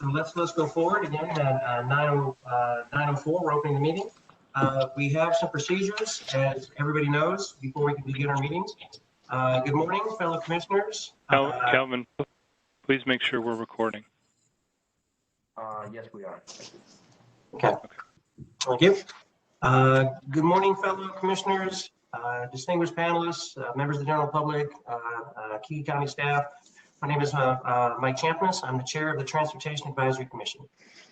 So let's go forward again at 9:04. We're opening the meeting. We have some procedures, as everybody knows, before we can begin our meetings. Good morning, fellow commissioners. Calvin, please make sure we're recording. Yes, we are. Okay. Thank you. Good morning, fellow commissioners, distinguished panelists, members of the general public, key county staff. My name is Mike Champness. I'm the chair of the Transportation Advisory Commission.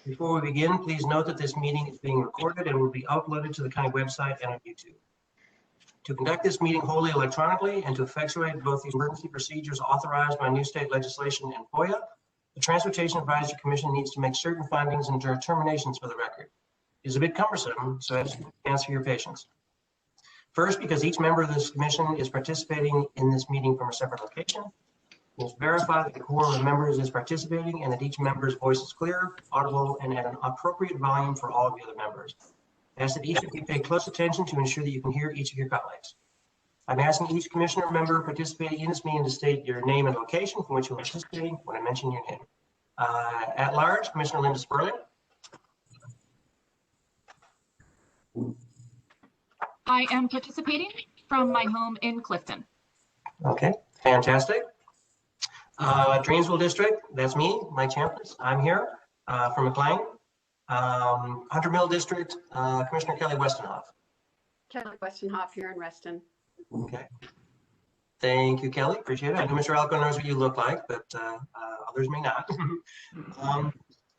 Before we begin, please note that this meeting is being recorded and will be uploaded to the county website and on YouTube. To conduct this meeting wholly electronically and to effectuate both these emergency procedures authorized by new state legislation and FOIA, the Transportation Advisory Commission needs to make certain findings and determinations for the record. It is a bit cumbersome, so I ask for your patience. First, because each member of this commission is participating in this meeting from a separate location, it is verified that the quorum of members is participating and that each member's voice is clear, audible, and at an appropriate volume for all of the other members. I ask that each of you pay close attention to ensure that you can hear each of your colleagues. I'm asking each commissioner member participating in this meeting to state your name and location from which you are participating when I mention your name. At large, Commissioner Linda Sperling. I am participating from my home in Clifton. Okay, fantastic. Drainsville District, that's me, Mike Champness. I'm here from McLean. Hunter Mill District, Commissioner Kelly Westenhoff. Kelly Westenhoff here in Reston. Okay. Thank you, Kelly. Appreciate it. I know Mr. Alco knows what you look like, but others may not.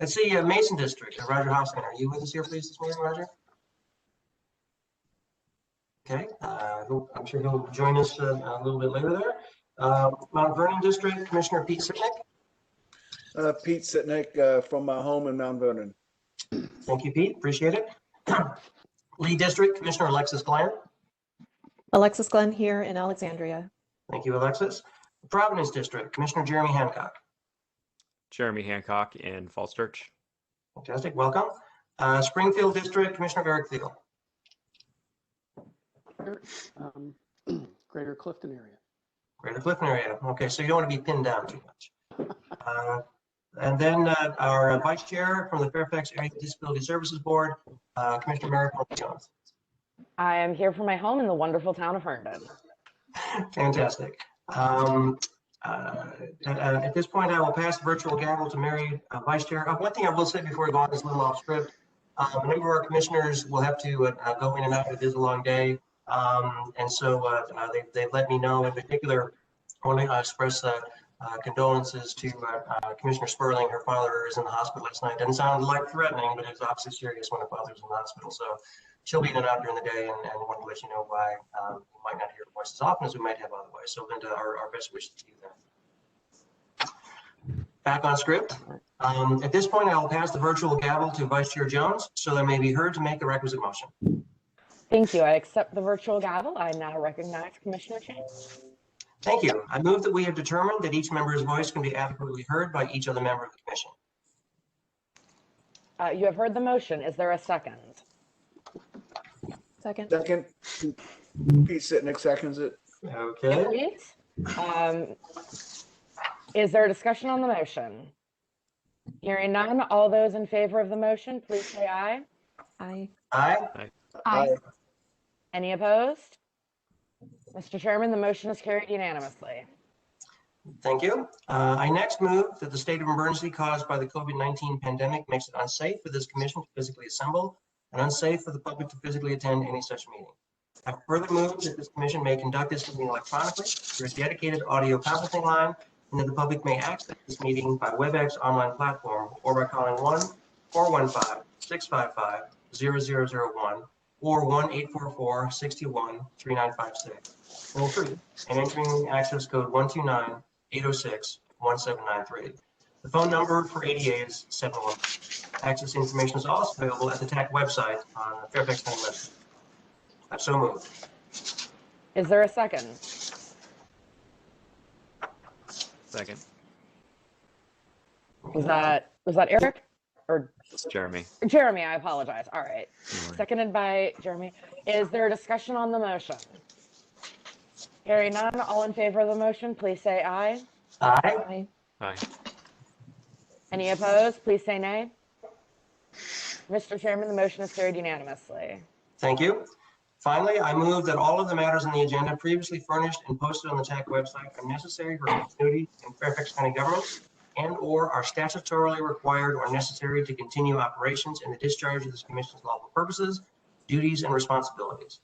Let's see, Mason District, Roger Hoskin. Are you with us here, please, this morning, Roger? Okay. I'm sure he'll join us a little bit later there. Mount Vernon District, Commissioner Pete Sitnick. Pete Sitnick from my home in Mount Vernon. Thank you, Pete. Appreciate it. Lee District, Commissioner Alexis Glenn. Alexis Glenn here in Alexandria. Thank you, Alexis. Providence District, Commissioner Jeremy Hancock. Jeremy Hancock in Falls Church. Fantastic. Welcome. Springfield District, Commissioner Eric Thiel. Greater Clifton area. Greater Clifton area. Okay, so you don't want to be pinned down too much. And then our vice chair from the Fairfax Area Disability Services Board, Commissioner Mary Jones. I am here from my home in the wonderful town of Herndon. Fantastic. At this point, I will pass the virtual gavel to Mary, Vice Chair. One thing I will say before we go on this little off script, a number of our commissioners will have to go in and out. It is a long day. And so they've let me know. In particular, I want to express condolences to Commissioner Sperling. Her father is in the hospital last night. Doesn't sound like threatening, but it's obviously serious when a father's in the hospital. So she'll be in and out during the day, and wanted to let you know why we might not hear her voice as often as we might have otherwise. So Linda, our best wishes to you there. Back on script. At this point, I will pass the virtual gavel to Vice Chair Jones so that may be heard to make the requisite motion. Thank you. I accept the virtual gavel. I now recognize Commissioner Chance. Thank you. I move that we have determined that each member's voice can be adequately heard by each other member of the commission. You have heard the motion. Is there a second? Second. Second. Pete Sitnick seconds it. Okay. Is there a discussion on the motion? Hearing none, all those in favor of the motion, please say aye. Aye. Aye. Aye. Aye. Any opposed? Mr. Chairman, the motion is carried unanimously. Thank you. I next move that the state of emergency caused by the COVID-19 pandemic makes it unsafe for this commission to physically assemble and unsafe for the public to physically attend any such meeting. I further move that this commission may conduct this meeting electronically through a dedicated audio conferencing line, and that the public may access this meeting by WebEx online platform or by calling 1-415-655-0001 or 1-844-621-3956 toll free, and entering access code 129-806-1793. The phone number for ADA is 71. Access information is also available at the TAC website on the Fairfax County website. I'm so moved. Is there a second? Second. Was that Eric or Jeremy? Jeremy, I apologize. All right. Seconded by Jeremy. Is there a discussion on the motion? Hearing none, all in favor of the motion, please say aye. Aye. Aye. Any opposed? Please say nay. Mr. Chairman, the motion is carried unanimously. Thank you. Finally, I move that all of the matters on the agenda previously furnished and posted on the TAC website are necessary for continuity in Fairfax County government and/or are statutorily required or necessary to continue operations in the discharge of this commission's lawful purposes, duties, and responsibilities.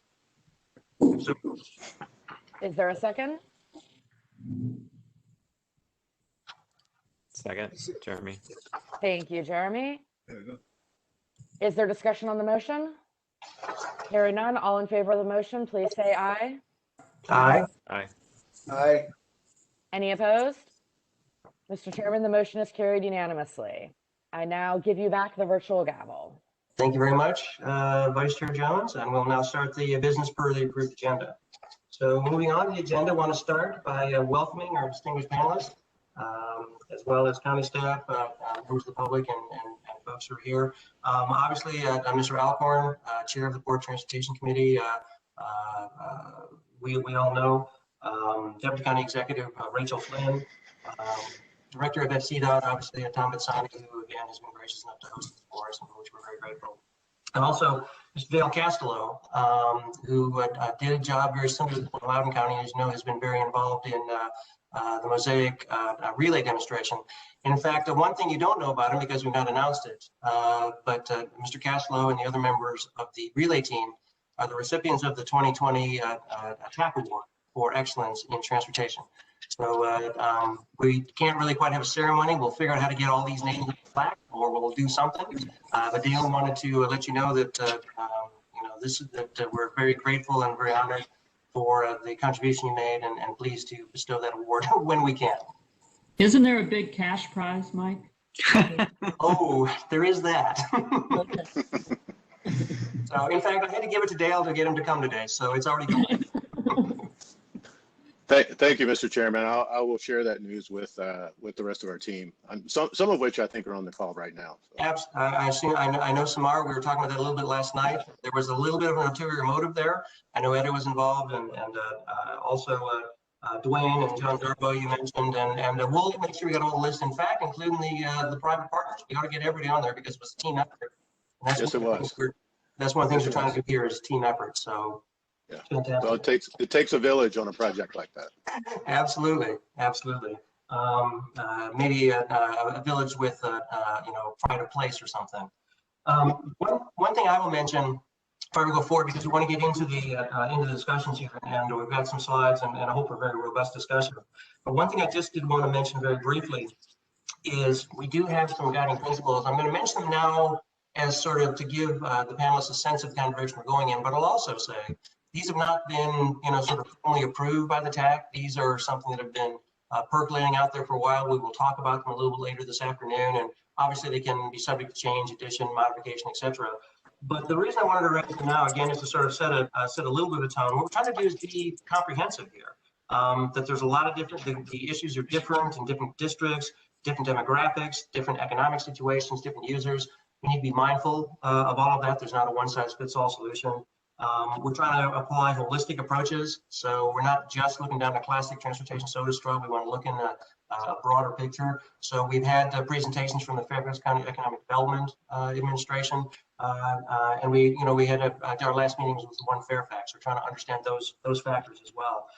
So, Is there a second? Second, Jeremy. Thank you, Jeremy. There we go. Is there discussion on the motion? Hearing none, all in favor of the motion, please say aye. aye. Aye. Aye. Any opposed? Mr. Chairman, the motion is carried unanimously. I now give you back the virtual gavel. Thank you very much, Vice Chair Jones, and we'll now start the business per the approved agenda. So moving on to the agenda, I want to start by welcoming our distinguished panelists, as well as county staff, members of the public, and folks who are here. Obviously, Mr. Alcorn, Chair of the Board Transportation Committee, we all know, Deputy County Executive Rachel Flynn, Director of FCDOT, obviously Tom Bitsani, who again has been gracious enough to host this for us, and for which we're very grateful. And also Mr. Dale Castello, who did a job very similar to Loudoun County, as you know, has been very involved in the Mosaic relay demonstration. In fact, the one thing you don't know about him, because we've not announced it, but Mr. Castello and the other members of the relay team are the recipients of the 2020 TAC Award for Excellence in Transportation. So we can't really quite have a ceremony. We'll figure out how to get all these names in the plaque, or we'll do something. But Dale wanted to let you know that that we're very grateful and very honored for the contribution you made, and pleased to bestow that award when we can. Isn't there a big cash prize, Mike? Oh, there is that. So in fact, I had to give it to Dale to get him to come today, so it's already gone. Thank you, Mr. Chairman. I will share that news with the rest of our team. Some of which I think are on the call right now. So. I know Samar. We were talking about that a little bit last night. There was a little bit of an ulterior motive there. I know Eddie was involved, and also Dwayne and John Darbo you mentioned, and we'll make sure we got all the lists. In fact, including the private partners. We ought to get everybody on there because it was a team effort. Yes, it was. That's one of the things we're trying to do here is team effort. So. Yeah. Fantastic. Well, it takes a village on a project like that. Absolutely, absolutely. Maybe a village with pride of place or something. One thing I will mention before we go forward, because we want to get into the discussions here, and we've got some slides, and I hope a very robust discussion. But one thing I just did want to mention very briefly is we do have some guiding principles. I'm going to mention them now as sort of to give the panelists a sense of the kind of direction we're going in, but I'll also say these have not been, sort of formally approved by the TAC. These are something that have been percolating out there for a while. We will talk about them a little bit later this afternoon, and obviously they can be subject to change, addition, modification, etc. But the reason I wanted to raise them now, again, is to sort of set a little bit of tone. What we're trying to do is be comprehensive here. That there's a lot of different, the issues are different in different districts, different demographics, different economic situations, different users. We need to be mindful of all of that. There's not a one-size-fits-all solution. We're trying to apply holistic approaches. So we're not just looking down a classic transportation soda straw. We want to look in a broader picture. So we've had presentations from the Fairfax County Economic Development Administration. And we had our last meetings with One Fairfax. We're trying to understand those factors as well.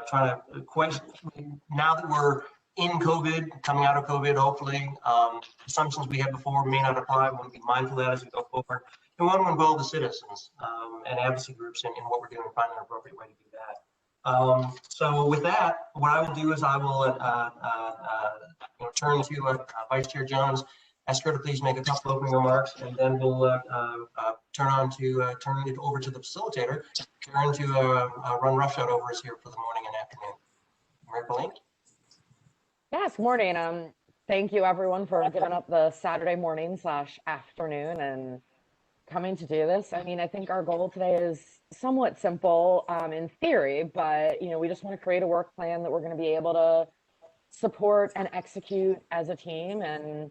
Trying to question, now that we're in COVID, coming out of COVID, hopefully, assumptions we had before may not apply. We want to be mindful of that as we go forward. And we want to involve the citizens and advocacy groups in what we're doing and find an appropriate way to do that. So with that, what I will do is I will turn to Vice Chair Jones, ask her to please make a couple opening remarks, and then we'll turn it over to the facilitator, Karen, to run roughshod over us here for the morning and afternoon. Mayor Pauline? Yes, morning. Thank you everyone for giving up the Saturday morning / afternoon and coming to do this. I mean, I think our goal today is somewhat simple in theory, but we just want to create a work plan that we're going to be able to support and execute as a team, and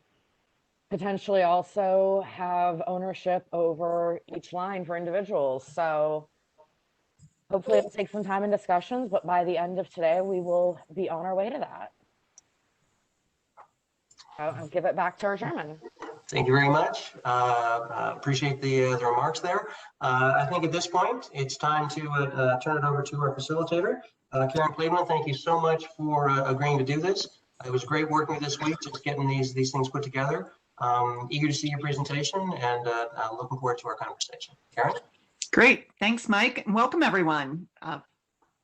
potentially also have ownership over each line for individuals. So hopefully it'll take some time and discussions, but by the end of today, we will be on our way to that. I'll give it back to our chairman. Thank you very much. Appreciate the remarks there. I think at this point, it's time to turn it over to our facilitator, Karen Cleveland. Thank you so much for agreeing to do this. It was great working with you this week, just getting these things put together. Eager to see your presentation and looking forward to our conversation. Karen? Great. Thanks, Mike. And welcome, everyone.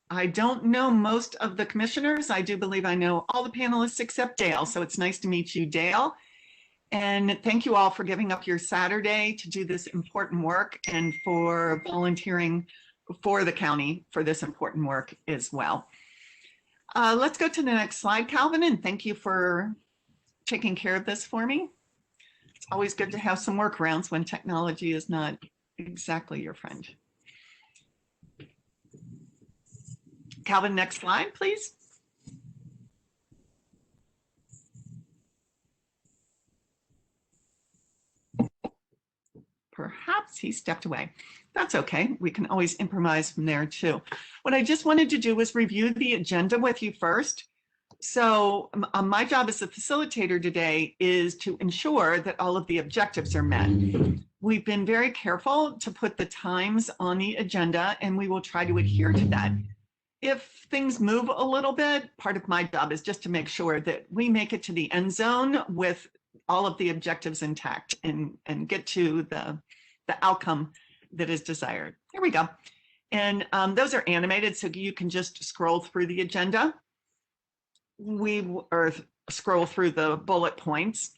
I don't know most of the commissioners. I do believe I know all the panelists except Dale. So it's nice to meet you, Dale. And thank you all for giving up your Saturday to do this important work and for volunteering for the county for this important work as well. Let's go to the next slide, Calvin, and thank you for taking care of this for me. It's always good to have some workarounds when technology is not exactly your friend. Calvin, next slide, please. Perhaps he stepped away. That's okay. We can always improvise from there too. What I just wanted to do was review the agenda with you first. So my job as a facilitator today is to ensure that all of the objectives are met. We've been very careful to put the times on the agenda, and we will try to adhere to that. If things move a little bit, part of my job is just to make sure that we make it to the end zone with all of the objectives intact and get to the outcome that is desired. Here we go. And those are animated, so you can just scroll through the agenda. Or scroll through the bullet points.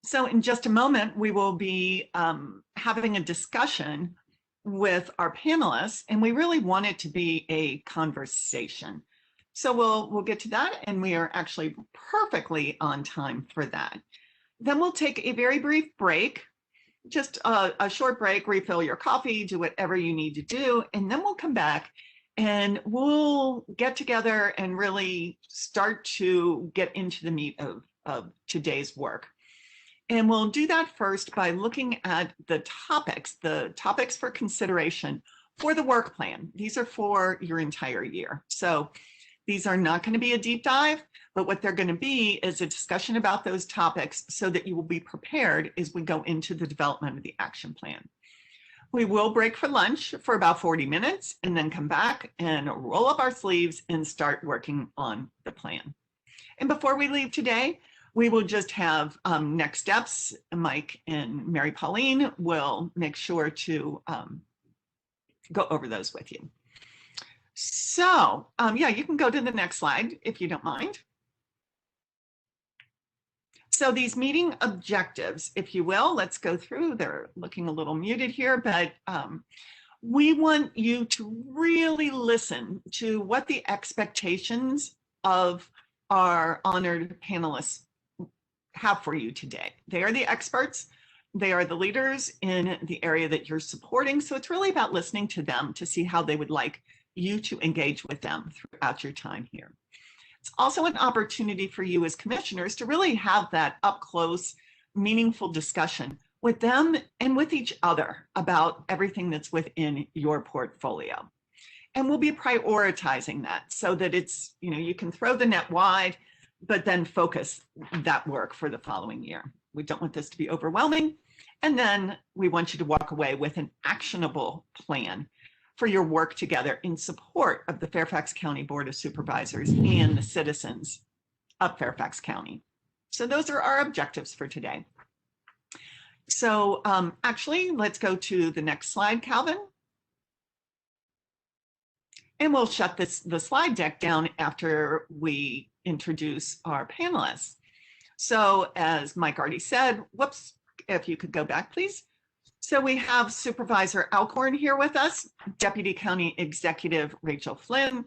So in just a moment, we will be having a discussion with our panelists, and we really want it to be a conversation. So we'll get to that, and we are actually perfectly on time for that. Then we'll take a very brief break, just a short break, refill your coffee, do whatever you need to do, and then we'll come back and we'll get together and really start to get into the meat of today's work. And we'll do that first by looking at the topics for consideration for the work plan. These are for your entire year. So these are not going to be a deep dive, but what they're going to be is a discussion about those topics so that you will be prepared as we go into the development of the action plan. We will break for lunch for about 40 minutes and then come back and roll up our sleeves and start working on the plan. And before we leave today, we will just have next steps. Mike and Mary Pauline will make sure to go over those with you. So yeah, you can go to the next slide if you don't mind. So these meeting objectives, if you will, let's go through. They're looking a little muted here, but we want you to really listen to what the expectations of our honored panelists have for you today. They are the experts. They are the leaders in the area that you're supporting. So it's really about listening to them to see how they would like you to engage with them throughout your time here. It's also an opportunity for you as commissioners to really have that up close, meaningful discussion with them and with each other about everything that's within your portfolio. And we'll be prioritizing that so that it's, you can throw the net wide, but then focus that work for the following year. We don't want this to be overwhelming. And then we want you to walk away with an actionable plan for your work together in support of the Fairfax County Board of Supervisors and the citizens of Fairfax County. So those are our objectives for today. So actually, let's go to the next slide, Calvin. And we'll shut the slide deck down after we introduce our panelists. So as Mike already said, whoops, if you could go back, please. So we have Supervisor Alcorn here with us, Deputy County Executive Rachel Flynn,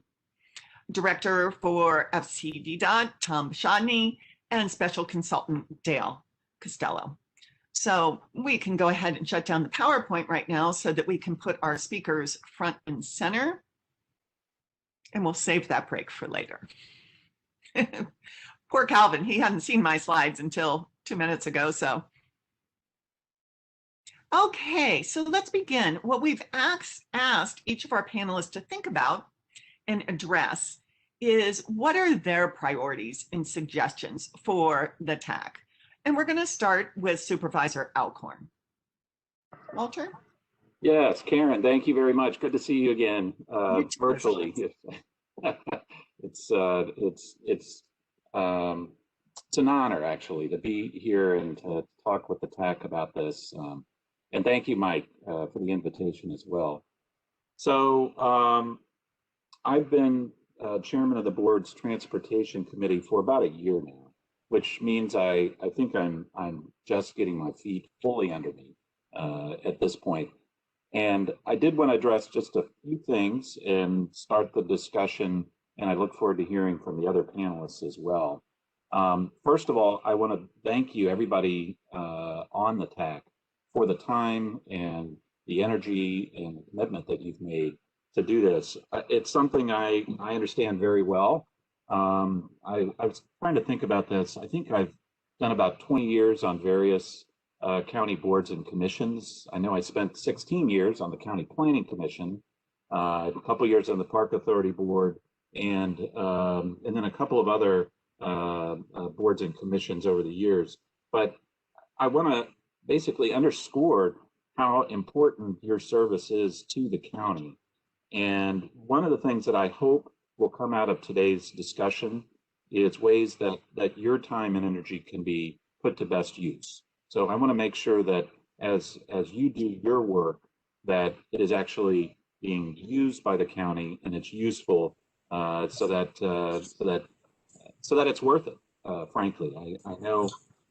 Director for FCDDOT, Tom Bashadny, and Special Consultant Dale Costello. So we can go ahead and shut down the PowerPoint right now so that we can put our speakers front and center. And we'll save that break for later. Poor Calvin, he hadn't seen my slides until 2 minutes ago, so. Okay, so let's begin. What we've asked each of our panelists to think about and address is what are their priorities and suggestions for the TAC? And we're going to start with Supervisor Alcorn. Walter? Yes, Karen, thank you very much. Good to see you again, virtually. It's an honor actually to be here and to talk with the TAC about this. And thank you, Mike, for the invitation as well. So I've been chairman of the board's transportation committee for about a year now, which means I think I'm just getting my feet fully under me at this point. And I did want to address just a few things and start the discussion, and I look forward to hearing from the other panelists as well. First of all, I want to thank you, everybody on the TAC, for the time and the energy and the commitment that you've made to do this. It's something I understand very well. I was trying to think about this. I think I've done about 20 years on various county boards and commissions. I know I spent 16 years on the County Planning Commission, a couple years on the Park Authority Board, and then a couple of other boards and commissions over the years. But I want to basically underscore how important your service is to the county. And one of the things that I hope will come out of today's discussion is ways that your time and energy can be put to best use. So I want to make sure that as you do your work, that it is actually being used by the county and it's useful, so that it's worth it. Frankly,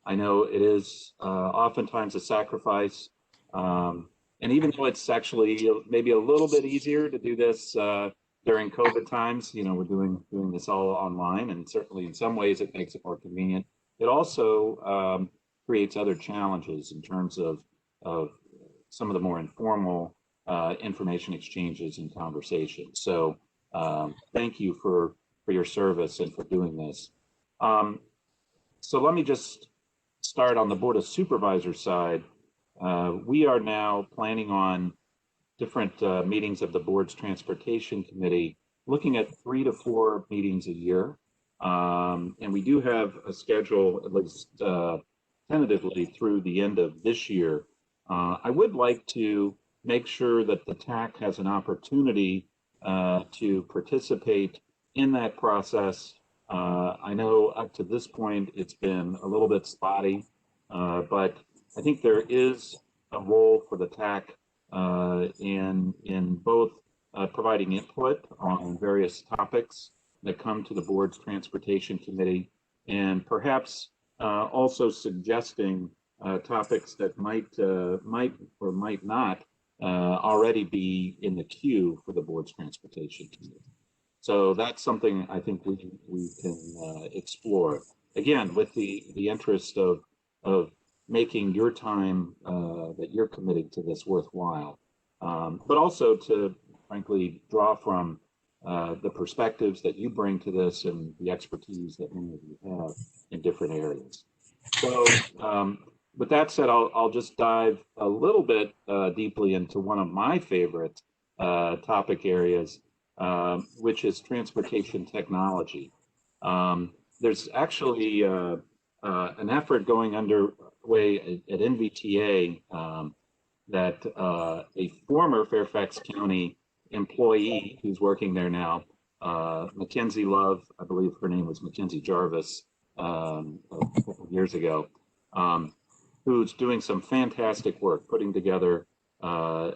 I know it is oftentimes a sacrifice, and even though it's actually maybe a little bit easier to do this during COVID times, you know, we're doing this all online, and certainly in some ways it makes it more convenient. It also creates other challenges in terms of some of the more informal information exchanges and conversations. So thank you for your service and for doing this. So let me just start on the Board of Supervisors side. We are now planning on different meetings of the board's transportation committee, looking at 3 to 4 meetings a year. And we do have a schedule, at least tentatively, through the end of this year. I would like to make sure that the TAC has an opportunity to participate in that process. I know up to this point it's been a little bit spotty, but I think there is a role for the TAC in both providing input on various topics that come to the board's transportation committee, and perhaps also suggesting topics that might or might not already be in the queue for the board's transportation committee. So that's something I think we can explore, again, with the interest of making your time that you're committing to this worthwhile, but also to frankly draw from the perspectives that you bring to this and the expertise that many of you have in different areas. So with that said, I'll just dive a little bit deeply into one of my favorite topic areas, which is transportation technology. There's actually an effort going underway at NVTA that a former Fairfax County employee who's working there now, Mackenzie Love, I believe her name was Mackenzie Jarvis, a couple of years ago, who's doing some fantastic work putting together a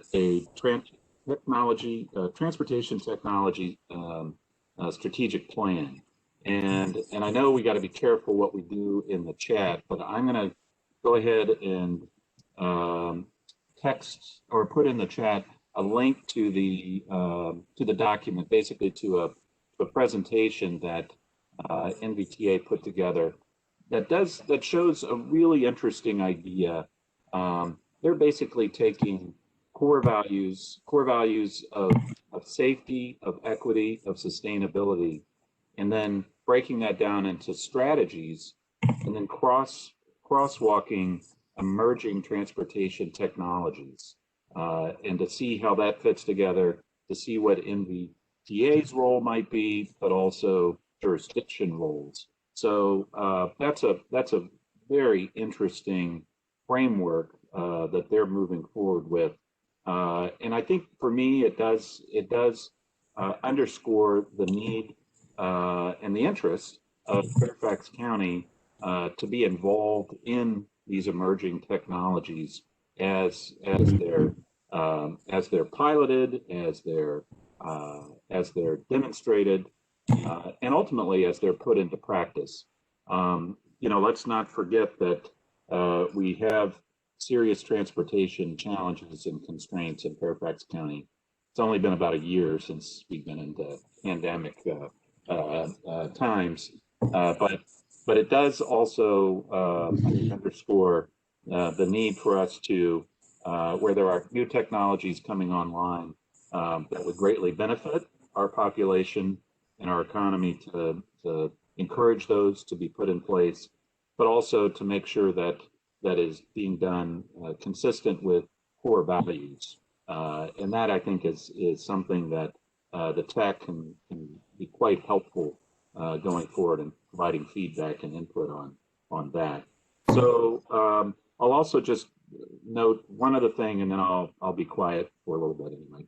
transportation technology strategic plan. And I know we got to be careful what we do in the chat, but I'm going to go ahead and text or put in the chat a link to the document, basically to a presentation that NVTA put together that shows a really interesting idea. They're basically taking core values of safety, of equity, of sustainability, and then breaking that down into strategies, and then crosswalking emerging transportation technologies, and to see how that fits together, to see what NVTA TA's role might be, but also jurisdiction roles. So that's a very interesting framework that they're moving forward with. And I think for me, it does underscore the need and the interest of Fairfax County to be involved in these emerging technologies as they're piloted, as they're demonstrated, and ultimately as they're put into practice. Let's not forget that we have serious transportation challenges and constraints in Fairfax County. It's only been about a year since we've been into pandemic times, but it does also underscore the need for us to, where there are new technologies coming online that would greatly benefit our population and our economy, to encourage those to be put in place, but also to make sure that that is being done consistent with core values. And that, I think, is something that the TAC can be quite helpful going forward in providing feedback and input on that. So I'll also just note one other thing, and then I'll be quiet for a little bit anyway.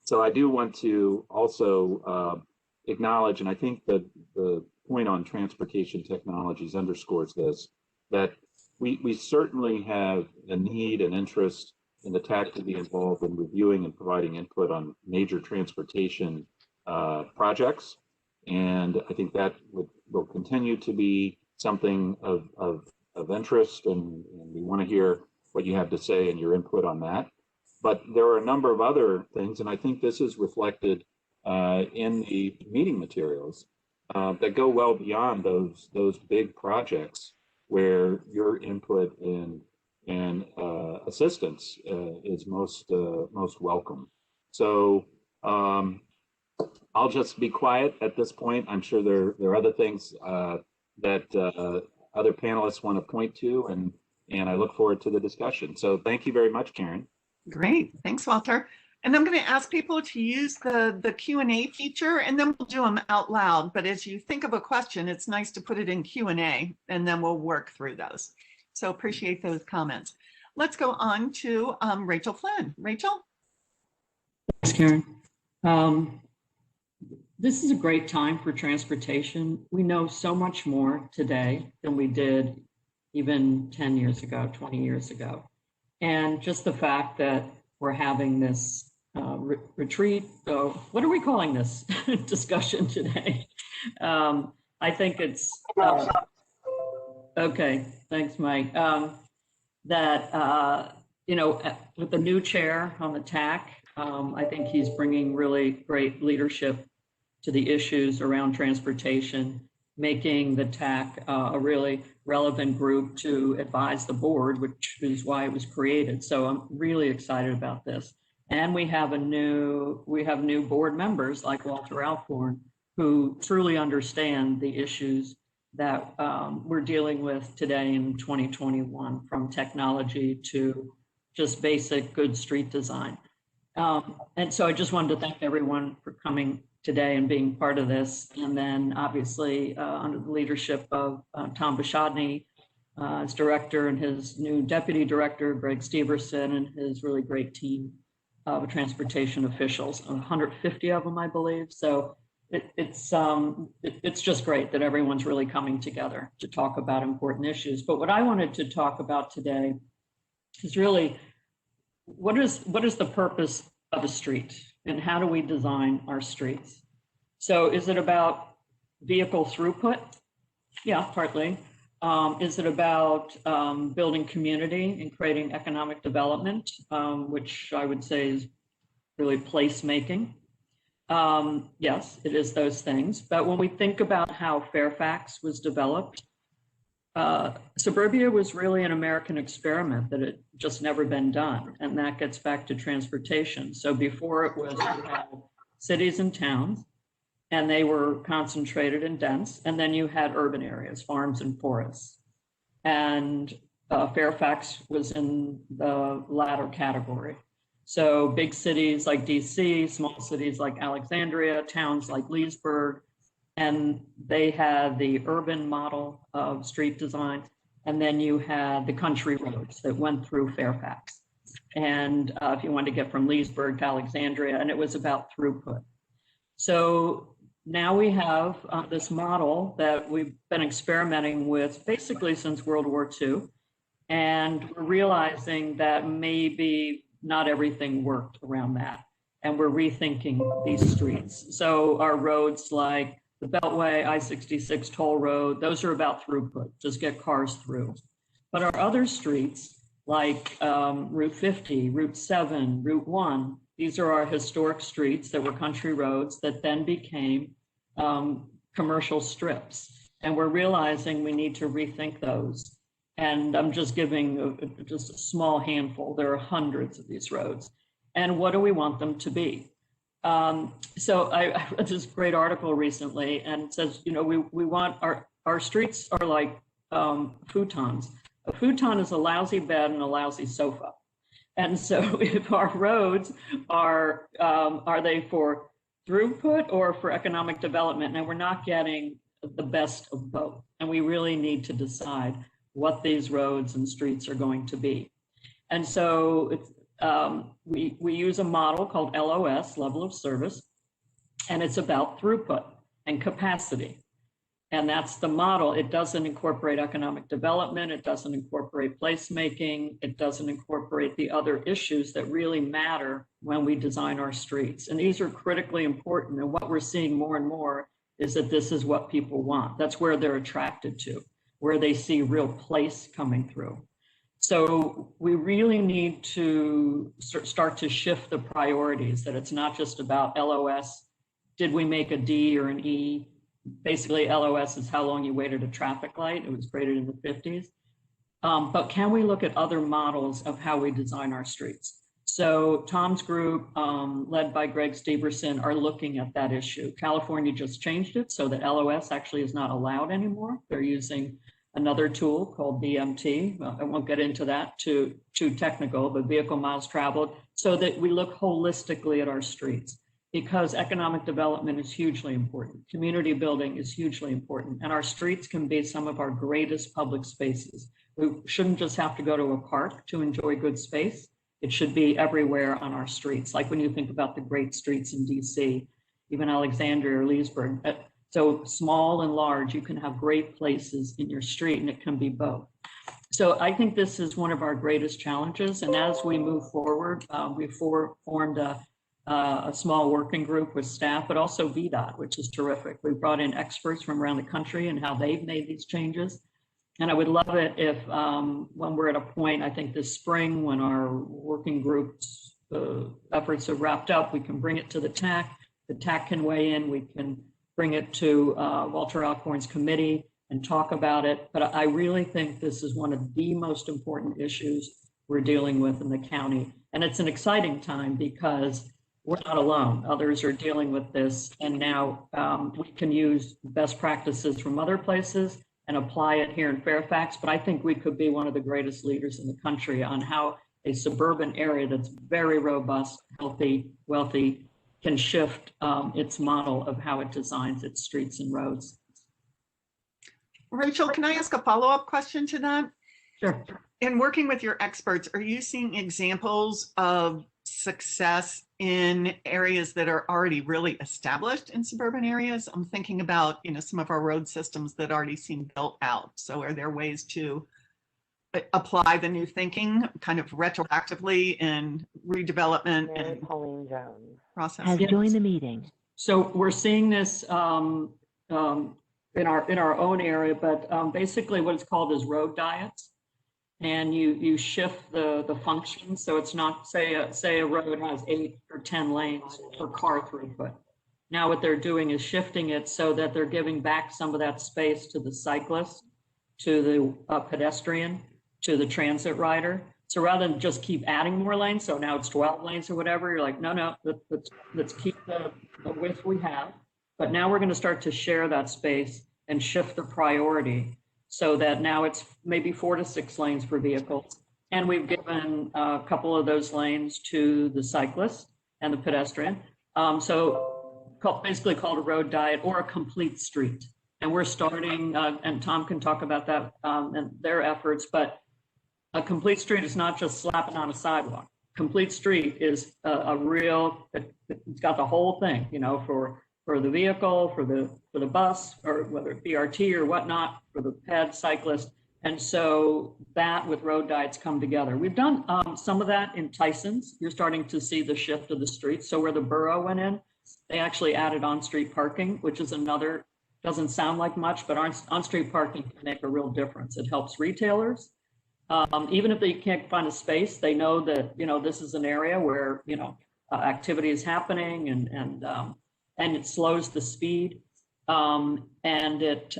So I do want to also acknowledge, and I think that the point on transportation technologies underscores this, that we certainly have a need and interest in the TAC to be involved in reviewing and providing input on major transportation projects. And I think that will continue to be something of interest, and we want to hear what you have to say and your input on that. But there are a number of other things, and I think this is reflected in the meeting materials that go well beyond those big projects where your input and assistance is most welcome. So I'll just be quiet at this point. I'm sure there are other things that other panelists want to point to, and I look forward to the discussion. So thank you very much, Karen. Great, thanks, Walter. And I'm going to ask people to use the Q&A feature, and then we'll do them out loud. But as you think of a question, it's nice to put it in Q&A, and then we'll work through those. So appreciate those comments. Let's go on to Rachel Flynn. Rachel? Thanks, Karen. This is a great time for transportation. We know so much more today than we did even 10 years ago, 20 years ago. And just the fact that we're having this retreat, what are we calling this discussion today? I think it's, okay, thanks, Mike. That, with the new chair on the TAC, I think he's bringing really great leadership to the issues around transportation, making the TAC a really relevant group to advise the board, which is why it was created. So I'm really excited about this. And we have new board members like Walter Alcorn, who truly understand the issues that we're dealing with today in 2021, from technology to just basic good street design. And so I just wanted to thank everyone for coming today and being part of this. And then obviously under the leadership of Tom Bashadny as director, and his new deputy director, Greg Steverson, and his really great team of transportation officials, 150 of them, I believe. So it's just great that everyone's really coming together to talk about important issues. But what I wanted to talk about today is really, what is the purpose of a street, and how do we design our streets? So is it about vehicle throughput? Yeah, partly. Is it about building community and creating economic development, which I would say is really placemaking? Yes, it is those things. But when we think about how Fairfax was developed, Suburbia was really an American experiment that had just never been done. And that gets back to transportation. So before it was cities and towns, and they were concentrated and dense. And then you had urban areas, farms and forests. And Fairfax was in the latter category. So big cities like DC, small cities like Alexandria, towns like Leesburg, and they had the urban model of street design. And then you had the country roads that went through Fairfax. And if you wanted to get from Leesburg to Alexandria, and it was about throughput. So now we have this model that we've been experimenting with basically since World War II. And we're realizing that maybe not everything worked around that. And we're rethinking these streets. So our roads like the Beltway, I-66 toll road, those are about throughput, just get cars through. But our other streets like Route 50, Route 7, Route 1, these are our historic streets that were country roads that then became commercial strips. And we're realizing we need to rethink those. And I'm just giving just a small handful. There are hundreds of these roads. And what do we want them to be? So I read this great article recently, and it says, you know, we want our streets are like futons. A futon is a lousy bed and a lousy sofa. And so if our roads are they for throughput or for economic development? And we're not getting the best of both. And we really need to decide what these roads and streets are going to be. And so it's, we use a model called LOS, level of service, and it's about throughput and capacity. And that's the model. It doesn't incorporate economic development. It doesn't incorporate placemaking. It doesn't incorporate the other issues that really matter when we design our streets. And these are critically important. And what we're seeing more and more is that this is what people want. That's where they're attracted to, where they see real place coming through. So we really need to start to shift the priorities, that it's not just about LOS. Did we make a D or an E? Basically, LOS is how long you waited at a traffic light. It was created in the 50s. But can we look at other models of how we design our streets? So Tom's group, led by Greg Steverson, are looking at that issue. California just changed it so that LOS actually is not allowed anymore. They're using another tool called BMT. Well, I won't get into that, too technical, but vehicle miles traveled, so that we look holistically at our streets, because economic development is hugely important. Community building is hugely important, and our streets can be some of our greatest public spaces. We shouldn't just have to go to a park to enjoy good space. It should be everywhere on our streets. Like when you think about the great streets in DC, even Alexandria or Leesburg. So small and large, you can have great places in your street, and it can be both. So I think this is one of our greatest challenges. And as we move forward, we formed a small working group with staff, but also VDOT, which is terrific. We brought in experts from around the country and how they've made these changes. And I would love it if when we're at a point, I think this spring, when our working group's efforts are wrapped up, we can bring it to the TAC. The TAC can weigh in. We can bring it to Walter Alcorn's committee and talk about it. But I really think this is one of the most important issues we're dealing with in the county. And it's an exciting time because we're not alone. Others are dealing with this. And now we can use best practices from other places and apply it here in Fairfax. But I think we could be one of the greatest leaders in the country on how a suburban area that's very robust, healthy, wealthy, can shift its model of how it designs its streets and roads. Rachel, can I ask a follow-up question to that? Sure. In working with your experts, are you seeing examples of success in areas that are already really established in suburban areas? I'm thinking about, you know, some of our road systems that already seem built out. So are there ways to apply the new thinking kind of retroactively in redevelopment and Pauline Jones process? Has joined the meeting. So we're seeing this in our own area, but basically what it's called is road diets. And you shift the function. So it's not, say a road has 8 or 10 lanes for car throughput. Now what they're doing is shifting it so that they're giving back some of that space to the cyclist, to the pedestrian, to the transit rider. So rather than just keep adding more lanes, so now it's 12 lanes or whatever, you're like, no, let's keep the width we have. But now we're going to start to share that space and shift the priority, so that now it's maybe 4 to 6 lanes for vehicles And we've given a couple of those lanes to the cyclist and the pedestrian. Basically called a road diet or a complete street. And we're starting, and Tom can talk about that and their efforts, but a complete street is not just slapping on a sidewalk. Complete street is it's got the whole thing, you know, for the vehicle, for the bus, or whether it BRT or whatnot, for the ped cyclist. And so that with road diets come together. We've done some of that in Tyson's. You're starting to see the shift of the streets. So where the borough went in, they actually added on-street parking, which is another, doesn't sound like much, but on-street parking can make a real difference. It helps retailers. Even if they can't find a space, they know that, you know, this is an area where, you know, activity is happening and it slows the speed and it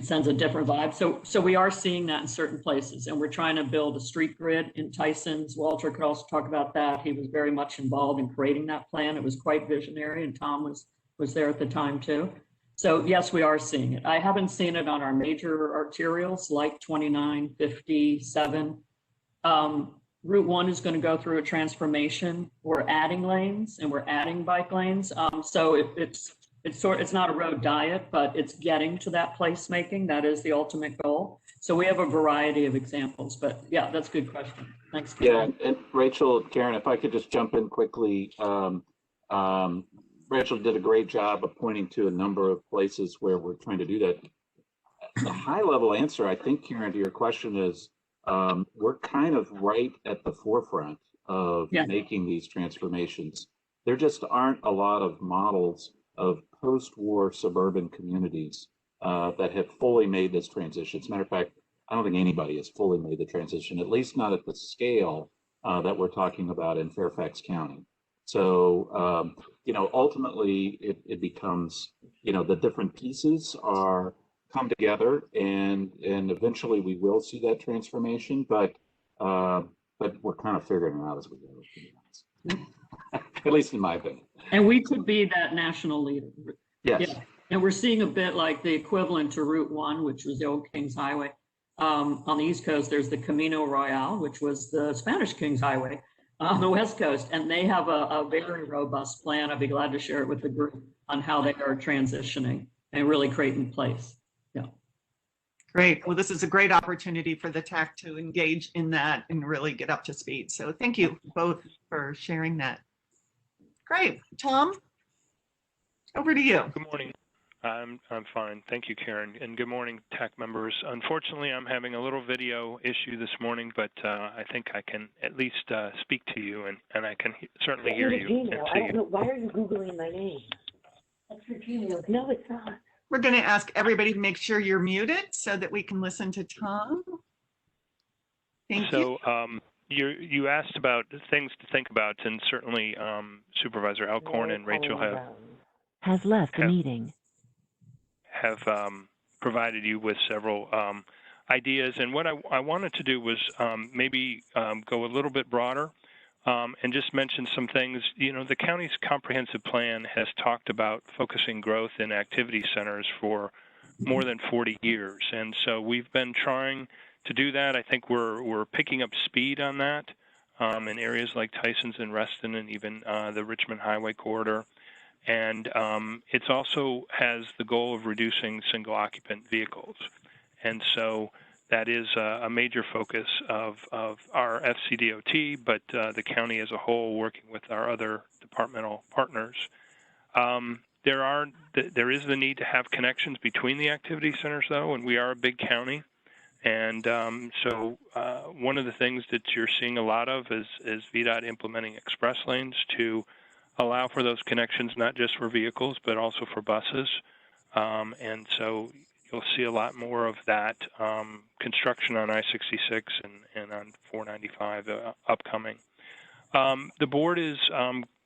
sends a different vibe. So we are seeing that in certain places, and we're trying to build a street grid in Tyson's. Walter could also talk about that. He was very much involved in creating that plan. It was quite visionary, and Tom was there at the time too. So yes, we are seeing it. I haven't seen it on our major arterials like 29, 57. Route 1 is going to go through a transformation. We're adding lanes and we're adding bike lanes. So it's not a road diet, but it's getting to that placemaking. That is the ultimate goal. So we have a variety of examples, but yeah, that's a good question. Thanks, Karen. Yeah, and Rachel, Karen, if I could just jump in quickly. Rachel did a great job of pointing to a number of places where we're trying to do that. The high level answer, I think, Karen, to your question is we're kind of right at the forefront of making these transformations. There just aren't a lot of models of post-war suburban communities that have fully made this transition. As a matter of fact, I don't think anybody has fully made the transition, at least not at the scale that we're talking about in Fairfax County. So, you know, ultimately it becomes, you know, the different pieces come together and eventually we will see that transformation, but we're kind of figuring it out as we go, to be honest. At least in my opinion. And we could be that national leader. Yes. Yeah. And we're seeing a bit like the equivalent to Route 1, which was the old King's Highway. On the East Coast, there's the Camino Royale, which was the Spanish King's Highway on the West Coast. And they have a very robust plan. I'd be glad to share it with the group on how they are transitioning and really creating place. Yeah. Great. Well, this is a great opportunity for the TAC to engage in that and really get up to speed. So thank you both for sharing that. Great. Tom, over to you. Good morning. I'm fine. Thank you, Karen. And good morning, TAC members. Unfortunately, I'm having a little video issue this morning, but I think I can at least speak to you, and I can certainly hear you. And I don't know. Why are you Googling my name? That's your Gmail. No, it's not. We're going to ask everybody to make sure you're muted so that we can listen to Tom. Thank you. So you asked about things to think about, and certainly Supervisor Alcorn and Rachel have provided you with several ideas. And what I wanted to do was maybe go a little bit broader and just mention some things. You know, the county's comprehensive plan has talked about focusing growth in activity centers for more than 40 years. And so we've been trying to do that. I think we're picking up speed on that in areas like Tyson's and Reston and even the Richmond Highway corridor. And it also has the goal of reducing single occupant vehicles. And so that is a major focus of our FCDOT, but the county as a whole working with our other departmental partners. There is the need to have connections between the activity centers, though, and we are a big county. And so one of the things that you're seeing a lot of is VDOT implementing express lanes to allow for those connections, not just for vehicles, but also for buses. And so you'll see a lot more of that construction on I-66 and on 495 upcoming. The board is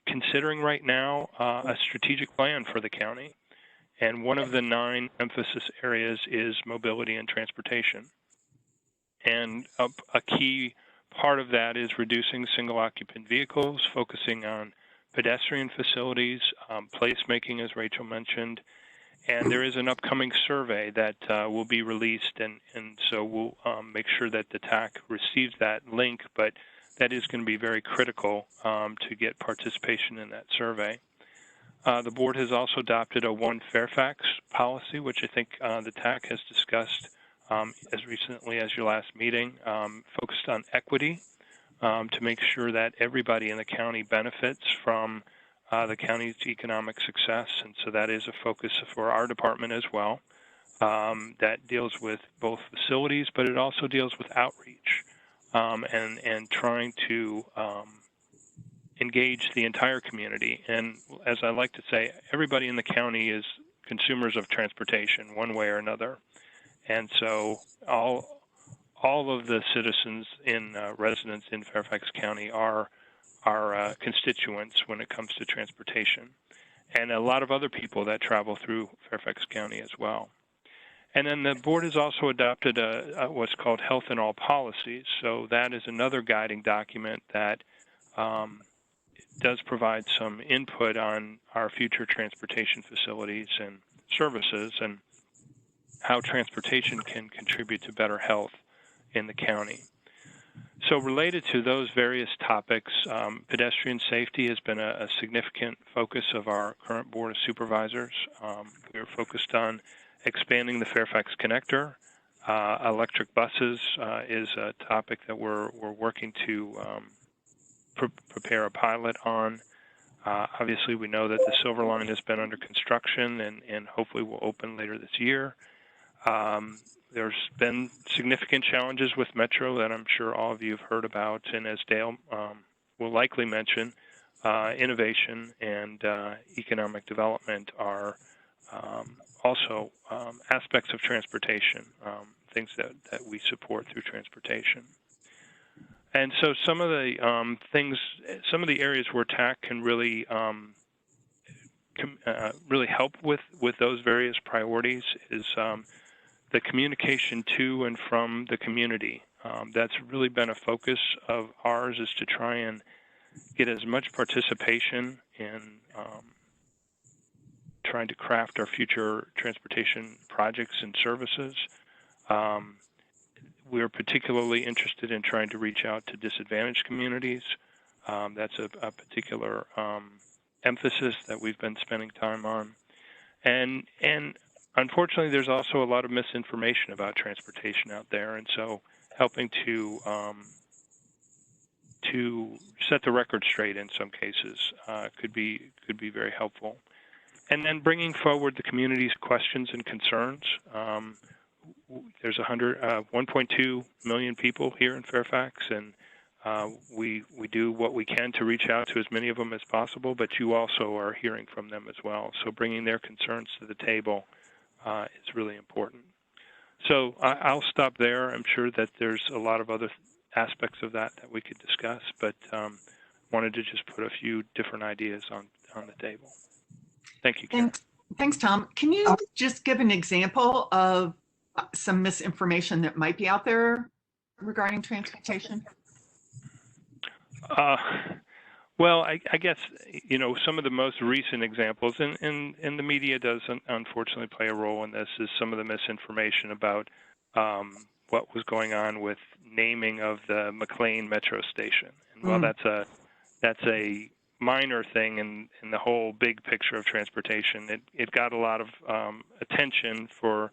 considering right now a strategic plan for the county. And one of the 9 emphasis areas is mobility and transportation. And a key part of that is reducing single occupant vehicles, focusing on pedestrian facilities, placemaking, as Rachel mentioned, And there is an upcoming survey that will be released, and so we'll make sure that the TAC receives that link, but that is going to be very critical to get participation in that survey. The board has also adopted a One Fairfax policy, which I think the TAC has discussed as recently as your last meeting, focused on equity to make sure that everybody in the county benefits from the county's economic success. And so that is a focus for our department as well. That deals with both facilities, but it also deals with outreach and trying to engage the entire community. And as I like to say, everybody in the county is consumers of transportation one way or another. And so all of the citizens in residents in Fairfax County are constituents when it comes to transportation, and a lot of other people that travel through Fairfax County as well. And then the board has also adopted what's called Health in All Policies. So that is another guiding document that does provide some input on our future transportation facilities and services and how transportation can contribute to better health in the county. So related to those various topics, pedestrian safety has been a significant focus of our current Board of Supervisors. We're focused on expanding the Fairfax Connector. Electric buses is a topic that we're working to prepare a pilot on. Obviously, we know that the Silver Line has been under construction and hopefully will open later this year. There's been significant challenges with Metro that I'm sure all of you have heard about, and as Dale will likely mention, innovation and economic development are also aspects of transportation, things that we support through transportation. And so some of the some of the areas where TAC can really really help with those various priorities is the communication to and from the community. That's really been a focus of ours, is to try and get as much participation in trying to craft our future transportation projects and services. We're particularly interested in trying to reach out to disadvantaged communities. That's a particular emphasis that we've been spending time on. And unfortunately, there's also a lot of misinformation about transportation out there, and so helping to set the record straight in some cases could be very helpful. And then bringing forward the community's questions and concerns. There's 1.2 million people here in Fairfax, and we do what we can to reach out to as many of them as possible, but you also are hearing from them as well. So bringing their concerns to the table is really important. So I'll stop there. I'm sure that there's a lot of other aspects of that we could discuss, but wanted to just put a few different ideas on the table. Thank you, Karen. Thanks, Tom. Can you just give an example of some misinformation that might be out there regarding transportation? Well, I guess, you know, some of the most recent examples, and the media does unfortunately play a role in this, is some of the misinformation about what was going on with naming of the McLean Metro Station. And while that's a minor thing in the whole big picture of transportation, it got a lot of attention for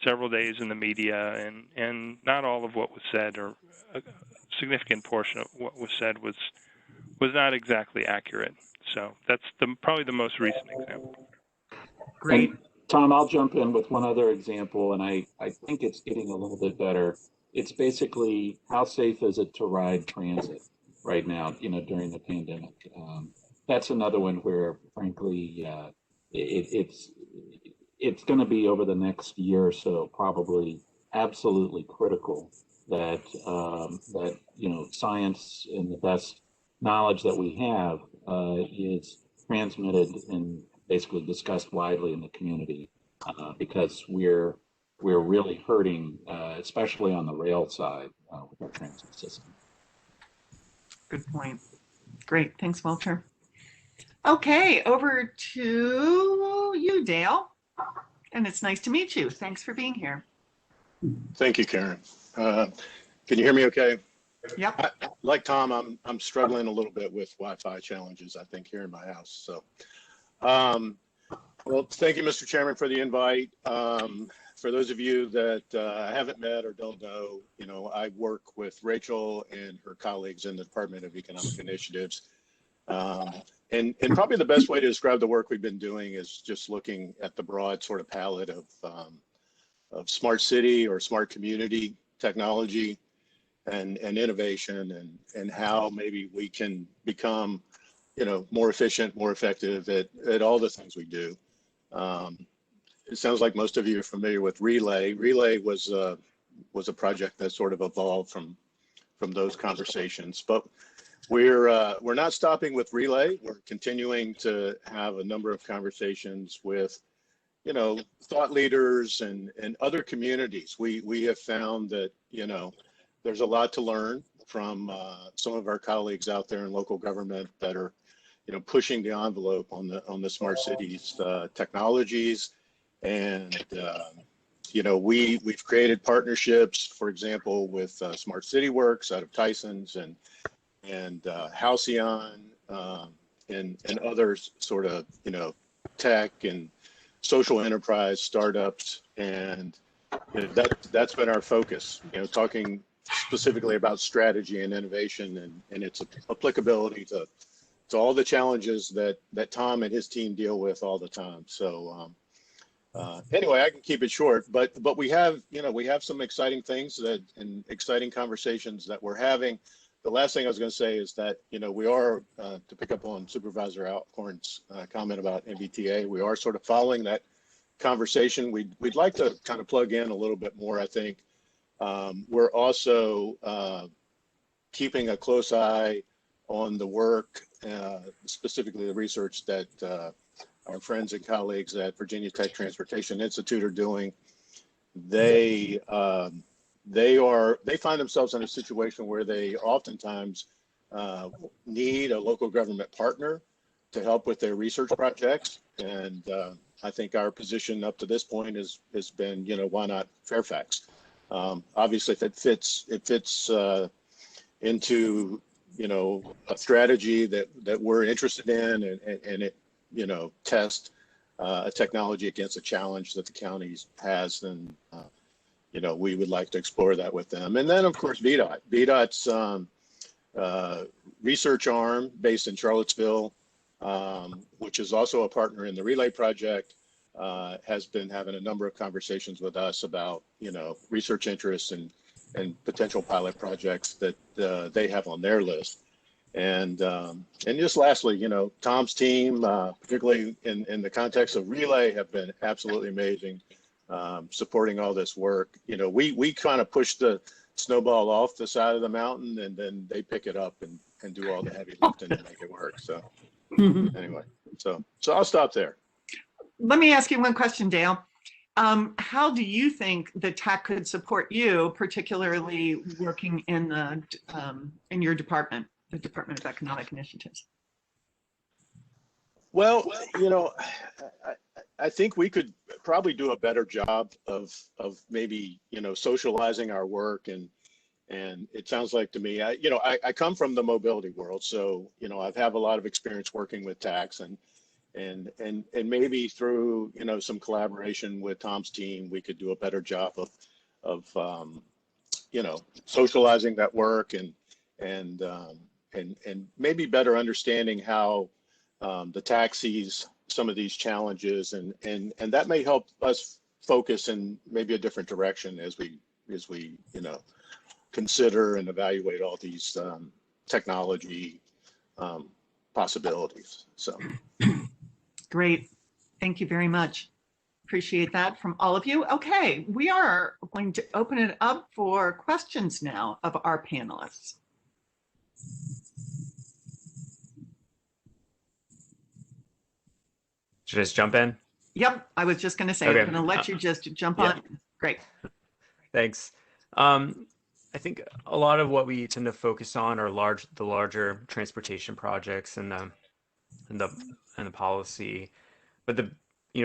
several days in the media, and not all of what was said, or a significant portion of what was said, was not exactly accurate. So that's probably the most recent example. Great. And Tom, I'll jump in with one other example, and I think it's getting a little bit better. It's basically, how safe is it to ride transit right now, you know, during the pandemic? That's another one where, frankly, it's going to be over the next year or so probably absolutely critical that that, you know, science and the best knowledge that we have is transmitted and basically discussed widely in the community, because we're really hurting, especially on the rail side with our transit system. Good point. Great. Thanks, Walter. Okay, over to you, Dale. And it's nice to meet you. Thanks for being here. Thank you, Karen. Can you hear me okay? Yep. Like Tom, I'm struggling a little bit with Wi-Fi challenges, I think, here in my house. So, well, thank you, Mr. Chairman, for the invite. For those of you that I haven't met or don't know, I work with Rachel and her colleagues in the Department of Economic Initiatives. And probably the best way to describe the work we've been doing is just looking at the broad sort of palette of smart city or smart community technology and innovation and how maybe we can become, more efficient, more effective at all the things we do. It sounds like most of you are familiar with Relay. Relay was a project that sort of evolved from those conversations, but we're not stopping with Relay. We're continuing to have a number of conversations with, thought leaders and other communities. We have found that, there's a lot to learn from some of our colleagues out there in local government that are, pushing the envelope on the smart cities technologies. And, we've created partnerships, for example, with Smart City Works out of Tyson's and Halcyon and others sort of, tech and social enterprise startups. And that's been our focus, talking specifically about strategy and innovation and its applicability to all the challenges that Tom and his team deal with all the time. So anyway, I can keep it short, but we have some exciting things and exciting conversations that we're having. The last thing I was going to say is that, we are, to pick up on Supervisor Alcorn's comment about MBTA, we are sort of following that conversation. We'd like to kind of plug in a little bit more, I think. We're also keeping a close eye on the work, specifically the research that our friends and colleagues at Virginia Tech Transportation Institute are doing. They find themselves in a situation where they oftentimes need a local government partner to help with their research projects. And I think our position up to this point has been, why not Fairfax? Obviously, if it fits into, a strategy that we're interested in and it, test a technology against a challenge that the county has, then, we would like to explore that with them. And then, of course, VDOT. VDOT's research arm based in Charlottesville, which is also a partner in the Relay project, has been having a number of conversations with us about, research interests and potential pilot projects that they have on their list. And just lastly, Tom's team, particularly in the context of Relay, have been absolutely amazing, supporting all this work. We kind of push the snowball off the side of the mountain, and then they pick it up and do all the heavy lifting to make it work. So anyway, so I'll stop there. Let me ask you one question, Dale. How do you think the TAC could support you, particularly working in your department, the Department of Economic Initiatives? Well, I think we could probably do a better job of maybe, socializing our work. And it sounds like to me, I come from the mobility world. So, I've had a lot of experience working with TACs and maybe through, some collaboration with Tom's team, we could do a better job of socializing that work and maybe better understanding how the TAC sees some of these challenges, and that may help us focus in maybe a different direction as we consider and evaluate all these technology possibilities. So great. Thank you very much. Appreciate that from all of you. Okay, we are going to open it up for questions now of our panelists. Should I just jump in? Yep, I was just going to say, Okay. I'm going to let you just jump Yeah. on. Great. Thanks. I think a lot of what we tend to focus on are the larger transportation projects and the policy, but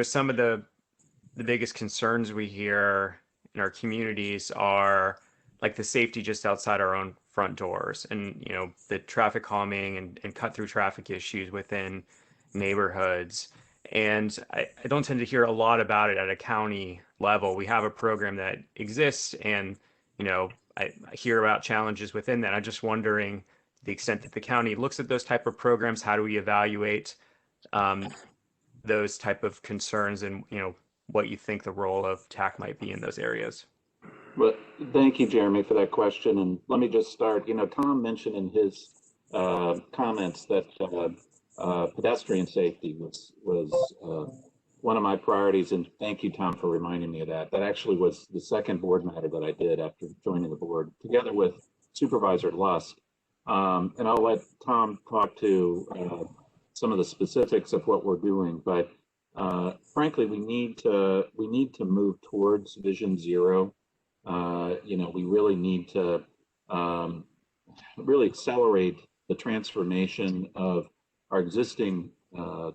some of the the biggest concerns we hear in our communities are like the safety just outside our own front doors, and the traffic calming and cut through traffic issues within neighborhoods. And I don't tend to hear a lot about it at a county level. We have a program that exists, and I hear about challenges within that. I'm just wondering the extent that the county looks at those type of programs. How do we evaluate those type of concerns, and what you think the role of TAC might be in those areas? Well, thank you, Jeremy, for that question. And let me just start. Tom mentioned in his comments that pedestrian safety was one of my priorities. And thank you, Tom, for reminding me of that. That actually was the second board matter that I did after joining the board, together with Supervisor Lusk. And I'll let Tom talk to some of the specifics of what we're doing. But frankly, we need to move towards Vision Zero. We really need to really accelerate the transformation of our existing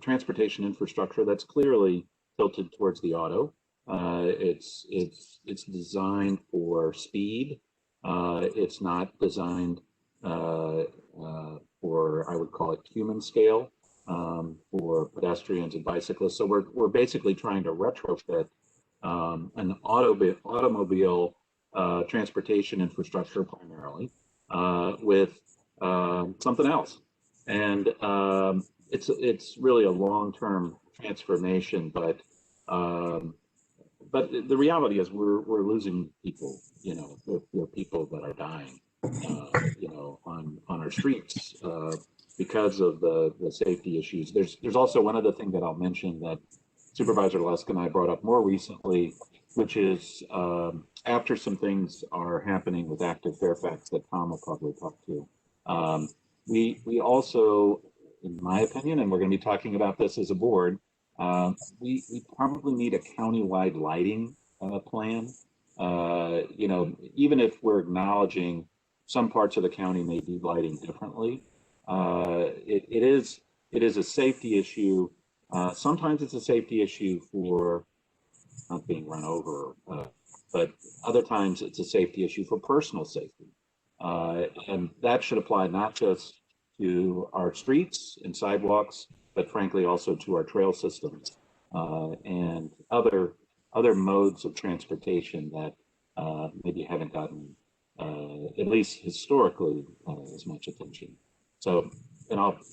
transportation infrastructure that's clearly tilted towards the auto. It's designed for speed. It's not designed for, I would call it, human scale for pedestrians and bicyclists. So we're basically trying to retrofit an automobile transportation infrastructure primarily with something else. And it's really a long-term transformation, but the reality is we're losing people. There are people that are dying, on our streets because of the safety issues. There's also one other thing that I'll mention that Supervisor Lusk and I brought up more recently, which is after some things are happening with active Fairfax that Tom will probably talk to. We also, in my opinion, and we're going to be talking about this as a board, we probably need a countywide lighting plan. Even if we're acknowledging some parts of the county may do lighting differently, it is a safety issue. Sometimes it's a safety issue for not being run over, but other times it's a safety issue for personal safety. And that should apply not just to our streets and sidewalks, but frankly also to our trail systems and other modes of transportation that maybe haven't gotten, at least historically, as much attention. So,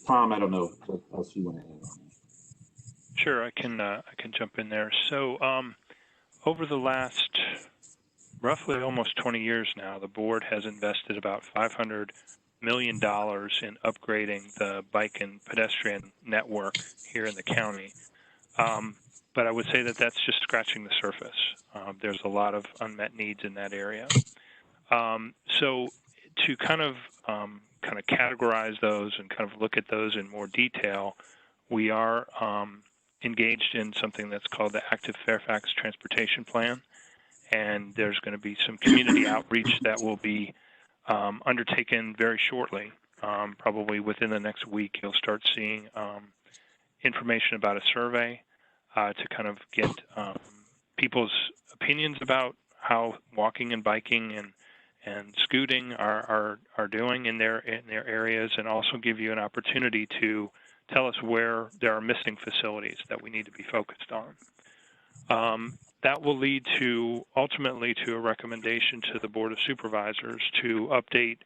Tom, I don't know what else you want to add on that. Sure, I can jump in there. So over the last roughly almost 20 years now, the board has invested about $500 million in upgrading the bike and pedestrian network here in the county. But I would say that that's just scratching the surface. There's a lot of unmet needs in that area. So to kind of categorize those and kind of look at those in more detail, we are engaged in something that's called the Active Fairfax Transportation Plan, and there's going to be some community outreach that will be undertaken very shortly. Probably within the next week, you'll start seeing information about a survey to kind of get people's opinions about how walking and biking and scooting are doing in their areas, and also give you an opportunity to tell us where there are missing facilities that we need to be focused on. That will lead to ultimately to a recommendation to the Board of Supervisors to update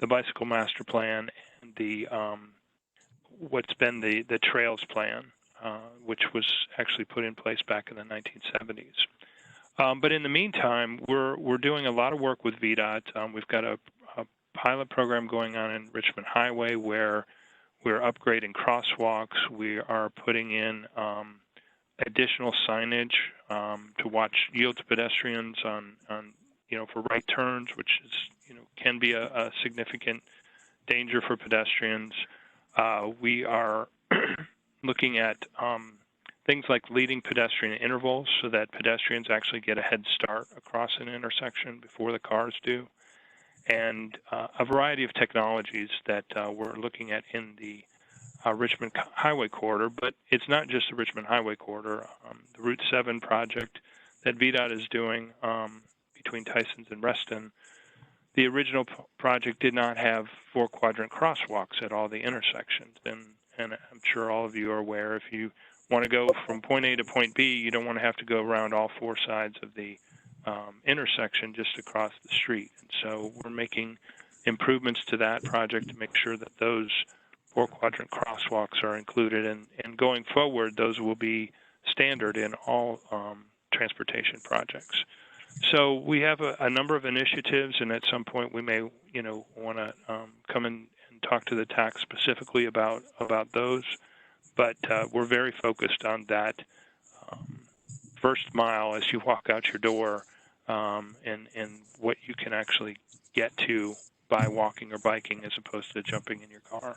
the Bicycle Master Plan and the what's been the Trails Plan, which was actually put in place back in the 1970s. But in the meantime, we're doing a lot of work with VDOT. We've got a pilot program going on in Richmond Highway where we're upgrading crosswalks. We are putting in additional signage to watch yield to pedestrians on for right turns, which is can be a significant danger for pedestrians. We are looking at things like leading pedestrian intervals so that pedestrians actually get a head start across an intersection before the cars do, and a variety of technologies that we're looking at in the Richmond Highway Corridor, but it's not just the Richmond Highway Corridor. The Route 7 project that VDOT is doing between Tysons and Reston, the original project did not have 4-quadrant crosswalks at all the intersections. And I'm sure all of you are aware, if you want to go from point A to point B, you don't want to have to go around all 4 sides of the intersection just across the street. And so we're making improvements to that project to make sure that those 4-quadrant crosswalks are included. And going forward, those will be standard in all transportation projects. So we have a number of initiatives, and at some point we may, want to come in and talk to the TAC specifically about those. But we're very focused on that first mile as you walk out your door, and what you can actually get to by walking or biking as opposed to jumping in your car.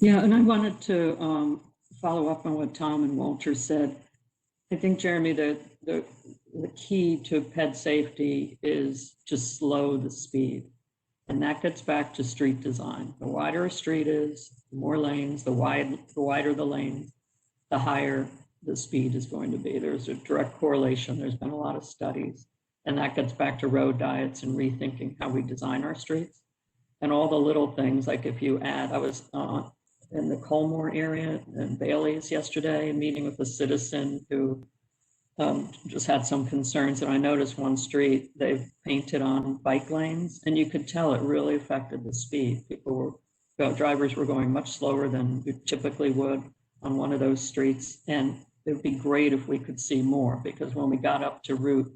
Yeah, and I wanted to follow up on what Tom and Walter said. I think, Jeremy, the key to ped safety is to slow the speed. And that gets back to street design. The wider a street is, the more lanes, the wider the lane, the higher the speed is going to be. There's a direct correlation. There's been a lot of studies. And that gets back to road diets and rethinking how we design our streets. And all the little things, like if you add, I was in the Colmore area and Bailey's yesterday, meeting with a citizen who just had some concerns. And I noticed one street, they've painted on bike lanes, and you could tell it really affected the speed. Drivers were going much slower than you typically would on one of those streets. And it would be great if we could see more, because when we got up to Route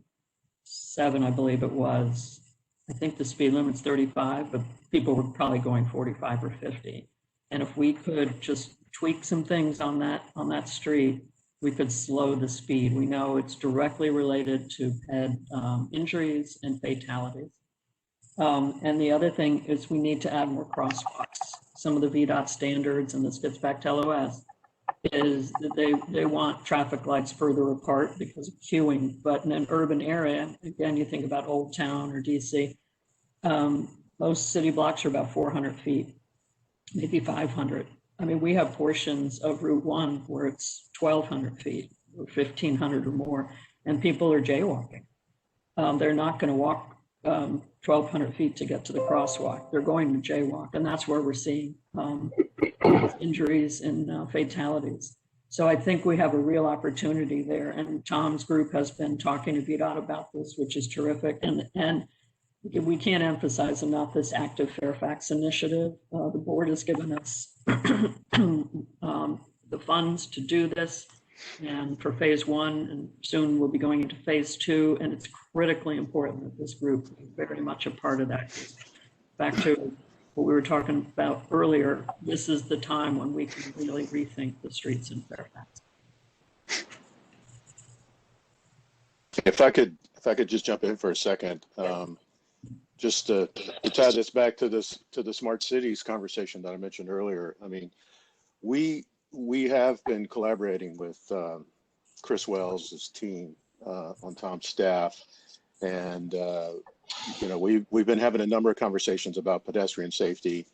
7, I believe it was, I think the speed limit's 35, but people were probably going 45 or 50. And if we could just tweak some things on that street, we could slow the speed. We know it's directly related to ped injuries and fatalities. And the other thing is we need to add more crosswalks. Some of the VDOT standards, and this gets back to LOS, is that they want traffic lights further apart because of queuing. But in an urban area, again, you think about Old Town or DC, most city blocks are about 400 feet, maybe 500. I mean, we have portions of Route 1 where it's 1,200 feet or 1,500 or more, and people are jaywalking. They're not going to walk 1,200 feet to get to the crosswalk. They're going to jaywalk, and that's where we're seeing injuries and fatalities. So I think we have a real opportunity there, and Tom's group has been talking to VDOT about this, which is terrific. And we can't emphasize enough this active Fairfax initiative. The board has given us the funds to do this, and for phase 1, and soon we'll be going into phase 2, and it's critically important that this group is very much a part of that. Back to what we were talking about earlier, this is the time when we can really rethink the streets in Fairfax. If I could just jump in for a second, just to tie this back to the smart cities conversation that I mentioned earlier. I mean, we have been collaborating with Chris Wells' team on Tom's staff, and we've been having a number of conversations about pedestrian safety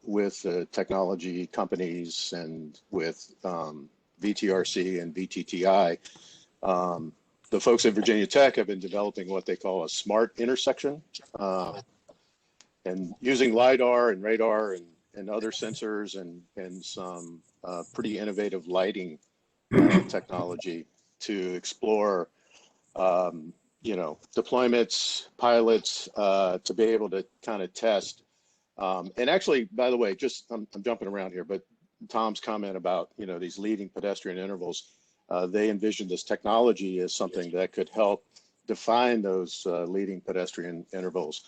with technology companies and with VTRC and VTTI. The folks at Virginia Tech have been developing what they call a smart intersection, and using LiDAR and radar and other sensors and some pretty innovative lighting technology to explore, deployments, pilots, to be able to kind of test. And actually, by the way, I'm jumping around here, but Tom's comment about, these leading pedestrian intervals, they envision this technology as something that could help define those leading pedestrian intervals.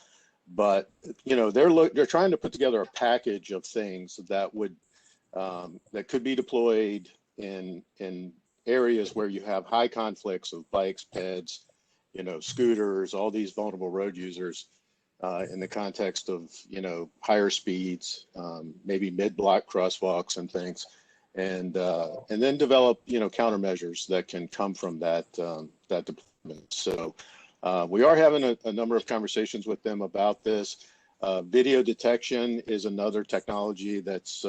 But they're trying to put together a package of things that would that could be deployed in areas where you have high conflicts of bikes, peds, scooters, all these vulnerable road users, in the context of higher speeds, maybe mid-block crosswalks and things. And then develop countermeasures that can come from that deployment. So we are having a number of conversations with them about this. Video detection is another technology that's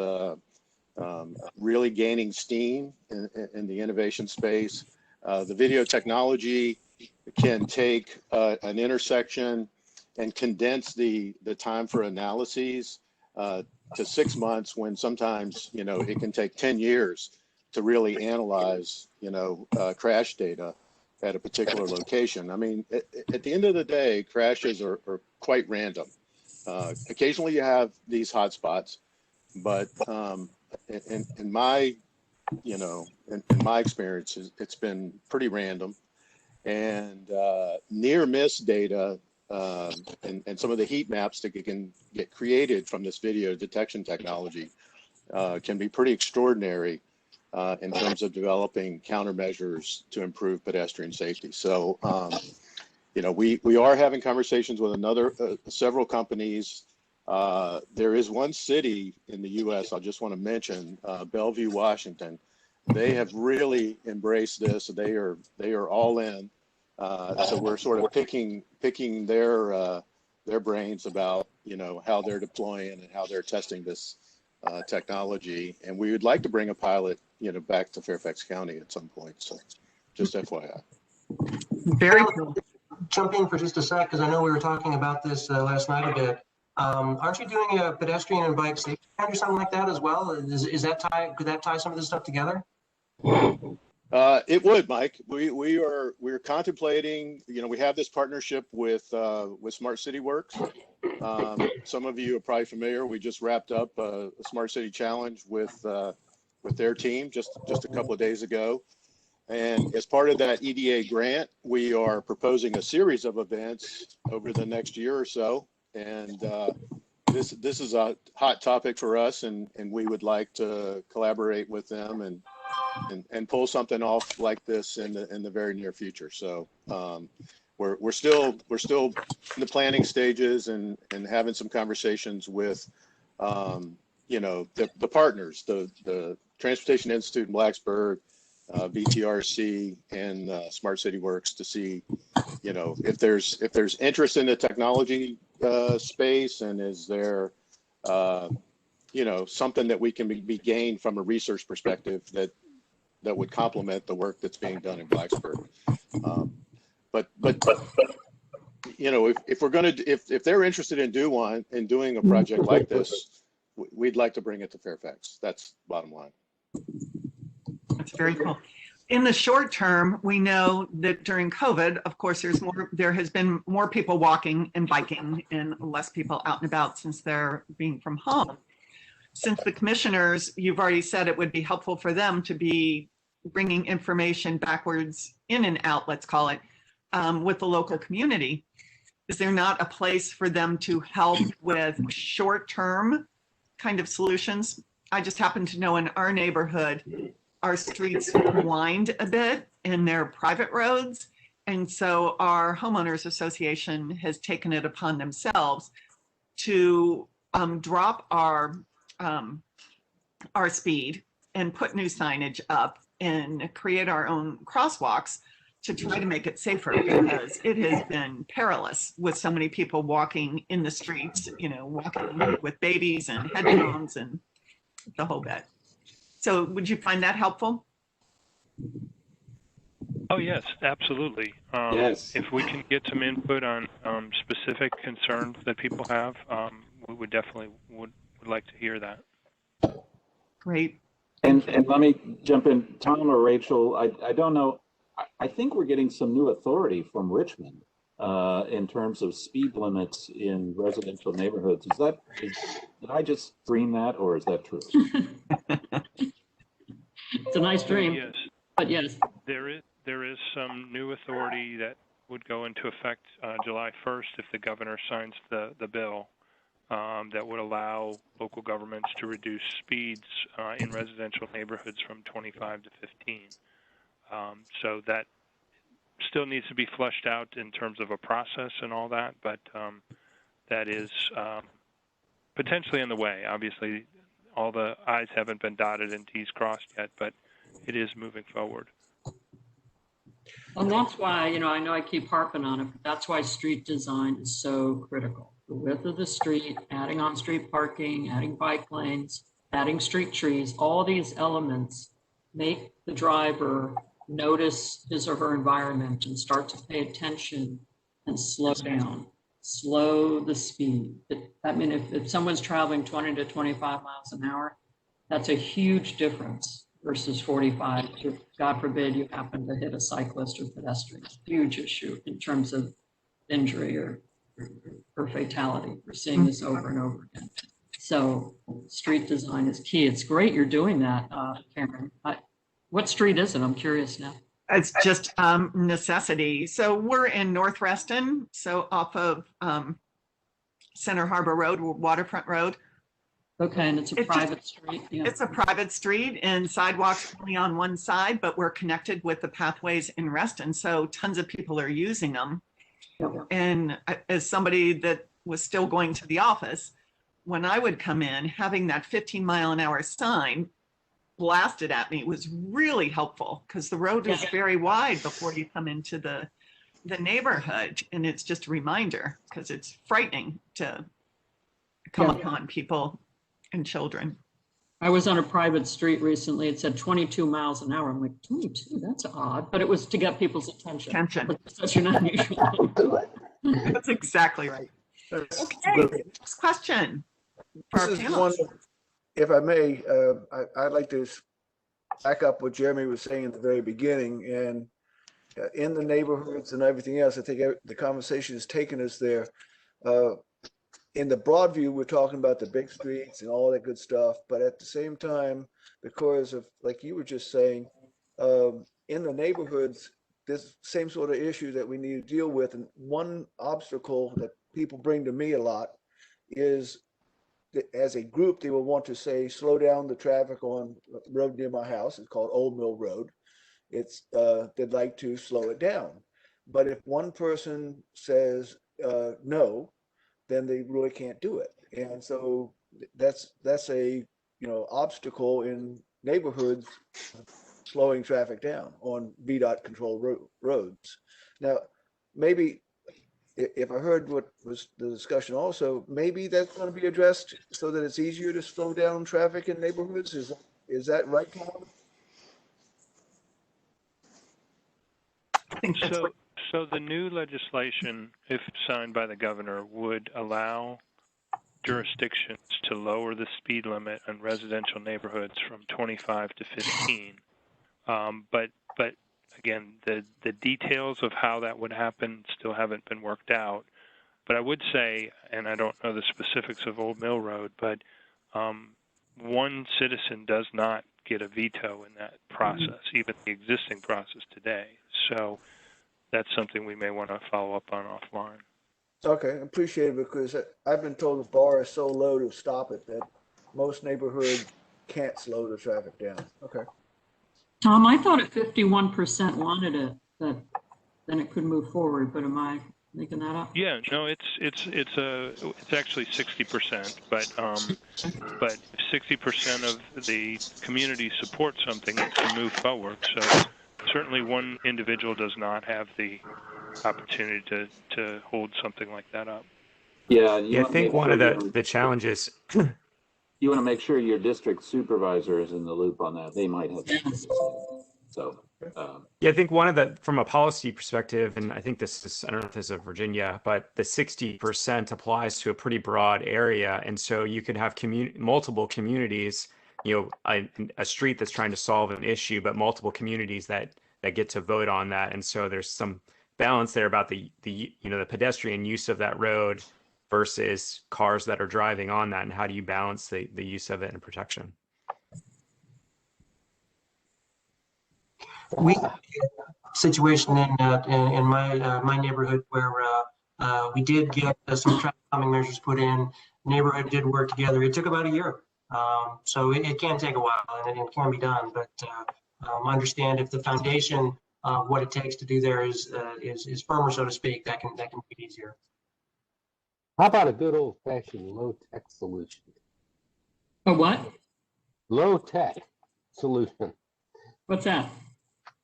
really gaining steam in the innovation space. The video technology can take an intersection and condense the time for analyses to 6 months, when sometimes, you know, it can take 10 years to really analyze, you know, crash data at a particular location. I mean, at the end of the day, crashes are quite random. Occasionally you have these hotspots, but in my, you know, in my experience, it's been pretty random. And near miss data and some of the heat maps that can get created from this video detection technology can be pretty extraordinary in terms of developing countermeasures to improve pedestrian safety. So, you know, we are having conversations with several companies. There is one city in the U.S. I just want to mention, Bellevue, Washington. They have really embraced this. They are all in. So we're sort of picking their brains about, you know, how they're deploying and how they're testing this technology. And we would like to bring a pilot, you know, back to Fairfax County at some point. So just FYI. Very cool. Jump in for just a sec, because I know we were talking about this last night a bit. Aren't you doing a pedestrian and bike safety plan or something like that as well? Is that could that tie some of this stuff together? It would, Mike. We're contemplating. You know, we have this partnership with Smart City Works. Some of you are probably familiar. We just wrapped up a Smart City Challenge with their team just a couple of days ago. And as part of that EDA grant, we are proposing a series of events over the next year or so. And this is a hot topic for us, and we would like to collaborate with them and pull something off like this in the very near future. So we're still in the planning stages and having some conversations with you know, the partners, the Transportation Institute in Blacksburg, VTRC, and Smart City Works, to see, you know, if there's interest in the technology space, and is there you know, something that we can be gained from a research perspective that would complement the work that's being done in Blacksburg. But you know, if they're interested in doing a project like this, we'd like to bring it to Fairfax. That's bottom line. That's very cool. In the short term, we know that during COVID, of course, there has been more people walking and biking and less people out and about since they're being from home. Since the commissioners, you've already said it would be helpful for them to be bringing information backwards in and out, let's call it, with the local community. Is there not a place for them to help with short-term kind of solutions? I just happen to know in our neighborhood, our streets wind a bit and they're private roads. And so our homeowners association has taken it upon themselves to drop our speed and put new signage up and create our own crosswalks to try to make it safer, because it has been perilous with so many people walking in the streets, you know, walking with babies and headphones and the whole bit. So would you find that helpful? Oh, yes, absolutely. Yes. If we can get some input on specific concerns that people have, we would definitely would like to hear that. Great. And let me jump in, Tom or Rachel, I don't know. I think we're getting some new authority from Richmond in terms of speed limits in residential neighborhoods. Did I just dream that, or is that true? It's a nice dream. Yes. But yes. There is some new authority that would go into effect July 1st if the governor signs the bill that would allow local governments to reduce speeds in residential neighborhoods from 25 to 15. So that still needs to be fleshed out in terms of a process and all that, but that is potentially in the way. Obviously, all the I's haven't been dotted and T's crossed yet, but it is moving forward. And that's why, you know, I know I keep harping on it, but that's why street design is so critical. The width of the street, adding on-street parking, adding bike lanes, adding street trees, all these elements make the driver notice his or her environment and start to pay attention and slow down, slow the speed. I mean, if someone's traveling 20 to 25 miles an hour, that's a huge difference versus 45. If, God forbid, you happen to hit a cyclist or pedestrian, huge issue in terms of injury or fatality. We're seeing this over and over again. So street design is key. It's great you're doing that, Cameron. What street is it? I'm curious now. It's just necessity. So we're in North Reston, so off of Center Harbor Road, Waterfront Road. Okay, and it's a private street. Yeah. It's a private street and sidewalks only on one side, but we're connected with the pathways in Reston. So tons of people are using them. Yeah. And as somebody that was still going to the office, when I would come in, having that 15-mile-an-hour sign blasted at me was really helpful because the road is very wide before you come into the neighborhood. And it's just a reminder because it's frightening to come upon people and children. I was on a private street recently. It said 22 miles an hour. I'm like, 22, that's odd. But it was to get people's attention. It's such an unusual. That's exactly right. Okay, next question. For our This is panelists. one, if I may, I'd like to back up what Jeremy was saying at the very beginning. And in the neighborhoods and everything else, I think the conversation has taken us there. In the broad view, we're talking about the big streets and all that good stuff. But at the same time, because of, like you were just saying, in the neighborhoods, this same sort of issue that we need to deal with. And one obstacle that people bring to me a lot is that as a group, they will want to say, slow down the traffic on a road near my house. It's called Old Mill Road. It's they'd like to slow it down. But if one person says no, then they really can't do it. And so that's a obstacle in neighborhoods slowing traffic down on VDOT control roads. Now, maybe if I heard what was the discussion also, maybe that's going to be addressed so that it's easier to slow down traffic in neighborhoods. Is that right, Colin? So the new legislation, if signed by the governor, would allow jurisdictions to lower the speed limit on residential neighborhoods from 25 to 15. But again, the details of how that would happen still haven't been worked out. But I would say, and I don't know the specifics of Old Mill Road, but one citizen does not get a veto in that process, even the existing process today. So that's something we may want to follow up on offline. Okay, appreciate it, because I've been told the bar is so low to stop it that most neighborhoods can't slow the traffic down. Okay. Tom, I thought if 51% wanted it, that then it could move forward, but am I making that up? Yeah, no, it's actually 60%, but 60% of the community supports something to move forward. So certainly one individual does not have the opportunity to hold something like that up. Yeah, I think one of the challenges. You want to make sure your district supervisor is in the loop on that. They might have. So. Yeah, I think one of the, from a policy perspective, and I think this is, I don't know if this is Virginia, but the 60% applies to a pretty broad area. And so you could have multiple communities, a street that's trying to solve an issue, but multiple communities that get to vote on that. And so there's some balance there about the pedestrian use of that road versus cars that are driving on that, and how do you balance the use of it and protection? We had a situation in my neighborhood where we did get some traffic calming measures put in. Neighborhood did work together. It took about a year, so it can take a while, and it can be done. But understand if the foundation of what it takes to do there is firmer, so to speak, that can be easier. How about a good old-fashioned low-tech solution? A what? Low-tech solution. What's that?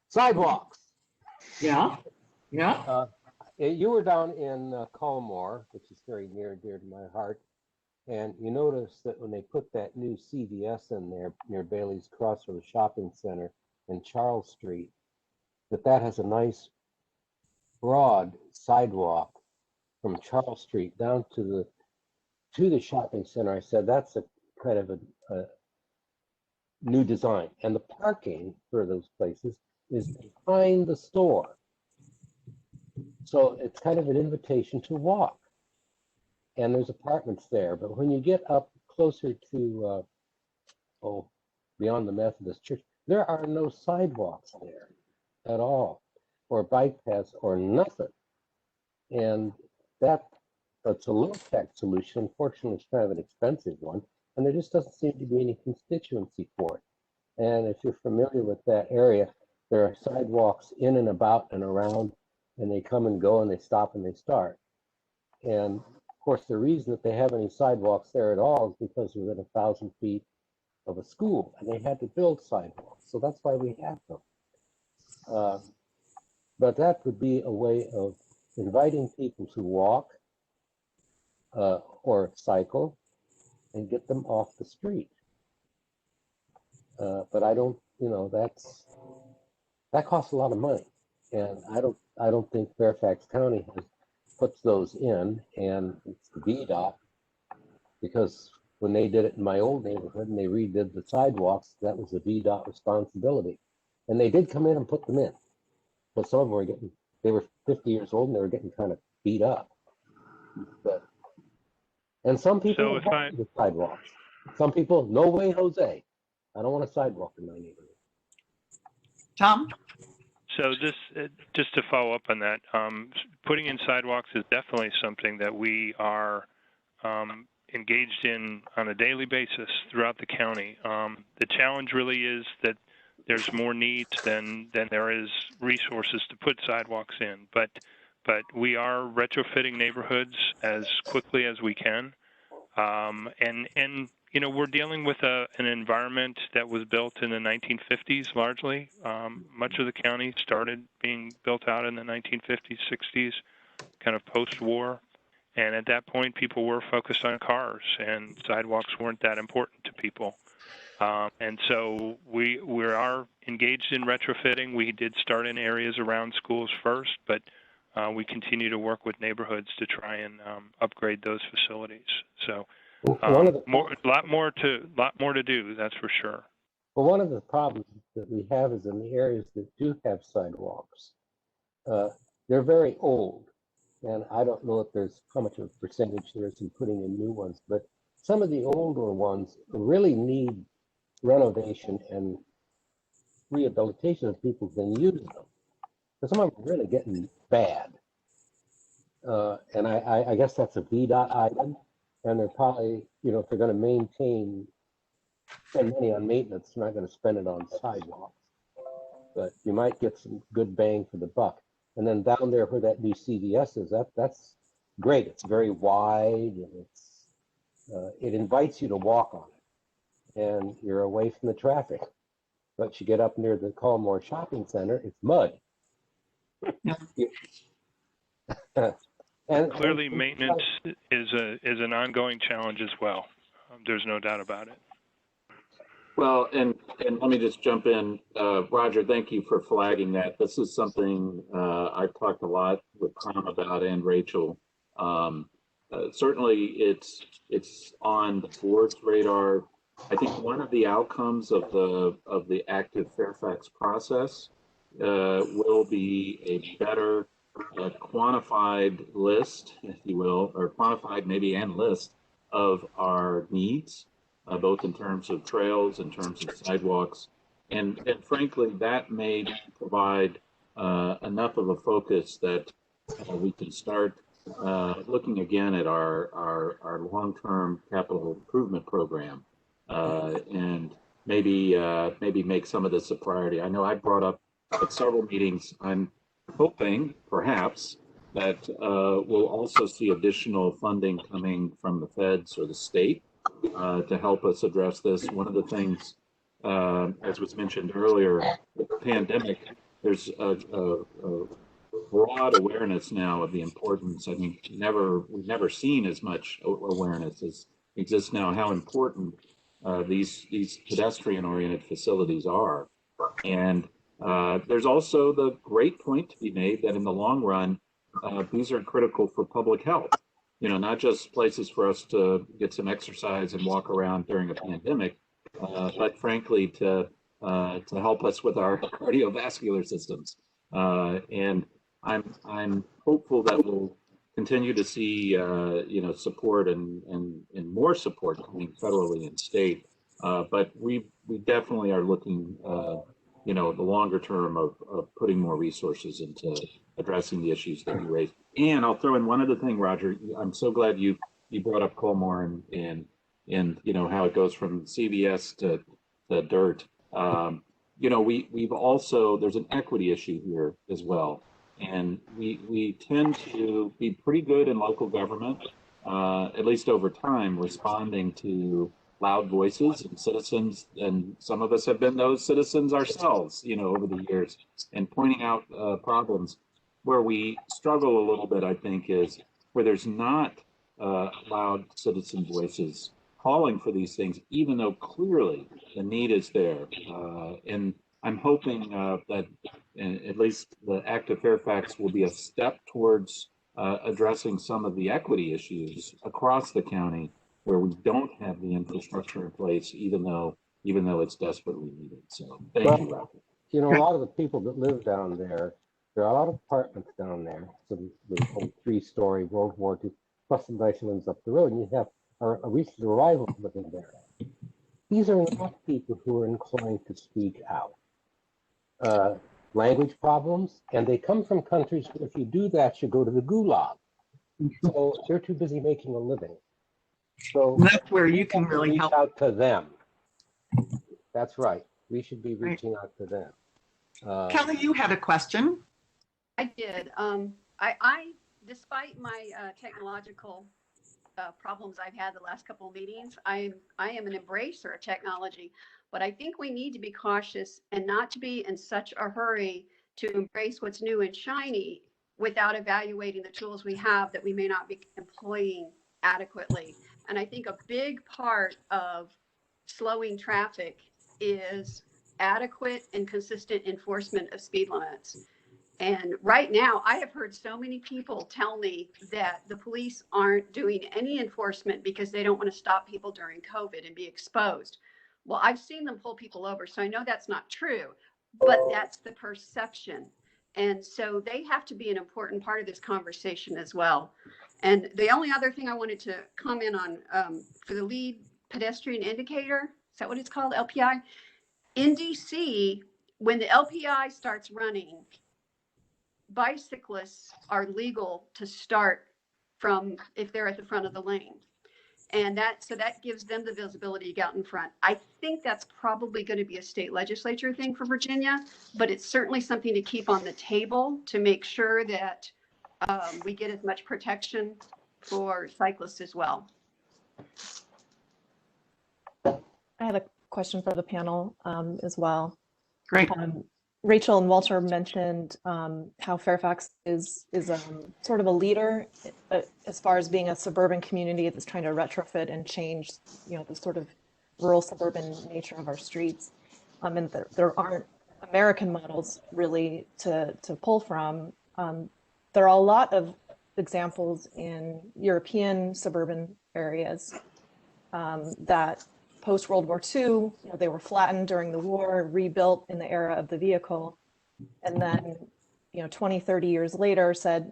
Sidewalks. Yeah, yeah. You were down in Culmore, which is very near and dear to my heart, and you notice that when they put that new CVS in there near Bailey's Crossroads Shopping Center and Charles Street, that has a nice broad sidewalk from Charles Street down to the shopping center. I said that's a kind of a new design, and the parking for those places is behind the store, so it's kind of an invitation to walk. And there's apartments there, but when you get up closer to beyond the Methodist Church, there are no sidewalks there at all, or bike paths, or nothing. And that's a low-tech solution. Unfortunately, it's kind of an expensive one, and there just doesn't seem to be any constituency for it. And if you're familiar with that area, there are sidewalks in and about and around, and they come and go, and they stop and they start. And of course, the reason that they have any sidewalks there at all is because we're within 1,000 feet of a school, and they had to build sidewalks. So that's why we have them. But that would be a way of inviting people to walk or cycle and get them off the street. But I don't, that costs a lot of money, and I don't think Fairfax County puts those in, and it's the VDOT, because when they did it in my old neighborhood and they redid the sidewalks, that was the VDOT responsibility. And they did come in and put them in, but some of them they were 50 years old and they were getting kind of beat up. And some people don't want the sidewalks. Some people, no way, Jose. I don't want a sidewalk in my neighborhood. Tom? So just to follow up on that, putting in sidewalks is definitely something that we are engaged in on a daily basis throughout the county. The challenge really is that there's more needs than there is resources to put sidewalks in. But we are retrofitting neighborhoods as quickly as we can, and we're dealing with an environment that was built in the 1950s largely. Much of the county started being built out in the 1950s, 60s, kind of post-war. And at that point, people were focused on cars, and sidewalks weren't that important to people. And so we are engaged in retrofitting. We did start in areas around schools first, but we continue to work with neighborhoods to try and upgrade those facilities. So a lot more to do, that's for sure. Well, one of the problems that we have is in the areas that do have sidewalks, they're very old. And I don't know if there's how much of a percentage there is in putting in new ones, but some of the older ones really need renovation and rehabilitation of people can use them. But some of them are really getting bad. And I guess that's a VDOT item. And they're probably, if they're going to spend money on maintenance, they're not going to spend it on sidewalks. But you might get some good bang for the buck. And then down there where that new CVS is, that's great. It's very wide, and it invites you to walk on it, and you're away from the traffic. But you get up near the Culmore Shopping Center, it's mud. And clearly, maintenance is an ongoing challenge as well. There's no doubt about it. Well, and let me just jump in. Roger, thank you for flagging that. This is something I've talked a lot with Tom about, and Rachel. Certainly, it's on the board's radar. I think one of the outcomes of the active Fairfax process will be a better quantified list, if you will, or quantified maybe and list of our needs. Both in terms of trails, in terms of sidewalks, and frankly, that may provide enough of a focus that we can start looking again at our long-term capital improvement program, and maybe make some of this a priority. I know I brought up at several meetings. I'm hoping perhaps that we'll also see additional funding coming from the feds or the state to help us address this. One of the things, as was mentioned earlier, the pandemic there's a broad awareness now of the importance. I mean, we've never seen as much awareness as exists now, how important these pedestrian-oriented facilities are. And there's also the great point to be made that in the long run, these are critical for public health. You know, not just places for us to get some exercise and walk around during a pandemic, but frankly to help us with our cardiovascular systems. And I'm hopeful that we'll continue to see you know, support and more support coming federally and state. But we definitely are looking you know, the longer term of putting more resources into addressing the issues that you raised. And I'll throw in one other thing, Roger. I'm so glad you brought up Colmore and you know, how it goes from CVS to dirt. You know, we've also, there's an equity issue here as well. And we tend to be pretty good in local government, at least over time, responding to loud voices and citizens. And some of us have been those citizens ourselves, you know, over the years, and pointing out problems. Where we struggle a little bit, I think, is where there's not loud citizen voices calling for these things, even though clearly the need is there. And I'm hoping that at least the Act of Fairfax will be a step towards addressing some of the equity issues across the county where we don't have the infrastructure in place, even though it's desperately needed. So thank you, Roger. You know, a lot of the people that live down there are a lot of apartments down there. So the old 3-story World War II, plus the nice ones up the road, and you have a recent arrival living there. These are not people who are inclined to speak out. Language problems, and they come from countries where if you do that, you go to the gulag. So they're too busy making a living. So that's where you can really reach help out to them. That's right. We should be reaching out to them. Kelly, you had a question. I did. I despite my technological problems I've had the last couple of meetings, I am an embracer of technology, but I think we need to be cautious and not to be in such a hurry to embrace what's new and shiny without evaluating the tools we have that we may not be employing adequately. And I think a big part of slowing traffic is adequate and consistent enforcement of speed limits. And right now, I have heard so many people tell me that the police aren't doing any enforcement because they don't want to stop people during COVID and be exposed. Well, I've seen them pull people over, so I know that's not true, but that's the perception. And so they have to be an important part of this conversation as well. And the only other thing I wanted to comment on for the lead pedestrian indicator, is that what it's called, LPI? In DC, when the LPI starts running, bicyclists are legal to start from if they're at the front of the lane. And so that gives them the visibility to get out in front. I think that's probably going to be a state legislature thing for Virginia, but it's certainly something to keep on the table to make sure that we get as much protection for cyclists as well. I had a question for the panel as well. Great. Rachel and Walter mentioned how Fairfax is sort of a leader as far as being a suburban community that's trying to retrofit and change, you know, the sort of rural suburban nature of our streets. And there aren't American models really to pull from. There are a lot of examples in European suburban areas that post-World War II, you know, they were flattened during the war, rebuilt in the era of the vehicle, and then, you know, 20, 30 years later said,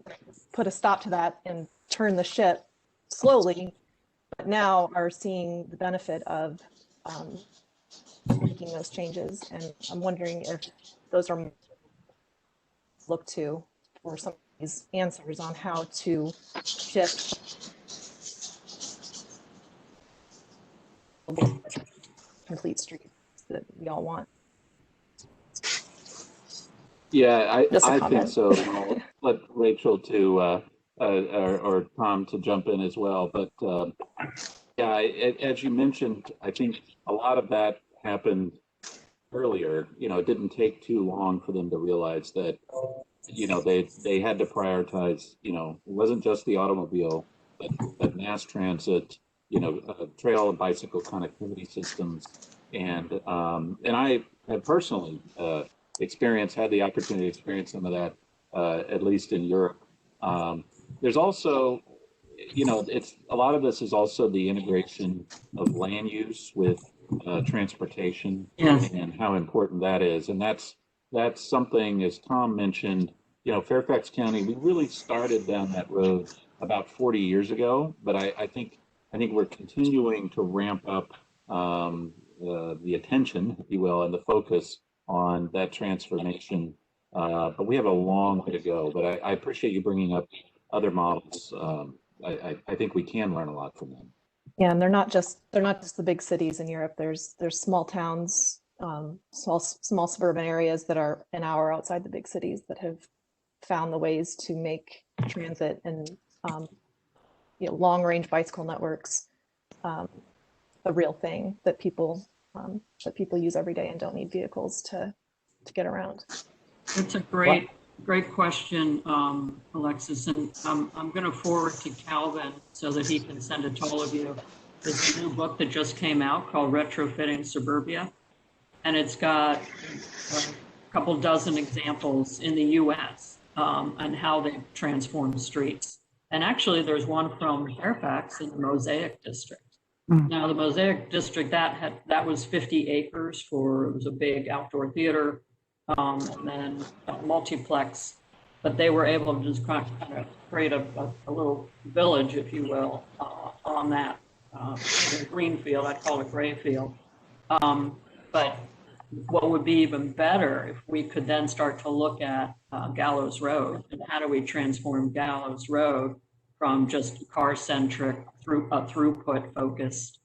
put a stop to that and turn the ship slowly, but now are seeing the benefit of making those changes. And I'm wondering if those are looked to for some of these answers on how to shift complete streets that we all want. Yeah, I think so. I'll let Rachel to or Tom to jump in as well. But yeah, as you mentioned, I think a lot of that happened earlier, it didn't take too long for them to realize that, they had to prioritize, it wasn't just the automobile, but mass transit, trail and bicycle connectivity systems. And I have personally had the opportunity to experience some of that, at least in Europe. There's also, it's a lot of this is also the integration of land use with transportation, Yes. and how important that is. And that's something, as Tom mentioned, Fairfax County, we really started down that road about 40 years ago, but I think we're continuing to ramp up the attention, if you will, and the focus on that transformation. But we have a long way to go. But I appreciate you bringing up other models. I think we can learn a lot from them. Yeah, and they're not just the big cities in Europe. There's small towns, small suburban areas that are an hour outside the big cities that have found the ways to make transit and long range bicycle networks a real thing that people use every day and don't need vehicles to get around. It's a great question, Alexis, and I'm going to forward to Calvin so that he can send it to all of you. There's a new book that just came out called Retrofitting Suburbia, and it's got a couple dozen examples in the U.S. On how they've transformed streets. And actually, there's one from Fairfax in the Mosaic District. Now, the Mosaic District, that was 50 acres it was a big outdoor theater, and then a multiplex, but they were able to just kind of create a little village, if you will, on that green field. I'd call it gray field. But what would be even better if we could then start to look at Gallows Road, and how do we transform Gallows Road from just car-centric throughput focused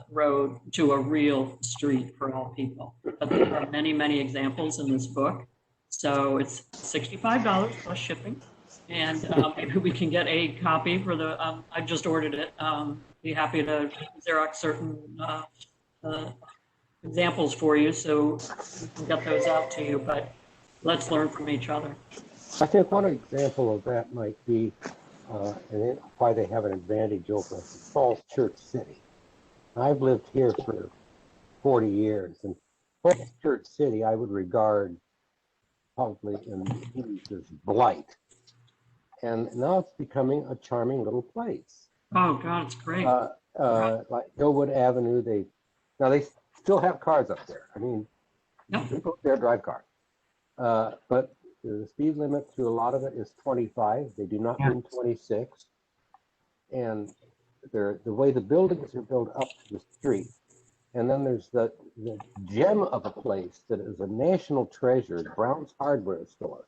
road to a real street for all people. But there are many, many examples in this book. So it's $65 plus shipping. And maybe we can get a copy for the, I just ordered it. Be happy to Xerox certain examples for you, so we can get those out to you, but let's learn from each other. I think one example of that might be and why they have an advantage over Falls Church City. I've lived here for 40 years, and Falls Church City I would regard probably in the 80s as blight. And now it's becoming a charming little place. Oh God, it's great. Like Hillwood Avenue, they still have cars up there. I mean, people there drive cars. But the speed limit through a lot of it is 25. They do not mean 26. And the way the buildings are built up to the street. And then there's the gem of a place that is a national treasure, Brown's Hardware Store.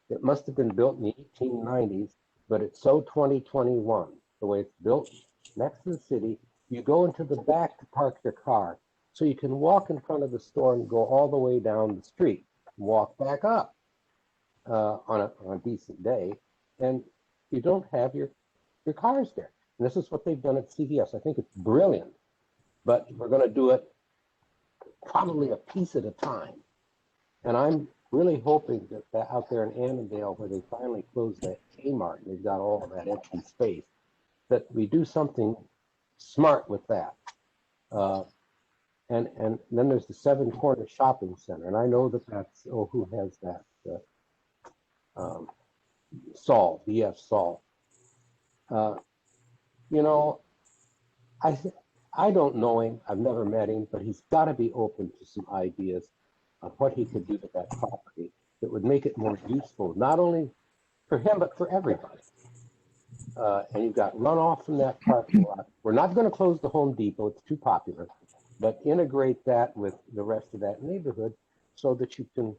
It must have been built in the 1890s, but it's so 2021. The way it's built next to the city, you go into the back to park your car. So you can walk in front of the store and go all the way down the street, walk back up on a decent day, and you don't have your cars there. And this is what they've done at CVS. I think it's brilliant, but we're going to do it probably a piece at a time. And I'm really hoping that out there in Annandale, where they finally closed that Kmart and they've got all of that empty space, that we do something smart with that. And then there's the Seven Corner Shopping Center, and I know that's who has that? Saul, B.F. Saul. I don't know him. I've never met him, but he's got to be open to some ideas of what he could do with that property that would make it more useful, not only for him but for everybody. And you've got runoff from that parking lot. We're not going to close the Home Depot; it's too popular. But integrate that with the rest of that neighborhood so that you can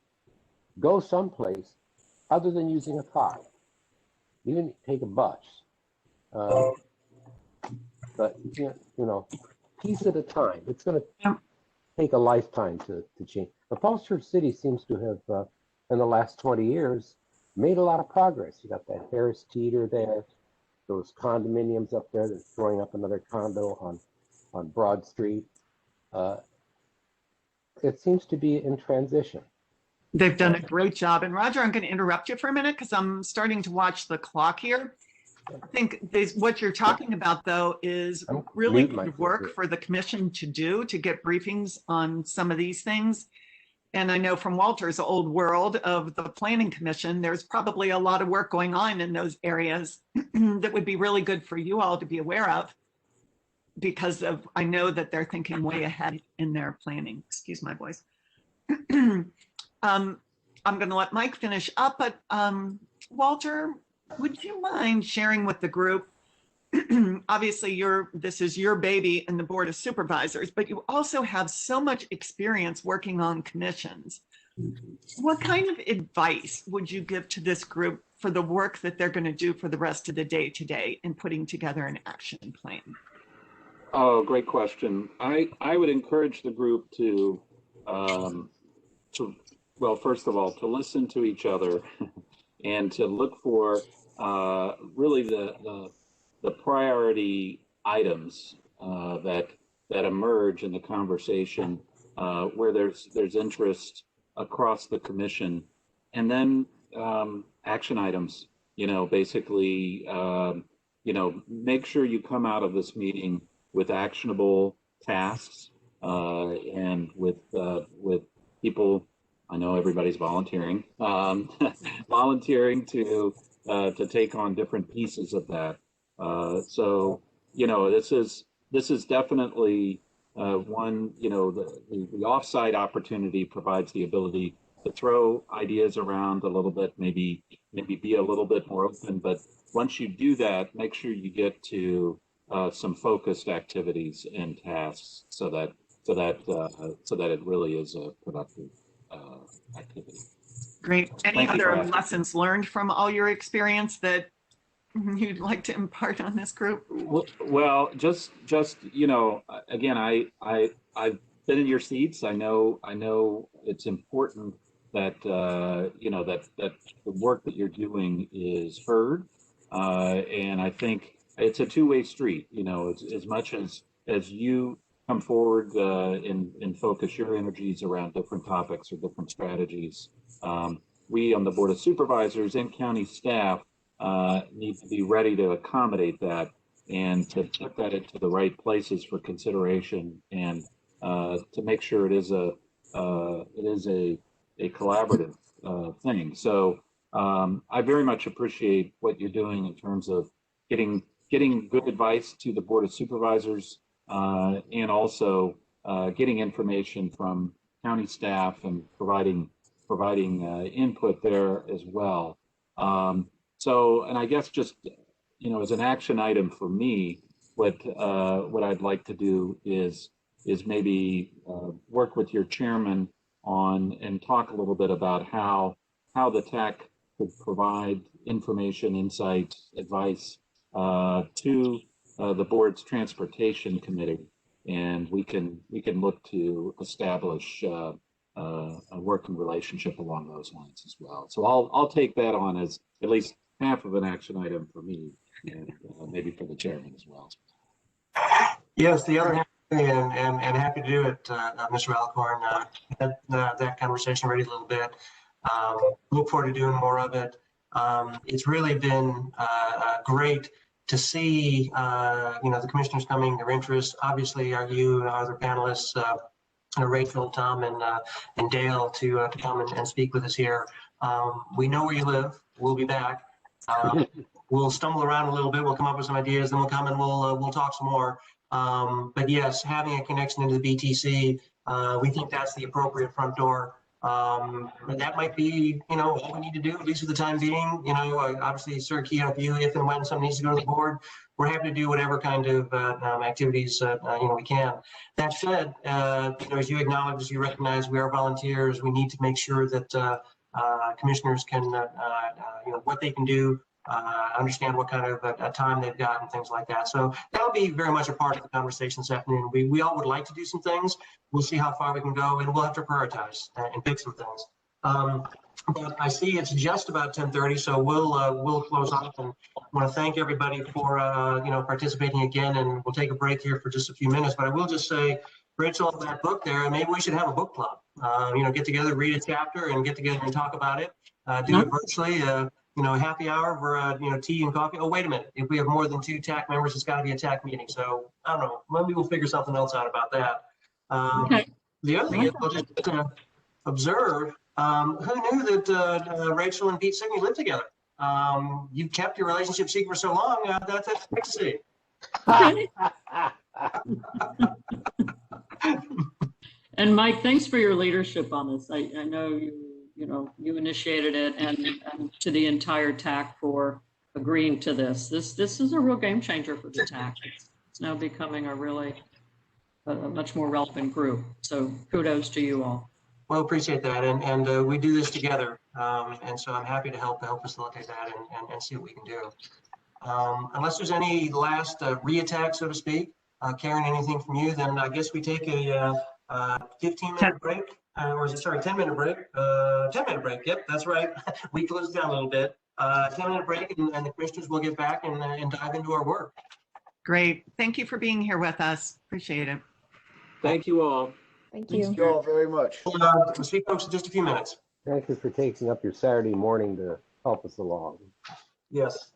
go someplace other than using a car. Even take a bus. But, piece at a time. It's going to take a lifetime to change. But Falls Church City seems to have, in the last 20 years, made a lot of progress. You got that Harris Teeter there, those condominiums up there that's throwing up another condo on Broad Street. it seems to be in transition. They've done a great job. And Roger, I'm going to interrupt you for a minute because I'm starting to watch the clock here. I think what you're talking about, though, is really good work for the commission to do to get briefings on some of these things. And I know from Walter's old world of the Planning Commission, there's probably a lot of work going on in those areas that would be really good for you all to be aware of, because of, I know that they're thinking way ahead in their planning. Excuse my voice. I'm going to let Mike finish up, but Walter, would you mind sharing with the group? Obviously, this is your baby in the Board of Supervisors, but you also have so much experience working on commissions. What kind of advice would you give to this group for the work that they're going to do for the rest of the day today in putting together an action plan? Oh, great question. I would encourage the group to well, first of all, to listen to each other and to look for really the priority items that emerge in the conversation where there's interest across the commission, and then action items. Basically, make sure you come out of this meeting with actionable tasks and with people. I know everybody's volunteering, volunteering to take on different pieces of that. So this is definitely one. The offsite opportunity provides the ability to throw ideas around a little bit, maybe be a little bit more open. But once you do that, make sure you get to some focused activities and tasks, so that it really is a productive activity. Great. Any other lessons learned from all your experience that you'd like to impart on this group? Well, just again, I've been in your seats. I know it's important that that the work that you're doing is heard, and I think it's a two-way street. As much as you come forward and focus your energies around different topics or different strategies, we on the Board of Supervisors and county staff need to be ready to accommodate that and to put that into the right places for consideration, and to make sure it is a collaborative thing. So I very much appreciate what you're doing in terms of getting good advice to the Board of Supervisors, and also getting information from county staff and providing input there as well. And I guess just as an action item for me, what I'd like to do is maybe work with your chairman on and talk a little bit about how the TAC could provide information, insight, advice to the board's transportation committee, and we can look to establish a working relationship along those lines as well. So I'll take that on as at least half of an action item for me, and maybe for the chairman as well. Yes, the other half, and happy to do it, Mr. Alcorn. Had that conversation ready a little bit. Look forward to doing more of it. It's really been great to see, the commissioners coming, their interests. Obviously, you and other panelists, Rachel, Tom, and Dale to come and speak with us here. We know where you live. We'll be back. We'll stumble around a little bit. We'll come up with some ideas, then we'll come and we'll talk some more. But yes, having a connection into the BTC, we think that's the appropriate front door. But that might be, all we need to do, at least for the time being. Obviously, Sir, key up you if and when something needs to go to the board. We're happy to do whatever kind of activities we can. That said, as you acknowledge, as you recognize, we are volunteers. We need to make sure that commissioners can, what they can do, understand what kind of time they've got and things like that. So that'll be very much a part of the conversation this afternoon. We all would like to do some things. We'll see how far we can go, and we'll have to prioritize and pick some things. But I see it's just about 10:30, so we'll close off, and I want to thank everybody for participating again, and we'll take a break here for just a few minutes. But I will just say, Rachel, that book there, maybe we should have a book club. Get together, read a chapter, and get together and talk about it. Do it virtually. Happy hour for tea and coffee. Oh, wait a minute. If we have more than 2 TAC members, it's got to be a TAC meeting. So I don't know. Maybe we'll figure something else out about that. Okay. The other thing is, I'll just observe. Who knew that Rachel and Pete Signey lived together? You kept your relationship secret for so long. That's nice to see. Okay. And Mike, thanks for your leadership on this. I know you initiated it, and to the entire TAC for agreeing to this. This is a real game changer for the TAC. It's now becoming a much more relevant group. So kudos to you all. Well, appreciate that, and we do this together, and so I'm happy to help facilitate that and see what we can do. Unless there's any last re-attack, so to speak, Karen, anything from you, then I guess we take a 15-minute break, or is it, sorry, 10-minute break? 10-minute break, yep, that's right. We closed down a little bit. 10-minute break, and the commissioners will get back and dive into our work. Great. Thank you for being here with us. Appreciate it. Thank you all. Thank you. Thank you all very much. We'll see folks in just a few minutes. Thank you for taking up your Saturday morning to help us along. Yes.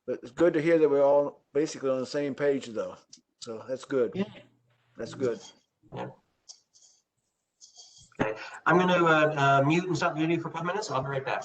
But it's good to hear that we're all basically on the same page, though. So that's good. Yeah. That's good. Yeah. Okay. I'm going to mute and stop the video for a couple minutes. I'll be right back.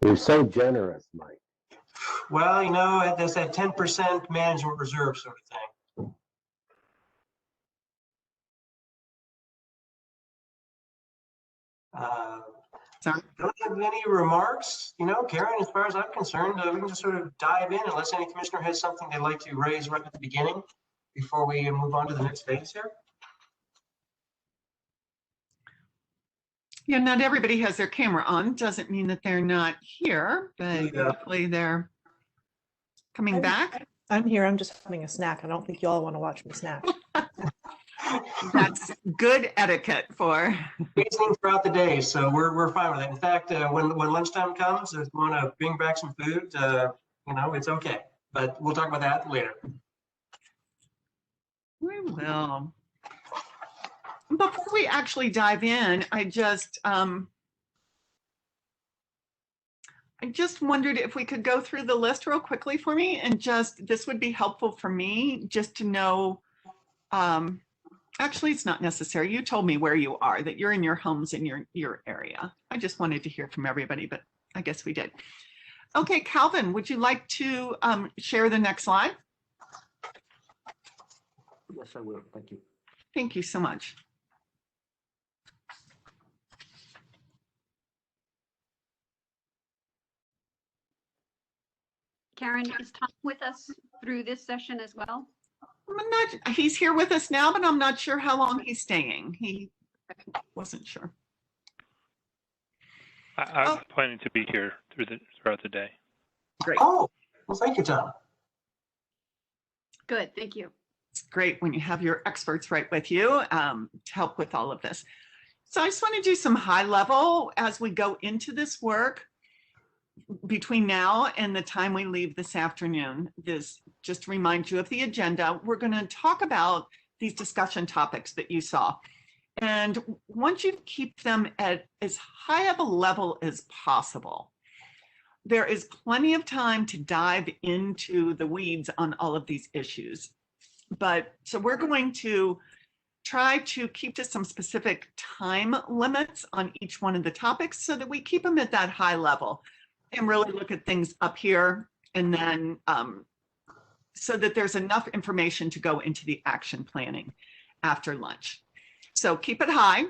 You're so generous, Mike. Well, you know, there's that 10% management reserve sort of thing. Don't have any remarks, you know, Karen, as far as I'm concerned, we can just sort of dive in unless any commissioner has something they'd like to raise right at the beginning before we move on to the next phase here. Yeah, not everybody has their camera on. Doesn't mean that they're not here, but hopefully they're coming back. I'm here. I'm just having a snack. I don't think you all want to watch me snack. That's good etiquette for eating throughout the day, so we're fine with it. In fact, when lunchtime comes, if you want to bring back some food, you know, it's okay. But we'll talk about that later. We will. Before we actually dive in, I just wondered if we could go through the list real quickly for me, and just this would be helpful for me just to know. Actually, it's not necessary. You told me where you are, that you're in your homes in your area. I just wanted to hear from everybody, but I guess we did. Okay, Calvin, would you like to share the next slide? Yes, I will. Thank you. Thank you so much. Karen, is Tom with us through this session as well? He's here with us now, but I'm not sure how long he's staying. He wasn't sure. I'm planning to be here throughout the day. Great. Oh, well, thank you, Tom. Good, thank you. It's great when you have your experts right with you to help with all of this. So I just want to do some high level as we go into this work between now and the time we leave this afternoon. This just to remind you of the agenda. We're going to talk about these discussion topics that you saw. And once you keep them at as high of a level as possible, there is plenty of time to dive into the weeds on all of these issues. But so we're going to try to keep to some specific time limits on each one of the topics so that we keep them at that high level and really look at things up here, and then so that there's enough information to go into the action planning after lunch. So keep it high,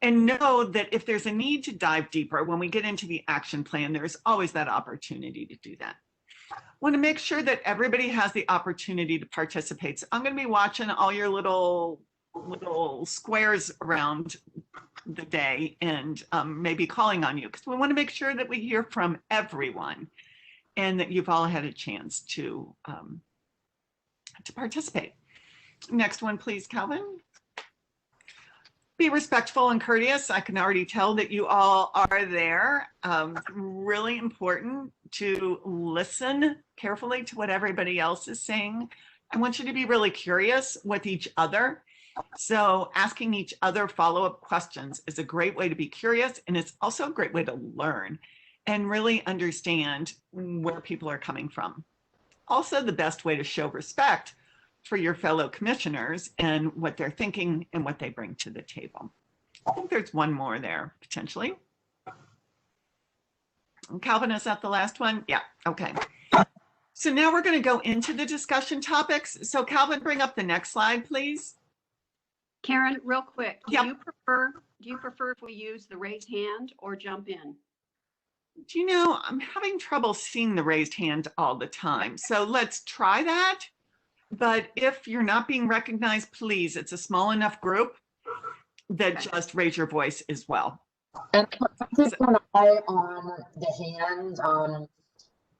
and know that if there's a need to dive deeper when we get into the action plan, there's always that opportunity to do that. Want to make sure that everybody has the opportunity to participate. So I'm going to be watching all your little squares around the day, and maybe calling on you, because we want to make sure that we hear from everyone and that you've all had a chance to participate. Next one, please, Calvin. Be respectful and courteous. I can already tell that you all are there. Really important to listen carefully to what everybody else is saying. I want you to be really curious with each other. So asking each other follow-up questions is a great way to be curious, and it's also a great way to learn and really understand where people are coming from. Also, the best way to show respect for your fellow commissioners and what they're thinking and what they bring to the table. I think there's one more there, potentially. Calvin, is that the last one? Yeah, okay. So now we're going to go into the discussion topics. So Calvin, bring up the next slide, please. Karen, real quick, do Yep. you prefer if we use the raised hand or jump in? Do you know, I'm having trouble seeing the raised hand all the time. So let's try that. But if you're not being recognized, please, it's a small enough group that just raise your voice as well. And keep an eye on the hand.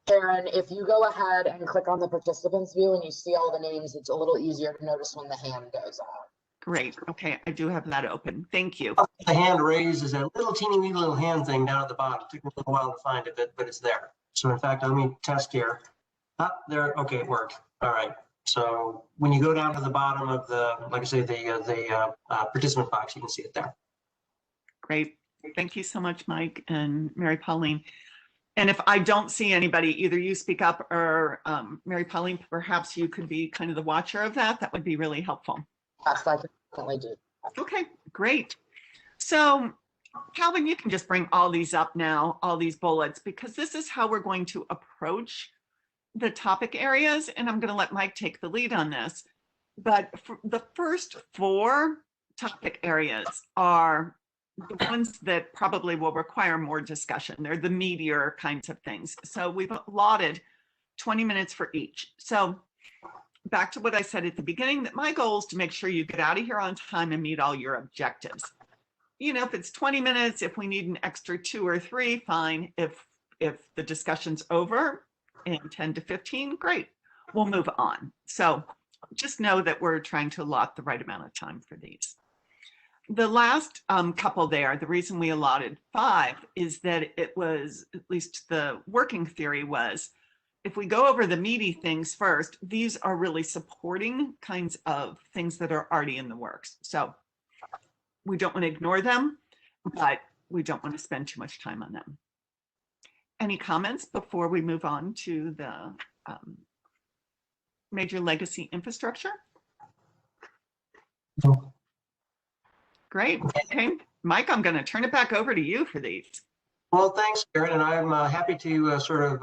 Karen, if you go ahead and click on the participants view and you see all the names, it's a little easier to notice when the hand goes on. Great. Okay, I do have that open. Thank you. The hand raised is a little teeny weeny little hand thing down at the bottom. It took me a little while to find it, but it's there. So in fact, let me test here. There. Okay, it worked. All right. So when you go down to the bottom of the, like I say, the participant box, you can see it there. Great. Thank you so much, Mike and Mary Pauline. And if I don't see anybody, either you speak up or Mary Pauline, perhaps you could be kind of the watcher of that. That would be really helpful. Yes, I can definitely do. Okay, great. So Calvin, you can just bring all these up now, all these bullets, because this is how we're going to approach the topic areas. And I'm going to let Mike take the lead on this. But for the first 4 topic areas are the ones that probably will require more discussion. They're the meatier kinds of things. So we've allotted 20 minutes for each. So back to what I said at the beginning, that my goal is to make sure you get out of here on time and meet all your objectives. You know, if it's 20 minutes, if we need an extra 2 or 3, fine. If the discussion's over in 10 to 15, great, we'll move on. So just know that we're trying to allot the right amount of time for these. The last couple there, the reason we allotted 5 is that it was, at least the working theory was, if we go over the meaty things first, these are really supporting kinds of things that are already in the works. So we don't want to ignore them, but we don't want to spend too much time on them. Any comments before we move on to the major legacy infrastructure? No. Great. Okay, Mike, I'm going to turn it back over to you for these. Well, thanks, Karen, and I'm happy to start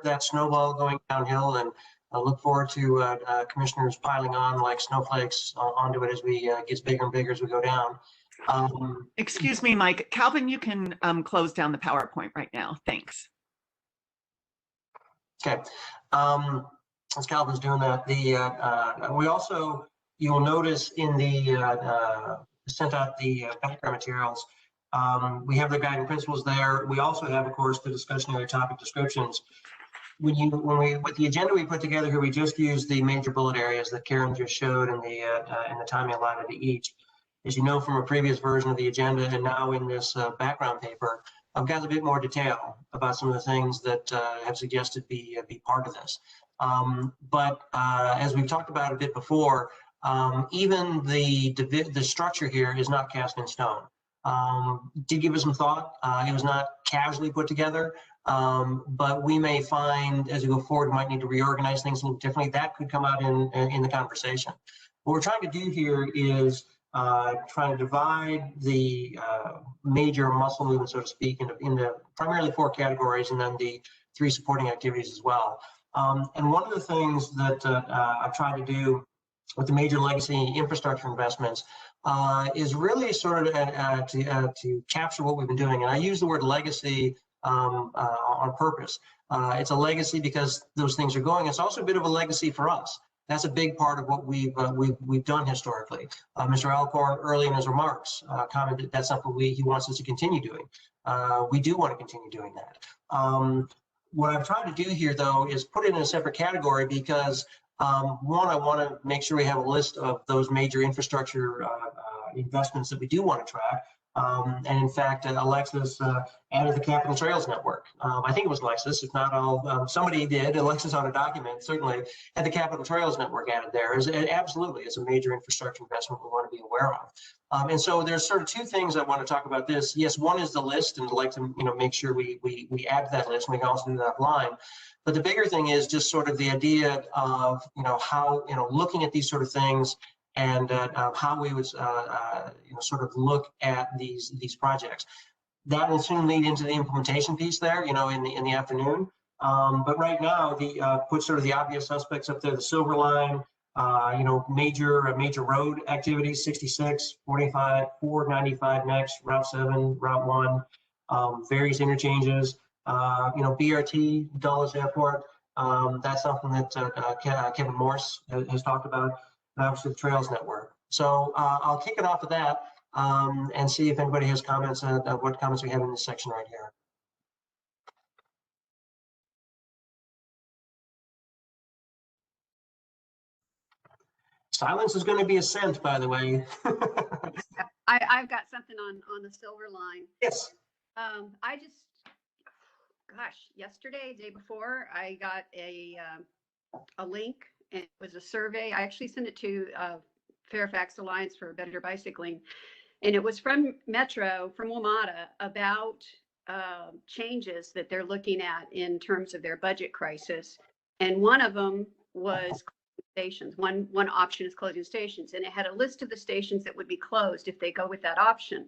that snowball going downhill, and I look forward to commissioners piling on like snowflakes onto it as we gets bigger and bigger as we go down. Excuse me, Mike. Calvin, you can close down the PowerPoint right now. Thanks. Okay. As Calvin's doing that, we also, you will notice in the sent out the background materials. We have the guiding principles there. We also have, of course, the discussionary topic descriptions. With the agenda we put together here, we just used the major bullet areas that Karen just showed in the timing allotted to each. As you know from a previous version of the agenda, and now in this background paper, I've got a bit more detail about some of the things that have suggested be part of this. But as we've talked about a bit before, even the structure here is not cast in stone. Did give it some thought. It was not casually put together, but we may find as we go forward, we might need to reorganize things a little differently. That could come out in the conversation. What we're trying to do here is trying to divide the major muscle movement, so to speak, into primarily 4 categories, and then the 3 supporting activities as well. And one of the things that I've tried to do with the major legacy infrastructure investments is really sort of to capture what we've been doing. And I use the word legacy on purpose. It's a legacy because those things are going. It's also a bit of a legacy for us. That's a big part of what we've done historically. Mr. Alcorn, early in his remarks, commented that's something he wants us to continue doing. We do want to continue doing that. What I'm trying to do here, though, is put it in a separate category because one, I want to make sure we have a list of those major infrastructure investments that we do want to track. And in fact, Alexis added the Capital Trails Network. I think it was Alexis, if not all, somebody did. Alexis on a document certainly had the Capital Trails Network added there. Absolutely, it's a major infrastructure investment we want to be aware of. And so there's sort of 2 things I want to talk about this. Yes, one is the list, and I'd like to make sure we add to that list, and we can also do that offline. But the bigger thing is just sort of the idea of how looking at these sort of things and how we would sort of look at these projects. That will soon lead into the implementation piece there, in the afternoon. But right now, put sort of the obvious suspects up there: the Silver Line, major road activities: 66, 45, 495 next, Route 7, Route 1, various interchanges. BRT, Dulles Airport. That's something that Kevin Morse has talked about. And obviously the Trails Network. So I'll kick it off with that and see if anybody has comments on what comments we have in this section right here. Silence is going to be assent, by the way. I've got something on the Silver Line. Yes. Yesterday, day before, I got a link, and it was a survey. I actually sent it to Fairfax Alliance for Better Bicycling, and it was from Metro, from WMATA, about changes that they're looking at in terms of their budget crisis. And one of them was stations. One option is closing stations, and it had a list of the stations that would be closed if they go with that option.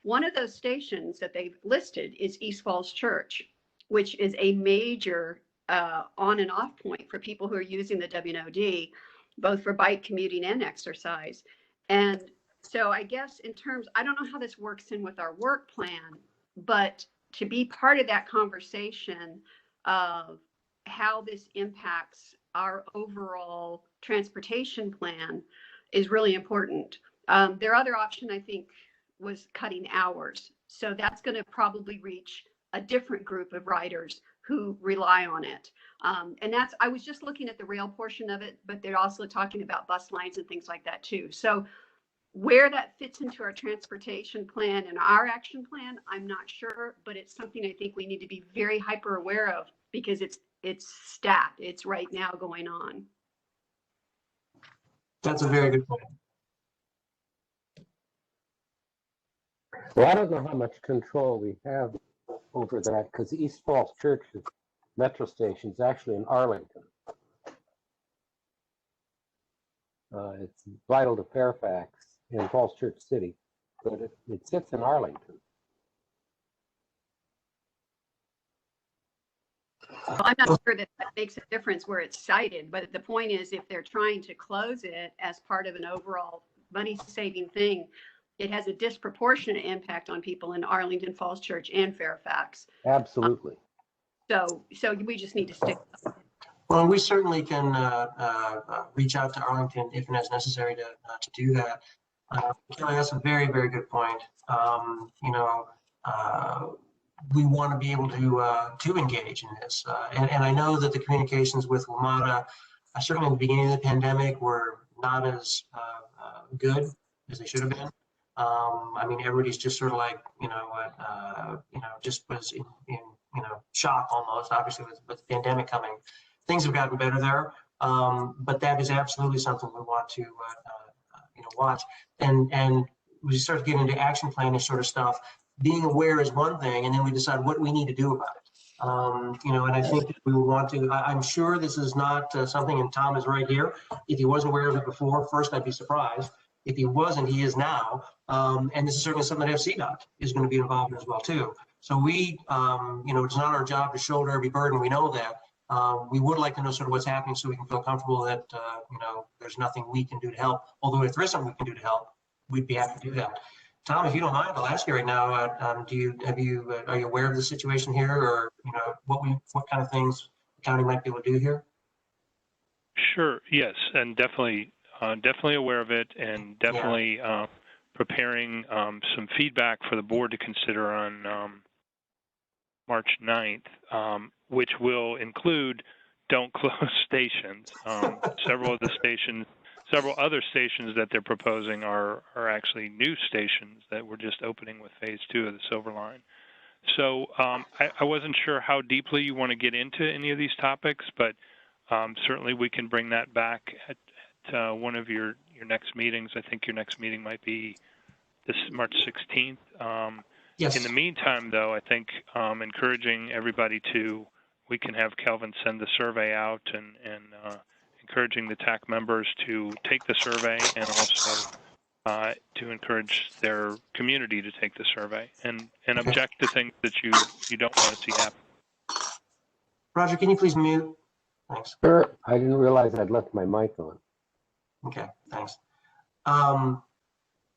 One of those stations that they've listed is East Falls Church, which is a major on and off point for people who are using the WNOD, both for bike commuting and exercise. And so I guess in terms, I don't know how this works in with our work plan, but to be part of that conversation of how this impacts our overall transportation plan is really important. Their other option, I think, was cutting hours. So that's going to probably reach a different group of riders who rely on it. And that's, I was just looking at the rail portion of it, but they're also talking about bus lines and things like that too. So where that fits into our transportation plan and our action plan, I'm not sure, but it's something I think we need to be very hyper aware of because it's stat. It's right now going on. That's a very good point. Well, I don't know how much control we have over that because East Falls Church's metro station is actually in Arlington. It's vital to Fairfax in Falls Church City, but it sits in Arlington. Well, I'm not sure that makes a difference where it's cited, but the point is if they're trying to close it as part of an overall money-saving thing, it has a disproportionate impact on people in Arlington, Falls Church, and Fairfax. Absolutely. So we just need to stick. Well, we certainly can reach out to Arlington if and as necessary to do that. Kelly, that's a very, very good point. We want to be able to engage in this, and I know that the communications with WMATA, certainly in the beginning of the pandemic, were not as good as they should have been. I mean, everybody's just sort of like, just was in shock almost, obviously with the pandemic coming. Things have gotten better there, but that is absolutely something we want to, watch. And we start to get into action planning sort of stuff. Being aware is one thing, and then we decide what we need to do about it. And I think that we will want to, I'm sure this is not something, and Tom is right here. If he wasn't aware of it before, first I'd be surprised. If he wasn't, he is now. And this is certainly something that FCDOT is going to be involved in as well too. So we, it's not our job to shoulder every burden. We know that. We would like to know sort of what's happening so we can feel comfortable that, there's nothing we can do to help. Although if there is something we can do to help, we'd be happy to do that. Tom, if you don't mind, I'll ask you right now, are you aware of the situation here, or, what kind of things the county might be able to do here? Sure, yes, and definitely aware of it, and definitely preparing some feedback for the board to consider on March 9th, which will include don't close stations. Several other stations that they're proposing are actually new stations that we're just opening with phase 2 of the Silver Line. So I wasn't sure how deeply you want to get into any of these topics, but certainly we can bring that back at one of your next meetings. I think your next meeting might be this March 16th. Yes. In the meantime, though, I think encouraging everybody we can have Kelvin send the survey out and encouraging the TAC members to take the survey and also to encourage their community to take the survey and object to things that you don't want to see happen. Roger, can you please mute? Thanks. Sure. I didn't realize I'd left my mic on. Okay, thanks.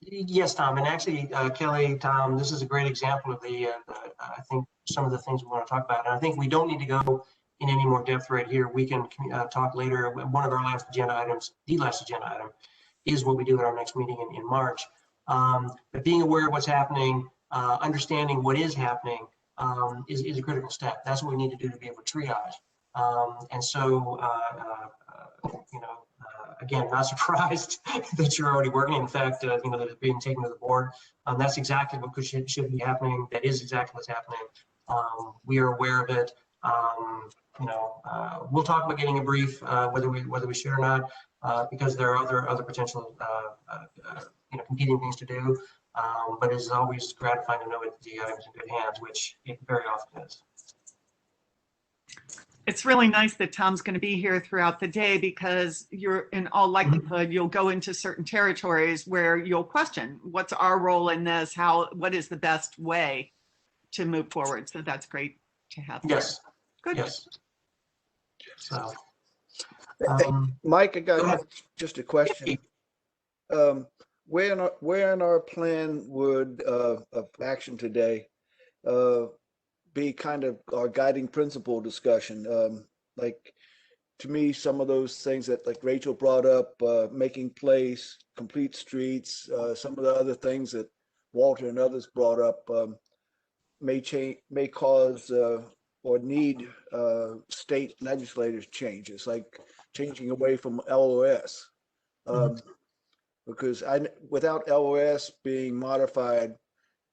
Yes, Tom, and actually, Kelly, Tom, this is a great example of I think some of the things we want to talk about. And I think we don't need to go in any more depth right here. We can talk later. One of our last agenda items, the last agenda item, is what we do at our next meeting in March. But being aware of what's happening, understanding what is happening is a critical step. That's what we need to do to be able to triage. And so, again, not surprised that you're already working. In fact, that it's being taken to the board. That's exactly what should be happening. That is exactly what's happening. We are aware of it. We'll talk about getting a brief, whether we should or not, because there are other potential, competing things to do. But it's always gratifying to know that the item's in good hands, which it very often is. It's really nice that Tom's going to be here throughout the day, because you're, in all likelihood, you'll go into certain territories where you'll question, what's our role in this? What is the best way to move forward? So that's great to have. Yes. Good. Yes. So, Hey, Mike, I got just a question. Where in our plan would of action today be kind of our guiding principle discussion? Like, to me, some of those things that like Rachel brought up, making place, complete streets, some of the other things that Walter and others brought up may cause or need state legislators changes, like changing away from LOS. Because without LOS being modified,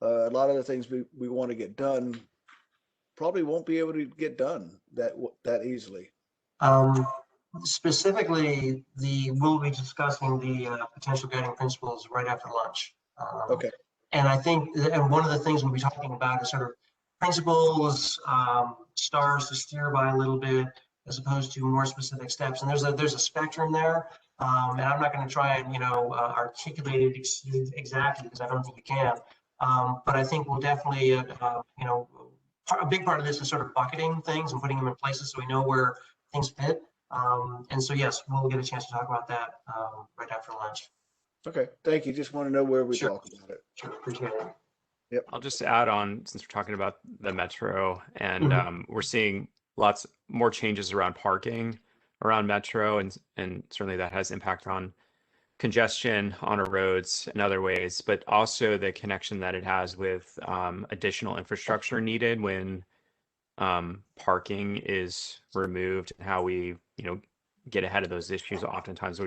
a lot of the things we want to get done probably won't be able to get done that easily. Specifically, we'll be discussing the potential guiding principles right after lunch. Okay. And I think, and one of the things we'll be talking about is sort of principles, stars to steer by a little bit, as opposed to more specific steps. And there's a spectrum there. And I'm not going to try and, articulate it exactly, because I don't think you can. But I think we'll definitely, a big part of this is sort of bucketing things and putting them in places so we know where things fit. And so, yes, we'll get a chance to talk about that right after lunch. Okay, thank you. Just want to know where we talk about it. Sure, appreciate it. Yep. I'll just add on, since we're talking about the metro, and we're seeing lots more changes around parking around metro, and certainly that has impact on congestion on our roads and other ways, but also the connection that it has with additional infrastructure needed when parking is removed, and how we get ahead of those issues. Oftentimes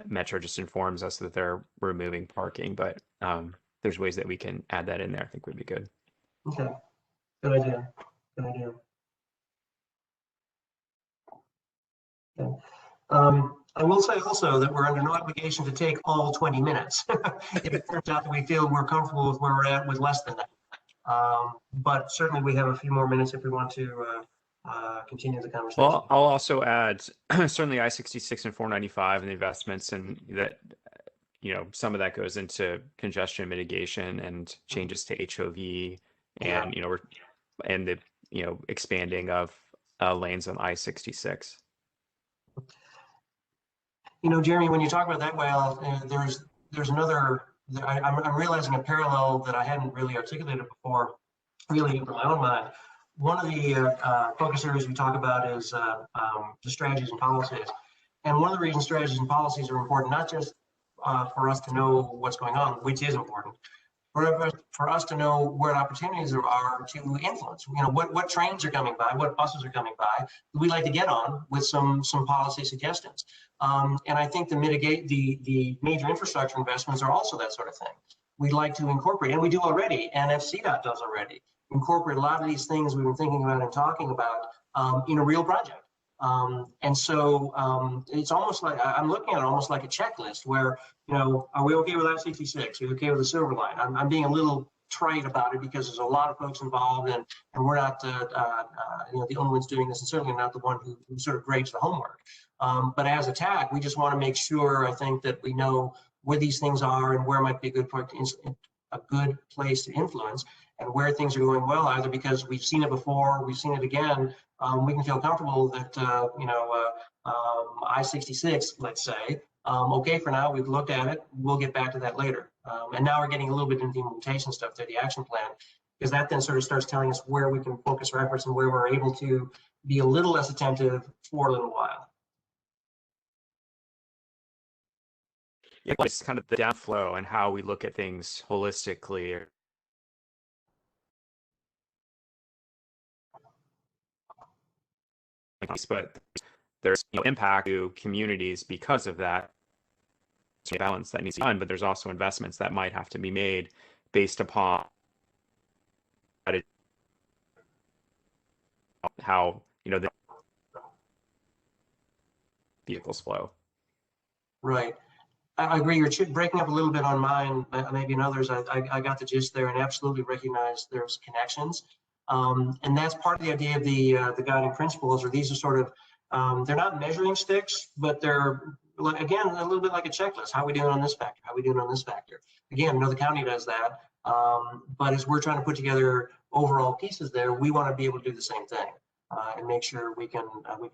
metro just informs us that they're removing parking, but there's ways that we can add that in there. I think would be good. Okay, good idea. Good idea. Okay. I will say also that we're under no obligation to take all 20 minutes. If it turns out that we feel we're comfortable with where we're at with less than that. But certainly we have a few more minutes if we want to continue the conversation. Well, I'll also add certainly I-66 and 495 and the investments, and that some of that goes into congestion mitigation and changes to HOV, and and the expanding of lanes on I-66. Jeremy, when you talk about that, there's another. I'm realizing a parallel that I hadn't really articulated before, really in my own mind. One of the focus areas we talk about is the strategies and policies. And one of the reasons strategies and policies are important, not just for us to know what's going on, which is important, for us to know where opportunities there are to influence. What trains are coming by, what buses are coming by, we like to get on with some policy suggestions. And I think the major infrastructure investments are also that sort of thing. We'd like to incorporate, and we do already, and FCDOT does already, incorporate a lot of these things we've been thinking about and talking about in a real project. And so it's almost like, I'm looking at it almost like a checklist where, are we okay with I-66? Are we okay with the Silver Line? I'm being a little trite about it because there's a lot of folks involved, and we're not the only ones doing this, and certainly not the one who sort of grades the homework. But as a TAC, we just want to make sure, I think, that we know where these things are and where might be a good place to influence, and where things are going well, either because we've seen it before, we've seen it again. We can feel comfortable that I-66, let's say, okay for now, we've looked at it, we'll get back to that later. And now we're getting a little bit into the implementation stuff through the action plan, because that then sort of starts telling us where we can focus our efforts and where we're able to be a little less attentive for a little while. Yeah, it's kind of the downflow and how we look at things holistically. But there's impact to communities because of that balance that needs to be done, but there's also investments that might have to be made based upon how the vehicles flow. Right. I agree. You're breaking up a little bit on mine, maybe in others. I got the gist there and absolutely recognize there's connections. And that's part of the idea of the guiding principles, or these are sort of, they're not measuring sticks, but they're, again, a little bit like a checklist. How are we doing on this factor? How are we doing on this factor? Again, I know the county does that, but as we're trying to put together overall pieces there, we want to be able to do the same thing and make sure we can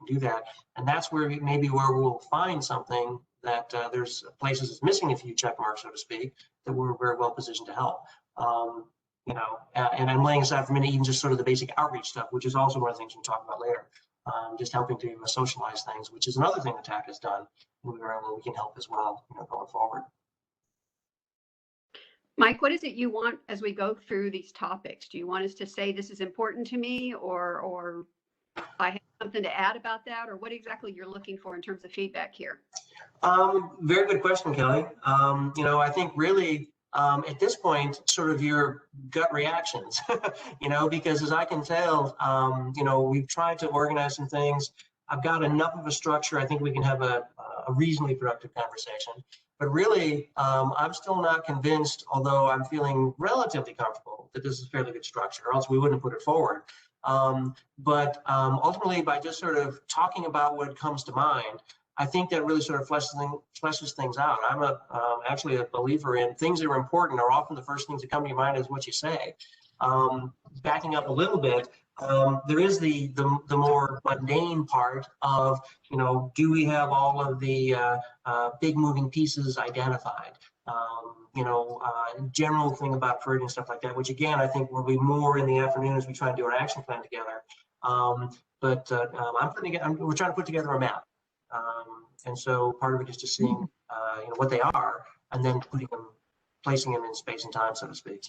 do that. And that's where maybe we'll find something that there's places that's missing a few check marks, so to speak, that we're very well positioned to help. You know, and I'm laying aside for a minute even just sort of the basic outreach stuff, which is also one of the things we'll talk about later. Just helping to socialize things, which is another thing the TAC has done. We can help as well, you know, going forward. Mike, what is it you want as we go through these topics? Do you want us to say this is important to me, or I have something to add about that, or what exactly you're looking for in terms of feedback here? Very good question, Kelly. You know, I think really at this point, sort of your gut reactions, you know, because as I can tell, you know, we've tried to organize some things. I've got enough of a structure. I think we can have a reasonably productive conversation. But really, I'm still not convinced, although I'm feeling relatively comfortable that this is a fairly good structure, or else we wouldn't put it forward. But ultimately, by just sort of talking about what comes to mind, I think that really sort of fleshes things out. I'm actually a believer in things that are important are often the first things that come to your mind is what you say. Backing up a little bit, there is the more mundane part of, you know, do we have all of the big moving pieces identified? You know, general thing about purging and stuff like that, which again, I think will be more in the afternoon as we try and do our action plan together. We're trying to put together a map. And so part of it is just seeing, you know, what they are, and then placing them in space and time, so to speak.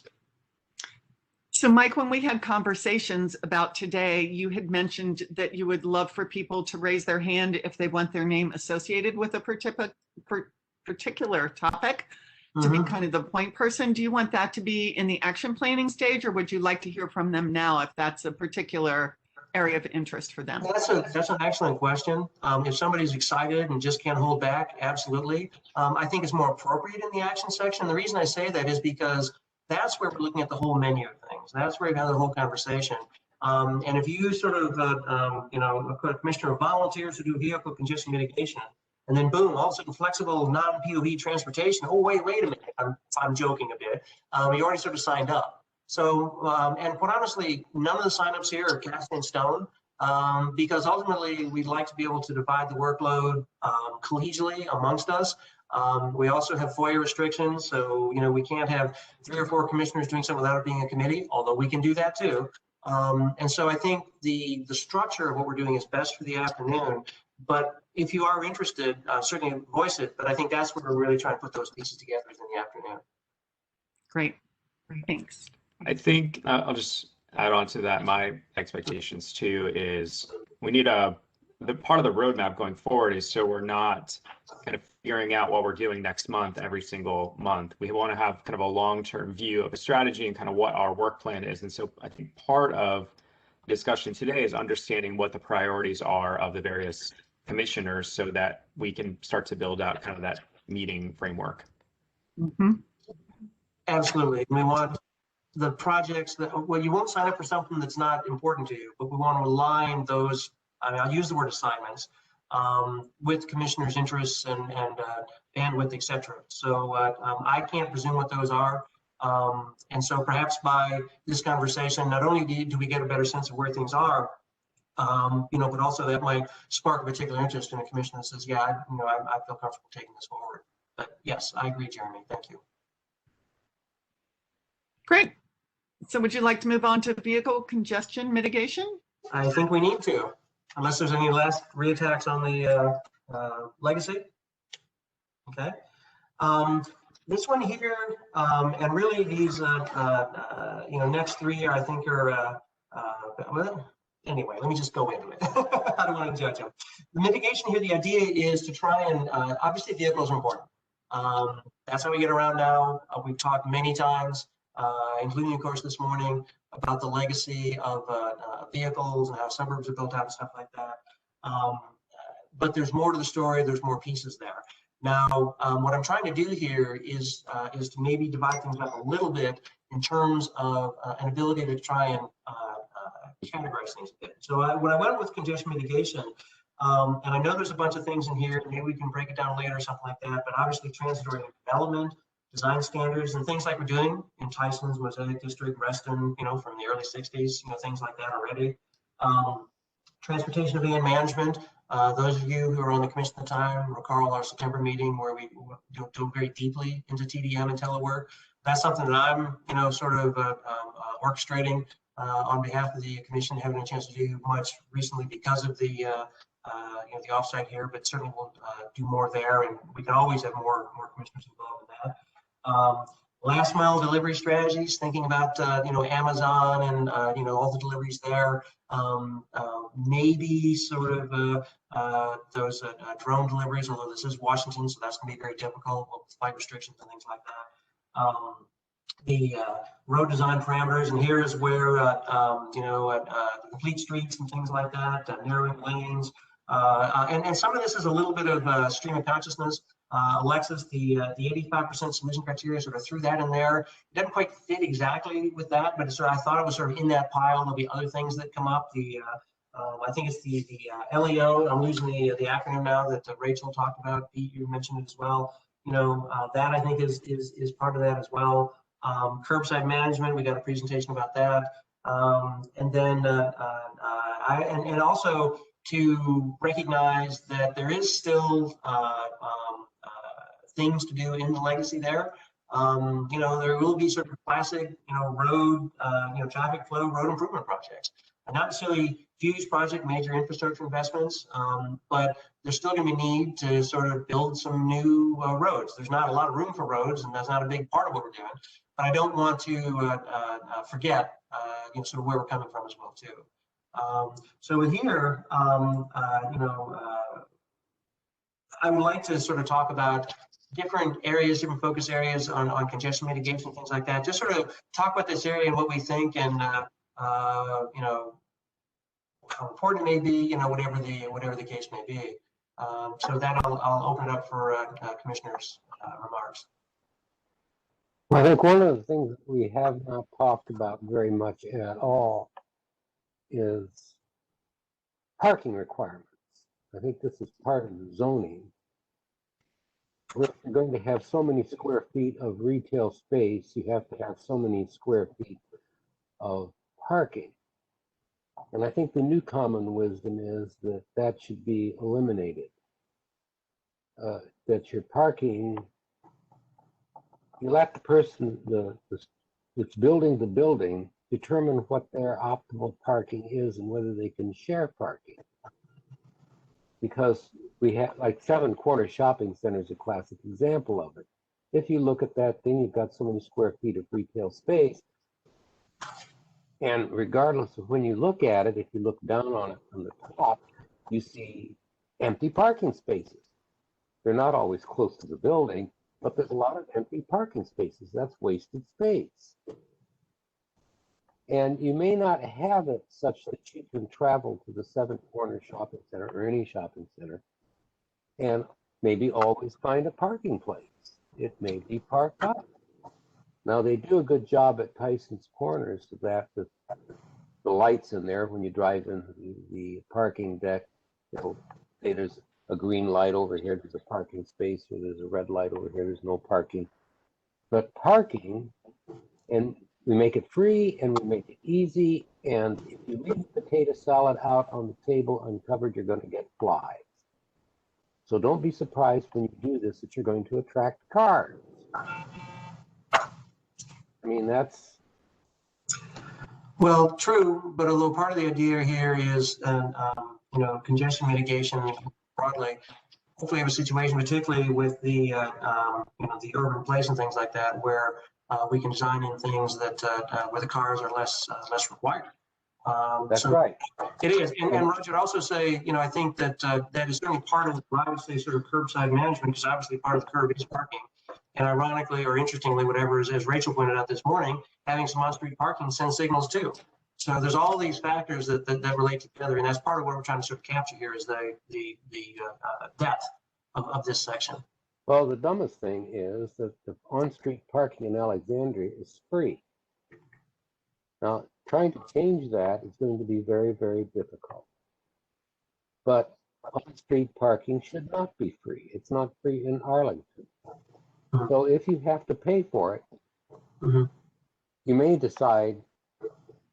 So Mike, when we had conversations about today, you had mentioned that you would love for people to raise their hand if they want their name associated with a particular topic, to be kind of the point person. Do you want that to be in the action planning stage, or would you like to hear from them now if that's a particular area of interest for them? That's an excellent question. If somebody's excited and just can't hold back, absolutely. I think it's more appropriate in the action section. The reason I say that is because that's where we're looking at the whole menu of things. That's where we have the whole conversation. And if you sort of, you know, a commissioner of volunteers who do vehicle congestion mitigation, and then boom, all of a sudden flexible non-POV transportation. Oh, wait a minute. I'm joking a bit. You already sort of signed up. So, and quite honestly, none of the signups here are cast in stone, because ultimately we'd like to be able to divide the workload collegially amongst us. We also have FOIA restrictions, so you know we can't have 3 or 4 commissioners doing something without it being a committee, although we can do that too. And so I think the structure of what we're doing is best for the afternoon. But if you are interested, certainly voice it. But I think that's where we're really trying to put those pieces together is in the afternoon. Great, thanks. I think I'll just add on to that. My expectations too is we need the part of the roadmap going forward is so we're not kind of figuring out what we're doing next month every single month. We want to have kind of a long-term view of a strategy and kind of what our work plan is. And so I think part of the discussion today is understanding what the priorities are of the various commissioners so that we can start to build out kind of that meeting framework. Absolutely. We want the projects that, well, you won't sign up for something that's not important to you, but we want to align those, I mean, I'll use the word assignments, with commissioners' interests and bandwidth, et cetera. So I can't presume what those are. And so perhaps by this conversation, not only do we get a better sense of where things are, you know, but also that might spark a particular interest in a commissioner that says, yeah, I feel comfortable taking this forward. But yes, I agree, Jeremy. Thank you. Great. So would you like to move on to vehicle congestion mitigation? I think we need to, unless there's any last reattacks on the legacy. Okay. This one here, and really these, you know, next 3 I think are, well, anyway, let me just go into it. I don't want to judge them. The mitigation here, the idea is to try and, obviously vehicles are important. That's how we get around now. We've talked many times, including of course this morning, about the legacy of vehicles and how suburbs are built out and stuff like that. But there's more to the story. There's more pieces there. Now, what I'm trying to do here is to maybe divide things up a little bit in terms of an ability to try and categorize things a bit. So when I went with congestion mitigation, and I know there's a bunch of things in here, maybe we can break it down later or something like that, but obviously transitory development, design standards, and things like we're doing in Tyson's Mosaic District, Reston, from the early 60s, things like that already. Transportation and van management. Those of you who are on the commission at the time recall our September meeting where we dove very deeply into TDM and telework. That's something that I'm, sort of orchestrating on behalf of the commission, haven't a chance to do much recently because of the the offsite here, but certainly we'll do more there, and we can always have more commissioners involved in that. Last mile delivery strategies, thinking about Amazon and all the deliveries there. Maybe sort of those drone deliveries, although this is Washington, so that's going to be very difficult with flight restrictions and things like that. The road design parameters, and here is where complete streets and things like that, narrowing lanes, and some of this is a little bit of stream of consciousness. Alexis, the 85% submission criteria, sort of threw that in there. It doesn't quite fit exactly with that, but I thought it was sort of in that pile. There'll be other things that come up. I think it's the LEO. I'm losing the acronym now that Rachel talked about. Pete, you mentioned it as well. That I think is part of that as well. Curbside management, we got a presentation about that. And then and also to recognize that there is still things to do in the legacy there. There will be sort of classic, road, traffic flow, road improvement projects. And not necessarily huge project, major infrastructure investments, but there's still going to be need to sort of build some new roads. There's not a lot of room for roads, and that's not a big part of what we're doing. But I don't want to forget, sort of where we're coming from as well too. So with here, I would like to sort of talk about different areas, different focus areas on congestion mitigation, things like that. Just sort of talk about this area and what we think, and how important it may be, whatever the case may be. So that I'll open it up for commissioners' remarks. Well, I think one of the things that we have not talked about very much at all is parking requirements. I think this is part of the zoning. We're going to have so many square feet of retail space, you have to have so many square feet of parking. And I think the new common wisdom is that that should be eliminated. That your parking, you let the person that's building the building determine what their optimal parking is and whether they can share parking. Because we have, like, Seven Corner Shopping Center is a classic example of it. If you look at that thing, you've got so many square feet of retail space. And regardless of when you look at it, if you look down on it from the top, you see empty parking spaces. They're not always close to the building, but there's a lot of empty parking spaces. That's wasted space. And you may not have it such that you can travel to the Seven Corner Shopping Center or any shopping center and maybe always find a parking place. It may be parked up. Now, they do a good job at Tyson's Corners of that, with the lights in there when you drive in the parking deck. It'll say there's a green light over here, there's a parking space, or there's a red light over here, there's no parking. But parking, and we make it free and we make it easy, and if you leave potato salad out on the table uncovered, you're going to get flies. So don't be surprised when you do this that you're going to attract cars. I mean, that's... Well, true, but although part of the idea here is, congestion mitigation broadly, hopefully we have a situation, particularly with the, the urban place and things like that, where we can design in things that where the cars are less required. That's right. It is, and Roger, I'd also say, I think that that is certainly part of what I would say sort of curbside management, because obviously part of the curb is parking. And ironically, or interestingly, whatever, as Rachel pointed out this morning, having some on-street parking sends signals too. So there's all these factors that relate together, and that's part of what we're trying to sort of capture here is the depth of this section. Well, the dumbest thing is that the on-street parking in Alexandria is free. Now, trying to change that is going to be very, very difficult. But on-street parking should not be free. It's not free in Arlington. So if you have to pay for it, you may decide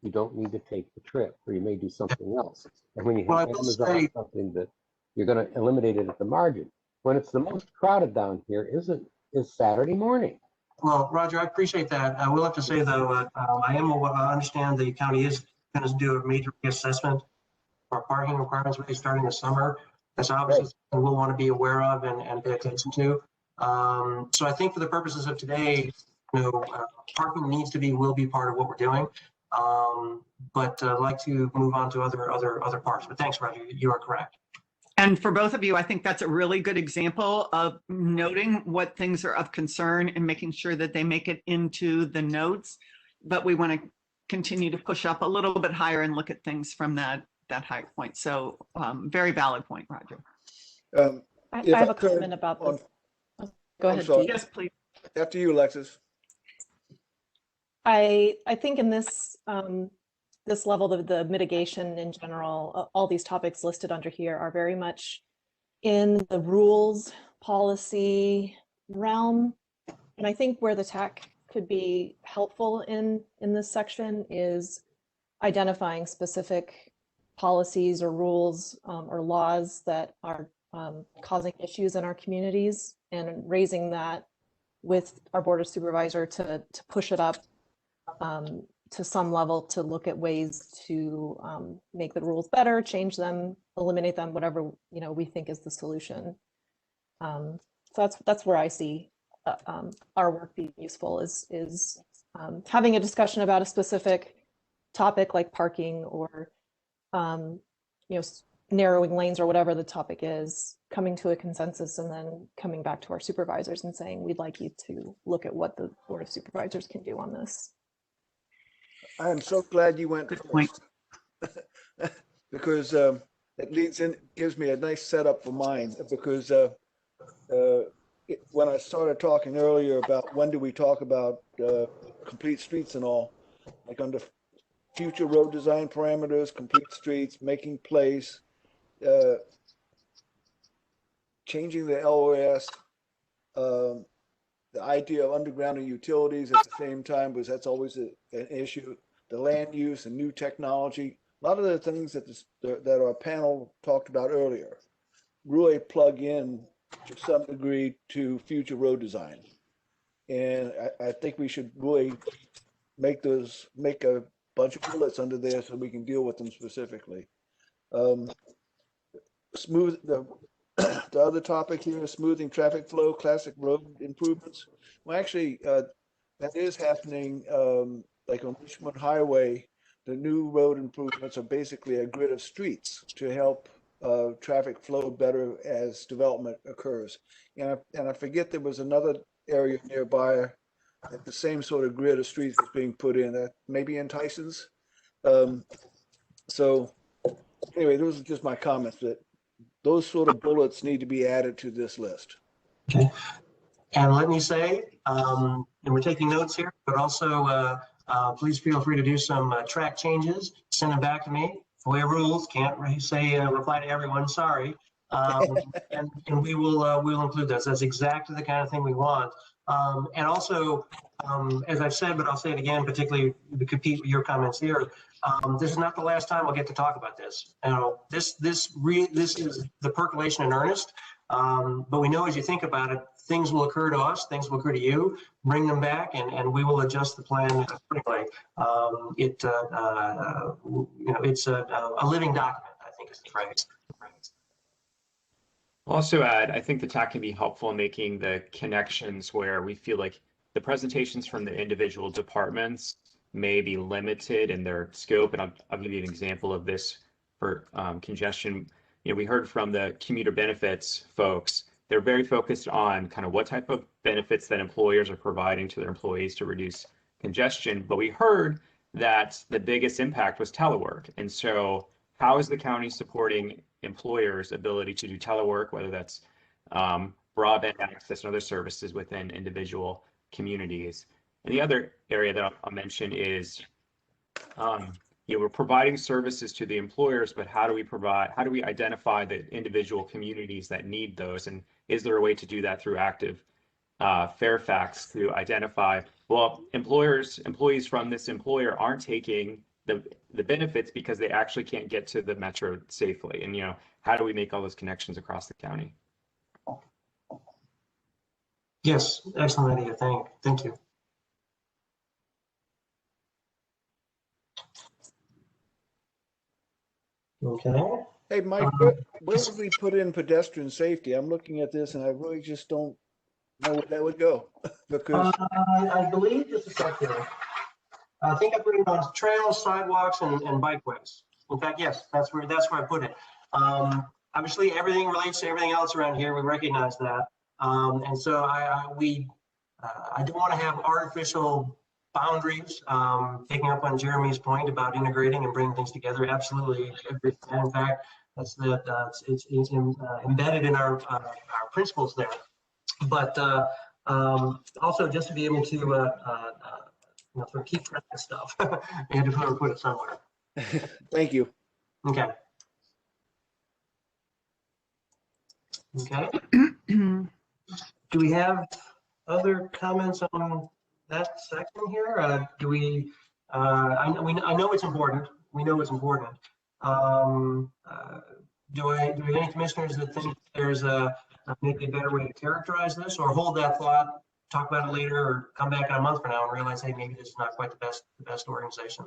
you don't need to take the trip, or you may do something else. And when you have Amazon something that you're going to eliminate it at the margin. When it's the most crowded down here is Saturday morning. Well, Roger, I appreciate that. I will have to say, though, I understand the county is going to do a major reassessment for parking requirements really starting this summer. That's obviously something we'll want to be aware of and pay attention to. So I think for the purposes of today, parking will be part of what we're doing. But I'd like to move on to other parts. But thanks, Roger. You are correct. And for both of you, I think that's a really good example of noting what things are of concern and making sure that they make it into the notes. But we want to continue to push up a little bit higher and look at things from that high point. So very valid point, Roger. I have a comment about this. Go ahead, Pete. Yes, please. After you, Alexis. I think in this this level of the mitigation in general, all these topics listed under here are very much in the rules policy realm. And I think where the TAC could be helpful in this section is identifying specific policies or rules or laws that are causing issues in our communities and raising that with our board of supervisor to push it up to some level to look at ways to make the rules better, change them, eliminate them, whatever we think is the solution. So that's where I see our work being useful is having a discussion about a specific topic like parking or narrowing lanes or whatever the topic is, coming to a consensus and then coming back to our supervisors and saying, we'd like you to look at what the board of supervisors can do on this. I am so glad you went first because it gives me a nice setup for mine, because when I started talking earlier about when do we talk about complete streets and all, like under future road design parameters, complete streets, making place, changing the LOS, the idea of undergrounding utilities at the same time, because that's always an issue, the land use and new technology, a lot of the things that our panel talked about earlier really plug in to some degree to future road design. And I think we should really make a bunch of bullets under there so we can deal with them specifically. The other topic here is smoothing traffic flow, classic road improvements. Well, actually, that is happening. Like on Richmond Highway, the new road improvements are basically a grid of streets to help traffic flow better as development occurs. And I forget there was another area nearby that the same sort of grid of streets is being put in, that maybe in Tyson's. So anyway, those are just my comments, that those sort of bullets need to be added to this list. Okay. And let me say, and we're taking notes here, but also please feel free to do some track changes, send them back to me. FOIA rules, can't say reply to everyone, sorry. And we will we'll include those. That's exactly the kind of thing we want. And also, as I've said, but I'll say it again, particularly to compete with your comments here, this is not the last time we'll get to talk about this. This is the percolation in earnest. But we know as you think about it, things will occur to us, things will occur to you, bring them back, and we will adjust the plan accordingly. It's a living document, I think is the phrase. I'll also add, I think the TAC can be helpful in making the connections where we feel like the presentations from the individual departments may be limited in their scope. And I'll give you an example of this for congestion. We heard from the commuter benefits folks. They're very focused on kind of what type of benefits that employers are providing to their employees to reduce congestion. But we heard that the biggest impact was telework. And so how is the county supporting employers' ability to do telework, whether that's broadband access and other services within individual communities? And the other area that I'll mention is we're providing services to the employers, but how do we identify the individual communities that need those? And is there a way to do that through active Fairfax to identify, well, employees from this employer aren't taking the benefits because they actually can't get to the metro safely. And, how do we make all those connections across the county? Yes, excellent idea. Thank you. Okay. Hey, Mike, where would we put in pedestrian safety? I'm looking at this and I really just don't know where that would go because I believe this is up there. I think I put it on trails, sidewalks, and bikeways. In fact, yes, that's where I put it. Obviously, everything relates to everything else around here. We recognize that, and so I don't want to have artificial boundaries. Picking up on Jeremy's point about integrating and bringing things together, absolutely agree. And in fact, it's embedded in our principles there. But also just to be able to sort of keep track of stuff, you had to put it somewhere. Thank you. Okay. Okay. Do we have other comments on that section here? Do we? I know it's important. We know it's important. Do we have any commissioners that think there's maybe a better way to characterize this, or hold that thought, talk about it later, or come back in a month from now and realize, hey, maybe this is not quite the best organization?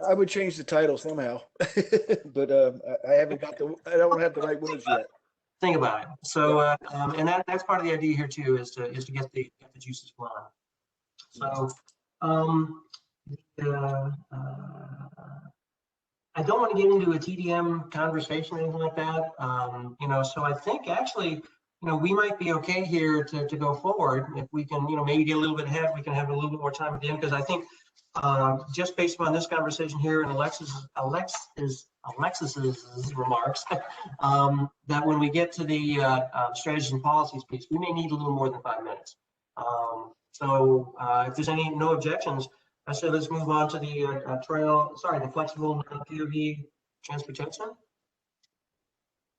I would change the title somehow, but I don't have the right words yet. Think about it. So, and that's part of the idea here too, is to get the juices flowing. So, I don't want to get into a TDM conversation or anything like that. So I think actually, we might be okay here to go forward. If we can, maybe get a little bit ahead, we can have a little bit more time at the end, because I think just based upon this conversation here and Alexis's remarks, that when we get to the strategies and policies piece, we may need a little more than 5 minutes. If there's no objections, I say let's move on to the the flexible POV transportation.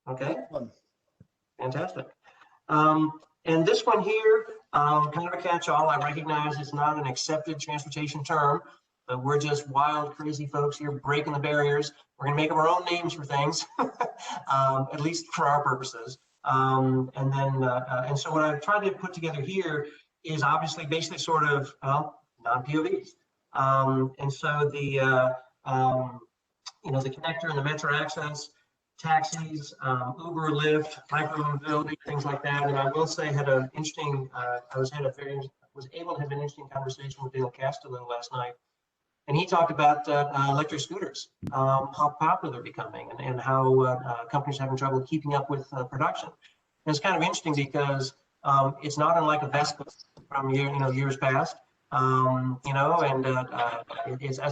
Okay, fantastic. And this one here, kind of a catch-all. I recognize it's not an accepted transportation term, but we're just wild, crazy folks here breaking the barriers. We're gonna make up our own names for things, at least for our purposes. And so what I've tried to put together here is obviously basically sort of non-POVs. And so the connector and the metro access, taxis, Uber, Lyft, micromobility, things like that. And I will say, I was able to have an interesting conversation with Dale Castello last night, and he talked about electric scooters, how popular they're becoming, and how companies are having trouble keeping up with production. And it's kind of interesting because it's not unlike a Vespa from years past. That's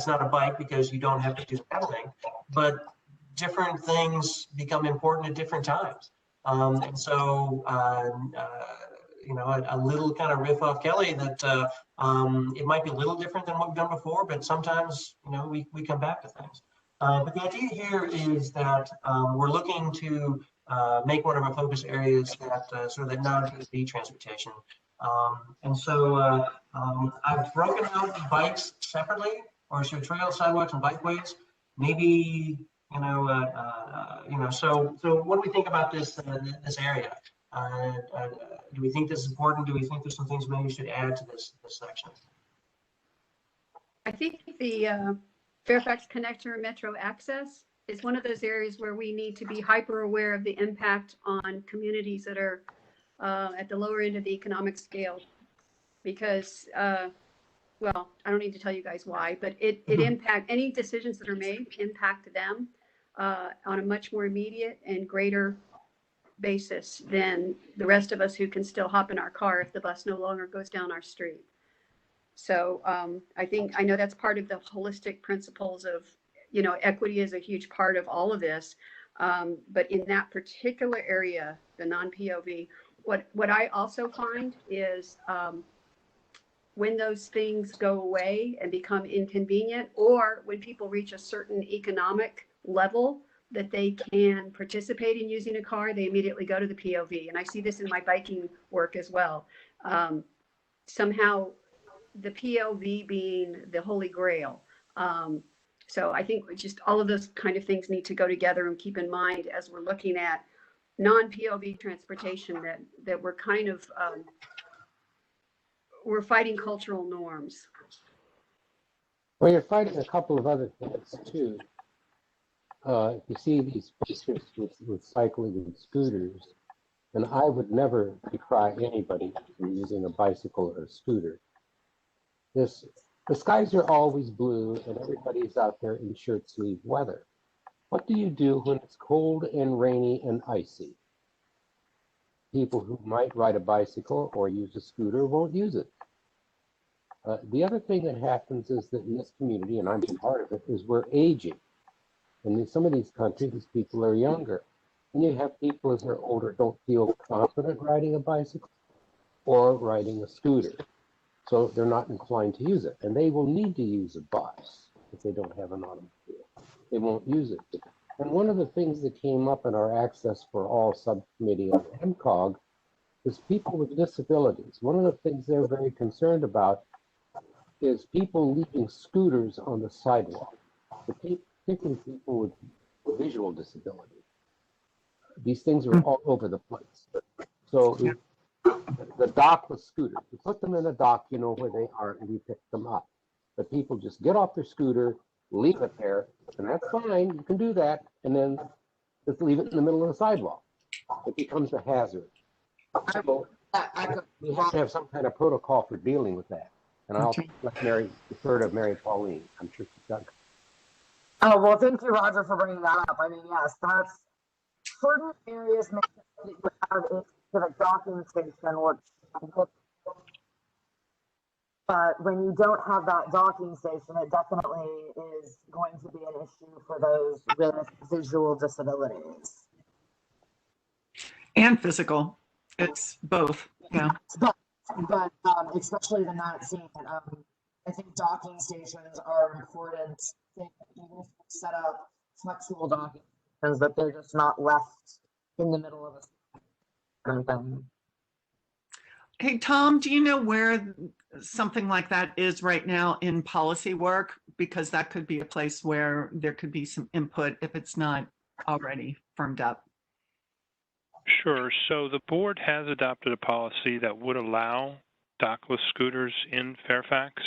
not a bike because you don't have to do pedaling, but different things become important at different times. And so, a little kind of riff off Kelly that it might be a little different than what we've done before, but sometimes, we come back to things. But the idea here is that we're looking to make one of our focus areas that sort of that non-POV transportation. And so I've broken out bikes separately, or so trails, sidewalks, and bikeways. Maybe, so what do we think about this area? Do we think this is important? Do we think there's some things maybe we should add to this section? I think the Fairfax connector and metro access is one of those areas where we need to be hyper aware of the impact on communities that are at the lower end of the economic scale, because well, I don't need to tell you guys why, but it impact any decisions that are made impact them on a much more immediate and greater basis than the rest of us who can still hop in our car if the bus no longer goes down our street. So I know that's part of the holistic principles of, equity is a huge part of all of this. But in that particular area, the non-POV, what I also find is when those things go away and become inconvenient, or when people reach a certain economic level that they can participate in using a car, they immediately go to the POV. And I see this in my biking work as well. Somehow the POV being the holy grail. So I think just all of those kind of things need to go together and keep in mind as we're looking at non-POV transportation, that we're kind of, we're fighting cultural norms. Well, you're fighting a couple of other things too. You see these pictures with cycling and scooters, and I would never decry anybody from using a bicycle or a scooter. The skies are always blue and everybody's out there in shirt sleeve weather. What do you do when it's cold and rainy and icy? People who might ride a bicycle or use a scooter won't use it. The other thing that happens is that in this community, and I'm part of it, is we're aging. And in some of these countries, these people are younger. And you have people as they're older don't feel confident riding a bicycle or riding a scooter. So they're not inclined to use it. And they will need to use a bus if they don't have an automobile. They won't use it. And one of the things that came up in our Access for All subcommittee on MCOG is people with disabilities. One of the things they're very concerned about is people leaving scooters on the sidewalk, particularly people with visual disability. These things are all over the place. So the dockless scooters, you put them in a dock, you know where they are, and you pick them up. But people just get off their scooter, leave it there, and that's fine, you can do that, and then just leave it in the middle of the sidewalk. It becomes a hazard. So we have to have some kind of protocol for dealing with that. And I'll let Mary defer to Mary Pauline. I'm sure she's done. Oh, well, thank you, Roger, for bringing that up. I mean, yes, that's certain areas make it so that you have a specific docking station, but when you don't have that docking station, it definitely is going to be an issue for those with visual disabilities. And physical. It's both, yeah. But especially the not seen, I think docking stations are important. Even if you set up flexible docking stations, that they're just not left in the middle of a. Hey, Tom, do you know where something like that is right now in policy work? Because that could be a place where there could be some input if it's not already firmed up. Sure. So the board has adopted a policy that would allow dockless scooters in Fairfax.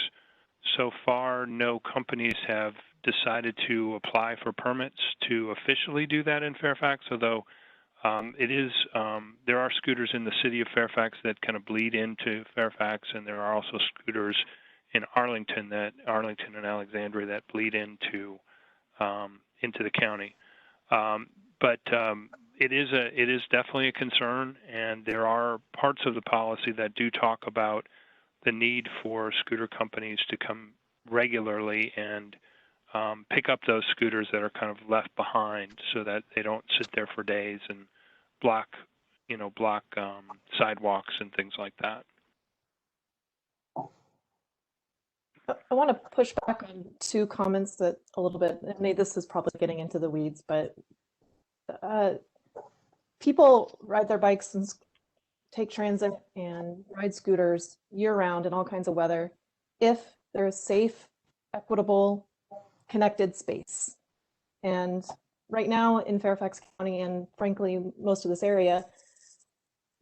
So far, no companies have decided to apply for permits to officially do that in Fairfax, although there are scooters in the city of Fairfax that kind of bleed into Fairfax, and there are also scooters in Arlington and Alexandria that bleed into the county. But it is definitely a concern, and there are parts of the policy that do talk about the need for scooter companies to come regularly and pick up those scooters that are kind of left behind, so that they don't sit there for days and block sidewalks and things like that. I want to push back on two comments that a little bit, and maybe this is probably getting into the weeds, but people ride their bikes and take transit and ride scooters year-round in all kinds of weather if there's safe, equitable, connected space. And right now in Fairfax County, and frankly, most of this area,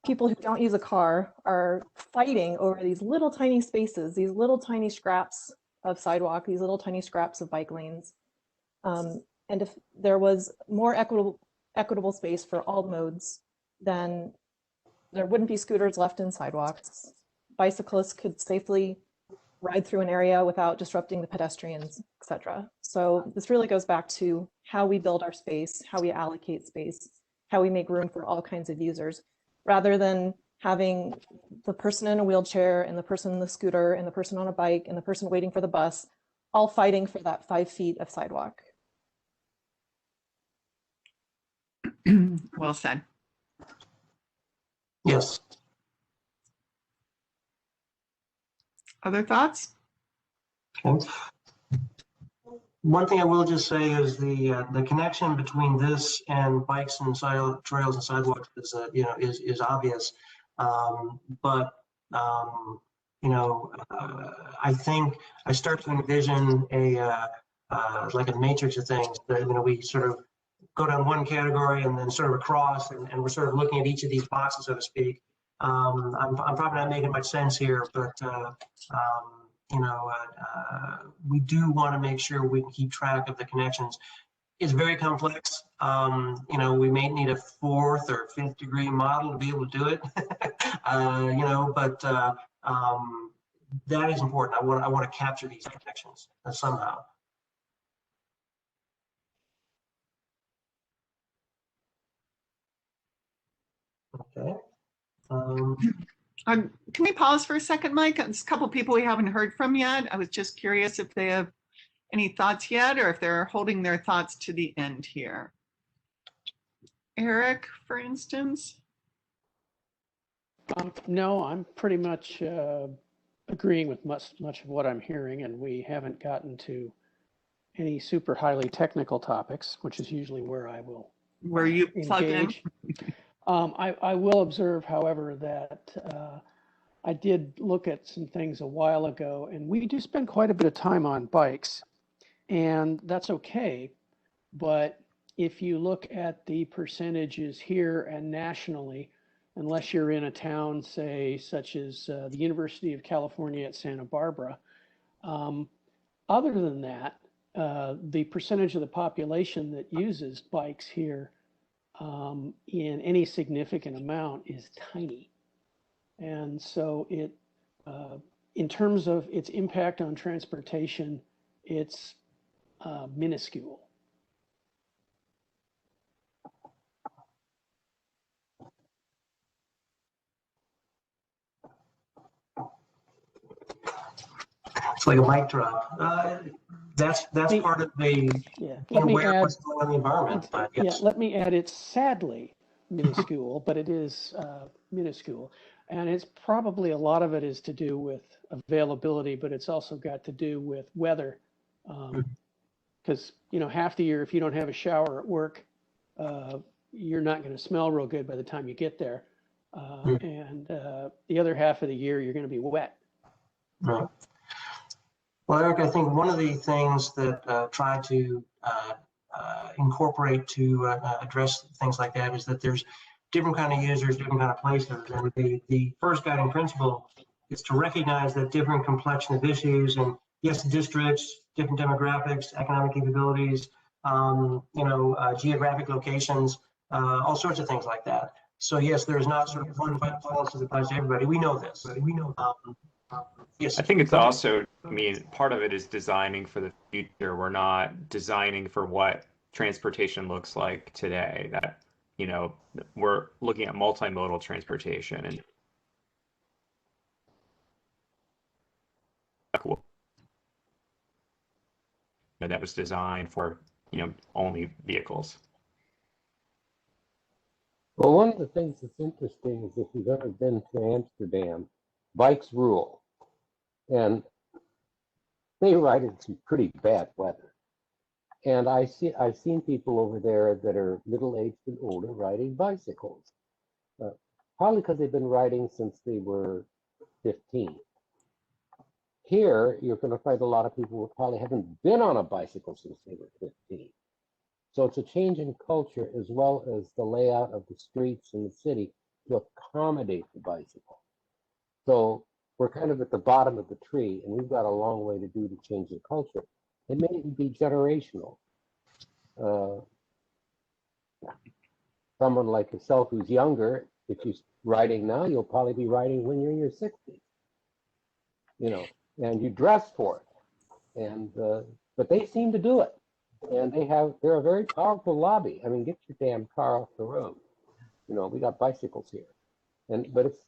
people who don't use a car are fighting over these little tiny spaces, these little tiny scraps of sidewalk, these little tiny scraps of bike lanes. And if there was more equitable space for all modes, then there wouldn't be scooters left in sidewalks. Bicyclists could safely ride through an area without disrupting the pedestrians, etc. So this really goes back to how we build our space, how we allocate space, how we make room for all kinds of users, rather than having the person in a wheelchair and the person in the scooter and the person on a bike and the person waiting for the bus, all fighting for that 5 feet of sidewalk. Well said. Yes. Other thoughts? Okay. One thing I will just say is the connection between this and bikes and trails and sidewalks is is obvious, but I think I start to envision like a matrix of things that we sort of go down one category and then sort of across, and we're sort of looking at each of these boxes, so to speak. I'm probably not making much sense here, but we do want to make sure we can keep track of the connections. It's very complex. We may need a 4th or 5th degree model to be able to do it. But that is important. I want to capture these connections somehow. Okay. Can we pause for a second, Mike? There's a couple of people we haven't heard from yet. I was just curious if they have any thoughts yet, or if they're holding their thoughts to the end here. Eric, for instance? No, I'm pretty much agreeing with much of what I'm hearing, and we haven't gotten to any super highly technical topics, which is usually where I will plug in. I will observe, however, that I did look at some things a while ago, and we do spend quite a bit of time on bikes, and that's okay. But if you look at the percentages here and nationally, unless you're in a town, say, such as the University of California at Santa Barbara, other than that, the percentage of the population that uses bikes here in any significant amount is tiny. And so it, in terms of its impact on transportation, it's minuscule. It's like a mic drop. That's part of the aware of what's going on in the environment. But yes. Yeah, let me add, it's sadly minuscule, but it is minuscule. And it's probably a lot of it is to do with availability, but it's also got to do with weather. Because, half the year, if you don't have a shower at work, you're not going to smell real good by the time you get there. And the other half of the year, you're going to be wet. Right. Well, Eric, I think one of the things that try to incorporate to address things like that is that there's different kind of users, different kind of places. And the first guiding principle is to recognize that different complexion of issues, and yes, districts, different demographics, economic capabilities, geographic locations, all sorts of things like that. So yes, there's not sort of one policy that applies to everybody. We know this. Yes. I think it's also, part of it is designing for the future. We're not designing for what transportation looks like today. That, we're looking at multimodal transportation and that was designed for, only vehicles. Well, one of the things that's interesting is if you've ever been to Amsterdam, bikes rule. And they ride in some pretty bad weather. And I've seen people over there that are middle-aged and older riding bicycles, probably because they've been riding since they were 15. Here, you're going to find a lot of people who probably haven't been on a bicycle since they were 15. So it's a change in culture as well as the layout of the streets in the city to accommodate the bicycle. So we're kind of at the bottom of the tree, and we've got a long way to do to change the culture. It may even be generational. Someone like yourself who's younger, if you're riding now, you'll probably be riding when you're in your 60s. And you dress for it. And but they seem to do it. And they're a very powerful lobby. I mean, get your damn car off the road. We got bicycles here. But it's,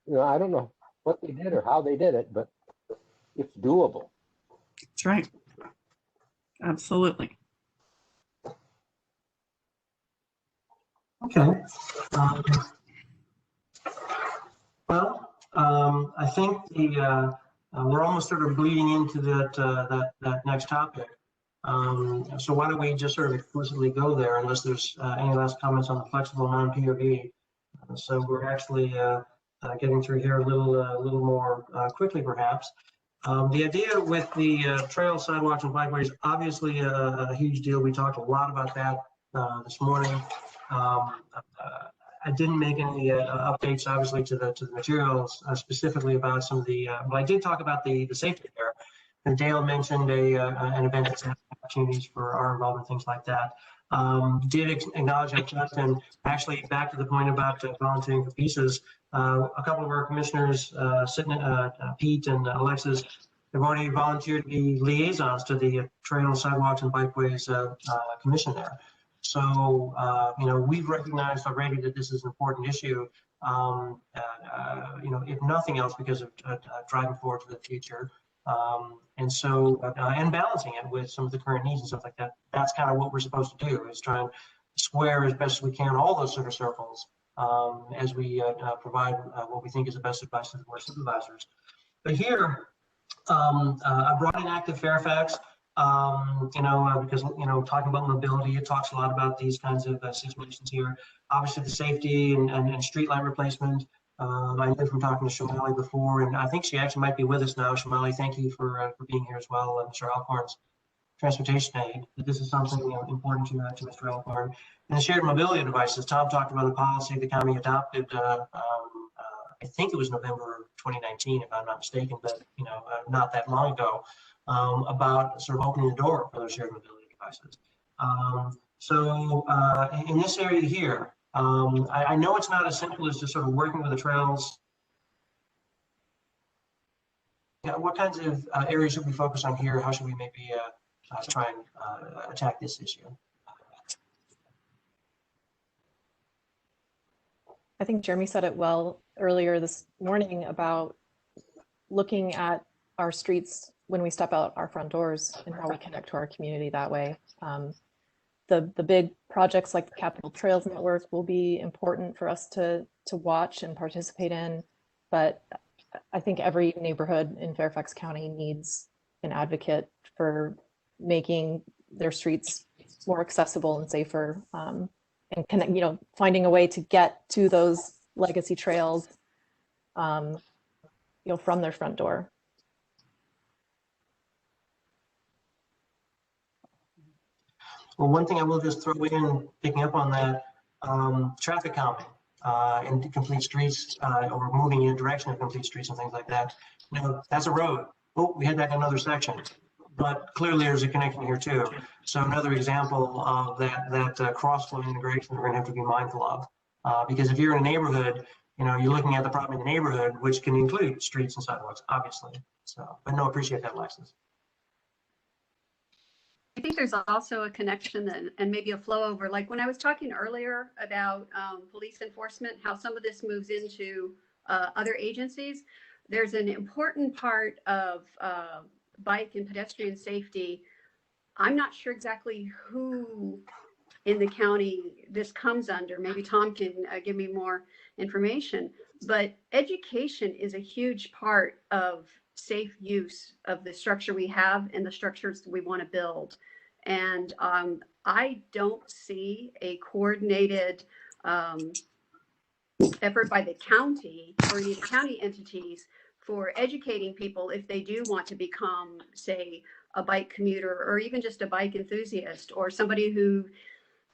I don't know what they did or how they did it, but it's doable. That's right. Absolutely. Okay. I think we're almost sort of bleeding into that next topic. So why don't we just sort of explicitly go there, unless there's any last comments on the flexible non-POV. So we're actually getting through here a little more quickly, perhaps. The idea with the trails, sidewalks, and bikeways, obviously a huge deal. We talked a lot about that this morning. I didn't make any updates, obviously, to the materials specifically about some of the. But I did talk about the safety there. And Dale mentioned an event that's opportunities for our involvement, things like that. Did acknowledge that, and actually back to the point about volunteering for pieces. A couple of our commissioners, Pete and Alexis, have already volunteered to be liaisons to the Trail, Sidewalks, and Bikeways Commission there. So, we've recognized already that this is an important issue, if nothing else, because of driving forward to the future. And balancing it with some of the current needs and stuff like that. That's kind of what we're supposed to do, is try and square as best as we can all those sort of circles as we provide what we think is the best advice to the board of supervisors. But here, I brought in Active Fairfax, because, talking about mobility, it talks a lot about these kinds of situations here. Obviously, the safety and street light replacement. I know from talking to Shamali before, and I think she actually might be with us now. Shamali, thank you for being here as well. And Mr. Alcorn's transportation aid. This is something important to Mr. Alcorn. And the shared mobility devices. Tom talked about the policy the county adopted. I think it was November 2019, if I'm not mistaken, but not that long ago, about sort of opening the door for those shared mobility devices. In this area here. I know it's not as simple as just sort of working with the trails. What kinds of areas should we focus on here? How should we maybe try and attack this issue? I think Jeremy said it well earlier this morning about looking at our streets when we step out our front doors and how we connect to our community that way. The big projects like the Capital Trails Network will be important for us to watch and participate in, but I think every neighborhood in Fairfax County needs an advocate for making their streets more accessible and safer, and finding a way to get to those legacy trails, from their front door. Well, one thing I will just throw in, picking up on that, traffic calming in complete streets or moving in a direction of complete streets and things like that. That's a road. Oh, we had that in another section, but clearly there's a connection here too. So another example of that cross-flow integration we're going to have to be mindful of, because if you're in a neighborhood, you're looking at the problem in the neighborhood, which can include streets and sidewalks, obviously. So, but no, appreciate that, Alexis. I think there's also a connection and maybe a flow over, like when I was talking earlier about police enforcement, how some of this moves into other agencies. There's an important part of bike and pedestrian safety. I'm not sure exactly who in the county this comes under. Maybe Tom can give me more information, but education is a huge part of safe use of the structure we have and the structures we want to build. And I don't see a coordinated effort by the county or any of the county entities for educating people if they do want to become, say, a bike commuter or even just a bike enthusiast or somebody who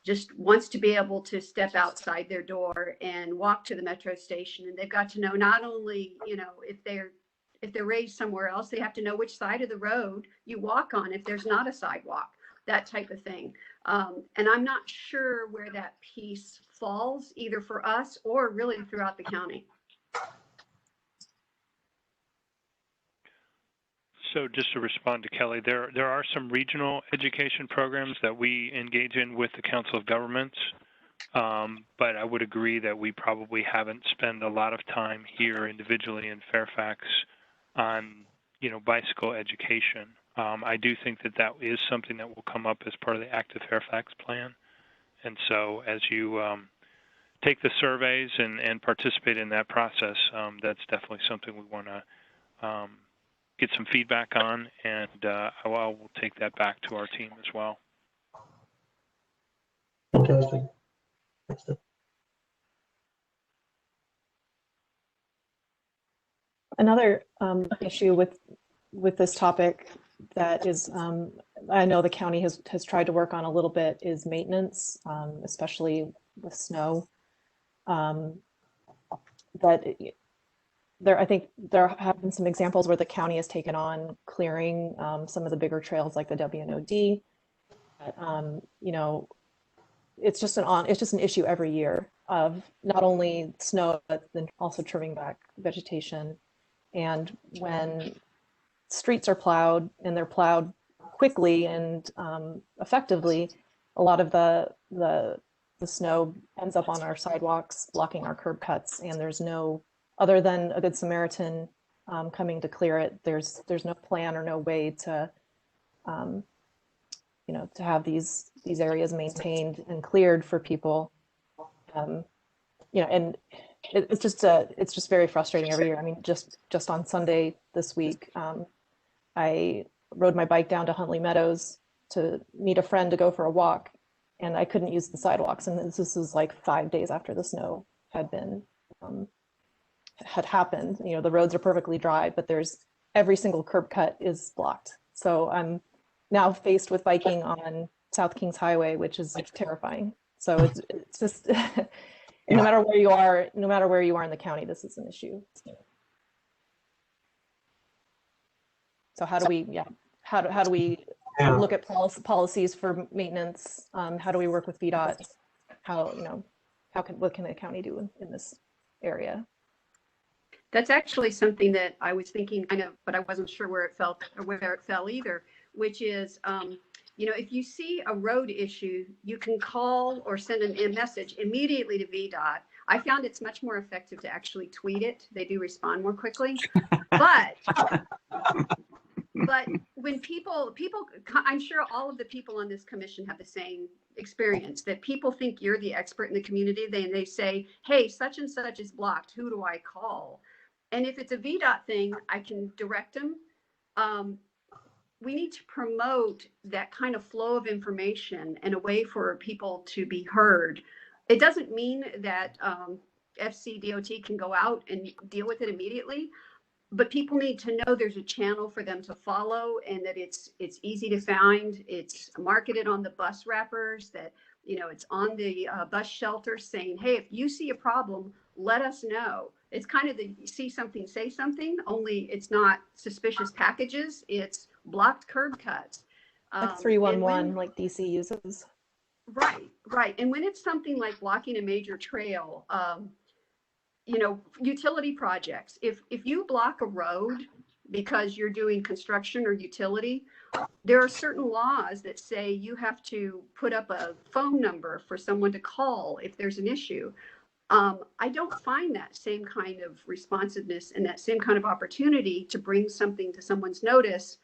just wants to be able to step outside their door and walk to the metro station. And they've got to know not only, if they're raised somewhere else, they have to know which side of the road you walk on if there's not a sidewalk, that type of thing. And I'm not sure where that piece falls either for us or really throughout the county. So just to respond to Kelly, there are some regional education programs that we engage in with the Council of Governments, but I would agree that we probably haven't spent a lot of time here individually in Fairfax on, bicycle education. I do think that is something that will come up as part of the Active Fairfax plan. And so as you take the surveys and participate in that process, that's definitely something we want to get some feedback on, and we'll take that back to our team as well. Fantastic. Another issue with this topic that is, I know the county has tried to work on a little bit, is maintenance, especially with snow. I think there have been some examples where the county has taken on clearing some of the bigger trails like the WNOD. You know, it's just an issue every year of not only snow, but then also trimming back vegetation. And when streets are plowed and they're plowed quickly and effectively, a lot of the snow ends up on our sidewalks, blocking our curb cuts, and there's no, other than a good Samaritan coming to clear it, there's no plan or no way to you know, to have these areas maintained and cleared for people. You know, and it's just very frustrating every year. I mean, just on Sunday this week, I rode my bike down to Huntley Meadows to meet a friend to go for a walk, and I couldn't use the sidewalks. And this was like 5 days after the snow had been had happened. You know, the roads are perfectly dry, but every single curb cut is blocked. So I'm now faced with biking on South Kings Highway, which is terrifying. So it's just no matter where you are in the county, this is an issue. So how do we look at policies for maintenance? How do we work with VDOT? What can the county do in this area? That's actually something that I was thinking, I know, but I wasn't sure where it fell either, which is, you know, if you see a road issue, you can call or send a message immediately to VDOT. I found it's much more effective to actually tweet it. They do respond more quickly. But when people, I'm sure all of the people on this commission have the same experience, that people think you're the expert in the community. They say, hey, such and such is blocked. Who do I call? And if it's a VDOT thing, I can direct them. We need to promote that kind of flow of information and a way for people to be heard. It doesn't mean that FCDOT can go out and deal with it immediately, but people need to know there's a channel for them to follow, and that it's easy to find. It's marketed on the bus wrappers, that, you know, it's on the bus shelters saying, hey, if you see a problem, let us know. It's kind of the see something, say something, only it's not suspicious packages, it's blocked curb cuts. Like 311, like DC uses. Right. And when it's something like blocking a major trail, you know, utility projects, if you block a road because you're doing construction or utility, there are certain laws that say you have to put up a phone number for someone to call if there's an issue. I don't find that same kind of responsiveness and that same kind of opportunity to bring something to someone's notice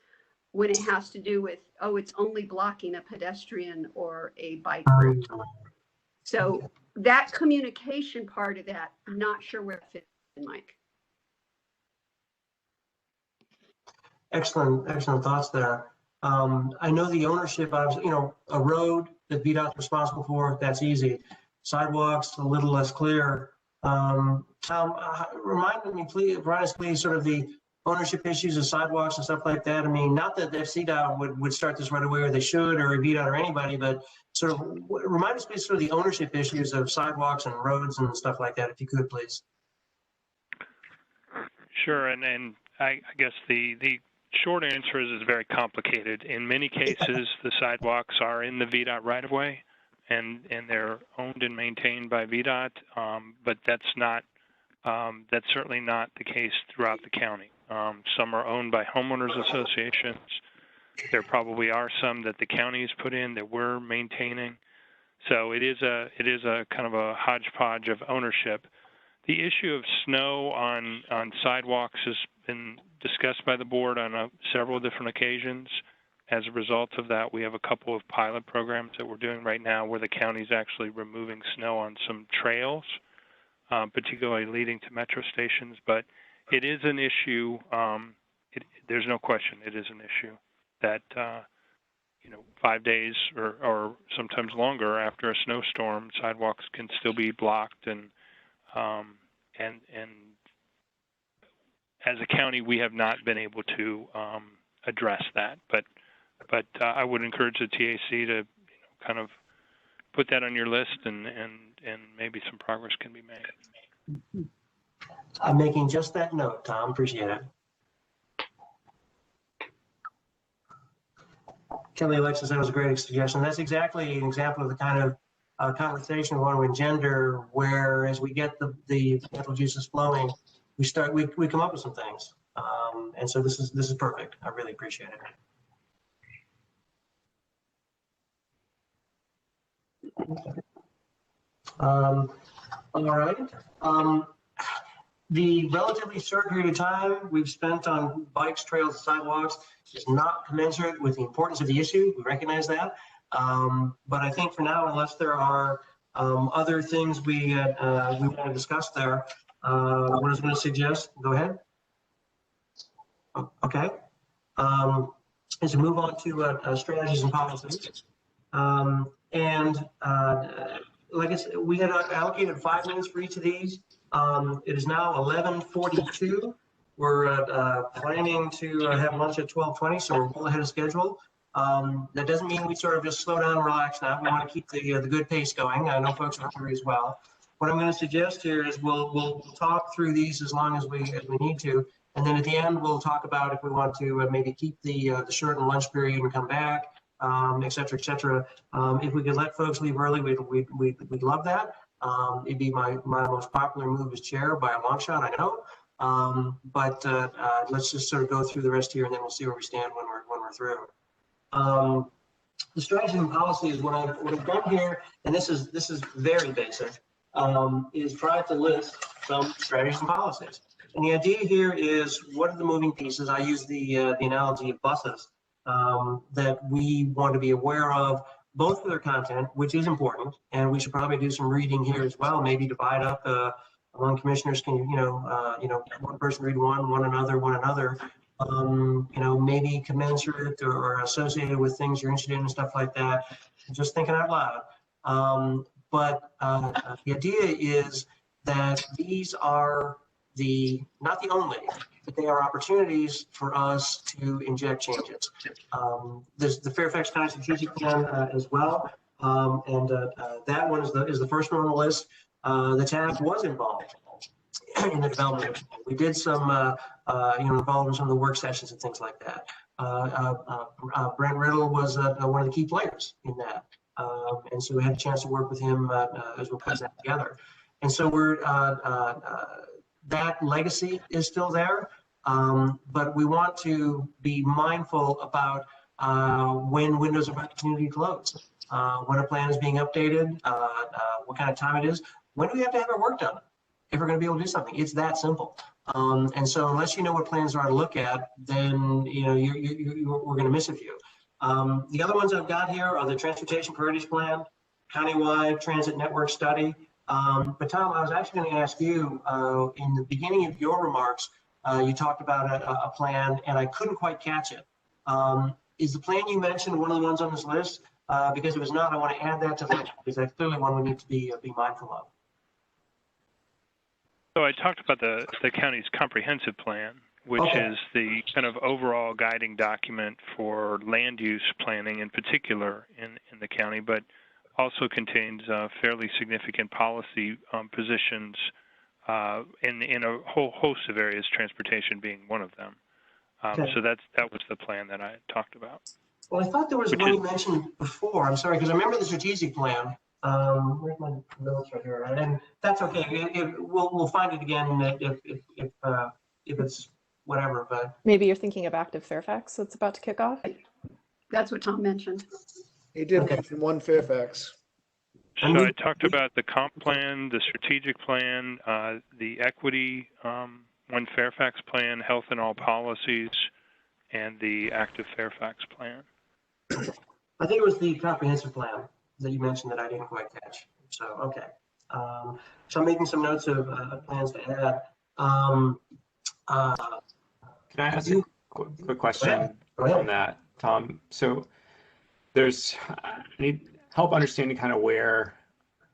when it has to do with, oh, it's only blocking a pedestrian or a bike route. So that communication part of that, I'm not sure where it fits in, Mike. Excellent thoughts there. I know the ownership of, you know, a road that VDOT's responsible for, that's easy. Sidewalks, a little less clear. Tom, remind us please, sort of the ownership issues of sidewalks and stuff like that. I mean, not that the FCDOT would start this right away, or they should, or VDOT or anybody, but sort of remind us please sort of the ownership issues of sidewalks and roads and stuff like that, if you could, please. Sure, and I guess the short answer is it's very complicated. In many cases, the sidewalks are in the VDOT right-of-way, and they're owned and maintained by VDOT, but that's certainly not the case throughout the county. Some are owned by homeowners associations. There probably are some that the county's put in that we're maintaining. So it is a kind of a hodgepodge of ownership. The issue of snow on sidewalks has been discussed by the board on several different occasions. As a result of that, we have a couple of pilot programs that we're doing right now where the county's actually removing snow on some trails, particularly leading to metro stations. But it is an issue there's no question it is an issue that, 5 days or sometimes longer after a snowstorm, sidewalks can still be blocked, and as a county, we have not been able to address that. But I would encourage the TAC to kind of put that on your list, and maybe some progress can be made. I'm making just that note, Tom. Appreciate it. Kelly Alexis, that was a great suggestion. That's exactly an example of the kind of conversation we want to engender, where as we get the mental juices flowing, we come up with some things. And so this is perfect. I really appreciate it. All right. The relatively short period of time we've spent on bikes, trails, and sidewalks is not commensurate with the importance of the issue. We recognize that. But I think for now, unless there are other things we want to discuss there, what I was going to suggest, go ahead. Okay. Is to move on to strategies and policies. Like I said, we had allocated 5 minutes for each of these. It is now 11:42. We're planning to have lunch at 12:20, so we're well ahead of schedule. That doesn't mean we sort of just slow down and relax now. We want to keep the good pace going. I know folks are hungry as well. What I'm going to suggest here is we'll talk through these as long as we need to, and then at the end we'll talk about if we want to maybe keep the shortened lunch period and come back, et cetera, et cetera. If we could let folks leave early, we'd love that. It'd be my most popular move as chair by a long shot, I know. But let's just sort of go through the rest here, and then we'll see where we stand when we're through. The strategy and policy is what I've done here, and this is very basic. Is try to list some strategies and policies. And the idea here is, what are the moving pieces? I use the analogy of buses that we want to be aware of, both for their content, which is important, and we should probably do some reading here as well. Maybe divide up among commissioners. Can one person read one another. Maybe commensurate or associated with things you're interested in and stuff like that. Just thinking out loud. But the idea is that these are not the only, but they are opportunities for us to inject changes. There's the Fairfax County Strategic Plan as well, and that one is the first one on the list. The TAC was involved in the development. We did some, involved in some of the work sessions and things like that. Brent Riddle was one of the key players in that. And so we had a chance to work with him as we're putting that together. And so that legacy is still there, but we want to be mindful about when windows of opportunity close, when a plan is being updated, what kind of time it is, when do we have to have our work done if we're going to be able to do something. It's that simple. And so unless you know what plans are to look at, then we're going to miss a few. The other ones I've got here are the Transportation Priorities Plan, Countywide Transit Network Study. But Tom, I was actually going to ask you, in the beginning of your remarks, you talked about a plan, and I couldn't quite catch it. Is the plan you mentioned one of the ones on this list? Because if it's not, I want to add that to the list, because that's clearly one we need to be mindful of. So I talked about the county's comprehensive plan, which is the kind of overall guiding document for land use planning in particular in the county, but also contains fairly significant policy positions in a whole host of areas, transportation being one of them. So that was the plan that I talked about. Well, I thought there was one you mentioned before. I'm sorry, because I remember the strategic plan. Where's my notes right here? And that's okay. We'll find it again if it's whatever. But maybe you're thinking of Active Fairfax that's about to kick off. That's what Tom mentioned. He did mention one Fairfax. So I talked about the comp plan, the strategic plan, the equity, one Fairfax plan, health and all policies, and the Active Fairfax plan. I think it was the comprehensive plan that you mentioned that I didn't quite catch. So, okay. So I'm making some notes of plans to add. Can I ask you? quick question on that, Tom. So I need help understanding kind of where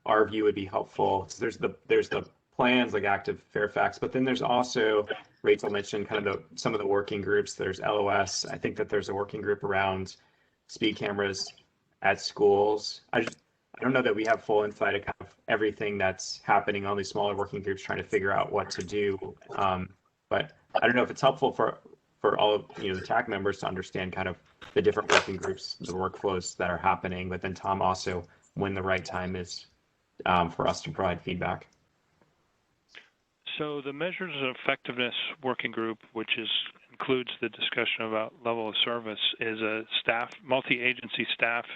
our view would be helpful. So there's the plans like Active Fairfax, but then there's also, Rachel mentioned kind of some of the working groups. There's LOS. I think that there's a working group around speed cameras at schools. I don't know that we have full insight of kind of everything that's happening on these smaller working groups trying to figure out what to do. But I don't know if it's helpful for all of the TAC members to understand kind of the different working groups, the workflows that are happening, but then Tom also when the right time is for us to provide feedback. So the measures of effectiveness working group, which includes the discussion about level of service, is a multi-agency staff,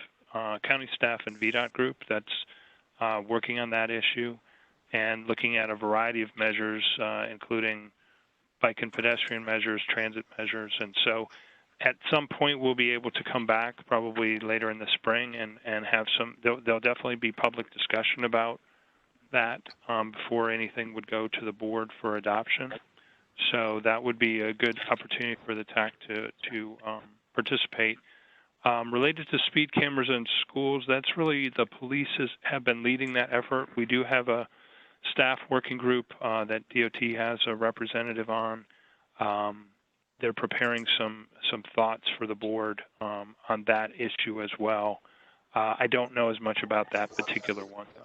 county staff and VDOT group that's working on that issue and looking at a variety of measures, including bike and pedestrian measures, transit measures. And so at some point we'll be able to come back probably later in the spring and have there'll definitely be public discussion about that before anything would go to the board for adoption. So that would be a good opportunity for the TAC to participate. Related to speed cameras in schools, that's really the police have been leading that effort. We do have a staff working group that DOT has a representative on. They're preparing some thoughts for the board on that issue as well. I don't know as much about that particular one, though.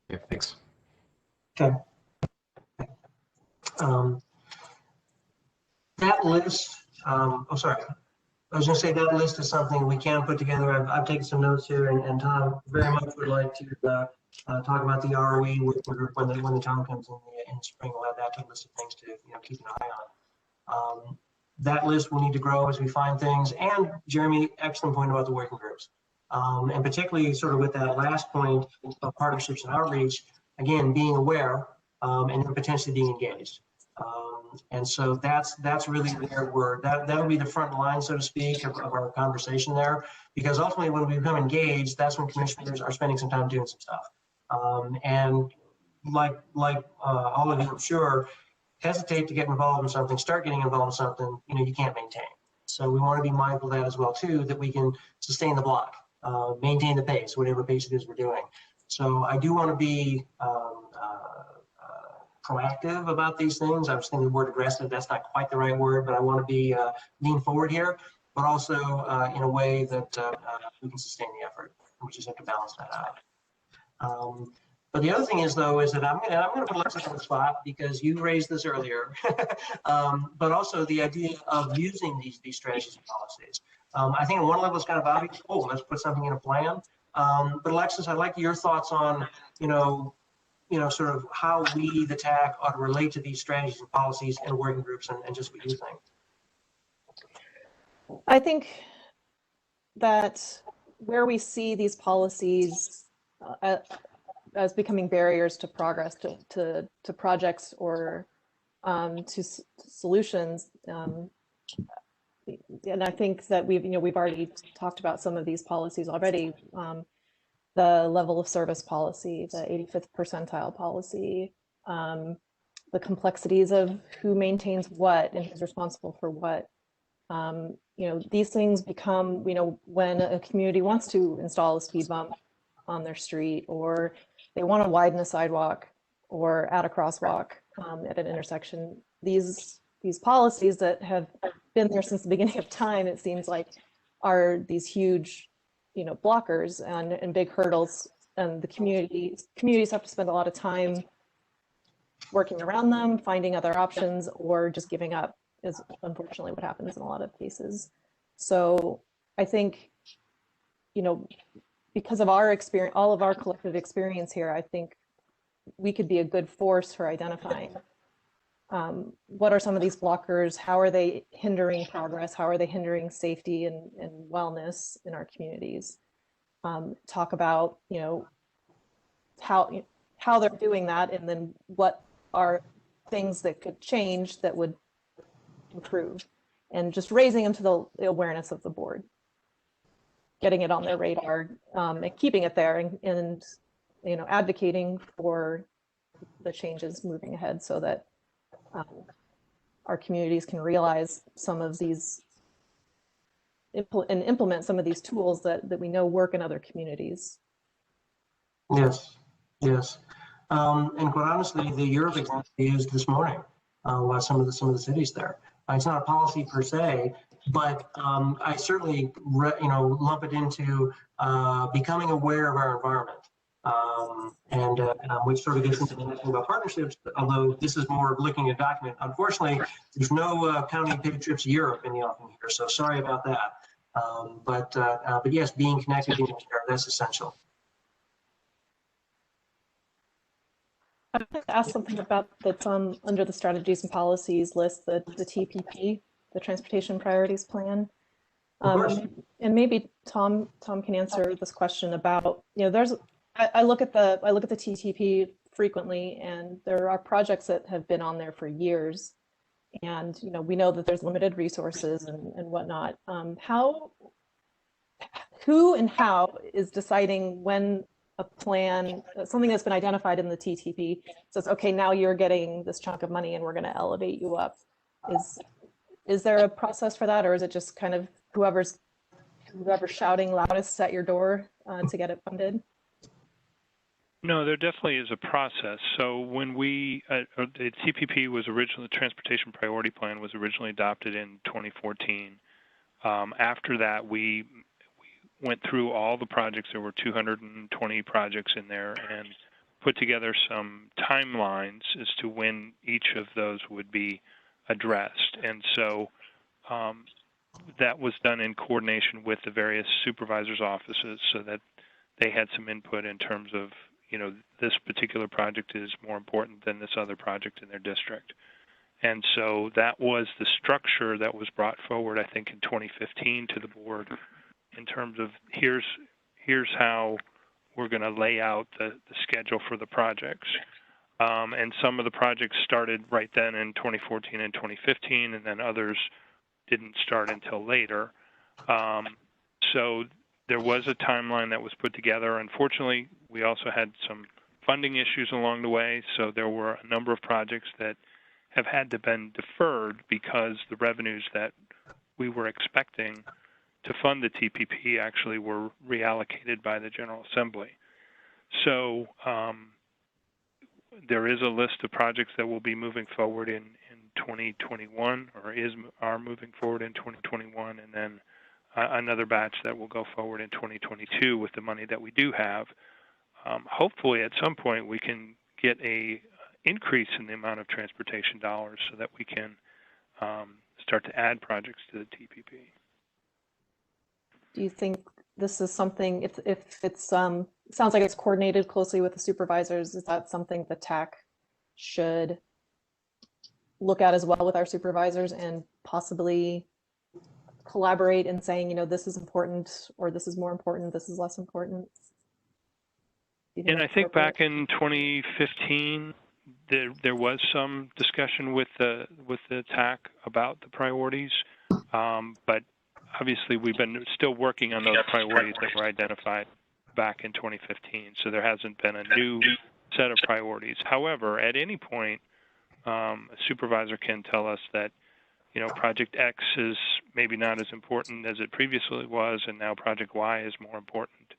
Yeah, thanks. Okay. That list, sorry. I was going to say that list is something we can put together. I've taken some notes here, and Tom very much would like to talk about the ROE working group when the time comes in the spring. We'll have that list of things to keep an eye on. That list will need to grow as we find things. And Jeremy, excellent point about the working groups. And particularly sort of with that last point of partnerships and outreach, again, being aware and then potentially being engaged. And so that's really where that'll be the front line, so to speak, of our conversation there, because ultimately when we become engaged, that's when commissioners are spending some time doing some stuff. And like all of you, I'm sure, hesitate to get involved in something, start getting involved in something, you can't maintain. So we want to be mindful of that as well too, that we can sustain the block, maintain the pace, whatever pace it is we're doing. So I do want to be proactive about these things. I was thinking the word aggressive, that's not quite the right word, but I want to be lean forward here, but also in a way that we can sustain the effort. We just have to balance that out. But the other thing is, though, is that I'm going to put Alexis on the spot because you raised this earlier, but also the idea of using these strategies and policies. I think at one level it's kind of obvious, let's put something in a plan. But Alexis, I'd like your thoughts on, sort of how we, the TAC, ought to relate to these strategies and policies and working groups and just what you think. I think that where we see these policies as becoming barriers to progress, to projects or to solutions, and I think that we've already talked about some of these policies already. The level of service policy, the 85th percentile policy, the complexities of who maintains what and who's responsible for what. These things become, when a community wants to install a speed bump on their street, or they want to widen a sidewalk or add a crosswalk at an intersection, these policies that have been there since the beginning of time, it seems like, are these huge blockers and big hurdles, and the communities have to spend a lot of time working around them, finding other options, or just giving up is unfortunately what happens in a lot of cases. So I think, because of our experience, all of our collective experience here, I think we could be a good force for identifying what are some of these blockers, how are they hindering progress, how are they hindering safety and wellness in our communities. Talk about how they're doing that, and then what are things that could change that would improve, and just raising them to the awareness of the board, getting it on their radar, and keeping it there, and advocating for the changes moving ahead so that our communities can realize some of these and implement some of these tools that we know work in other communities. Yes, yes. And quite honestly, the Europe example used this morning by some of the cities there. It's not a policy per se, but I certainly lump it into becoming aware of our environment, which sort of gets into the next thing about partnerships. Although this is more looking at a document. Unfortunately, there's no county paid trips to Europe in the offing here, so sorry about that. But yes, being connected, being aware, that's essential. I'd like to ask something about that's under the strategies and policies list, the TPP, the Transportation Priorities Plan. And maybe Tom can answer this question about, I look at the TTP frequently, and there are projects that have been on there for years. And, we know that there's limited resources and whatnot. Who and how is deciding when a plan, something that's been identified in the TTP says, okay, now you're getting this chunk of money and we're going to elevate you up? Is there a process for that, or is it just kind of whoever's shouting loudest at your door to get it funded? No, there definitely is a process. So when the TPP was originally, the Transportation Priority Plan was originally adopted in 2014. After that, we went through all the projects. There were 220 projects in there, and put together some timelines as to when each of those would be addressed. And so that was done in coordination with the various supervisors' offices so that they had some input in terms of, this particular project is more important than this other project in their district. And so that was the structure that was brought forward, I think, in 2015 to the board, in terms of here's how we're going to lay out the schedule for the projects. And some of the projects started right then in 2014 and 2015, and then others didn't start until later. So there was a timeline that was put together. Unfortunately, we also had some funding issues along the way, so there were a number of projects that have had to been deferred because the revenues that we were expecting to fund the TPP actually were reallocated by the General Assembly. So there is a list of projects that will be moving forward in 2021, or are moving forward in 2021, and then another batch that will go forward in 2022 with the money that we do have. Hopefully at some point we can get a increase in the amount of transportation dollars so that we can start to add projects to the TPP. Do you think this is something, if it's, sounds like it's coordinated closely with the supervisors, is that something the TAC should look at as well with our supervisors and possibly collaborate in saying, this is important, or this is more important, this is less important? And I think back in 2015, there was some discussion with the TAC about the priorities, but obviously we've been still working on those priorities that were identified back in 2015. So there hasn't been a new set of priorities. However, at any point, a supervisor can tell us that, Project X is maybe not as important as it previously was, and now Project Y is more important.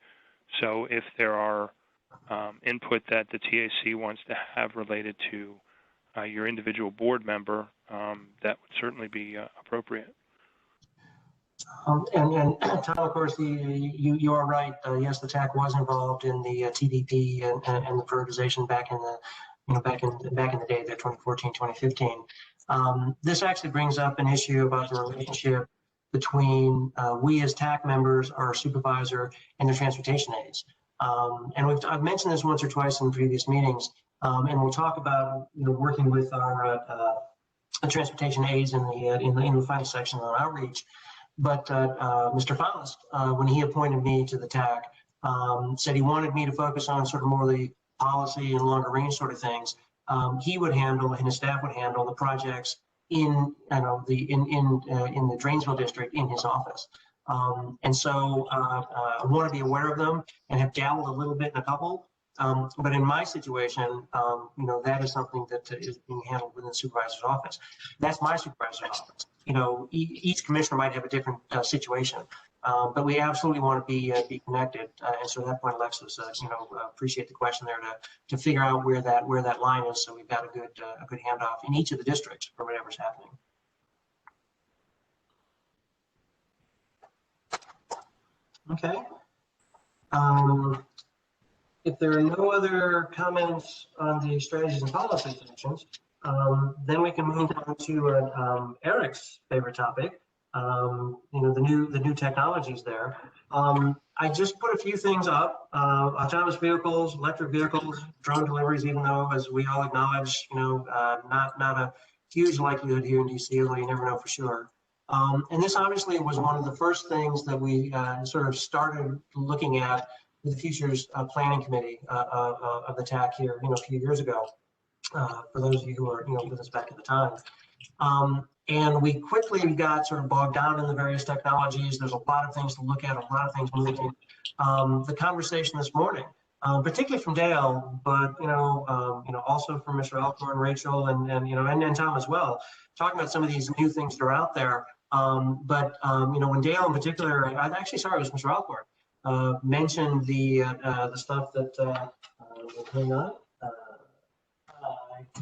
So if there are input that the TAC wants to have related to your individual board member, that would certainly be appropriate. And Tom, of course, you are right. Yes, the TAC was involved in the TDP and the prioritization back in the back in the day, there, 2014, 2015. This actually brings up an issue about the relationship between we as TAC members, our supervisor, and the transportation aides. And I've mentioned this once or twice in previous meetings, and we'll talk about working with our transportation aides in the final section on outreach. But Mr. Faust, when he appointed me to the TAC, said he wanted me to focus on sort of more of the policy and longer range sort of things. He would handle, and his staff would handle the projects in the Drainesville district in his office. And so I want to be aware of them and have dabbled a little bit in a couple. But in my situation, you know, that is something that is being handled within the supervisor's office. That's my supervisor's office. You know, each commissioner might have a different situation, but we absolutely want to be connected. And so at that point, Alexis, you know, appreciate the question there to figure out where that line is, so we've got a good handoff in each of the districts for whatever's happening. Okay. If there are no other comments on the strategies and policy sections, then we can move on to Eric's favorite topic. You know, the new technologies there. I just put a few things up: autonomous vehicles, electric vehicles, drone deliveries. Even though, as we all acknowledge, you know, not a huge likelihood here in DC, although you never know for sure. And this obviously was one of the first things that we sort of started looking at with the Futures Planning Committee of the TAC here, you know, a few years ago, for those of you who are, you know, with us back at the time. And we quickly got sort of bogged down in the various technologies. There's a lot of things to look at, a lot of things moving. The conversation this morning, particularly from Dale, but you know, also from Mr. Alcorn, Rachel, and you know, and Tom as well, talking about some of these new things that are out there. You know, when Dale in particular, I'm actually sorry, it was Mr. Alcorn, mentioned the stuff that hang on.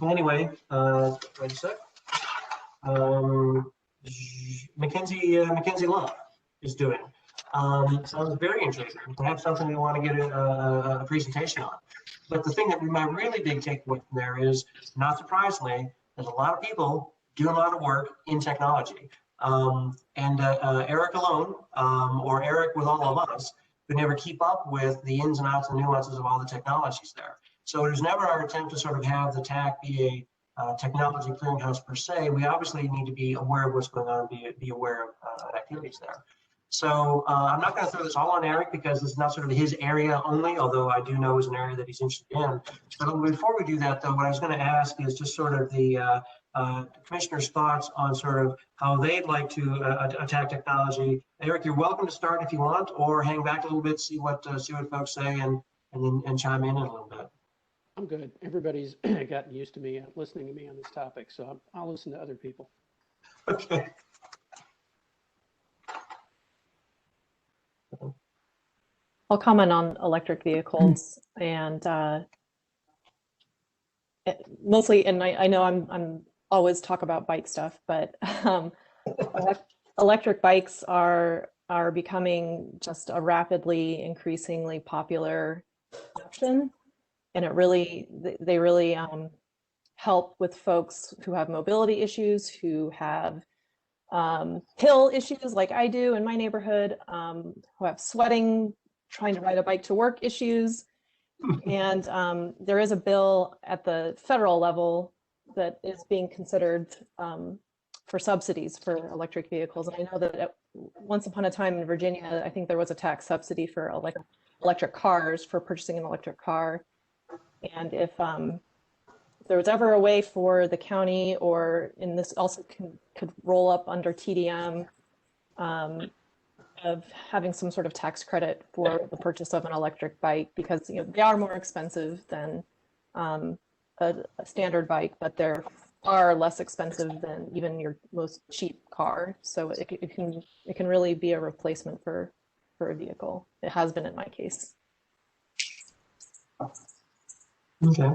Anyway, wait a sec. Mackenzie Love is doing. Sounds very intriguing. Perhaps something we want to get a presentation on. But the thing that my really big takeaway from there is, not surprisingly, there's a lot of people doing a lot of work in technology. Eric alone, or Eric with all of us, could never keep up with the ins and outs and nuances of all the technologies there. So it was never our attempt to sort of have the TAC be a technology clearinghouse per se. We obviously need to be aware of what's going on and be aware of activities there. So I'm not going to throw this all on Eric because it's not sort of his area only, although I do know is an area that he's interested in. But before we do that, though, what I was going to ask is just sort of the commissioner's thoughts on sort of how they'd like to attack technology. Eric, you're welcome to start if you want, or hang back a little bit, see what folks say, and then chime in a little bit. I'm good. Everybody's gotten used to me listening to me on this topic, so I'll listen to other people. Okay. I'll comment on electric vehicles and mostly, and I know I'm always talk about bike stuff, but electric bikes are becoming just a rapidly increasingly popular option. And they really help with folks who have mobility issues, who have pill issues like I do in my neighborhood, who have sweating, trying to ride a bike to work issues. And there is a bill at the federal level that is being considered for subsidies for electric vehicles. And I know that once upon a time in Virginia, I think there was a tax subsidy for electric cars, for purchasing an electric car. And if there was ever a way for the county, or in this also could roll up under TDM, of having some sort of tax credit for the purchase of an electric bike, because you know they are more expensive than a standard bike, but they're far less expensive than even your most cheap car. So it can really be a replacement for a vehicle. It has been in my case. Okay.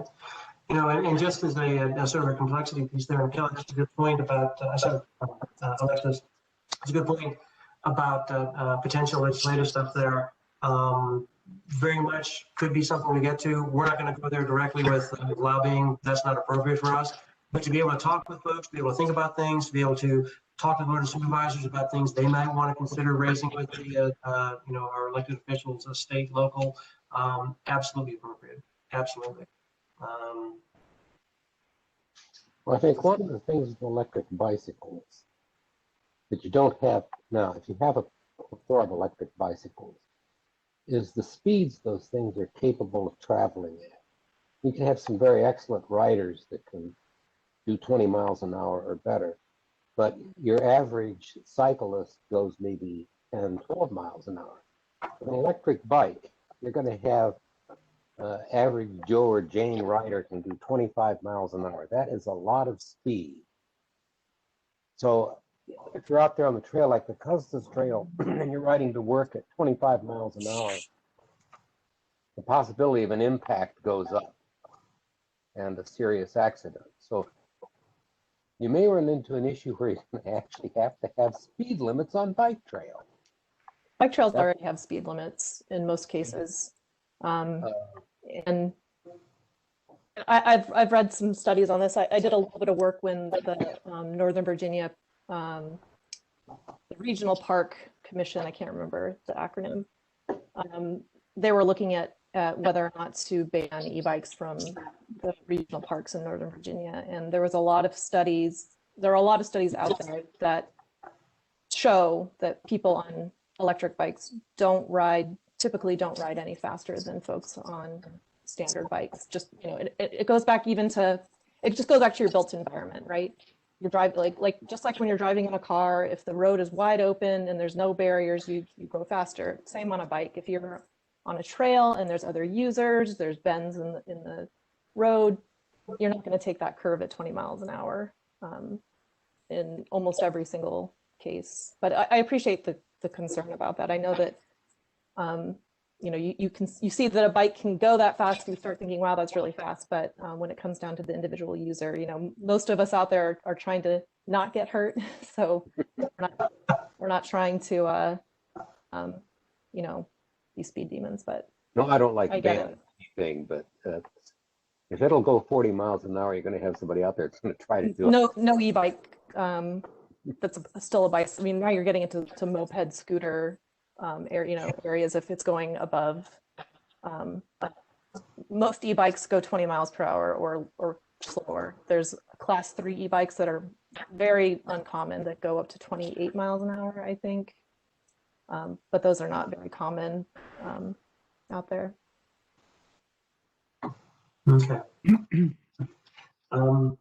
You know, and just as a sort of a complexity piece there, and Kelly, that's a good point about, Alexis, it's a good point about potential legislative stuff there. Very much could be something to get to. We're not going to go there directly with lobbying. That's not appropriate for us. But to be able to talk with folks, to be able to think about things, to be able to talk to board of supervisors about things they might want to consider raising with the, you know, our elected officials, state, local, absolutely appropriate. Absolutely. Well, I think one of the things with electric bicycles that you don't have now, if you have a plethora of electric bicycles, is the speeds those things are capable of traveling at. You can have some very excellent riders that can do 20 miles an hour or better, but your average cyclist goes maybe 10, 12 miles an hour. With an electric bike, you're going to have average Joe or Jane rider can do 25 miles an hour. That is a lot of speed. So if you're out there on the trail like the Custis Trail and you're riding to work at 25 miles an hour, the possibility of an impact goes up and a serious accident. So you may run into an issue where you're going to actually have to have speed limits on bike trails. Bike trails already have speed limits in most cases. And I've read some studies on this. I did a little bit of work when the Northern Virginia the Regional Park Commission, I can't remember the acronym, they were looking at whether or not to ban e-bikes from the regional parks in Northern Virginia. And there was a lot of studies, there are a lot of studies out there that show that people on electric bikes typically don't ride any faster than folks on standard bikes. Just, you know, it goes back even to, it just goes back to your built environment, right? You drive just like when you're driving in a car, if the road is wide open and there's no barriers, you go faster. Same on a bike. If you're on a trail and there's other users, there's bends in the road, you're not going to take that curve at 20 miles an hour in almost every single case. But I appreciate the concern about that. I know that you know, you see that a bike can go that fast, you start thinking, wow, that's really fast. But when it comes down to the individual user, you know, most of us out there are trying to not get hurt. So we're not trying to, you know, be speed demons, but. No, I don't like banning anything, but if it'll go 40 miles an hour, you're going to have somebody out there that's going to try to do it. No e-bike that's still a bike. I mean, now you're getting into moped, scooter, areas if it's going above. But most e-bikes go 20 miles per hour or slower. There's class 3 e-bikes that are very uncommon that go up to 28 miles an hour, I think. But those are not very common out there. Okay. One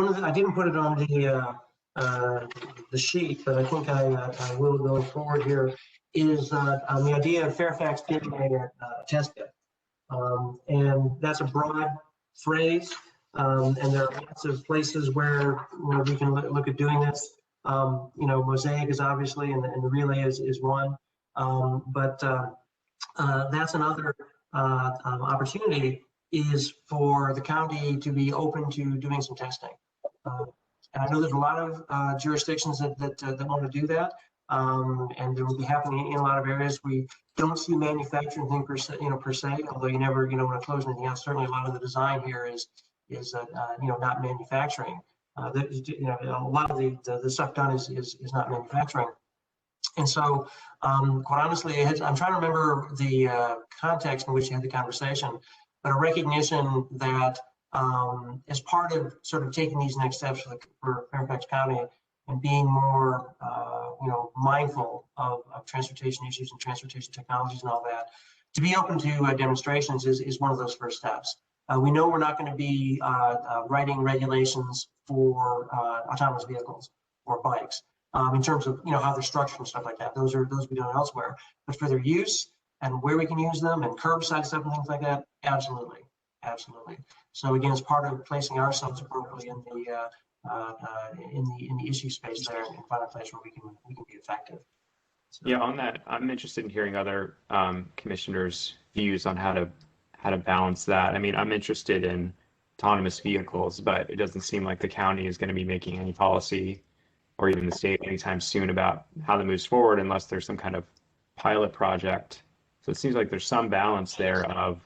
of I didn't put it on the sheet, but I think I will going forward here, is the idea of Fairfax getting a test bed. And that's a broad phrase, and there are lots of places where we can look at doing this. Mosaic is obviously, and the relay is one, but that's another opportunity, is for the county to be open to doing some testing. And I know there's a lot of jurisdictions that want to do that, and there will be happening in a lot of areas. We don't see manufacturing thing per se, although you never want to close anything out. Certainly, a lot of the design here is not manufacturing. A lot of the stuff done is not manufacturing. And so, quite honestly, I'm trying to remember the context in which you had the conversation, but a recognition that as part of sort of taking these next steps for Fairfax County and being more, mindful of transportation issues and transportation technologies and all that, to be open to demonstrations is one of those first steps. We know we're not going to be writing regulations for autonomous vehicles or bikes in terms of how they're structured and stuff like that. Those we done elsewhere, but for their use and where we can use them and curbside stuff and things like that, absolutely. So again, it's part of placing ourselves appropriately in the issue space there and find a place where we can be effective. So. Yeah, on that, I'm interested in hearing other commissioners' views on how to balance that. I mean, I'm interested in autonomous vehicles, but it doesn't seem like the county is going to be making any policy, or even the state, anytime soon about how that moves forward, unless there's some kind of pilot project. So it seems like there's some balance there of,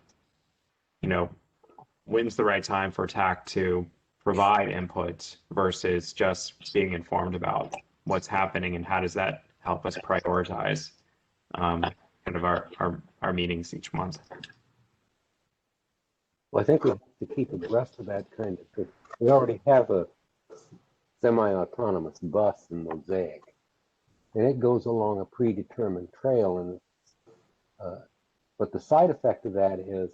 when's the right time for TAC to provide input versus just being informed about what's happening, and how does that help us prioritize kind of our meetings each month. Well, I think we have to keep abreast of that kind of thing. We already have a semi-autonomous bus in Mosaic, and it goes along a predetermined trail. And but the side effect of that is,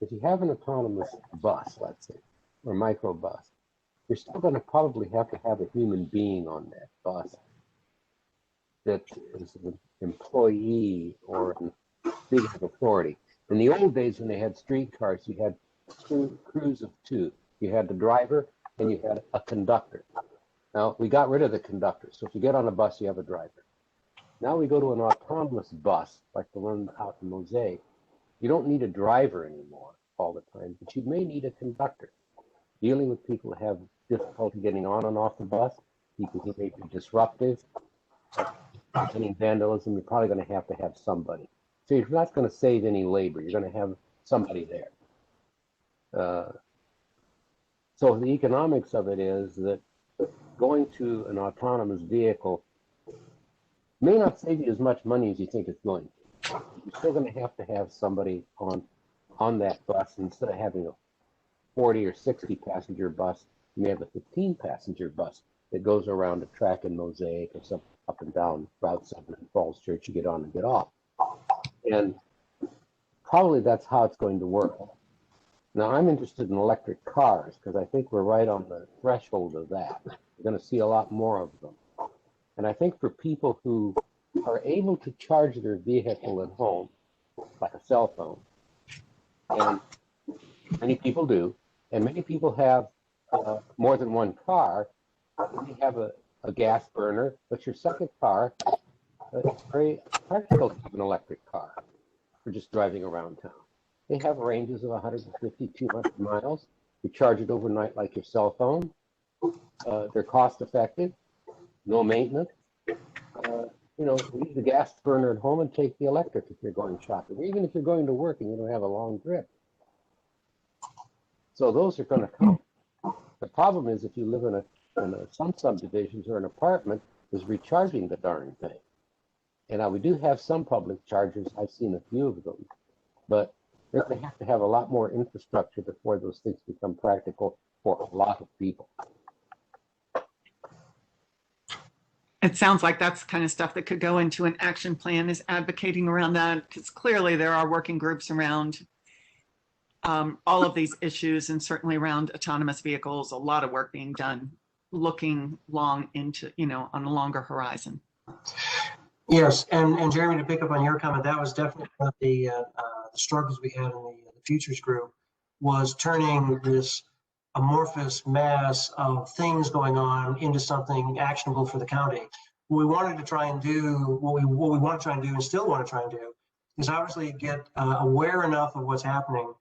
if you have an autonomous bus, let's say, or microbus, you're still going to probably have to have a human being on that bus that is an employee or a big authority. In the old days when they had streetcars, you had crews of two. You had the driver and you had a conductor. Now, we got rid of the conductor. So if you get on a bus, you have a driver. Now we go to an autonomous bus, like the one out in Mosaic. You don't need a driver anymore all the time, but you may need a conductor. Dealing with people who have difficulty getting on and off the bus, people who may be disruptive, any vandalism, you're probably going to have somebody. So you're not going to save any labor. You're going to have somebody there. So the economics of it is that going to an autonomous vehicle may not save you as much money as you think it's going to. You're still going to have somebody on that bus. Instead of having a 40 or 60 passenger bus, you may have a 15 passenger bus that goes around a track in Mosaic or some up and down Route 7 in Falls Church. You get on and get off. And probably that's how it's going to work. Now, I'm interested in electric cars because I think we're right on the threshold of that. We're going to see a lot more of them. And I think for people who are able to charge their vehicle at home, like a cell phone, and many people do, and many people have more than one car, you have a gas burner, but your second car, it's very practical to have an electric car for just driving around town. They have ranges of 150, 200 miles. You charge it overnight like your cell phone. They're cost effective, no maintenance. Leave the gas burner at home and take the electric if you're going shopping, or even if you're going to work and you don't have a long trip. So those are going to come. The problem is if you live in some subdivisions or an apartment, is recharging the darn thing. And now we do have some public chargers. I've seen a few of them, but they're going to have a lot more infrastructure before those things become practical for a lot of people. It sounds like that's the kind of stuff that could go into an action plan, is advocating around that, because clearly there are working groups around all of these issues, and certainly around autonomous vehicles, a lot of work being done, looking long into, on a longer horizon. Yes, and Jeremy, to pick up on your comment, that was definitely one of the struggles we had in the futures group, was turning this amorphous mass of things going on into something actionable for the county. What we wanted to try and do, what we want to try and do and still want to try and do, is obviously get aware enough of what's happening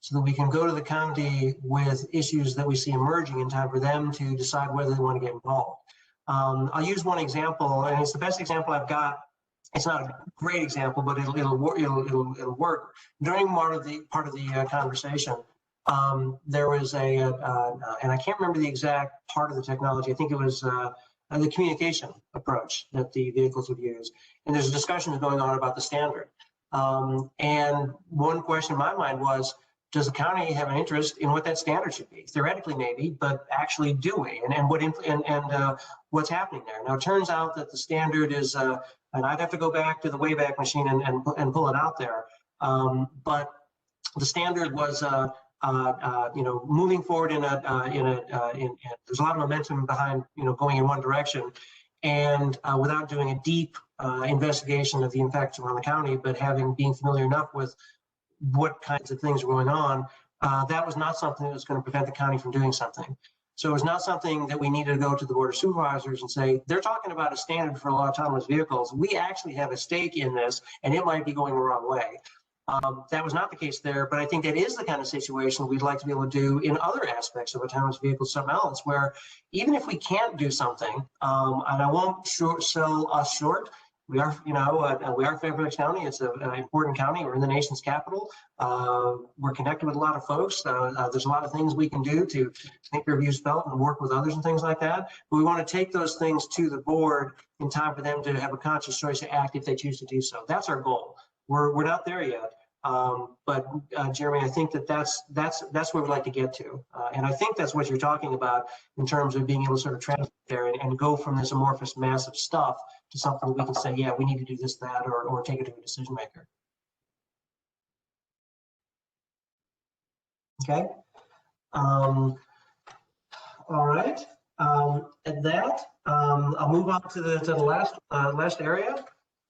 so that we can go to the county with issues that we see emerging in time for them to decide whether they want to get involved. I'll use one example, and it's the best example I've got. It's not a great example, but it'll work. During part of the conversation, there was and I can't remember the exact part of the technology. I think it was the communication approach that the vehicles would use. And there's a discussion going on about the standard. And one question in my mind was, does the county have an interest in what that standard should be? Theoretically, maybe, but actually do we? And what's happening there? Now, it turns out that the standard is, and I'd have to go back to the Wayback Machine and pull it out there. But the standard was, moving forward there's a lot of momentum behind, going in one direction, and without doing a deep investigation of the impacts around the county, but being familiar enough with what kinds of things were going on, that was not something that was going to prevent the county from doing something. So it was not something that we needed to go to the Board of Supervisors and say, they're talking about a standard for autonomous vehicles. We actually have a stake in this, and it might be going the wrong way. That was not the case there, but I think that is the kind of situation we'd like to be able to do in other aspects of autonomous vehicles, something else, where even if we can't do something, and I won't sell us short, we are, we are Fairfax County. It's an important county. We're in the nation's capital. We're connected with a lot of folks. There's a lot of things we can do to make reviews felt and work with others and things like that. But we want to take those things to the board in time for them to have a conscious choice to act if they choose to do so. That's our goal. We're not there yet. But Jeremy, I think that's where we'd like to get to. And I think that's what you're talking about in terms of being able to sort of translate there and go from this amorphous mass of stuff to something that we can say, yeah, we need to do this, that, or take it to a decision maker. Okay. All right. At that, I'll move on to the last area,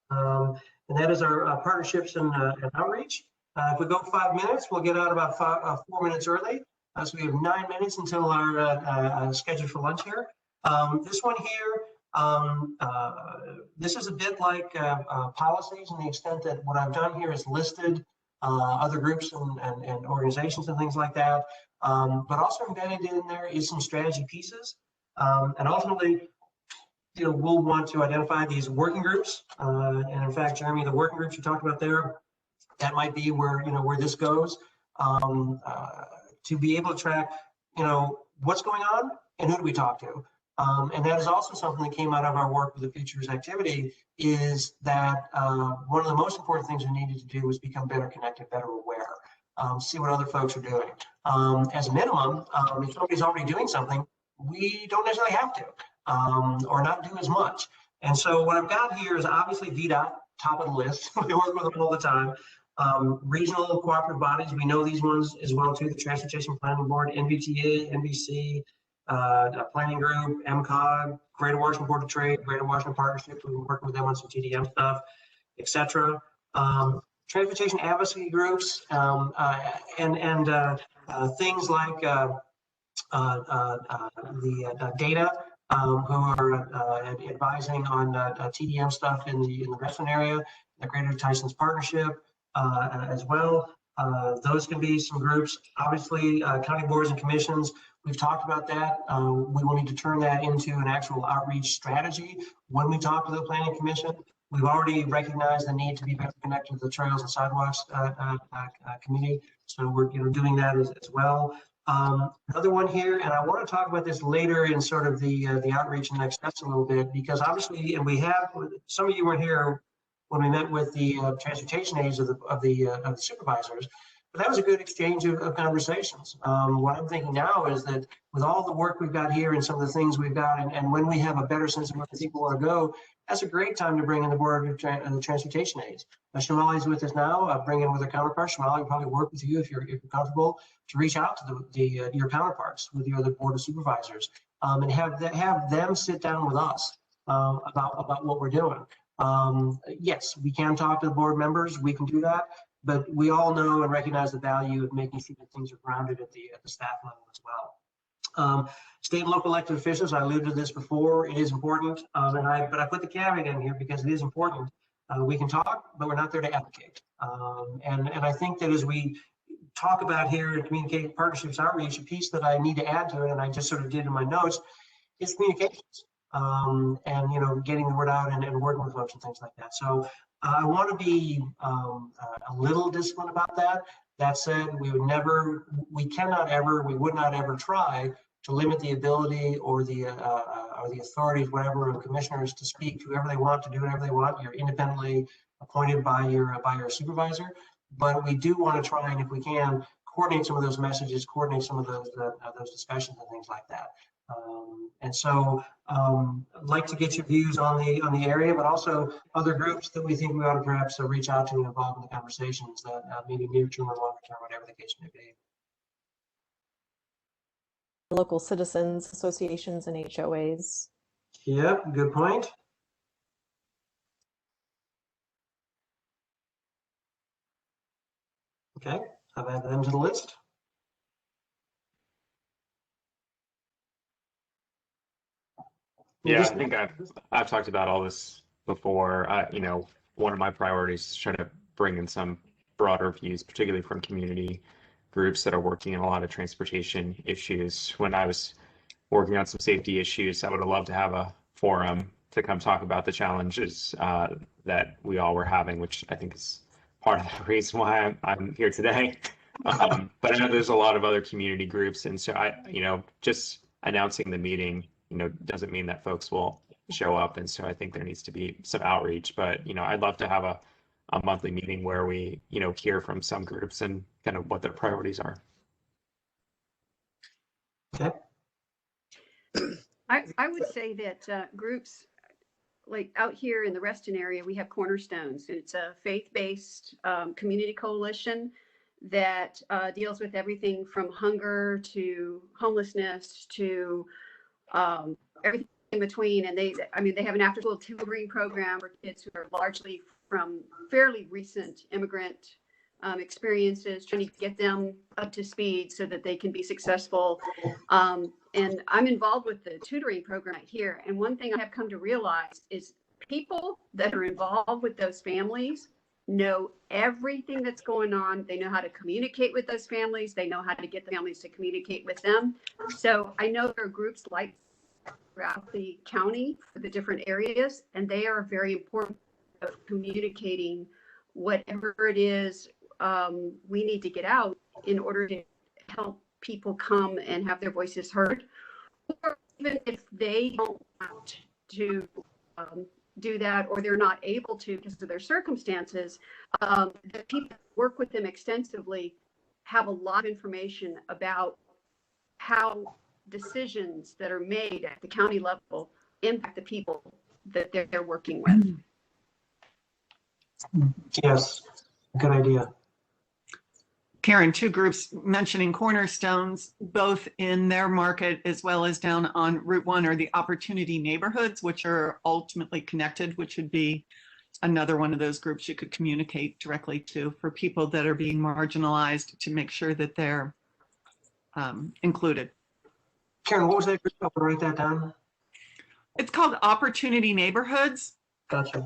and that is our partnerships and outreach. If we go 5 minutes, we'll get out about 4 minutes early. So we have 9 minutes until our schedule for lunch here. This one here, this is a bit like policies in the extent that what I've done here is listed other groups and organizations and things like that. But also embedded in there is some strategy pieces. And ultimately, we'll want to identify these working groups. And in fact, Jeremy, the working groups you talked about there, that might be where, where this goes, to be able to track, what's going on and who do we talk to. And that is also something that came out of our work with the Futures activity, is that one of the most important things we needed to do was become better connected, better aware, see what other folks are doing. As a minimum, if somebody's already doing something, we don't necessarily have to, or not do as much. And so what I've got here is obviously VDOT, top of the list. We work with them all the time. Regional cooperative bodies, we know these ones as well too, the Transportation Planning Board, NVTA, NBC, Planning Group, MCOG, Greater Washington Board of Trade, Greater Washington Partnership, we've been working with them on some TDM stuff, etc. Transportation advocacy groups, and things like the data, who are advising on TDM stuff in the Reston area, the Greater Tyson's Partnership as well. Those can be some groups. Obviously, county boards and commissions, we've talked about that. We will need to turn that into an actual outreach strategy when we talk to the Planning Commission. We've already recognized the need to be better connected to the Trails and Sidewalks Committee, so we're doing that as well. Another one here, and I want to talk about this later in sort of the outreach and next steps a little bit, because obviously, and we have, some of you weren't here when we met with the transportation aides of the supervisors, but that was a good exchange of conversations. What I'm thinking now is that with all the work we've got here and some of the things we've got, and when we have a better sense of where people want to go, that's a great time to bring in the board of the transportation aides. Shamali's with us now. Bring in with her counterparts. Shamali will probably work with you if you're comfortable to reach out to your counterparts with your other board of supervisors, and have them sit down with us about what we're doing. Yes, we can talk to the board members. We can do that. But we all know and recognize the value of making sure that things are grounded at the staff level as well. State and local elected officials, I alluded to this before, it is important, but I put the caveat in here because it is important. We can talk, but we're not there to advocate. And I think that as we talk about here in communicating partnerships outreach, a piece that I need to add to it, and I just sort of did in my notes, is communications. And getting the word out and working with folks and things like that. So I want to be a little disciplined about that. That said, we would not ever try to limit the ability or the authorities, whatever, of commissioners to speak to whoever they want, to do whatever they want. You're independently appointed by your supervisor, but we do want to try, and if we can, coordinate some of those messages, coordinate some of those discussions and things like that. And so I'd like to get your views on the area, but also other groups that we think we ought to perhaps reach out to and involve in the conversations that maybe near term or longer term, whatever the case may be. Local citizens associations and HOAs. Yep, good point. Okay, I've added them to the list. Yeah, I think I've talked about all this before. One of my priorities is trying to bring in some broader views, particularly from community groups that are working on a lot of transportation issues. When I was working on some safety issues, I would have loved to have a forum to come talk about the challenges that we all were having, which I think is part of the reason why I'm here today. But I know there's a lot of other community groups, and so just announcing the meeting, doesn't mean that folks will show up. And so I think there needs to be some outreach, but, I'd love to have a monthly meeting where we, hear from some groups and kind of what their priorities are. Okay. I would say that groups like out here in the Reston area, we have Cornerstones. It's a faith-based community coalition that deals with everything from hunger to homelessness to everything in between. And they have an after-school tutoring program for kids who are largely from fairly recent immigrant experiences, trying to get them up to speed so that they can be successful. And I'm involved with the tutoring program right here. And one thing I have come to realize is people that are involved with those families know everything that's going on. They know how to communicate with those families. They know how to get the families to communicate with them. So I know there are groups like throughout the county for the different areas, and they are very important of communicating whatever it is we need to get out in order to help people come and have their voices heard. Or even if they don't want to do that, or they're not able to because of their circumstances, the people who work with them extensively have a lot of information about how decisions that are made at the county level impact the people that they're working with. Yes, good idea. Karen, two groups mentioning cornerstones, both in their market as well as down on Route 1 are the opportunity neighborhoods, which are ultimately connected, which would be another one of those groups you could communicate directly to for people that are being marginalized to make sure that they're included. Karen, what was that group? I'll write that down. It's called Opportunity Neighborhoods. Gotcha.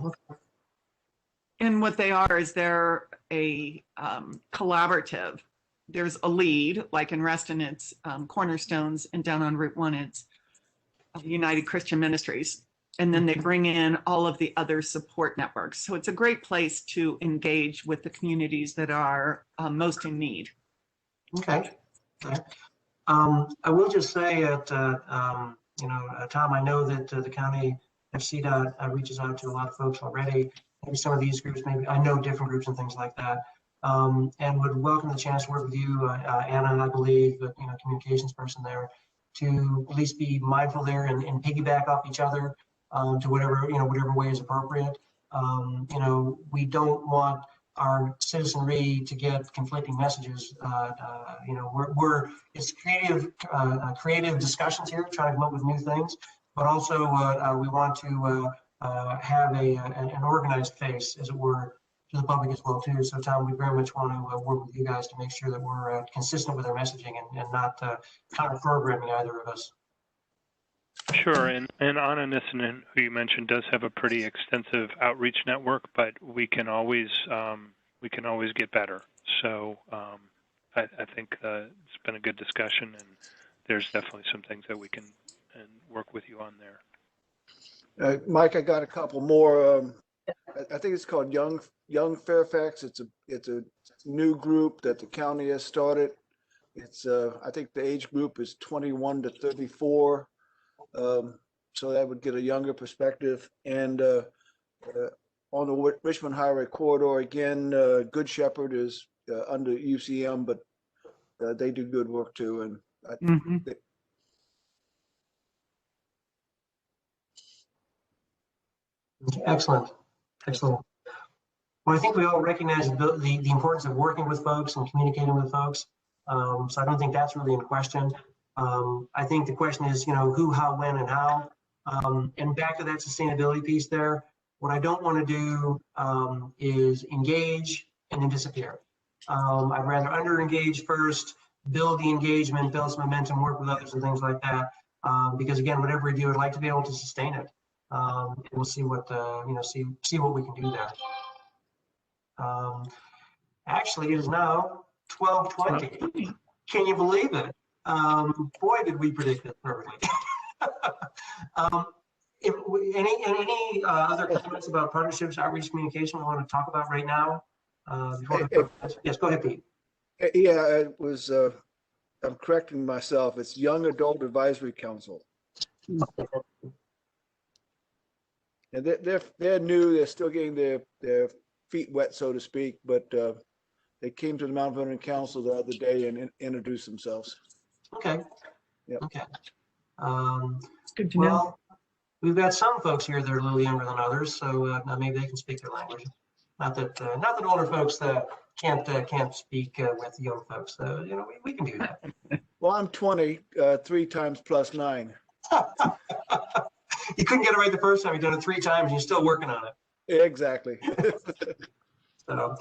And what they are is they're a collaborative. There's a lead, like in Reston, it's Cornerstones, and down on Route 1, it's United Christian Ministries. And then they bring in all of the other support networks. So it's a great place to engage with the communities that are most in need. Okay. Okay. I will just say that, Tom, I know that the county FCDOT reaches out to a lot of folks already. Maybe some of these groups, maybe I know different groups and things like that, and would welcome the chance to work with you, Anna, I believe, the communications person there, to at least be mindful there and piggyback off each other to whatever way is appropriate. We don't want our citizenry to get conflicting messages. It's creative discussions here, trying to come up with new things, but also we want to have an organized face, as it were, to the public as well too. So Tom, we very much want to work with you guys to make sure that we're consistent with our messaging and not counter programming either of us. Sure, and Anna Nissen, who you mentioned, does have a pretty extensive outreach network, but we can always get better. So I think it's been a good discussion, and there's definitely some things that we can work with you on there. Mike, I got a couple more. I think it's called Young Fairfax. It's a new group that the county has started. It's I think the age group is 21 to 34. So that would get a younger perspective. And on the Richmond Highway corridor, again, Good Shepherd is under UCM, but they do good work too. And I think Excellent. Excellent. Well, I think we all recognize the importance of working with folks and communicating with folks. So I don't think that's really in question. I think the question is, who, how, when, and how. And back to that sustainability piece there, what I don't want to do is engage and then disappear. I'd rather under-engage first, build the engagement, build some momentum, work with others and things like that. Because again, whatever we do, I'd like to be able to sustain it. And we'll see what see what we can do there. Actually, it is now 12:20. Can you believe it? Boy, did we predict this perfectly. Any other comments about partnerships, outreach, communication we want to talk about right now? Yes, go ahead, Pete. Yeah, it was. I'm correcting myself. It's Young Adult Advisory Council. And they're new. They're still getting their feet wet, so to speak. But they came to the Mount Vernon Council the other day and introduced themselves. Okay. Yep. Okay. Good to know. We've got some folks here that are a little younger than others, so maybe they can speak their language. Not that older folks can't speak with young folks. We can do that. Well, I'm 20, 3 times plus 9. You couldn't get it right the first time. You've done it 3 times, and you're still working on it. Exactly. So,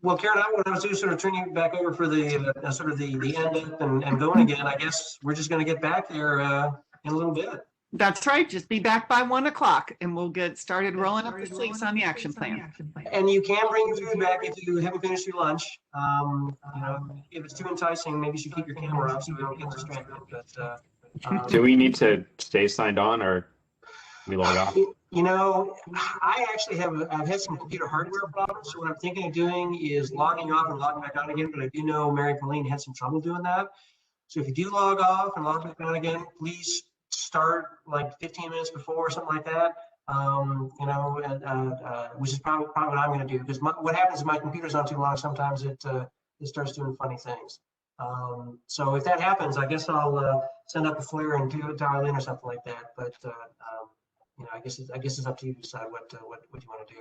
Well, Karen, what I was doing, sort of turning you back over for the sort of the end up and going again. I guess we're just going to get back there in a little bit. That's right. Just be back by 1 o'clock and we'll get started rolling up the sleeves on the action plan. And you can bring your food back if you haven't finished your lunch. You know, if it's too enticing, maybe you should keep your camera off so we don't get distracted. But Do we need to stay signed on or we log off? you know, I actually I've had some computer hardware problems. So what I'm thinking of doing is logging off and logging back on again. But I do know Mary Pauline had some trouble doing that. So if you do log off and log back on again, please start like 15 minutes before or something like that. You know, and, which is probably what I'm going to do, because what happens if my computer's on too long, sometimes it starts doing funny things. So if that happens, I guess I'll send up a flare and dial in or something like that. But you know, I guess it's up to you to decide what you want to do.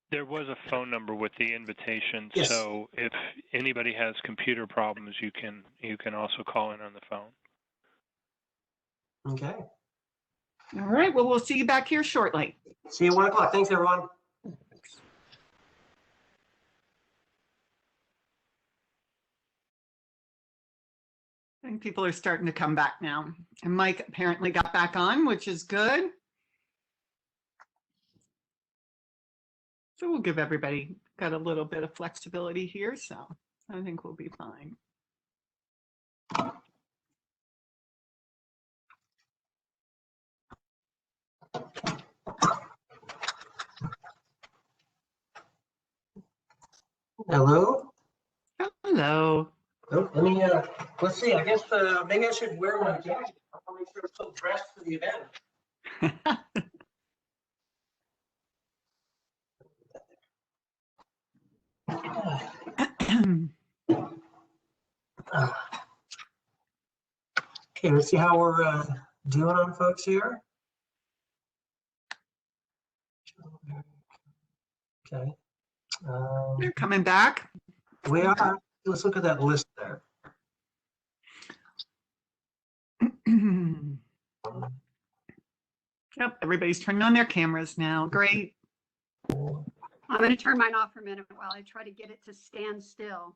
There was a phone number with the invitation, yes. So if anybody has computer problems, you can also call in on the phone. Okay. All right. Well, we'll see you back here shortly. See you at 1 o'clock. Thanks, everyone. I think people are starting to come back now. And Mike apparently got back on, which is good. So we'll give everybody got a little bit of flexibility here. So I think we'll be fine. Hello. Hello. Oh, let me, let's see, I guess maybe I should wear my jacket. I'll make sure I'm still dressed for the event. Okay, let's see how we're doing on folks here. Okay. They're coming back. We are. Let's look at that list there. Yep, everybody's turning on their cameras now. Great. I'm going to turn mine off for a minute while I try to get it to stand still.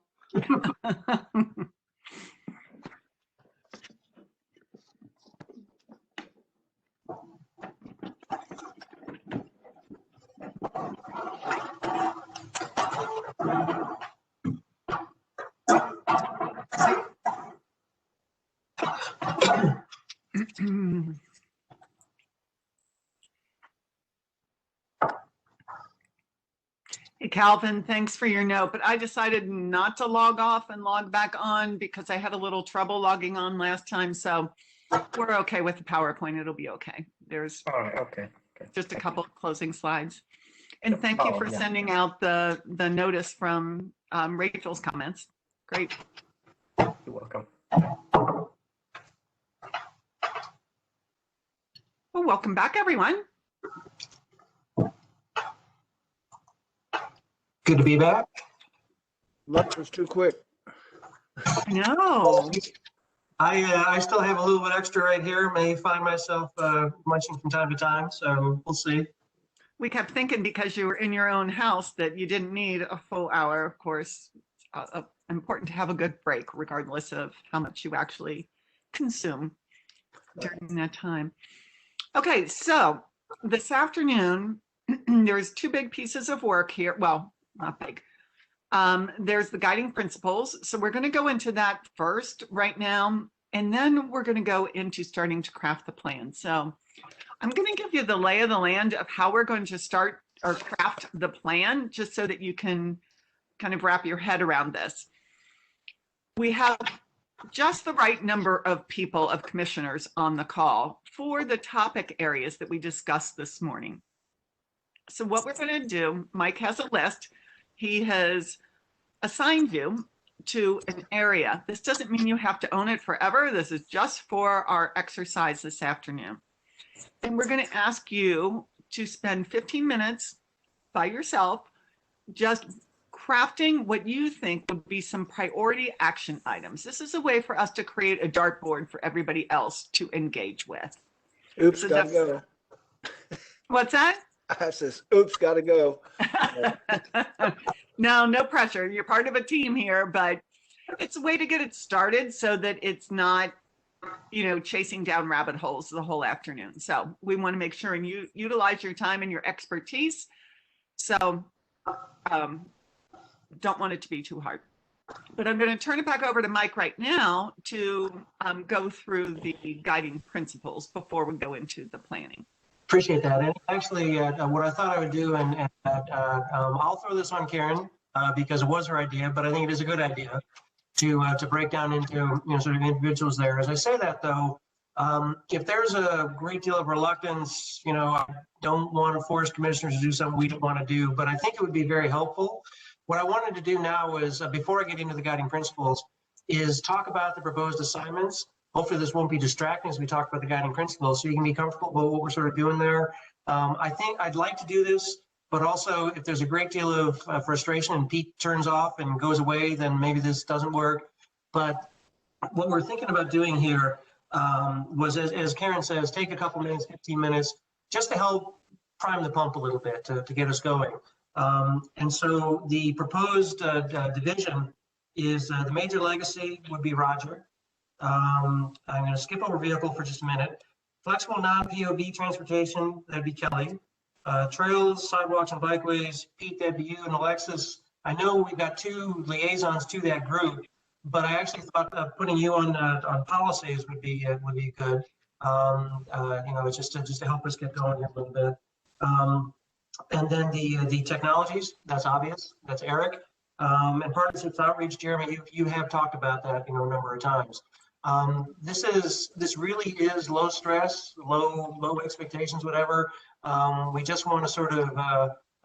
Hey, Calvin, thanks for your note, but I decided not to log off and log back on because I had a little trouble logging on last time. So we're okay with the PowerPoint. It'll be okay. There's just a couple of closing slides. And thank you for sending out the notice from Rachel's comments. Great. You're welcome. Well, welcome back, everyone. Good to be back. Lunch was too quick. No. I still have a little bit extra right here. May find myself munching from time to time, so we'll see. We kept thinking because you were in your own house that you didn't need a full hour. Of course, important to have a good break, regardless of how much you actually consume during that time. Okay, so this afternoon, there's two big pieces of work here. Well, not big. There's the guiding principles. So we're going to go into that first right now, and then we're going to go into starting to craft the plan. So I'm going to give you the lay of the land of how we're going to start or craft the plan, just so that you can kind of wrap your head around this. We have just the right number of people, of commissioners on the call for the topic areas that we discussed this morning. So what we're going to do, Mike has a list. He has assigned you to an area. This doesn't mean you have to own it forever. This is just for our exercise this afternoon. And we're going to ask you to spend 15 minutes by yourself, just crafting what you think would be some priority action items. This is a way for us to create a dartboard for everybody else to engage with. Oops, So gotta go. what's that? I says, oops, gotta go. No pressure. You're part of a team here, but it's a way to get it started so that it's not, chasing down rabbit holes the whole afternoon. So we want to make sure and you utilize your time and your expertise. So don't want it to be too hard. But I'm going to turn it back over to Mike right now to go through the guiding principles before we go into the planning. Appreciate that. And actually, what I thought I would do, and I'll throw this on Karen because it was her idea, but I think it is a good idea to break down into sort of individuals there. As I say that though, if there's a great deal of reluctance, I don't want to force commissioners to do something we don't want to do, but I think it would be very helpful. What I wanted to do now is, before I get into the guiding principles, is talk about the proposed assignments. Hopefully this won't be distracting as we talk about the guiding principles, so you can be comfortable with what we're sort of doing there. I think I'd like to do this, but also if there's a great deal of frustration and Pete turns off and goes away, then maybe this doesn't work. But what we're thinking about doing here was, as Karen says, take a couple minutes, 15 minutes, just to help prime the pump a little bit to get us going. And so the proposed division is the major legacy would be Roger. I'm going to skip over vehicle for just a minute. Flexible non-POV transportation, that'd be Kelly. Trails, sidewalks, and bikeways, Pete, that'd be you, and Alexis. I know we've got 2 liaisons to that group, but I actually thought putting you on policies would be good. It's just to help us get going here a little bit. And then the technologies, that's obvious. That's Eric. And partnerships outreach, Jeremy, you have talked about that a number of times. This really is low stress, low expectations, whatever. We just want to sort of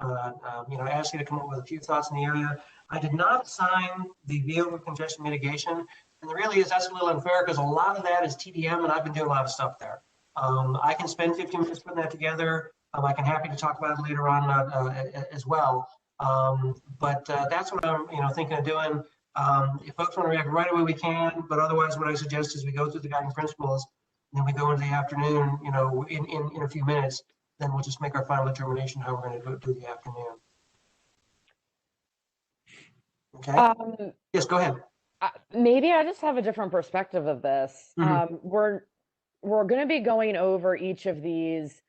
ask you to come up with a few thoughts in the area. I did not assign the vehicle congestion mitigation, and the really is that's a little unfair because a lot of that is TDM, and I've been doing a lot of stuff there. I can spend 15 minutes putting that together. I can happy to talk about it later on as well. But that's what I'm thinking of doing. If folks want to react right away, we can. But otherwise, what I suggest is we go through the guiding principles, and then we go into the afternoon. In a few minutes, then we'll just make our final determination how we're going to do the afternoon. Okay. Yes, go ahead. Maybe I just have a different perspective of this. Mm-hmm. We're going to be going over each of these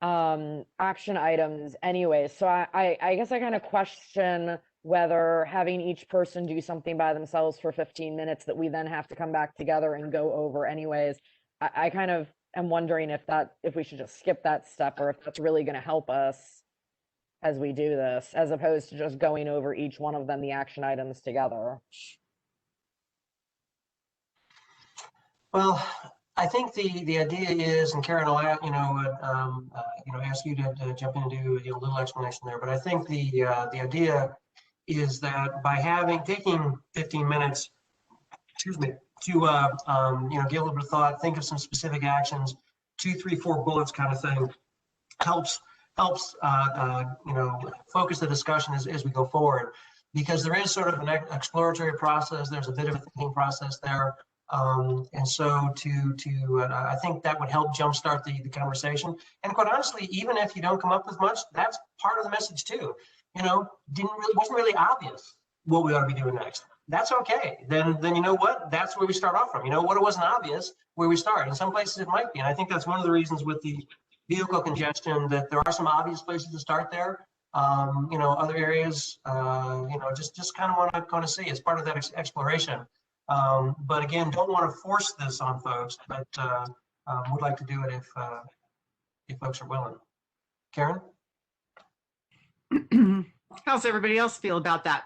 action items anyway. So I guess I kind of question whether having each person do something by themselves for 15 minutes that we then have to come back together and go over anyways. I kind of am wondering if we should just skip that step or if that's really going to help us as we do this, as opposed to just going over each one of them, the action items together. Well, I think the idea is, and Karen will ask you to jump in and do a little explanation there. But I think the idea is that by taking 15 minutes, to give a little bit of thought, think of some specific actions, 2, 3, 4 bullets kind of thing, helps focus the discussion as we go forward, because there is sort of an exploratory process. There's a bit of a thinking process there. And so I think that would help jumpstart the conversation. And quite honestly, even if you don't come up with much, that's part of the message too. Wasn't really obvious what we ought to be doing next. That's okay. Then you know what? That's where we start off from. What it wasn't obvious, where we start. In some places it might be. And I think that's one of the reasons with the vehicle congestion that there are some obvious places to start there. Other areas, just kind of want to see as part of that exploration. But again, don't want to force this on folks, but would like to do it if folks are willing. Karen? How's everybody else feel about that?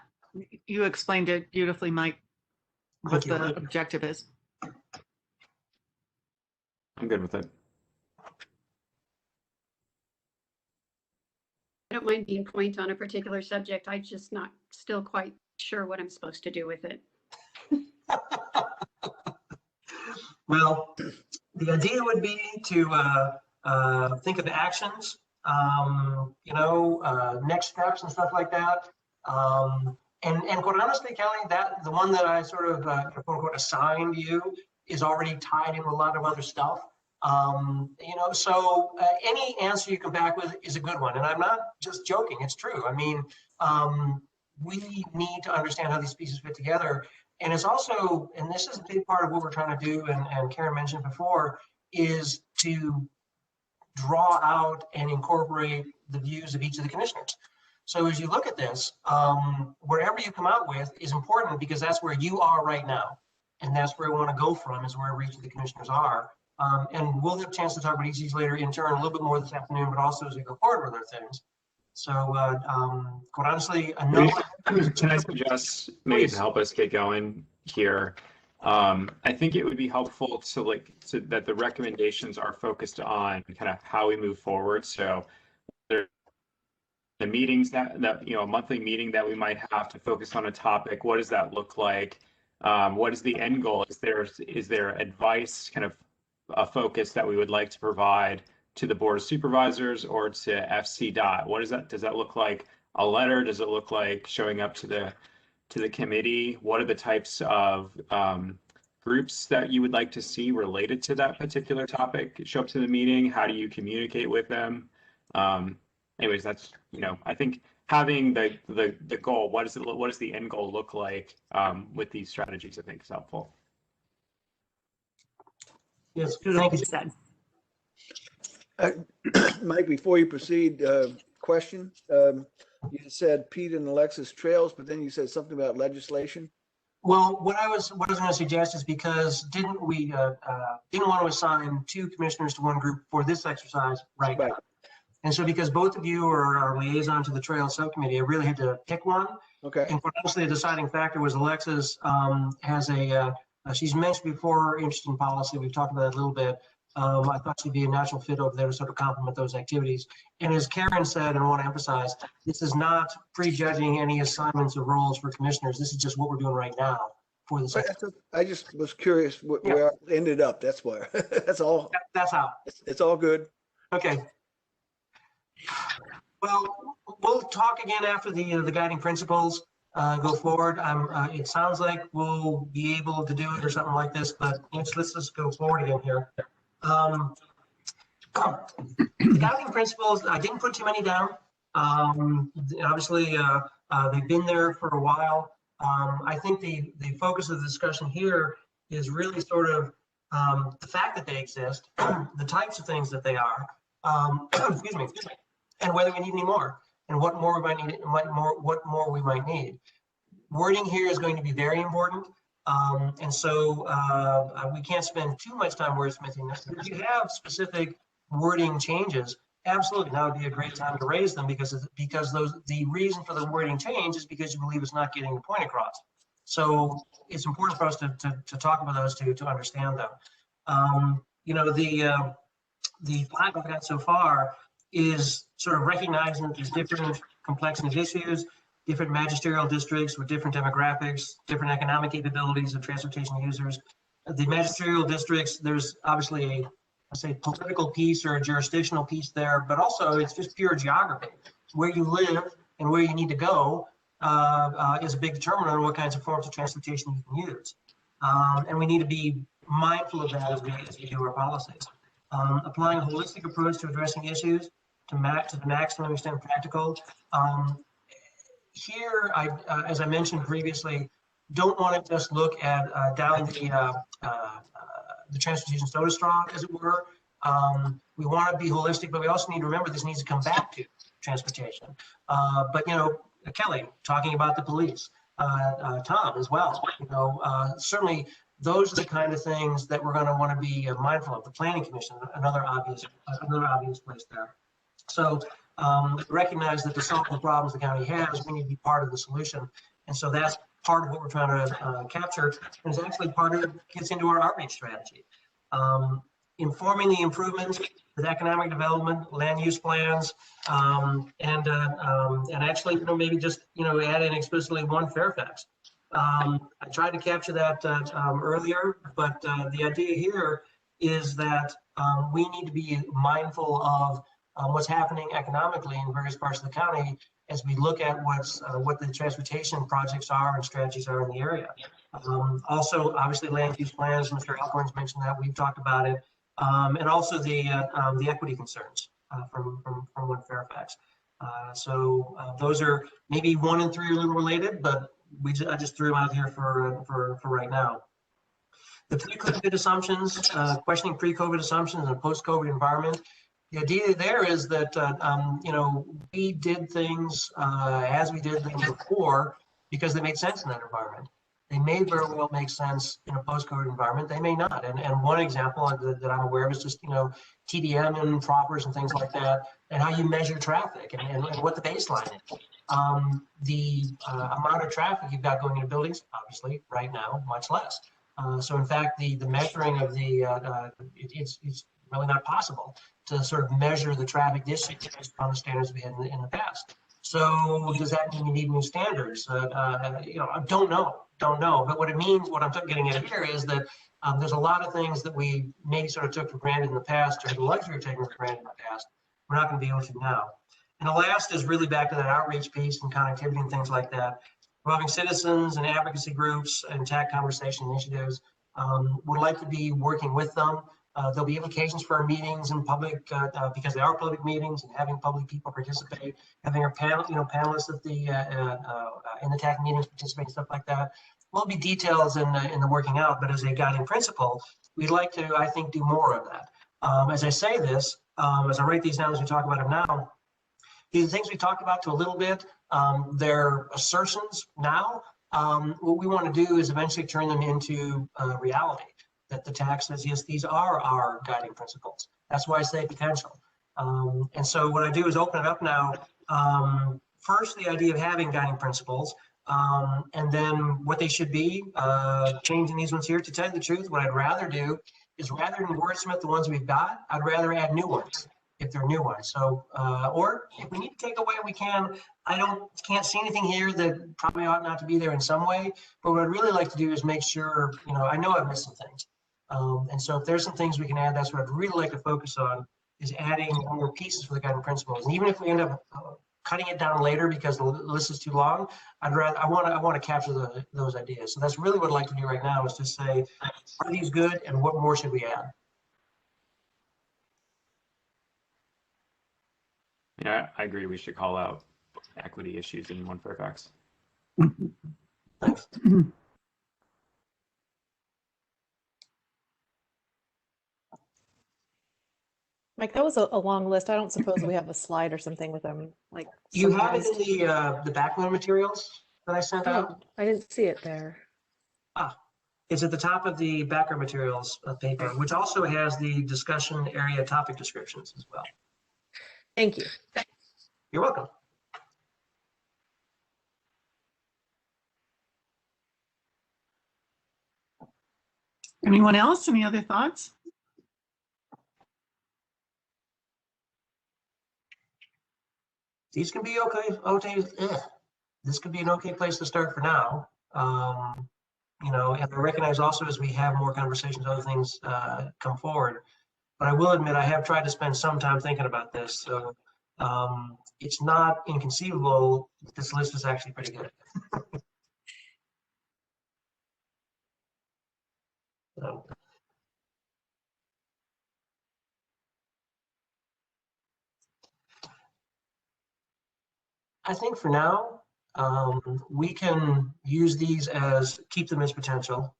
You explained it beautifully, Mike, what the objective is. I'm good with it. I don't mind being point on a particular subject. I'm just not still quite sure what I'm supposed to do with it. Well, the idea would be to think of actions, next steps and stuff like that. And quite honestly, Kelly, that the one that I sort of quote unquote assigned you is already tied in with a lot of other stuff. You know, so any answer you come back with is a good one. And I'm not just joking, it's true. I mean, we need to understand how these pieces fit together. And it's also, and this is a big part of what we're trying to do, and Karen mentioned before, is to draw out and incorporate the views of each of the commissioners. So as you look at this, wherever you come out with is important because that's where you are right now. And that's where we want to go from, is where each of the commissioners are. And we'll have a chance to talk about each of these later in turn a little bit more this afternoon, but also as we go forward with other things. So quite honestly, can I suggest maybe to help us get going here? I think it would be helpful to that the recommendations are focused on kind of how we move forward. So the meetings that you know, a monthly meeting that we might have to focus on a topic. What does that look like? What is the end goal? Is there advice, kind of a focus that we would like to provide to the Board of Supervisors or to FC.? What is that? Does that look like a letter? Does it look like showing up to the committee? What are the types of groups that you would like to see related to that particular topic show up to the meeting? How do you communicate with them? Anyways, that's, you know, I think having the goal, what does the end goal look like with these strategies, I think is helpful. Yes, thank you. Mike, before you proceed, question. You said Pete and Alexis trails, but then you said something about legislation. Well, what I was going to suggest is, because didn't want to assign 2 commissioners to one group for this exercise right now. And so because both of you are our liaison to the trail subcommittee, I really had to pick one. Okay. And quite honestly, the deciding factor was Alexis has she's mentioned before, interested in policy. We've talked about it a little bit. I thought she'd be a natural fit over there to sort of complement those activities. And as Karen said, and I want to emphasize, this is not prejudging any assignments or roles for commissioners. This is just what we're doing right now for this. I just was curious where I ended up. That's where. That's all. That's how. It's all good. Okay. Well, we'll talk again after the guiding principles go forward. It sounds like we'll be able to do it or something like this, but let's just go forward again here. The guiding principles, I didn't put too many down. Obviously, they've been there for a while. I think the focus of the discussion here is really sort of the fact that they exist, the types of things that they are, excuse me, and whether we need any more, and what more we might need, what more we might need. Wording here is going to be very important. And so we can't spend too much time wordsmithing this. If you have specific wording changes, absolutely, that would be a great time to raise them, because the reason for the wording change is because you believe it's not getting the point across. So it's important for us to talk about those to understand them. You know, the 5 I've got so far is sort of recognizing that there's different complexity of issues, different magisterial districts with different demographics, different economic capabilities of transportation users. The magisterial districts, there's obviously a political piece or a jurisdictional piece there, but also it's just pure geography. Where you live and where you need to go is a big determinant on what kinds of forms of transportation you can use. And we need to be mindful of that as we do our policies. Applying a holistic approach to addressing issues to the maximum extent practical. Here, as I mentioned previously, don't want to just look at down the transportation soda straw, as it were. We want to be holistic, but we also need to remember this needs to come back to transportation. But you know, Kelly talking about the police, Tom as well. You know, certainly those are the kind of things that we're going to want to be mindful of. The Planning Commission, another obvious place there. So recognize that to solve the problems the county has, we need to be part of the solution. And so that's part of what we're trying to capture. And it's actually part of it gets into our outreach strategy. Informing the improvements with economic development, land use plans, and actually, you know, maybe just, you know, add in explicitly one Fairfax. I tried to capture that earlier, but the idea here is that we need to be mindful of what's happening economically in various parts of the county as we look at what the transportation projects are and strategies are in the area. Also, obviously, land use plans. Mr. Alcorn's mentioned that. We've talked about it. and also the equity concerns from One Fairfax. Those are maybe 1 and 3 are a little related, but I just threw them out here for right now. The pre-COVID assumptions, questioning pre-COVID assumptions in a post-COVID environment. The idea there is that, we did things as we did them before because they made sense in that environment. They may very well make sense in a post-COVID environment. They may not. And one example that I'm aware of is just, TDM and proffers and things like that, and how you measure traffic and what the baseline is. The amount of traffic you've got going into buildings, obviously, right now, much less. So in fact, the measuring of it's really not possible to sort of measure the traffic district based on the standards we had in the past. So does that mean you need new standards? I don't know. But what it means, what I'm getting at here is that there's a lot of things that we maybe sort of took for granted in the past, or the luxury of taking for granted in the past, we're not going to be able to now. And the last is really back to that outreach piece and connectivity and things like that. Involving citizens and advocacy groups and TAC conversation initiatives. Would like to be working with them. There'll be implications for our meetings in public because they are public meetings, and having public people participate, having our panelists at in the TAC meetings participate, stuff like that. Will be details in the working out, but as a guiding principle, we'd like to, I think, do more of that. As I say this, as I write these down as we talk about them now, these things we talked about to a little bit, they're assertions now. What we want to do is eventually turn them into reality. That the TAC says, yes, these are our guiding principles. That's why I say potential. And so what I do is open it up now. First, the idea of having guiding principles, and then what they should be, changing these ones here. To tell you the truth, what I'd rather do is rather than wordsmith the ones we've got, I'd rather add new ones if they're new ones. So, or if we need to take away, we can. Can't see anything here that probably ought not to be there in some way. But what I'd really like to do is make sure, I know I've missed some things. And so if there's some things we can add, that's what I'd really like to focus on, is adding more pieces for the guiding principles. And even if we end up cutting it down later because the list is too long, I want to capture those ideas. So that's really what I'd like to do right now, is to say, are these good and what more should we add? Yeah, I agree. We should call out equity issues in One Fairfax. Thanks. Mike, that was a long list. I don't suppose we have a slide or something with them, like. You have it in the background materials that I sent out? I didn't see it there. It's at the top of the background materials paper, which also has the discussion area topic descriptions as well. Thank you. You're welcome. Anyone else? Any other thoughts? These can be okay. This could be an okay place to start for now. And I recognize also as we have more conversations, other things come forward. But I will admit I have tried to spend some time thinking about this. So it's not inconceivable that this list is actually pretty good. So. I think for now, we can use these as, keep them as potential,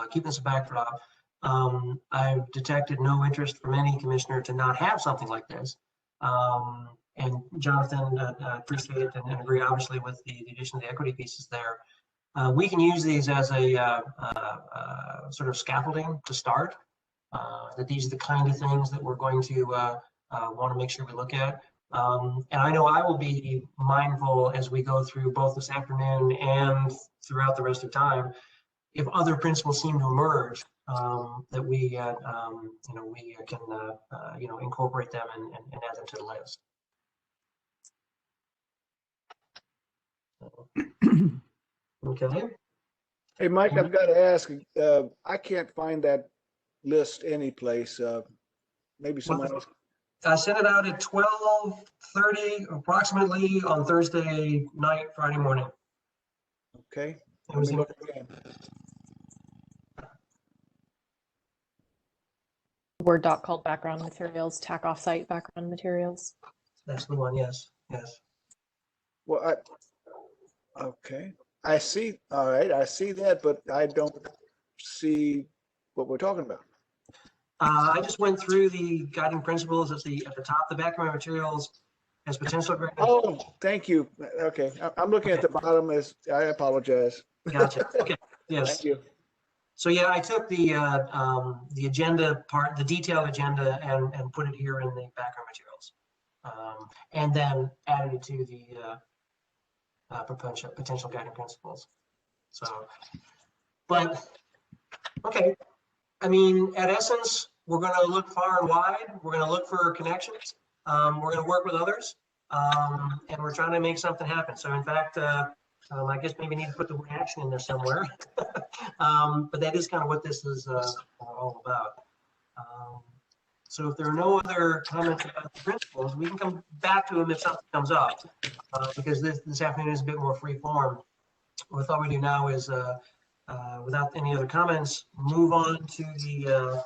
keep this a backdrop. I've detected no interest from any commissioner to not have something like this. And Jonathan, appreciate it and agree obviously with the addition of the equity pieces there. We can use these as a sort of scaffolding to start, that these are the kind of things that we're going to want to make sure we look at. And I know I will be mindful as we go through both this afternoon and throughout the rest of time, if other principles seem to emerge, that we can incorporate them and add them to the list. Okay. Hey, Mike, I've got to ask, I can't find that list anyplace. Maybe someone else. I sent it out at 12:30 approximately on Thursday night, Friday morning. Okay. It was Word doc called background materials, TAC offsite background materials. That's the one, yes, yes. Well, okay, I see, all right, I see that, but I don't see what we're talking about. I just went through the guiding principles at the top, the background materials as potential. Oh, thank you. Okay, I'm looking at the bottom as, I apologize. Gotcha, okay, yes. Thank you. So yeah, I took the agenda part, the detailed agenda, and put it here in the background materials, and then added it to the potential guiding principles. So, but okay, I mean, at essence, we're going to look far and wide. We're going to look for connections. We're going to work with others, and we're trying to make something happen. So in fact, I guess maybe need to put the word action in there somewhere. But that is kind of what this is all about. So if there are no other comments about the principles, we can come back to them if something comes up, because this afternoon is a bit more free form. What I thought we do now is, without any other comments, move on to the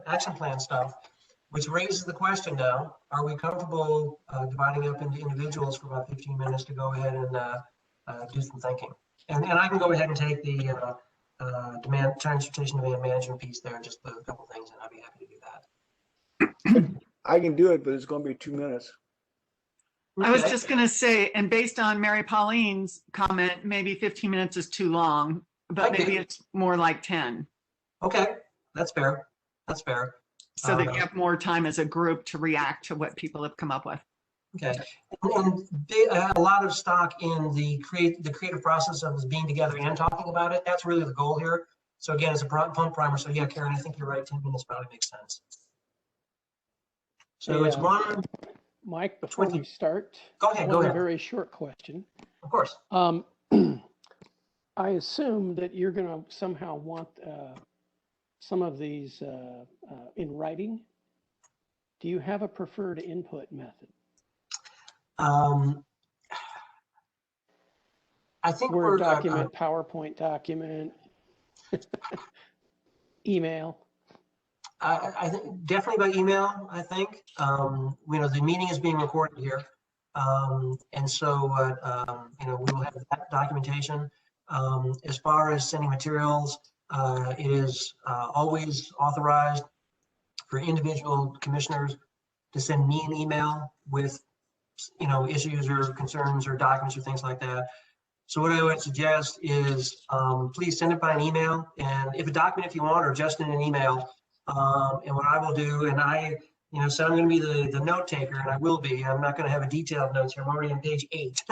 action plan stuff, which raises the question now, are we comfortable dividing up into individuals for about 15 minutes to go ahead and do some thinking? And I can go ahead and take the transportation demand management piece there, just a couple things, and I'd be happy to do that. I can do it, but it's going to be 2 minutes. I was just going to say, and based on Mary Pauline's comment, maybe 15 minutes is too long, but maybe it's more like 10. Okay, that's fair. That's fair. So that you have more time as a group to react to what people have come up with. Okay, and they have a lot of stock in the creative process of us being together and talking about it. That's really the goal here. So again, it's a pump primer. So yeah, Karen, I think you're right. 10 minutes probably makes sense. So it's one. Mike, before we start, go ahead. Go ahead. A very short question. Of course. I assume that you're going to somehow want some of these in writing. Do you have a preferred input method? I think Word document, PowerPoint document, email. I think definitely by email. I think the meeting is being recorded here, and so we will have that documentation. As far as sending materials, it is always authorized for individual commissioners to send me an email with issues or concerns or documents or things like that. So what I would suggest is please send it by an email, and if a document if you want, or just in an email. And what I will do, and I, so I'm going to be the note taker, and I will be. I'm not going to have a detailed notes here. I'm already on page 8.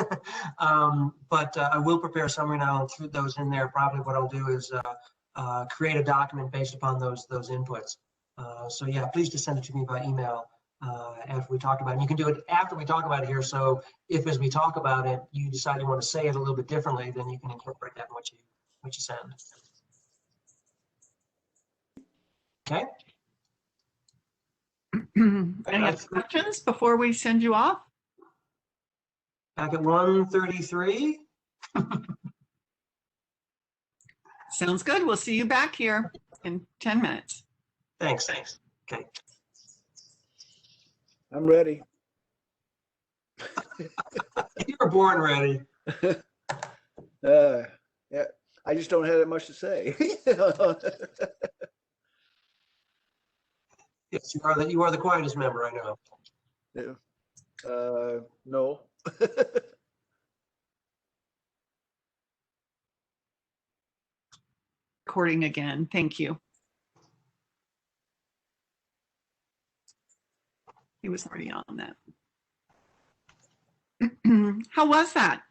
But I will prepare a summary now and throw those in there. Probably what I'll do is create a document based upon those inputs. So yeah, please just send it to me by email after we talk about it. And you can do it after we talk about it here. So if as we talk about it, you decide you want to say it a little bit differently, then you can incorporate that in what you send. Okay. Any other questions before we send you off? Back at 1:33. Sounds good. We'll see you back here in 10 minutes. Thanks. Okay. I'm ready. You were born ready. Yeah, I just don't have that much to say. Yes, you are the quietest member I know. Yeah. No. Recording again. Thank you. He was already on that. How was that?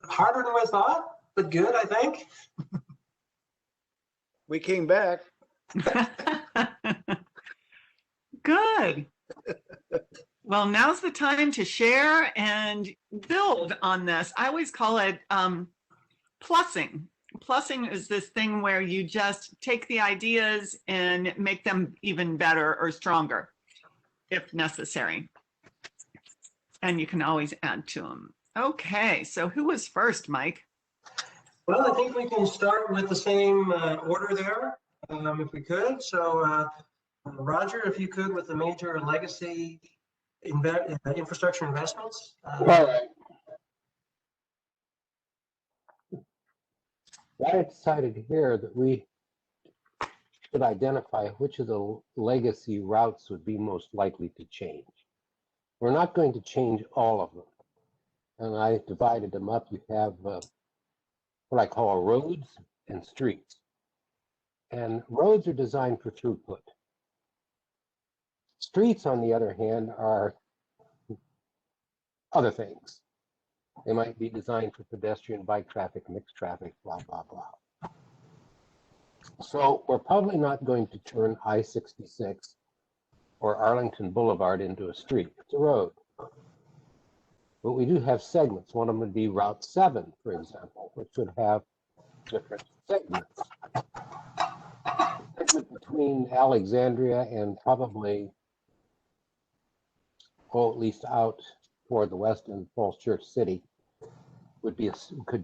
Harder than I thought, but good, I think. We came back. Good. Well, now's the time to share and build on this. I always call it plussing. Plussing is this thing where you just take the ideas and make them even better or stronger if necessary. And you can always add to them. Okay, so who was first, Mike? Well, I think we can start with the same order there. if we could. So Roger, if you could, with the major legacy infrastructure investments. All right. I decided here that we should identify which of the legacy routes would be most likely to change. We're not going to change all of them. And I divided them up. You have what I call roads and streets. And roads are designed for throughput. Streets, on the other hand, are other things. They might be designed for pedestrian, bike traffic, mixed traffic, blah, blah, blah. So we're probably not going to turn I-66 or Arlington Boulevard into a street. It's a road. But we do have segments. One of them would be Route 7, for example, which would have different segments. The segment between Alexandria and probably, at least out toward the west in Falls Church City could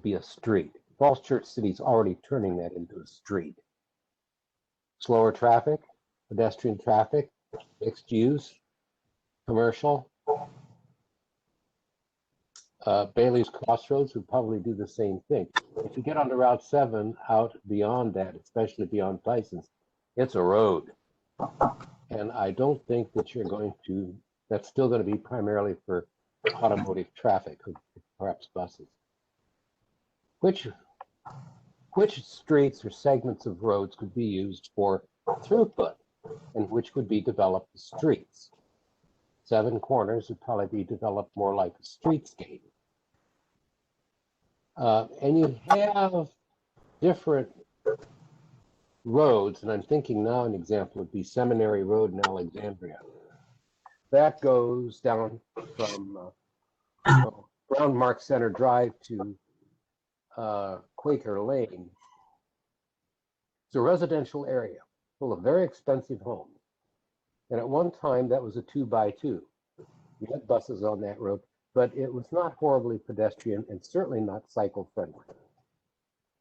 be a street. Falls Church City is already turning that into a street. Slower traffic, pedestrian traffic, mixed use, commercial. Bailey's Crossroads would probably do the same thing. If you get onto Route 7 out beyond that, especially beyond Tyson's, it's a road. And I don't think that that's still going to be primarily for automotive traffic, or perhaps buses. Which streets or segments of roads could be used for throughput, and which would be developed as streets? 7 Corners would probably be developed more like a streetscape. And you have different roads, and I'm thinking now an example would be Seminary Road in Alexandria. That goes down from Brown Mark Center Drive to Quaker Lane. It's a residential area full of very expensive homes. And at one time, that was a 2x2. You had buses on that road, but it was not horribly pedestrian and certainly not cycle friendly.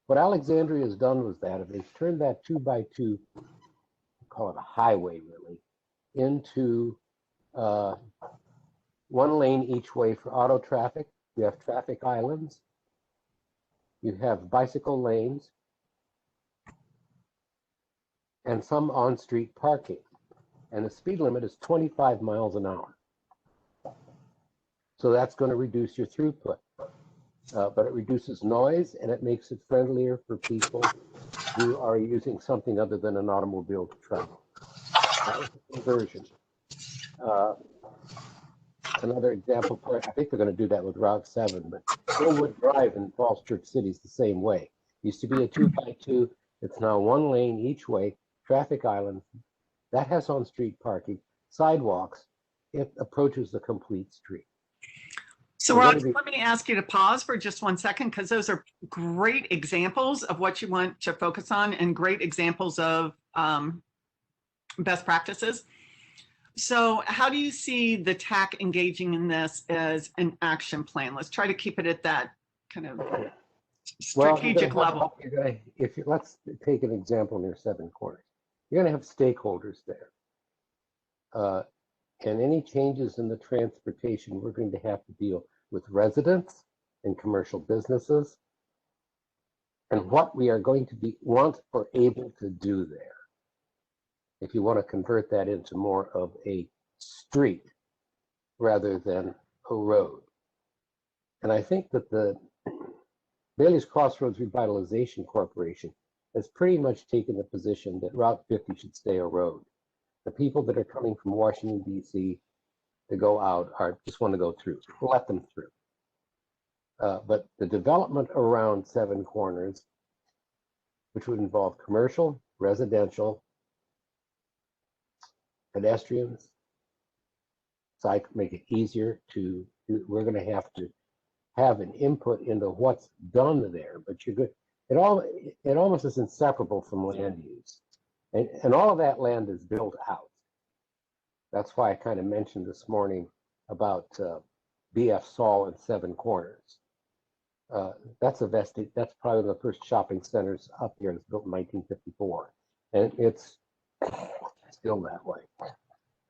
What Alexandria has done was that they've turned that 2x2, call it a highway really, into 1 lane each way for auto traffic. You have traffic islands. You have bicycle lanes and some on-street parking. And the speed limit is 25 miles an hour. So that's going to reduce your throughput. But it reduces noise and it makes it friendlier for people who are using something other than an automobile to travel. That was a conversion. Another example, I think they're going to do that with Route 7, but Hillwood Drive in Falls Church City is the same way. Used to be a 2x2. It's now 1 lane each way, traffic island. That has on-street parking, sidewalks. It approaches the complete street. So Roger, let me ask you to pause for just 1 second, because those are great examples of what you want to focus on and great examples of best practices. So how do you see the TAC engaging in this as an action plan? Let's try to keep it at that kind of strategic level. Let's take an example near 7 Corners. You're going to have stakeholders there. And any changes in the transportation, we're going to have to deal with residents and commercial businesses and what we are going to want or able to do there. If you want to convert that into more of a street rather than a road. And I think that the Bailey's Crossroads Revitalization Corporation has pretty much taken the position that Route 50 should stay a road. The people that are coming from Washington, D.C. to go out just want to go through. Let them through. But the development around 7 Corners, which would involve commercial, residential, pedestrians, make it easier to do. We're going to have an input into what's done there, but you're good. It almost is inseparable from land use. And all of that land is built out. That's why I kind of mentioned this morning about BF Saul and 7 Corners. That's probably the first shopping centers up here. It was built in 1954. and it's still that way.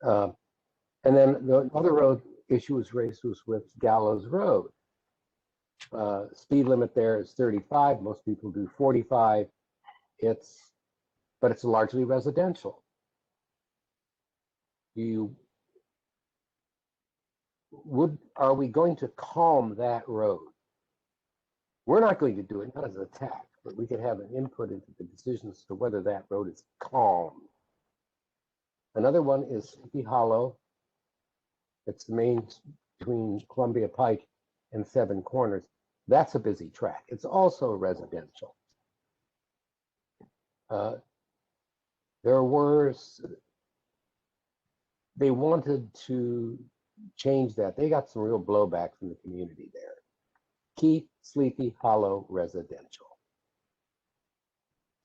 And then the other road issue was raised was with Gallows Road. Speed limit there is 35. Most people do 45. But it's largely residential. Are we going to calm that road? We're not going to do it, not as an attack, but we could have an input into the decisions to whether that road is calm. Another one is Sleepy Hollow. It's the main between Columbia Pike and Seven Corners. That's a busy track. It's also residential. They wanted to change that. They got some real blowback from the community there. Keep Sleepy Hollow residential.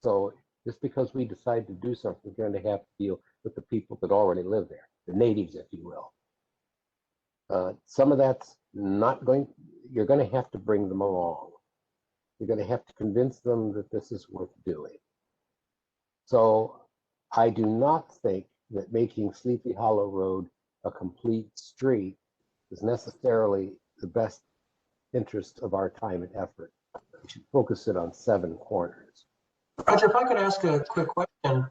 So just because we decide to do something, we're going to have to deal with the people that already live there, the natives, if you will. Some of that's not going, you're going to have to bring them along. You're going to have to convince them that this is worth doing. So I do not think that making Sleepy Hollow Road a complete street is necessarily the best interest of our time and effort. We should focus it on Seven Corners. Roger, if I could ask a quick question.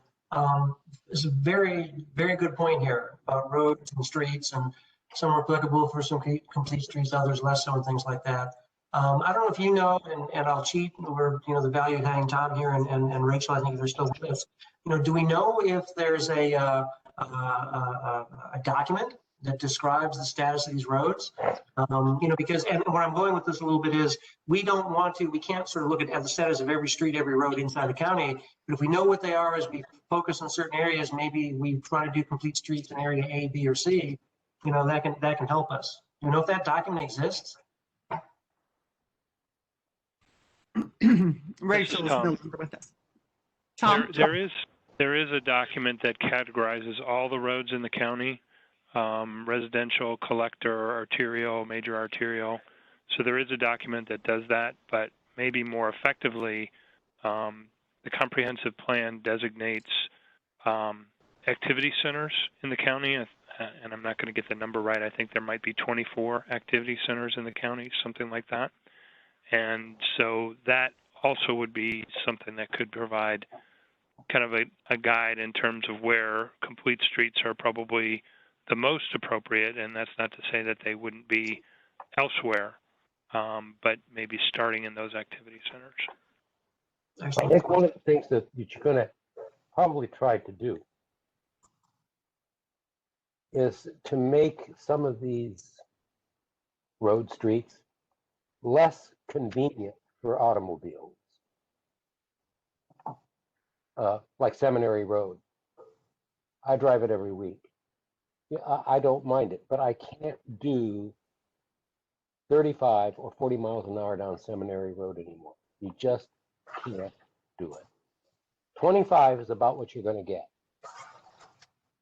There's a very, very good point here about roads and streets, and some are applicable for some complete streets, others less so, and things like that. I don't know if you know, and I'll cheat, we're, the value hanging Tom here and Rachel, I think they're still with us. Do we know if there's a document that describes the status of these roads? Because, and where I'm going with this a little bit is, we can't sort of look at the status of every street, every road inside the county, but if we know what they are as we focus on certain areas, maybe we try to do complete streets in area A, B, or C, that can help us. Do you know if that document exists? Rachel is no longer with us. Tom? There is a document that categorizes all the roads in the county, residential, collector, arterial, major arterial. So there is a document that does that, but maybe more effectively, the comprehensive plan designates activity centers in the county, and I'm not going to get the number right. I think there might be 24 activity centers in the county, something like that. And so that also would be something that could provide kind of a guide in terms of where complete streets are probably the most appropriate, and that's not to say that they wouldn't be elsewhere, but maybe starting in those activity centers. I think one of the things that you're going to probably try to do is to make some of these road streets less convenient for automobiles. Like Seminary Road. I drive it every week. I don't mind it, but I can't do 35 or 40 miles an hour down Seminary Road anymore. You just can't do it. 25 is about what you're going to get.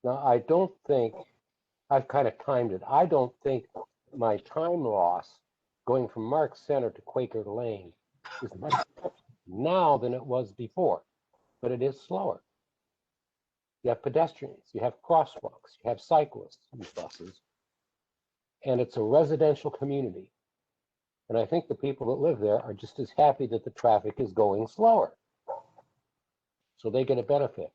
Now, I don't think, I've kind of timed it. I don't think my time loss going from Mark Center to Quaker Lane is much now than it was before, but it is slower. You have pedestrians, you have crosswalks, you have cyclists and buses, and it's a residential community. And I think the people that live there are just as happy that the traffic is going slower. So they get a benefit.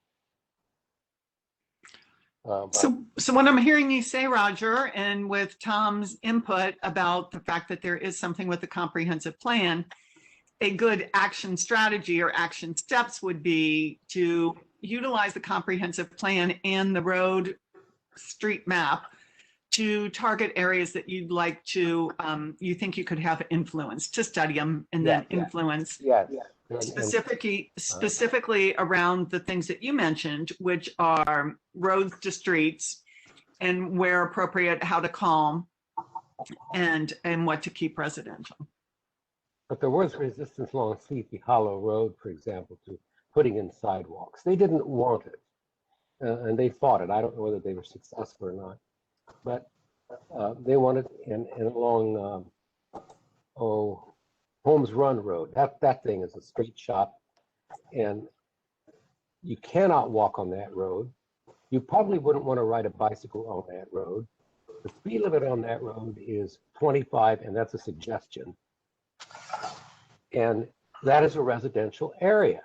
So what I'm hearing you say, Roger, and with Tom's input about the fact that there is something with the comprehensive plan, a good action strategy or action steps would be to utilize the comprehensive plan and the road street map to target areas that you'd like to, you think you could have influence, to study them and then influence. Specifically around the things that you mentioned, which are roads to streets and where appropriate, how to calm and what to keep residential. But there was resistance along Sleepy Hollow Road, for example, to putting in sidewalks. They didn't want it, and they fought it. I don't know whether they were successful or not, but they wanted, and along Holmes Run Road. That thing is a straight shot, and you cannot walk on that road. You probably wouldn't want to ride a bicycle on that road. The speed limit on that road is 25, and that's a suggestion. And that is a residential area.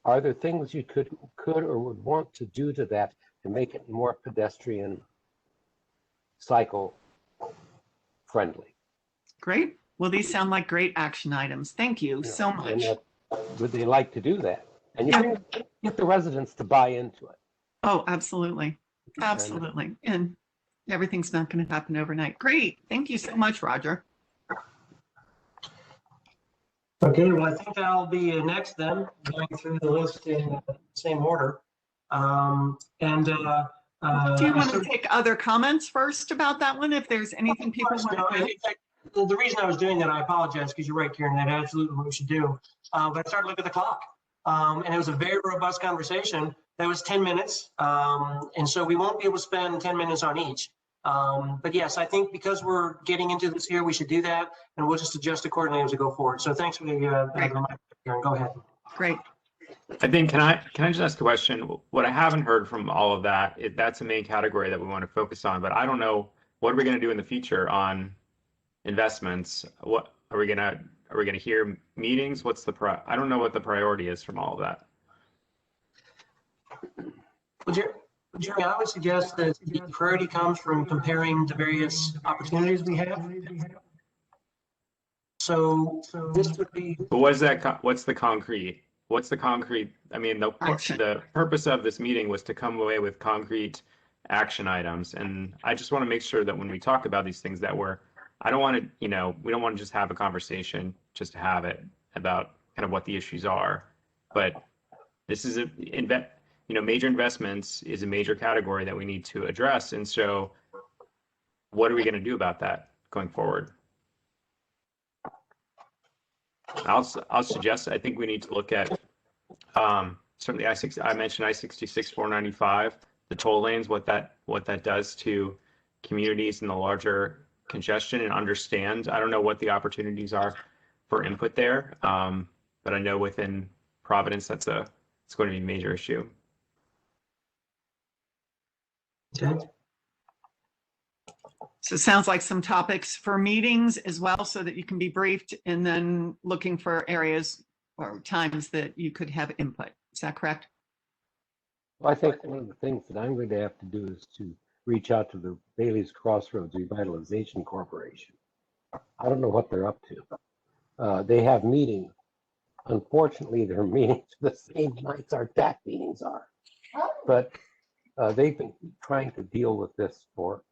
Are there things you could or would want to do to that to make it more pedestrian cycle friendly? Great. Well, these sound like great action items. Thank you so much. And would they like to do that? And you get the residents to buy into it. Oh, absolutely. Absolutely. And everything's not going to happen overnight. Great. Thank you so much, Roger. Okay, well, I think I'll be next then, going through the list in the same order. Do you want to take other comments first about that one, if there's anything people want to say? Well, the reason I was doing that, I apologize, because you're right, Karen, that's absolutely what we should do. But I started looking at the clock, and it was a very robust conversation. That was 10 minutes, and so we won't be able to spend 10 minutes on each. But yes, I think because we're getting into this here, we should do that, and we'll just adjust accordingly as we go forward. So thanks for the reminder, Karen. Go ahead. Great. I think, can I just ask a question? What I haven't heard from all of that, that's a main category that we want to focus on, but I don't know, what are we going to do in the future on investments? What are we going to hear meetings? What's the I don't know what the priority is from all of that. Well, Jeremy, I would suggest that the priority comes from comparing the various opportunities we have. So this would be. But what's the concrete? What's the concrete? I mean, the purpose of this meeting was to come away with concrete action items. And I just want to make sure that when we talk about these things that I don't want to, we don't want to just have a conversation just to have it about kind of what the issues are. But this is major investments is a major category that we need to address. And so what are we going to do about that going forward? I'll suggest, I think we need to look at certainly I mentioned I-66 495, the toll lanes, what that does to communities in the larger congestion, and understand. I don't know what the opportunities are for input there, but I know within Providence it's going to be a major issue. Okay. So it sounds like some topics for meetings as well, so that you can be briefed, and then looking for areas or times that you could have input. Is that correct? Well, I think one of the things that I'm going to have to do is to reach out to the Bailey's Crossroads Revitalization Corporation. I don't know what they're up to. They have meetings. Unfortunately, their meetings are the same nights our TAC meetings are. But they've been trying to deal with this for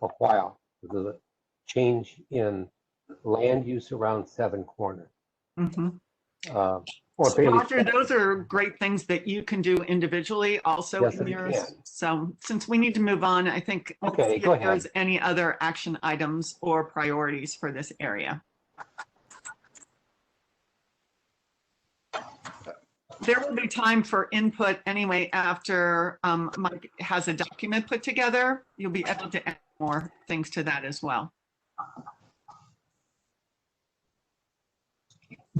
a while. The change in land use around Seven Corners. Mm-hmm. Roger, those are great things that you can do individually also in yours. So since we need to move on, I think let's see if there's any other action items or priorities for this area. There will be time for input anyway after Mike has a document put together. You'll be able to add more things to that as well.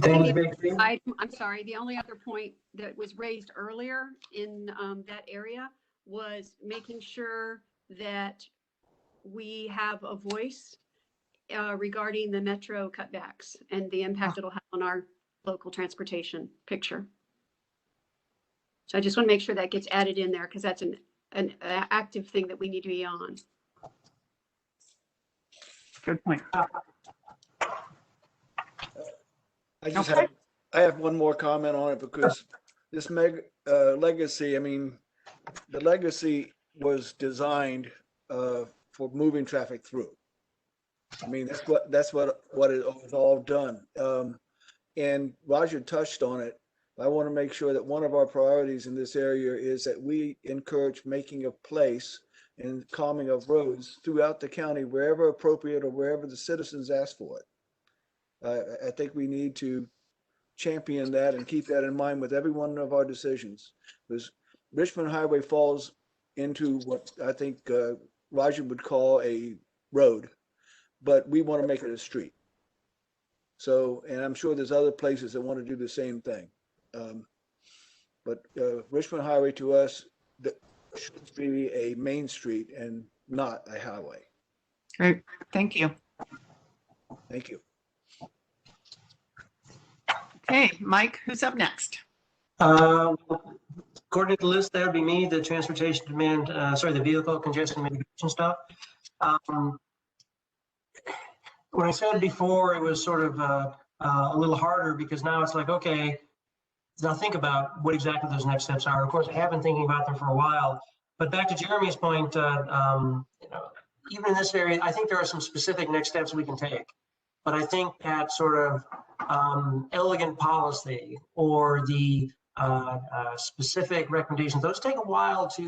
I'm sorry, the only other point that was raised earlier in that area was making sure that we have a voice regarding the metro cutbacks and the impact it'll have on our local transportation picture. So I just want to make sure that gets added in there, because that's an active thing that we need to be on. Good point. I have one more comment on it, because this legacy, I mean, the legacy was designed for moving traffic through. I mean, that's what it was all done. And Roger touched on it. I want to make sure that one of our priorities in this area is that we encourage making of place and calming of roads throughout the county, wherever appropriate or wherever the citizens ask for it. I think we need to champion that and keep that in mind with every one of our decisions, because Richmond Highway falls into what I think Roger would call a road, but we want to make it a street. So, and I'm sure there's other places that want to do the same thing. But Richmond Highway to us should be a main street and not a highway. Great, thank you. Thank you. Okay, Mike, who's up next? According to the list, that would be me, the transportation demand, the vehicle congestion mitigation stuff. When I said before, it was sort of a little harder because now it's like, okay, now think about what exactly those next steps are. Of course, I have been thinking about them for a while, but back to Jeremy's point, even in this area, I think there are some specific next steps we can take. But I think that sort of elegant policy or the specific recommendations, those take a while to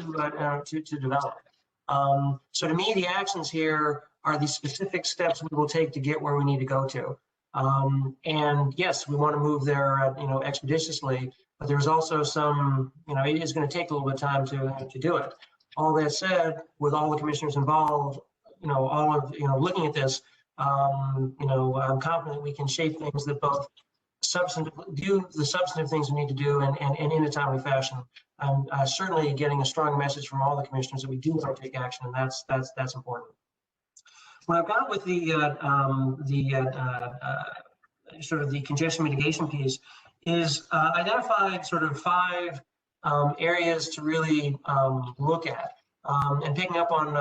develop. So to me, the actions here are the specific steps we will take to get where we need to go to. And yes, we want to move there, expeditiously, but there's also some, it is going to take a little bit of time to do it. All that said, with all the commissioners involved, looking at this, I'm confident we can shape things that both do the substantive things we need to do and in a timely fashion. I'm certainly getting a strong message from all the commissioners that we do want to take action, and that's important. What I've got with the sort of the congestion mitigation piece is identified sort of 5 areas to really look at. And picking up on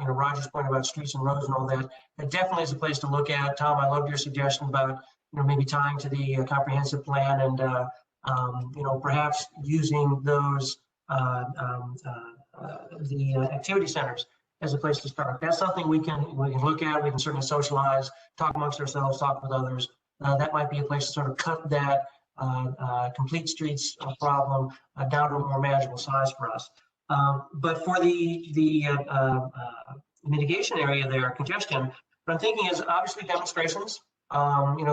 Roger's point about streets and roads and all that, it definitely is a place to look at. Tom, I loved your suggestion about maybe tying to the comprehensive plan and perhaps using those the activity centers as a place to start. That's something we can look at. We can certainly socialize, talk amongst ourselves, talk with others. That might be a place to sort of cut that complete streets problem down to a more manageable size for us. But for the mitigation area there, congestion, what I'm thinking is obviously demonstrations.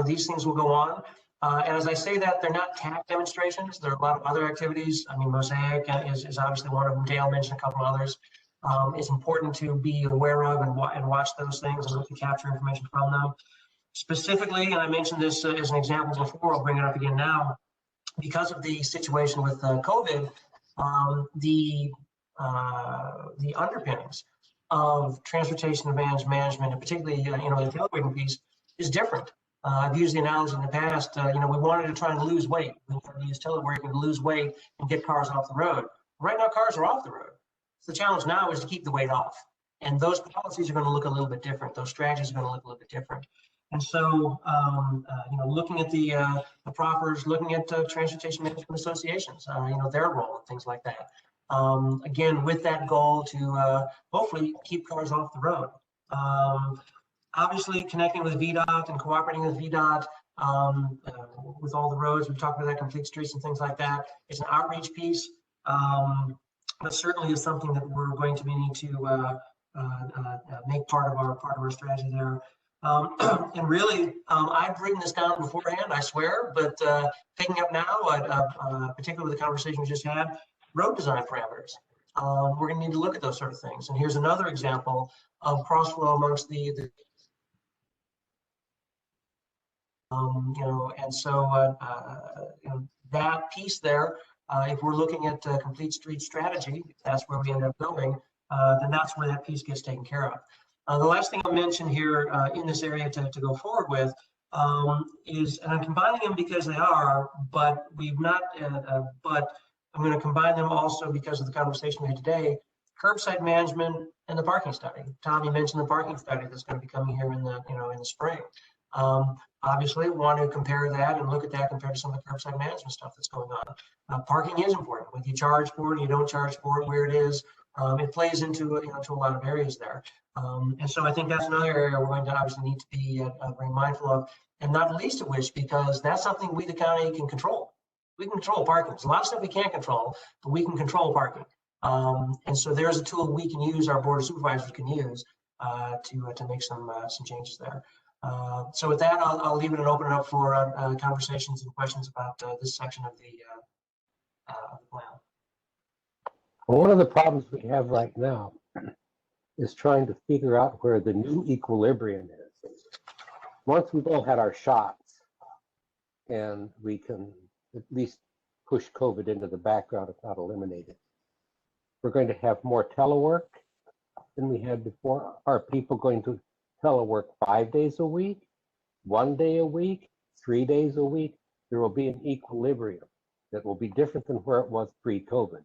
These things will go on. And as I say that, they're not TAC demonstrations. There are a lot of other activities. I mean, Mosaic is obviously one of them. Dale mentioned a couple others. It's important to be aware of and watch those things and look to capture information from them. Specifically, and I mentioned this as an example before, I'll bring it up again now, because of the situation with COVID, the underpinnings of transportation advantage management, and particularly the teleworking piece, is different. I've used the analogy in the past. We wanted to try and lose weight. We wanted to use teleworking to lose weight and get cars off the road. Right now, cars are off the road. So the challenge now is to keep the weight off, and those policies are going to look a little bit different. Those strategies are going to look a little bit different. And so, looking at the proffers, looking at transportation management associations, their role and things like that. Again, with that goal to hopefully keep cars off the road. Obviously, connecting with VDOT and cooperating with VDOT with all the roads. We've talked about that, complete streets and things like that. It's an outreach piece, but certainly is something that we're going to need to make part of our strategy there. And really, I've written this down beforehand, I swear, but picking up now, particularly with the conversation we just had, road design parameters. We're going to need to look at those sort of things. And here's another example of crossflow amongst and so that piece there, if we're looking at complete street strategy, if that's where we end up going, then that's where that piece gets taken care of. The last thing I'll mention here in this area to go forward with is, and I'm combining them because they are, but we've not, but I'm going to combine them also because of the conversation we had today, curbside management and the parking study. Tommy mentioned the parking study that's going to be coming here in the spring. Obviously, we want to compare that and look at that compared to some of the curbside management stuff that's going on. Parking is important. Whether you charge for it, you don't charge for it, where it is, it plays into to a lot of areas there. And so I think that's another area we're going to obviously need to be very mindful of, and not least of which, because that's something we, the county, can control. We can control parking. There's a lot of stuff we can't control, but we can control parking. And so there's a tool we can use, our board of supervisors can use to make some changes there. So with that, I'll leave it and open it up for conversations and questions about this section of the plan. Well, one of the problems we have right now is trying to figure out where the new equilibrium is. Once we've all had our shots and we can at least push COVID into the background, if not eliminate it. We're going to have more telework than we had before. Are people going to telework 5 days a week, 1 day a week, 3 days a week? There will be an equilibrium that will be different than where it was pre-COVID,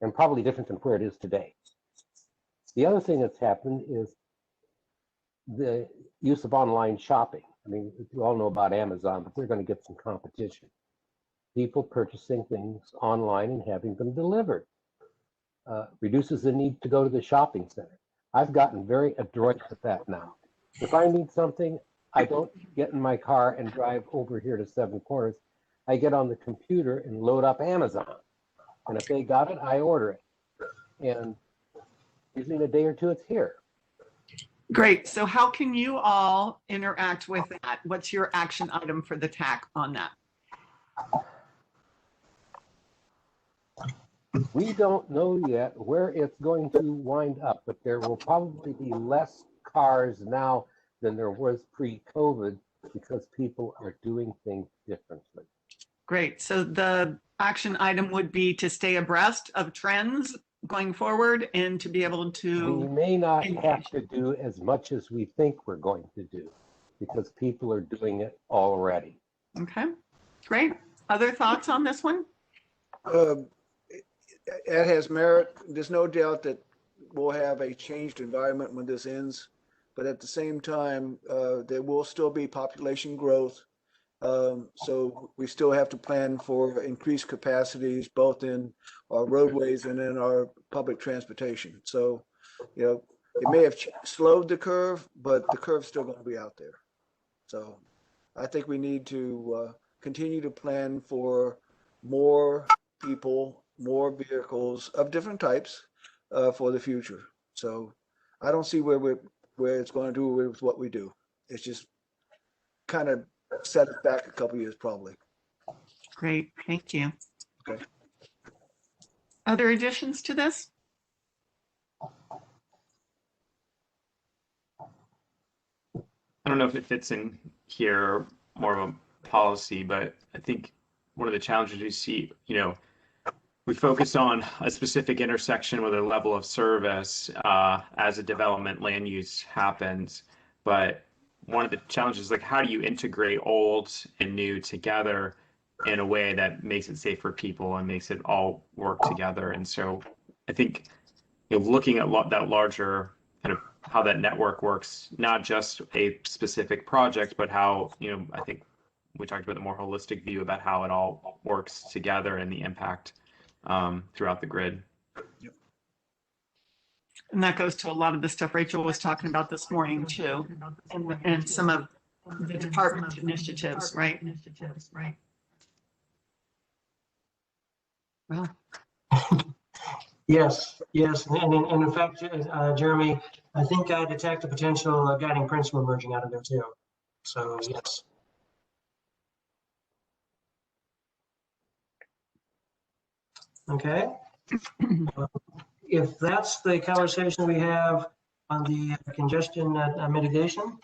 and probably different than where it is today. The other thing that's happened is the use of online shopping. I mean, you all know about Amazon, but they're going to get some competition. People purchasing things online and having them delivered reduces the need to go to the shopping center. I've gotten very adroit with that now. If I need something, I don't get in my car and drive over here to Seven Corners. I get on the computer and load up Amazon. And if they got it, I order it. And usually in a day or two, it's here. Great. So how can you all interact with that? What's your action item for the TAC on that? We don't know yet where it's going to wind up, but there will probably be less cars now than there was pre-COVID because people are doing things differently. Great. So the action item would be to stay abreast of trends going forward and to be able to... We may not have to do as much as we think we're going to do because people are doing it already. Okay, great. Other thoughts on this one? It has merit. There's no doubt that we'll have a changed environment when this ends, but at the same time, there will still be population growth. So we still have to plan for increased capacities, both in our roadways and in our public transportation. So, you know, it may have slowed the curve, but the curve's still going to be out there. So I think we need to continue to plan for more people, more vehicles of different types for the future. So I don't see where it's going to do with what we do. It's just kind of set it back a couple of years, probably. Great, thank you. Okay. Other additions to this? I don't know if it fits in here, more of a policy, but I think one of the challenges we see, you know, we focus on a specific intersection with a level of service as a development land use happens. But one of the challenges is like, how do you integrate old and new together in a way that makes it safe for people and makes it all work together? And so I think, you know, looking at that larger kind of how that network works, not just a specific project, but how, you know, I think we talked about the more holistic view about how it all works together and the impact throughout the grid. Yep. And that goes to a lot of the stuff Rachel was talking about this morning too, and some of the department initiatives, right? Well. Yes, and in fact, Jeremy, I think I detect a potential guiding principle emerging out of there too. So yes. Okay. If that's the conversation we have on the congestion mitigation,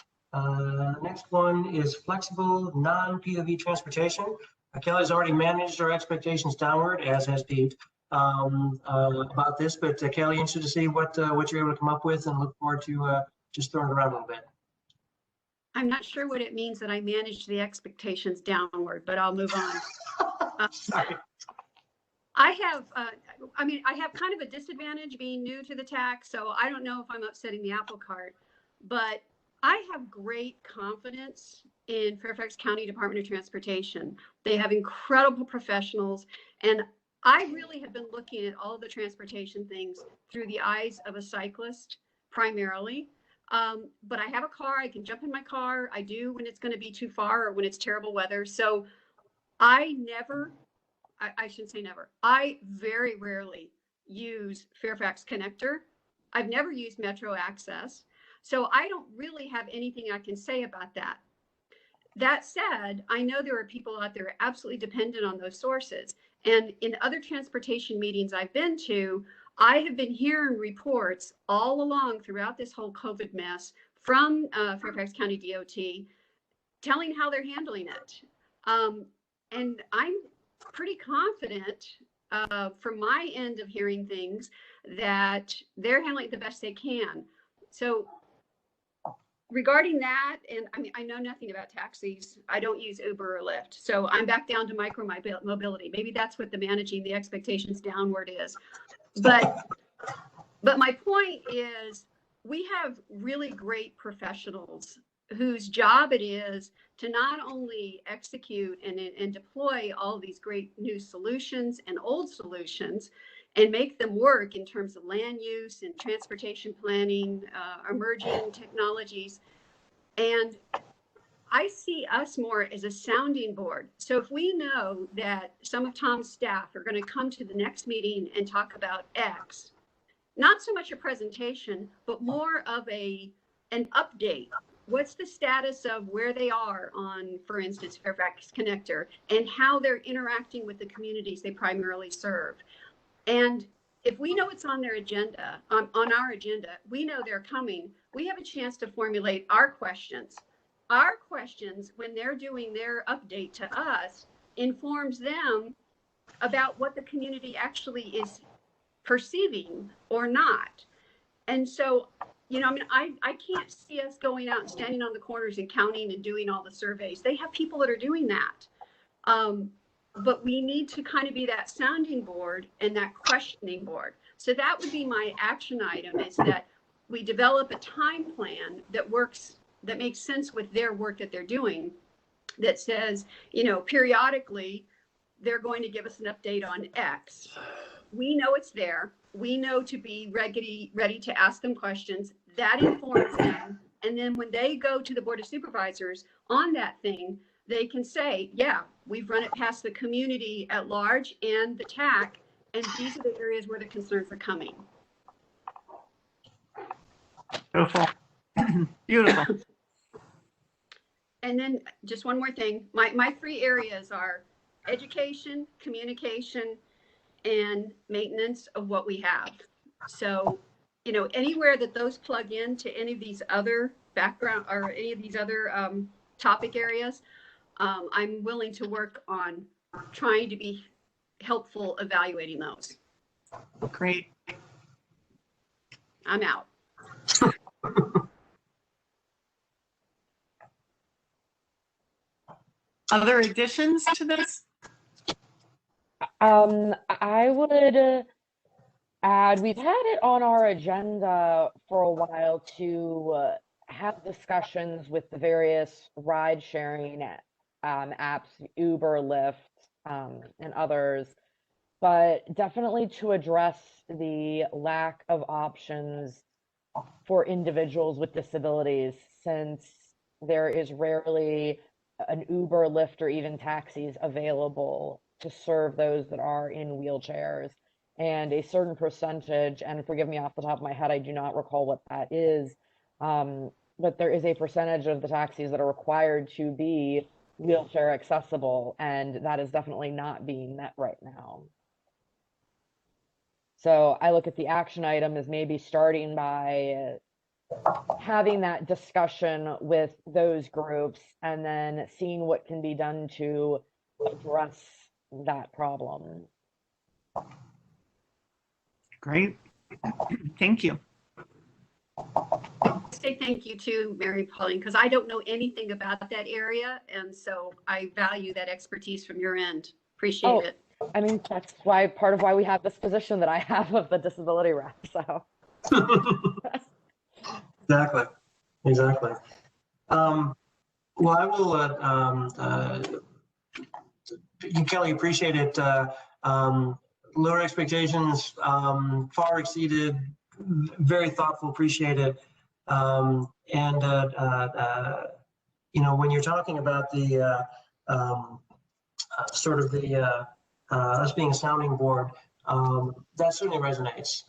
next one is flexible non-POV transportation. Kelly's already managed our expectations downward, as has Pete, about this. But Kelly, interested to see what you're able to come up with, and look forward to just throwing it around a little bit. I'm not sure what it means that I managed the expectations downward, but I'll move on. Sorry. I have kind of a disadvantage being new to the TAC, so I don't know if I'm upsetting the apple cart, but I have great confidence in Fairfax County Department of Transportation. They have incredible professionals, and I really have been looking at all the transportation things through the eyes of a cyclist primarily. But I have a car, I can jump in my car. I do when it's going to be too far or when it's terrible weather. So I shouldn't say never. I very rarely use Fairfax Connector. I've never used Metro Access. So I don't really have anything I can say about that. That said, I know there are people out there absolutely dependent on those sources. And in other transportation meetings I've been to, I have been hearing reports all along throughout this whole COVID mess from Fairfax County DOT telling how they're handling it. And pretty confident from my end of hearing things that they're handling it the best they can. So regarding that, and I mean, I know nothing about taxis. I don't use Uber or Lyft. So I'm back down to micro mobility. Maybe that's what the managing the expectations downward is. But my point is, we have really great professionals whose job it is to not only execute and deploy all these great new solutions and old solutions and make them work in terms of land use and transportation planning, emerging technologies. And I see us more as a sounding board. So if we know that some of Tom's staff are going to come to the next meeting and talk about X, not so much a presentation, but more of an update. What's the status of where they are on, for instance, Fairfax Connector, and how they're interacting with the communities they primarily serve? And if we know it's on their agenda, on our agenda, we know they're coming, we have a chance to formulate our questions. Our questions, when they're doing their update to us, informs them about what the community actually is perceiving or not. And so, you know, I mean, I can't see us going out and standing on the corners and counting and doing all the surveys. They have people that are doing that. But we need to kind of be that sounding board and that questioning board. So that would be my action item, is that we develop a time plan that works, that makes sense with their work that they're doing, that says, you know, periodically they're going to give us an update on X. We know it's there. We know to be ready to ask them questions. That informs them. And then when they go to the Board of Supervisors on that thing, they can say, yeah, we've run it past the community at large and the TAC, and these are the areas where the concerns are coming. Beautiful. Beautiful. And then just one more thing. My three areas are education, communication, and maintenance of what we have. So, you know, anywhere that those plug into any of these other background or any of these other topic areas, I'm willing to work on trying to be helpful evaluating those. Great. I'm out. Other additions to this? I would add, we've had it on our agenda for a while to have discussions with the various ride sharing apps, Uber, Lyft, and others, but definitely to address the lack of options for individuals with disabilities, since there is rarely an Uber, Lyft, or even taxis available to serve those that are in wheelchairs. And a certain percentage, and forgive me off the top of my head, I do not recall what that is, but there is a percentage of the taxis that are required to be wheelchair accessible, and that is definitely not being met right now. So I look at the action item as maybe starting by having that discussion with those groups and then seeing what can be done to address that problem. Great. Thank you. Say thank you to Mary Pauline, because I don't know anything about that area, and so I value that expertise from your end. Appreciate it. I mean, that's why part of why we have this position that I have of the disability rep. So exactly. Well, I will. Kelly, appreciate it. Lower expectations, far exceeded. Very thoughtful. Appreciate it. You know, when you're talking about the sort of the us being a sounding board, that certainly resonates.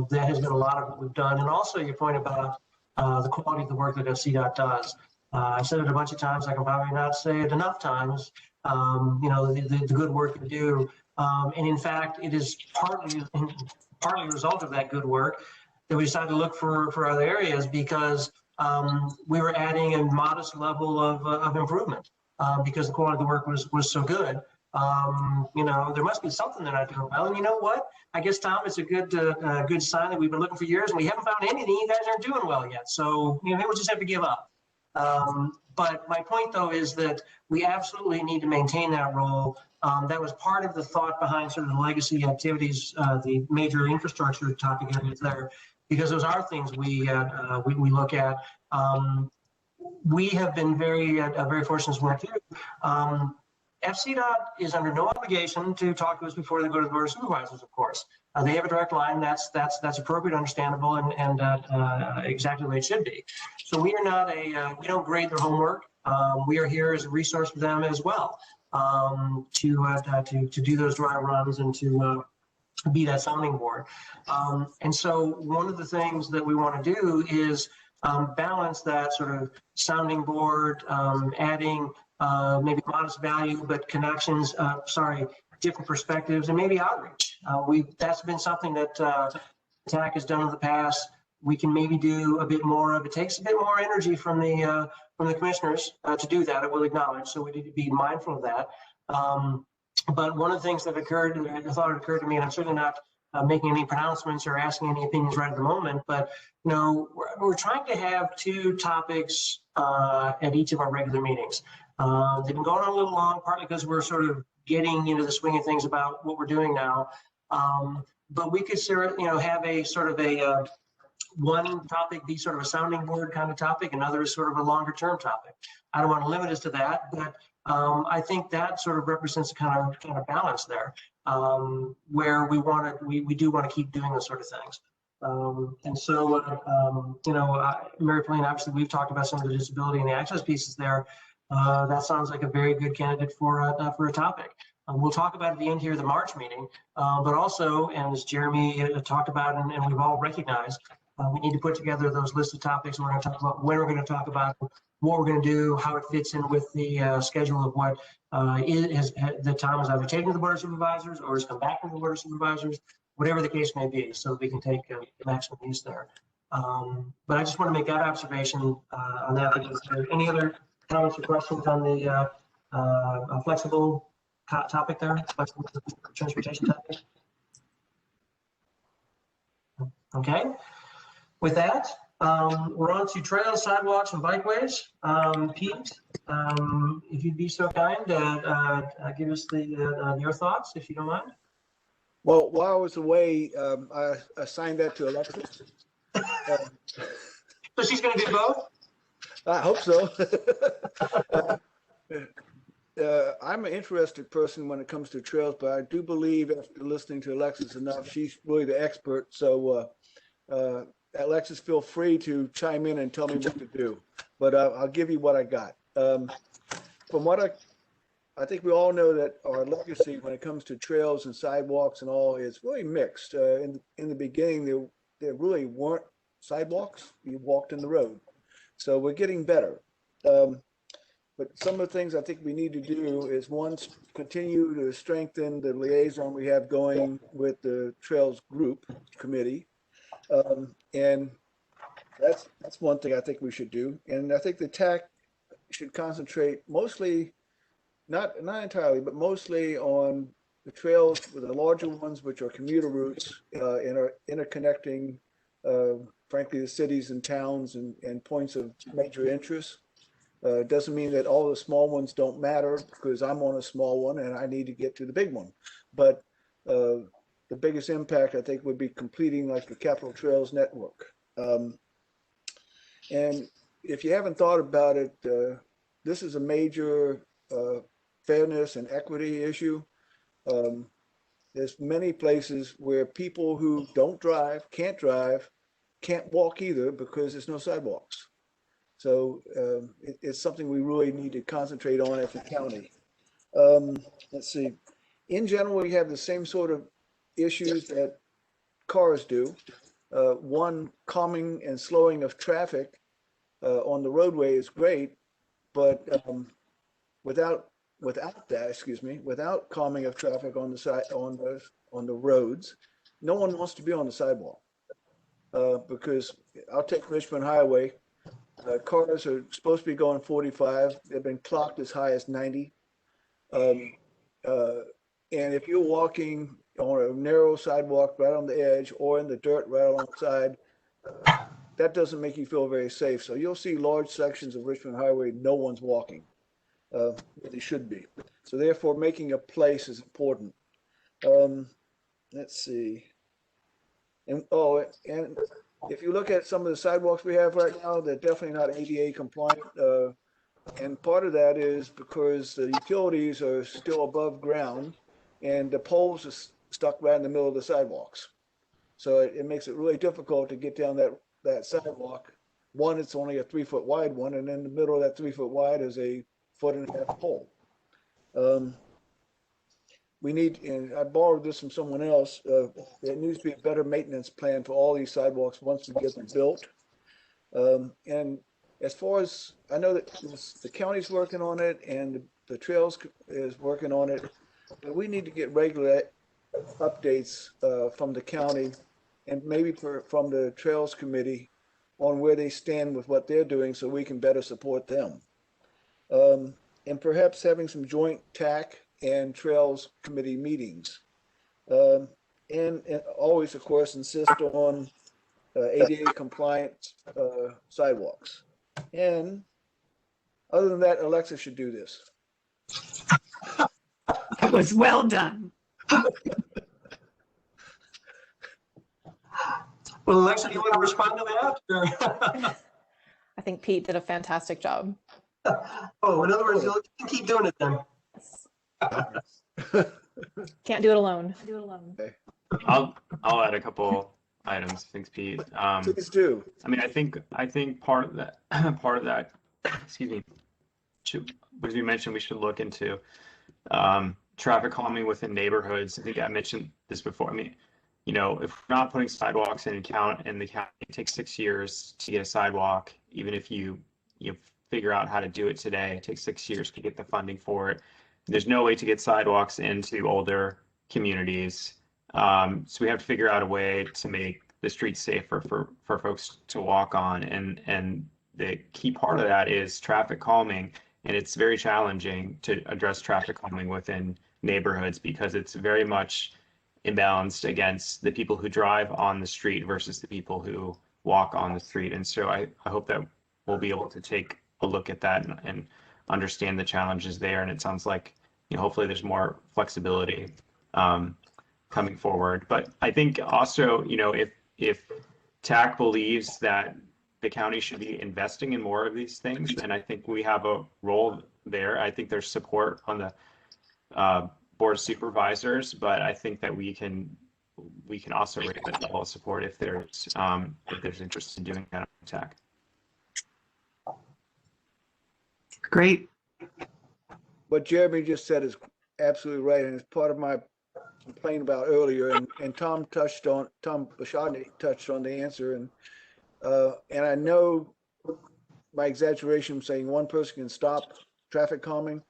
That has been a lot of what we've done, and also your point about the quality of the work that CDOT does. I've said it a bunch of times. I can probably not say it enough times. You know, the good work you do, and in fact, it is partly a result of that good work that we decided to look for other areas, because we were adding a modest level of improvement because the quality of the work was so good. You know, there must be something they're not doing well. And you know what? I guess, Tom, it's a good sign that we've been looking for years and we haven't found anything. You guys aren't doing well yet. So, you know, maybe we'll just have to give up. But my point, though, is that we absolutely need to maintain that role. That was part of the thought behind sort of the legacy activities, the major infrastructure topic areas there, because those are things we look at. We have been very fortunate to work through. FCDOT is under no obligation to talk to us before they go to the Board of Supervisors, of course. They have a direct line. That's appropriate, understandable, and exactly the way it should be. So we are not we don't grade their homework. We are here as a resource for them as well, to do those dry runs and to be that sounding board. And so one of the things that we want to do is balance that sort of sounding board, adding maybe modest value, but connections, different perspectives, and maybe outreach. That's been something that TAC has done in the past. We can maybe do a bit more of. It takes a bit more energy from the commissioners to do that, I will acknowledge, so we need to be mindful of that. But one of the things that occurred to me, and I'm certainly not making any pronouncements or asking any opinions right at the moment, but you know, we're trying to have 2 topics at each of our regular meetings. They've been going on a little long, partly because we're sort of getting into the swing of things about what we're doing now. But we could, you know, have a sort of a one topic be sort of a sounding board kind of topic, another is sort of a longer term topic. I don't want to limit us to that, but I think that sort of represents kind of balance there, where we do want to keep doing those sort of things. And so, you know, Mary Pauline, obviously we've talked about some of the disability and the access pieces there. That sounds like a very good candidate for a topic. We'll talk about at the end here of the March meeting, but also, and as Jeremy talked about, and we've all recognized, we need to put together those lists of topics. We're going to talk about when we're going to talk about what we're going to do, how it fits in with the schedule of what the Tom has either taken to the Board of Supervisors or has come back from the Board of Supervisors, whatever the case may be, so we can take maximum use there. But I just want to make that observation on that. Is there any other comments or questions on the flexible topic there, flexible transportation topic? Okay. With that, we're on to trails, sidewalks, and bikeways. Pete, if you'd be so kind, give us your thoughts, if you don't mind. Well, while I was away, I assigned that to Alexis. So she's going to do both? I hope so. I'm an interested person when it comes to trails, but I do believe after listening to Alexis enough, she's really the expert. So Alexis, feel free to chime in and tell me what to do, but I'll give you what I got. From what I think we all know that our legacy when it comes to trails and sidewalks and all is really mixed. In the beginning, there really weren't sidewalks. You walked in the road. So we're getting better. But some of the things I think we need to do is, one, continue to strengthen the liaison we have going with the Trails Group Committee. And that's one thing I think we should do. And I think the TAC should concentrate mostly, not entirely, but mostly on the trails, the larger ones, which are commuter routes and are interconnecting, frankly, the cities and towns and points of major interest. Doesn't mean that all the small ones don't matter, because I'm on a small one and I need to get to the big one. But the biggest impact, I think, would be completing like the Capital Trails network. And if you haven't thought about it, this is a major fairness and equity issue. There's many places where people who don't drive, can't walk either because there's no sidewalks. So it's something we really need to concentrate on at the county. Let's see. In general, we have the same sort of issues that cars do. One, calming and slowing of traffic on the roadway is great, but without calming of traffic on the side on the roads, no one wants to be on the sidewalk. Because I'll take Richmond Highway. Cars are supposed to be going 45. They've been clocked as high as 90. And if you're walking on a narrow sidewalk right on the edge or in the dirt right alongside, that doesn't make you feel very safe. So you'll see large sections of Richmond Highway, no one's walking. They should be. So therefore, making a place is important. Let's see. And if you look at some of the sidewalks we have right now, they're definitely not ADA compliant. And part of that is because the utilities are still above ground and the poles are stuck right in the middle of the sidewalks. So it makes it really difficult to get down that sidewalk. One, it's only a 3-foot wide one, and in the middle of that 3-foot wide is a 1.5-foot pole. We need, and I borrowed this from someone else, there needs to be a better maintenance plan for all these sidewalks once we get them built. And as far as, I know that the county's working on it and the trails is working on it, but we need to get regular updates from the county and maybe from the Trails Committee on where they stand with what they're doing so we can better support them. And perhaps having some joint TAC and Trails Committee meetings. And always, of course, insist on ADA compliant sidewalks. And other than that, Alexa should do this. That was well done. Well, Alexa, do you want to respond to that? I think Pete did a fantastic job. Oh, in other words, you can keep doing it then. Can't do it alone. Okay. I'll add a couple items. Thanks, Pete. Please do. I mean, I think part of that, excuse me, as you mentioned, we should look into traffic calming within neighborhoods. I think I mentioned this before. I mean, you know, if we're not putting sidewalks in account, and the county takes 6 years to get a sidewalk, even if you figure out how to do it today, it takes 6 years to get the funding for it. There's no way to get sidewalks into older communities. So we have to figure out a way to make the streets safer for folks to walk on. And the key part of that is traffic calming. And it's very challenging to address traffic calming within neighborhoods because it's very much imbalanced against the people who drive on the street versus the people who walk on the street. And so I hope that we'll be able to take a look at that and understand the challenges there. And it sounds like, hopefully there's more flexibility coming forward. But I think also, if TAC believes that the county should be investing in more of these things, then I think we have a role there. I think there's support on the board of supervisors, but I think that we can also raise that level of support if there's interest in doing that on TAC. Great. What Jeremy just said is absolutely right, and it's part of my complaint about earlier. And Tom Bashadny touched on the answer, and I know my exaggeration saying one person can stop traffic calming,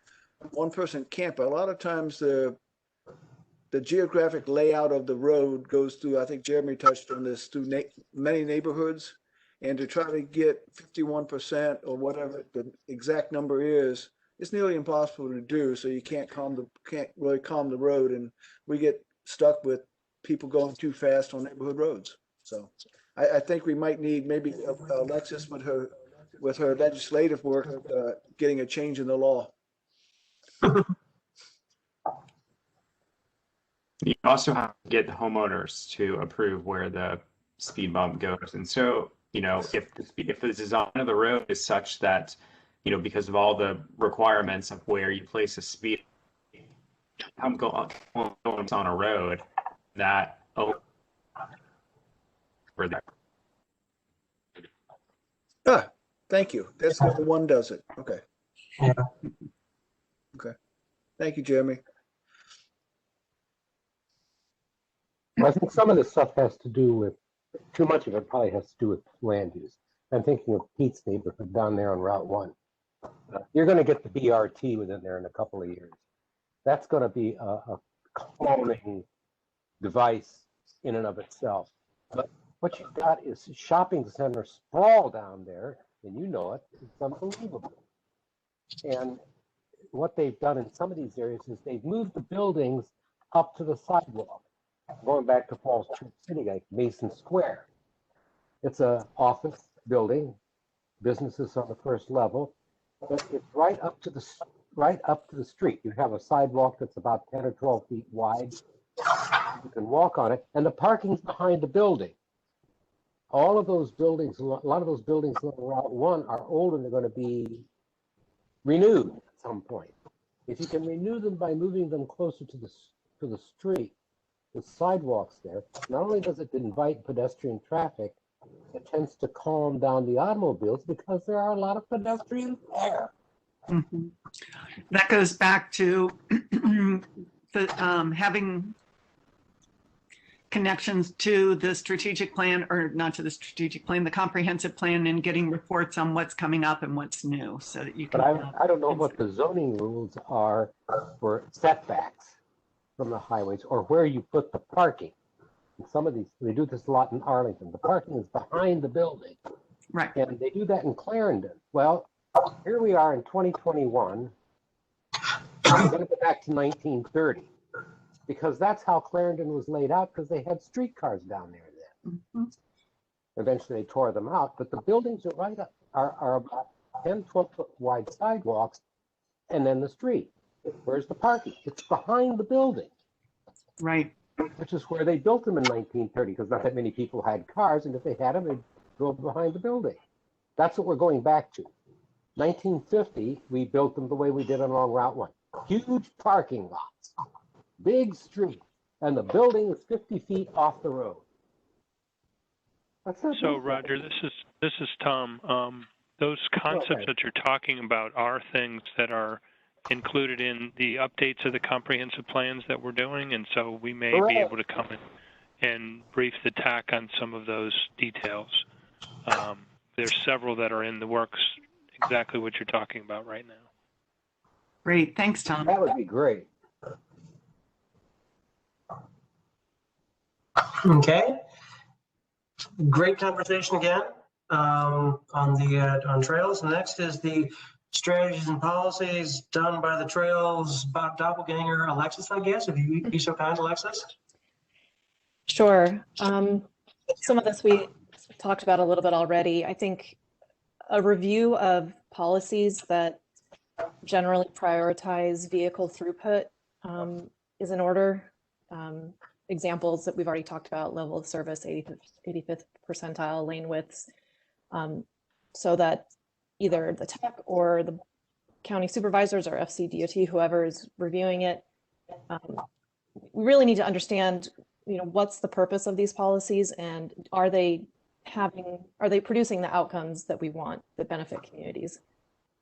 one person can't. But a lot of times the geographic layout of the road goes through. I think Jeremy touched on this, through many neighborhoods, and to try to get 51% or whatever the exact number is, it's nearly impossible to do. So you can't really calm the road, and we get stuck with people going too fast on neighborhood roads. So I think we might need maybe Alexis with her legislative work, getting a change in the law. You also have to get the homeowners to approve where the speed bump goes. And so, if the design of the road is such that, because of all the requirements of where you place a speed, I'm going on a road that Thank you. That's how the one does it. Okay. Yeah. Okay. Thank you, Jeremy. Well, I think some of this stuff has to do with, too much of it probably has to do with land use. I'm thinking of Pete's neighborhood down there on Route 1. You're going to get the BRT within there in a couple of years. That's going to be a calming device in and of itself. But what you've got is shopping center sprawl down there, and you know it. It's unbelievable. And what they've done in some of these areas is they've moved the buildings up to the sidewalk. Going back to Falls Church City, like Mason Square. It's a office building, businesses on the first level, but it's right up to the street. You have a sidewalk that's about 10 or 12 feet wide. You can walk on it, and the parking's behind the building. All of those buildings, a lot of those buildings on Route 1 are old and they're going to be renewed at some point. If you can renew them by moving them closer to the street with sidewalks there, not only does it invite pedestrian traffic, it tends to calm down the automobiles because there are a lot of pedestrians there. Mm-hmm. That goes back to having connections to the strategic plan, or not to the strategic plan, the comprehensive plan, and getting reports on what's coming up and what's new, so that you can. But I don't know what the zoning rules are for setbacks from the highways, or where you put the parking. And some of these, they do this a lot in Arlington. The parking is behind the building. Right. And they do that in Clarendon. Well, here we are in 2021. We're going to go back to 1930. Because that's how Clarendon was laid out, because they had streetcars down there then. Mm-hmm. Eventually they tore them out, but the buildings are right up, are about 10, 12 foot wide sidewalks, and then the street. Where's the parking? It's behind the building. Right. Which is where they built them in 1930, because not that many people had cars, and if they had them, they drove behind the building. That's what we're going back to. 1950, we built them the way we did along Route 1. Huge parking lots. Big street, and the building is 50 feet off the road. So, Roger, this is Tom. Those concepts that you're talking about are things that are included in the updates of the comprehensive plans that we're doing, and so we may be able to come in and brief the TAC on some of those details. There's several that are in the works, exactly what you're talking about right now. Great, thanks, Tom. That would be great. Okay. Great conversation again on trails. Next is the strategies and policies done by the trails doppelganger Alexis, I guess, if you'd be so kind, Alexis. Sure. Some of this we talked about a little bit already. I think a review of policies that generally prioritize vehicle throughput is in order. Examples that we've already talked about: level of service, 85th percentile, lane widths, so that either the TAC or the county supervisors or FCDOT, whoever is reviewing it, we really need to understand, what's the purpose of these policies, and are they producing the outcomes that we want that benefit communities?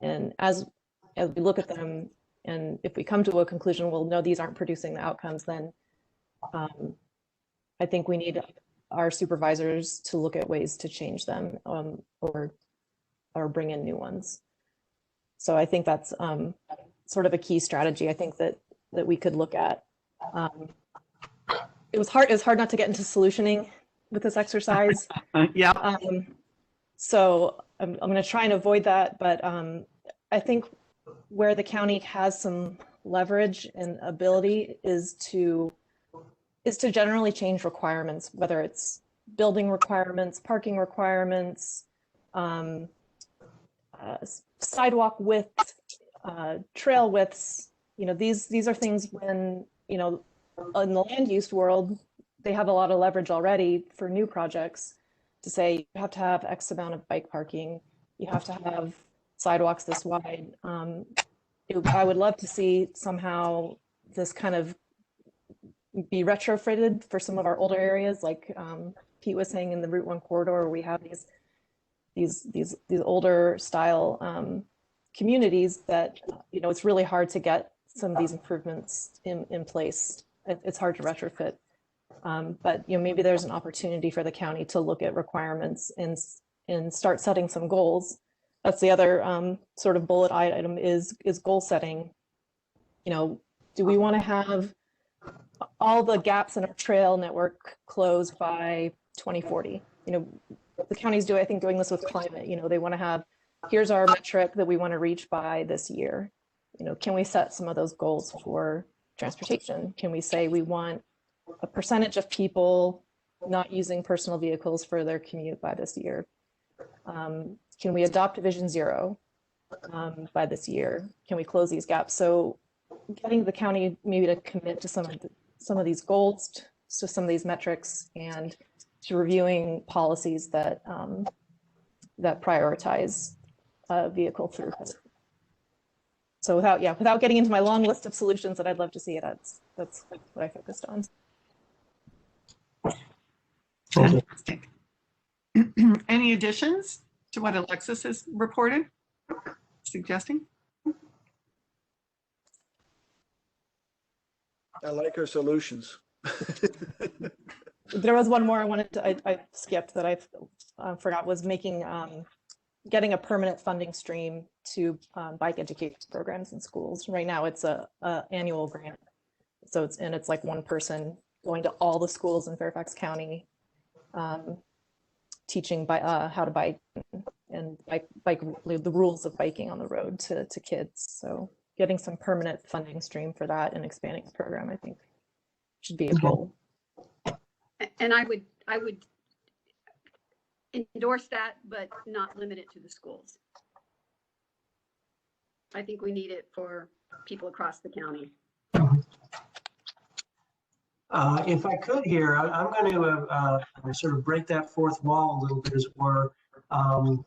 And as we look at them, and if we come to a conclusion, well, no, these aren't producing the outcomes, then I think we need our supervisors to look at ways to change them, or bring in new ones. So I think that's sort of a key strategy I think that we could look at. It was hard not to get into solutioning with this exercise. Yeah. So I'm going to try and avoid that, but I think where the county has some leverage and ability is to generally change requirements, whether it's building requirements, parking requirements, sidewalk width, trail widths. These are things when, in the land use world, they have a lot of leverage already for new projects to say you have to have X amount of bike parking, you have to have sidewalks this wide. I would love to see somehow this kind of be retrofitted for some of our older areas, like Pete was saying in the Route 1 corridor, where we have these older style communities that it's really hard to get some of these improvements in place. It's hard to retrofit, but maybe there's an opportunity for the county to look at requirements and start setting some goals. That's the other sort of bullet item is goal setting. Do we want to have all the gaps in our trail network closed by 2040? The counties doing this with climate. They want to have, here's our metric that we want to reach by this year. can we set some of those goals for transportation? Can we say we want a percentage of people not using personal vehicles for their commute by this year? Can we adopt Vision Zero by this year? Can we close these gaps? So getting the county maybe to commit to some of these goals, to some of these metrics, and to reviewing policies that that prioritize vehicle throughput. So without getting into my long list of solutions that I'd love to see, that's what I focused on. Fantastic. Any additions to what Alexis has reported, suggesting? I like her solutions. There was one more I skipped that I forgot, was getting a permanent funding stream to bike education programs in schools. Right now it's a annual grant. So it's like one person going to all the schools in Fairfax County, teaching how to bike and the rules of biking on the road to kids. So getting some permanent funding stream for that and expanding the program, I think, should be a goal. And I would endorse that, but not limit it to the schools. I think we need it for people across the county. If I could here, I'm going to sort of break that fourth wall a little bit, as it were, and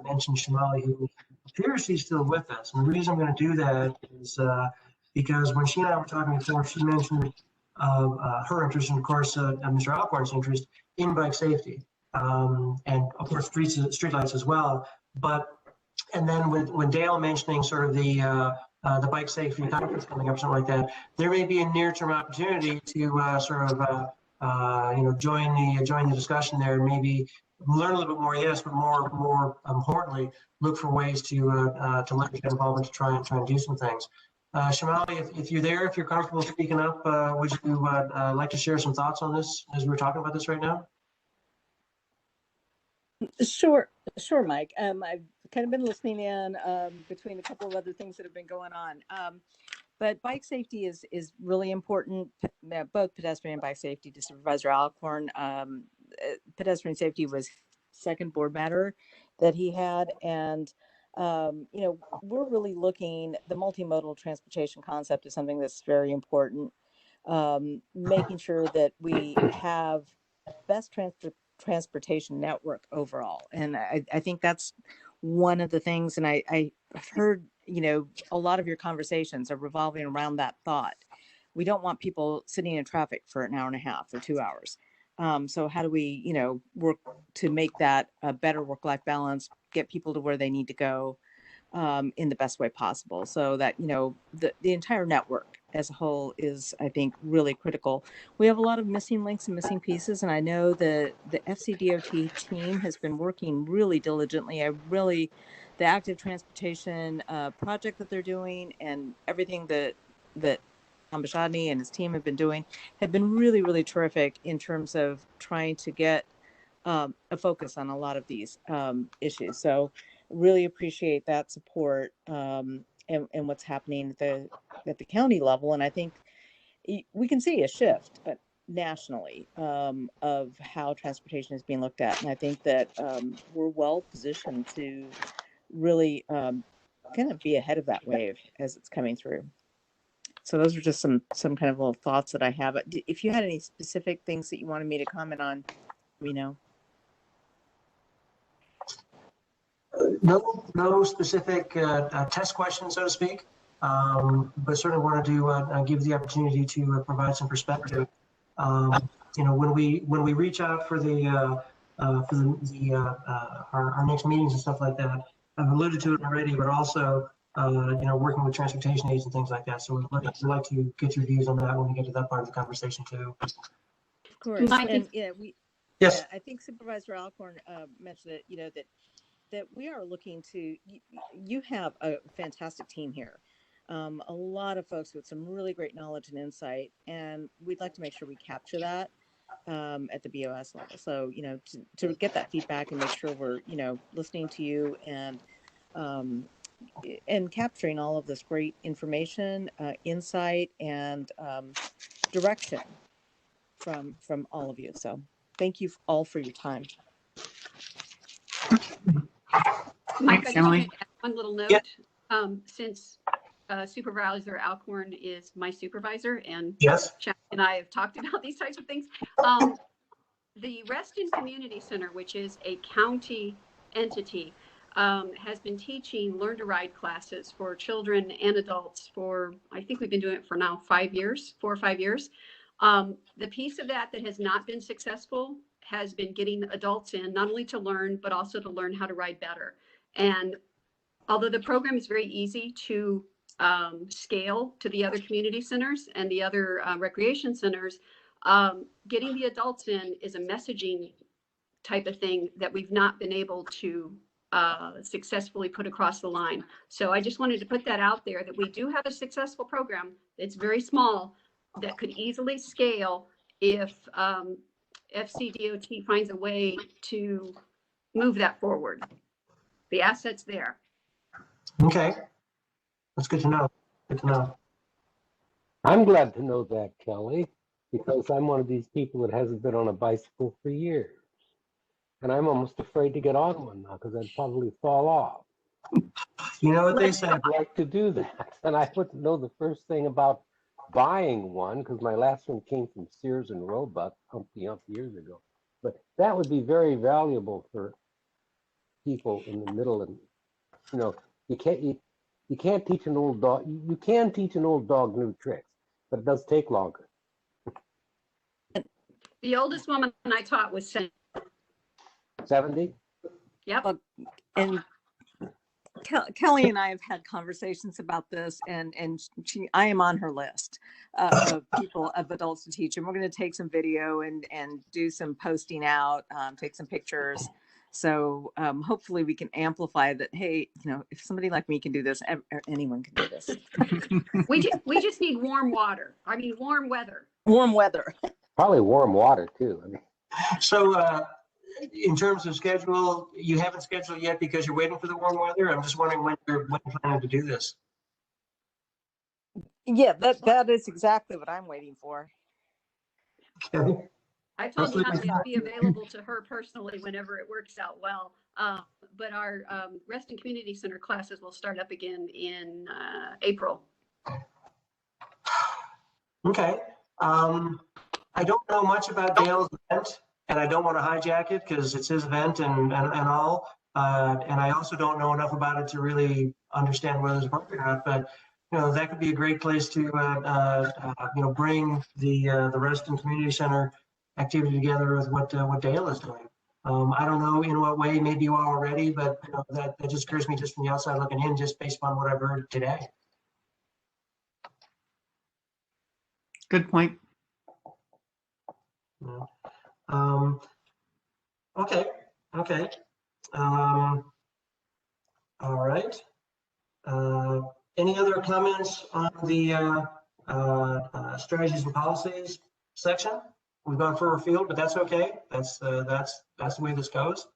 mention Shamali, who appears she's still with us. And the reason I'm going to do that is because when she and I were talking before, she mentioned her interest, and of course, Mr. Alcorn's interest in bike safety, and of course, streetlights as well. And then when Dale mentioning sort of the bike safety conference coming up, something like that, there may be a near-term opportunity to sort of join the discussion there, and maybe learn a little bit more. Yes, but more importantly, look for ways to leverage that involvement to try and do some things. Shamali, if you're there, if you're comfortable speaking up, would you like to share some thoughts on this as we're talking about this right now? Sure, Mike. I've kind of been listening in between a couple of other things that have been going on. But bike safety is really important, both pedestrian and bike safety, to Supervisor Alcorn. Pedestrian safety was second board matter that he had. And, we're really looking, the multimodal transportation concept is something that's very important. Making sure that we have best transportation network overall. And I think that's one of the things, and I've heard, a lot of your conversations are revolving around that thought. We don't want people sitting in traffic for an hour and a half or 2 hours. So how do we, work to make that a better work-life balance, get people to where they need to go in the best way possible, so that, the entire network as a whole is, I think, really critical. We have a lot of missing links and missing pieces, and I know the FCDOT team has been working really diligently. The active transportation project that they're doing, and everything that Ambashadni and his team have been doing, have been really, really terrific in terms of trying to get a focus on a lot of these issues. So really appreciate that support and what's happening at the county level. And I think we can see a shift nationally of how transportation is being looked at. And I think that we're well positioned to really kind of be ahead of that wave as it's coming through. So those are just some kind of little thoughts that I have. If you had any specific things that you wanted me to comment on, let me know. No specific test questions, so to speak, but certainly wanted to give the opportunity to provide some perspective. When we reach out for our next meetings and stuff like that, I've alluded to it already, but also working with transportation aides and things like that. So we'd like to get your views on that when we get to that part of the conversation too. Of course, and yes, I think Supervisor Alcorn mentioned it. That we are looking to, you have a fantastic team here, a lot of folks with some really great knowledge and insight, and we'd like to make sure we capture that at the BOS level. So, to get that feedback and make sure we're, listening to you and and capturing all of this great information, insight, and direction from all of you. So thank you all for your time. Mike, I just Emily. wanted to add one little note. Yeah. Since Supervisor Alcorn is my supervisor, and Yes. Chad and I have talked about these types of things, the Reston Community Center, which is a county entity, has been teaching Learn to Ride classes for children and adults for, I think we've been doing it for now 5 years, 4 or 5 years. The piece of that has not been successful has been getting adults in, not only to learn, but also to learn how to ride better. And although the program is very easy to scale to the other community centers and the other recreation centers, getting the adults in is a messaging type of thing that we've not been able to successfully put across the line. So I just wanted to put that out there, that we do have a successful program. It's very small, that could easily scale if FCDOT finds a way to move that forward. The asset's there. Okay. That's good to know. Good to know. I'm glad to know that, Kelly, because I'm one of these people that hasn't been on a bicycle for years. And I'm almost afraid to get on one now because I'd probably fall off. You know what they say. I'd like to do that. And I wouldn't know the first thing about buying one because my last one came from Sears and Roebuck umpty years ago. But that would be very valuable for people in the middle. And, you know, you can't teach an old dog. You can teach an old dog new tricks, but it does take longer. The oldest woman I taught was 70? Yep. And Kelly and I have had conversations about this, and I am on her list of people, of adults to teach. And we're going to take some video and do some posting out, take some pictures. So hopefully we can amplify that. Hey, you know, if somebody like me can do this, anyone can do this. we just need warm water. I mean, warm weather. Warm weather. Probably warm water too. I mean. So in terms of schedule, you haven't scheduled yet because you're waiting for the warm weather. I'm just wondering when you're planning to do this. Yeah, that is exactly what I'm waiting for. Okay. I told you to be available to her personally whenever it works out well. But our Reston Community Center classes will start up again in April. Okay. I don't know much about Dale's event, and I don't want to hijack it because it's his event and all. And I also don't know enough about it to really understand whether it's appropriate or not. But you know, that could be a great place to you know, bring the Reston Community Center activity together with what Dale is doing. I don't know in what way, maybe you are already, but you know, that just occurs to me just from the outside looking in, just based on what I've heard today. Good point. Yeah. Okay. All right. Any other comments on the strategies and policies section? We've gone further afield, but that's okay. That's the way this goes.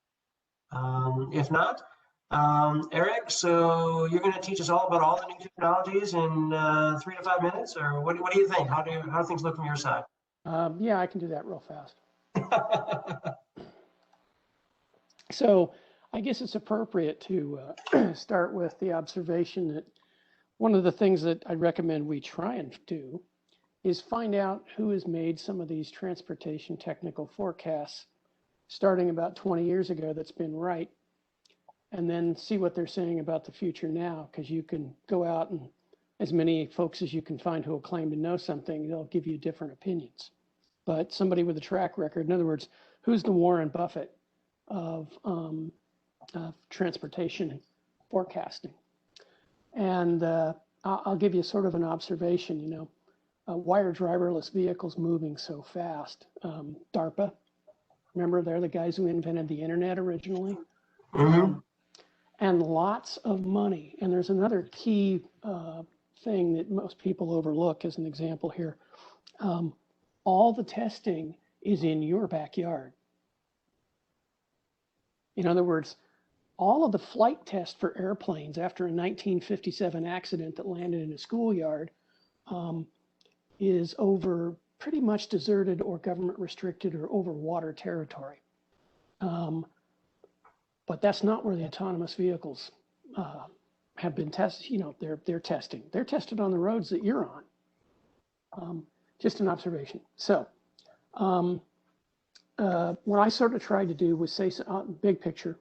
If not, Eric, so you're going to teach us all about all the new technologies in 3 to 5 minutes, or what do you think? How do things look from your side? Yeah, I can do that real fast. So I guess it's appropriate to start with the observation that one of the things that I recommend we try and do is find out who has made some of these transportation technical forecasts starting about 20 years ago that's been right, and then see what they're saying about the future now, because you can go out and as many folks as you can find who will claim to know something, they'll give you different opinions. But somebody with a track record, in other words, who's the Warren Buffett of transportation forecasting? And I'll give you sort of an observation, you know, why are driverless vehicles moving so fast? DARPA, remember they're the guys who invented the internet originally? Mm-hmm. And lots of money. And there's another key thing that most people overlook as an example here. All the testing is in your backyard. In other words, all of the flight tests for airplanes after a 1957 accident that landed in a schoolyard is over pretty much deserted or government restricted or over water territory. But that's not where the autonomous vehicles have been tested. You know, they're testing. They're tested on the roads that you're on. Just an observation. So what I sort of tried to do was say, big picture,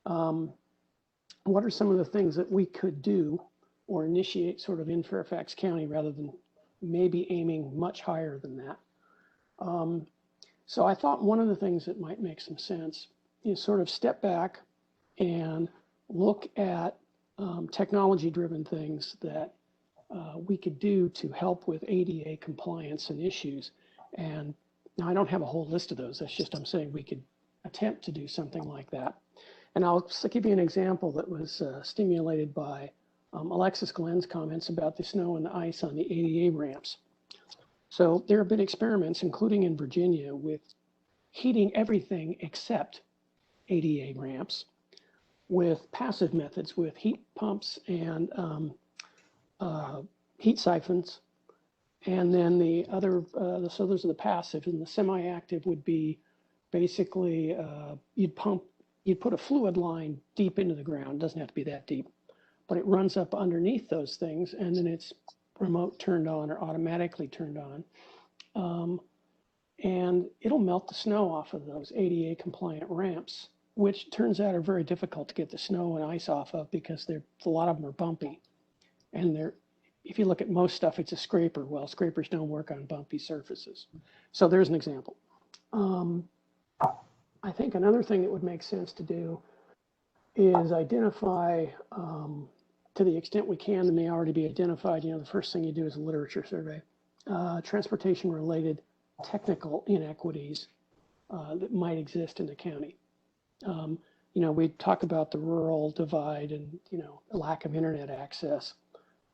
what are some of the things that we could do or initiate sort of in Fairfax County rather than maybe aiming much higher than that. So I thought one of the things that might make some sense is sort of step back and look at technology-driven things that we could do to help with ADA compliance and issues. And now I don't have a whole list of those. That's just, I'm saying we could attempt to do something like that. And I'll give you an example that was stimulated by Alexis Glenn's comments about the snow and the ice on the ADA ramps. So there have been experiments, including in Virginia, with heating everything except ADA ramps with passive methods, with heat pumps and heat siphons. And then the other, so those are the passive, and the semi-active would be basically you'd put a fluid line deep into the ground. It doesn't have to be that deep, but it runs up underneath those things, and then it's remote turned on or automatically turned on. And it'll melt the snow off of those ADA compliant ramps, which turns out are very difficult to get the snow and ice off of because a lot of them are bumpy. And if you look at most stuff, it's a scraper. Well, scrapers don't work on bumpy surfaces. So there's an example. I think another thing that would make sense to do is identify, to the extent we can, and may already be identified, you know, the first thing you do is a literature survey, transportation-related technical inequities that might exist in the county. You know, we talk about the rural divide and, you know, a lack of internet access.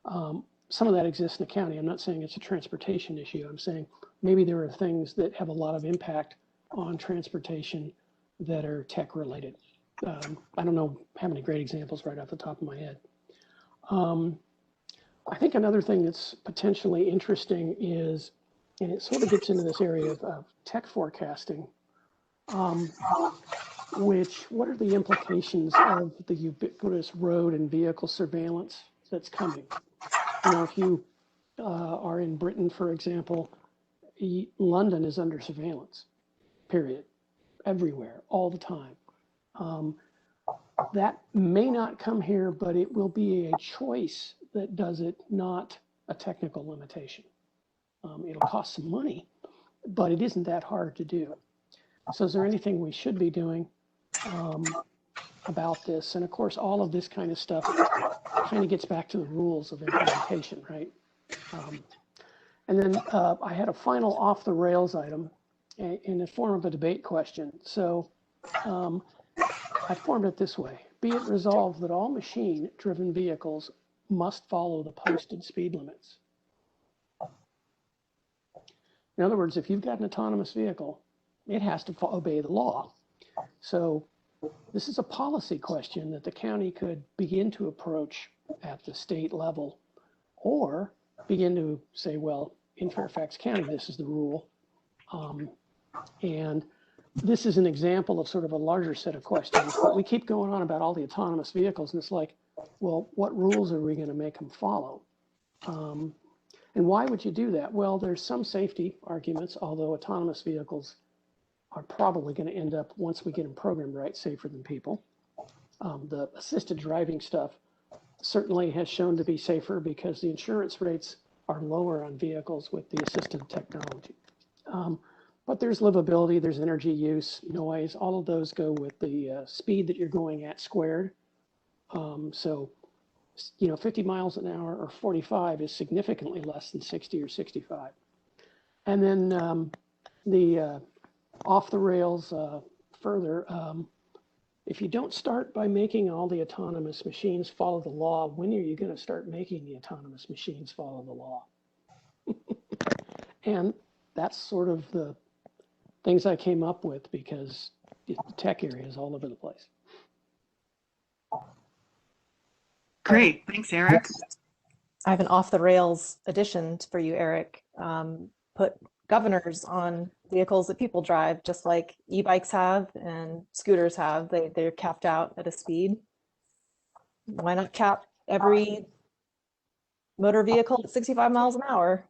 Some of that exists in the county. I'm not saying it's a transportation issue. I'm saying maybe there are things that have a lot of impact on transportation that are tech related. I don't know how many great examples right off the top of my head. I think another thing that's potentially interesting is, and it sort of gets into this area of tech forecasting, what are the implications of the ubiquitous road and vehicle surveillance that's coming? You know, if you are in Britain, for example, London is under surveillance, period, everywhere, all the time. That may not come here, but it will be a choice that does it, not a technical limitation. It'll cost some money, but it isn't that hard to do. So is there anything we should be doing about this? And of course, all of this kind of stuff kind of gets back to the rules of implementation, right? And then I had a final off the rails item in the form of a debate question. So I formed it this way: be it resolved that all machine-driven vehicles must follow the posted speed limits. In other words, if you've got an autonomous vehicle, it has to obey the law. So this is a policy question that the county could begin to approach at the state level, or begin to say, well, in Fairfax County, this is the rule. And this is an example of sort of a larger set of questions, but we keep going on about all the autonomous vehicles, and it's like, well, what rules are we going to make them follow? And why would you do that? Well, there's some safety arguments, although autonomous vehicles are probably going to end up, once we get them programmed right, safer than people. The assisted driving stuff certainly has shown to be safer because the insurance rates are lower on vehicles with the assisted technology. But there's livability, there's energy use, noise, all of those go with the speed that you're going at squared. So, you know, 50 miles an hour or 45 is significantly less than 60 or 65. And then the off the rails further, if you don't start by making all the autonomous machines follow the law, when are you going to start making the autonomous machines follow the law? And that's sort of the things I came up with because the tech area is all over the place. Great. Thanks, Eric. I have an off the rails addition for you, Eric. Put governors on vehicles that people drive, just like e-bikes have and scooters have. They're capped out at a speed. Why not cap every motor vehicle at 65 miles an hour?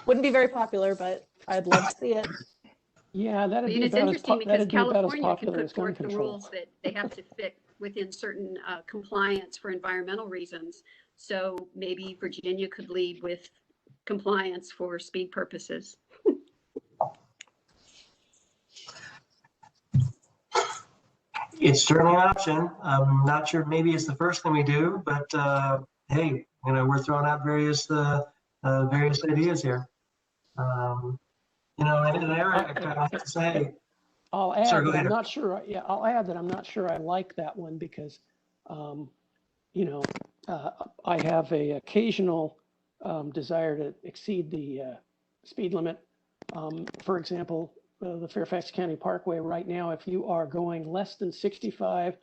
Wouldn't be very popular, but I'd love to see it. Yeah, I that'd mean, be it's about as interesting because that'd be about as California can popular put as gun forth the control. rules that they have to fit within certain compliance for environmental reasons. So maybe Virginia could lead with compliance for speed purposes. It's certainly an option. I'm not sure, maybe it's the first thing we do, but hey, you know, we're throwing out various ideas here. You know, and Eric, I have to say, I'll add sorry, go that ahead. I'm not sure. Yeah, I'll add that I'm not sure I like that one because, you know, I have a occasional desire to exceed the speed limit. For example, the Fairfax County Parkway right now, if you are going less than 65,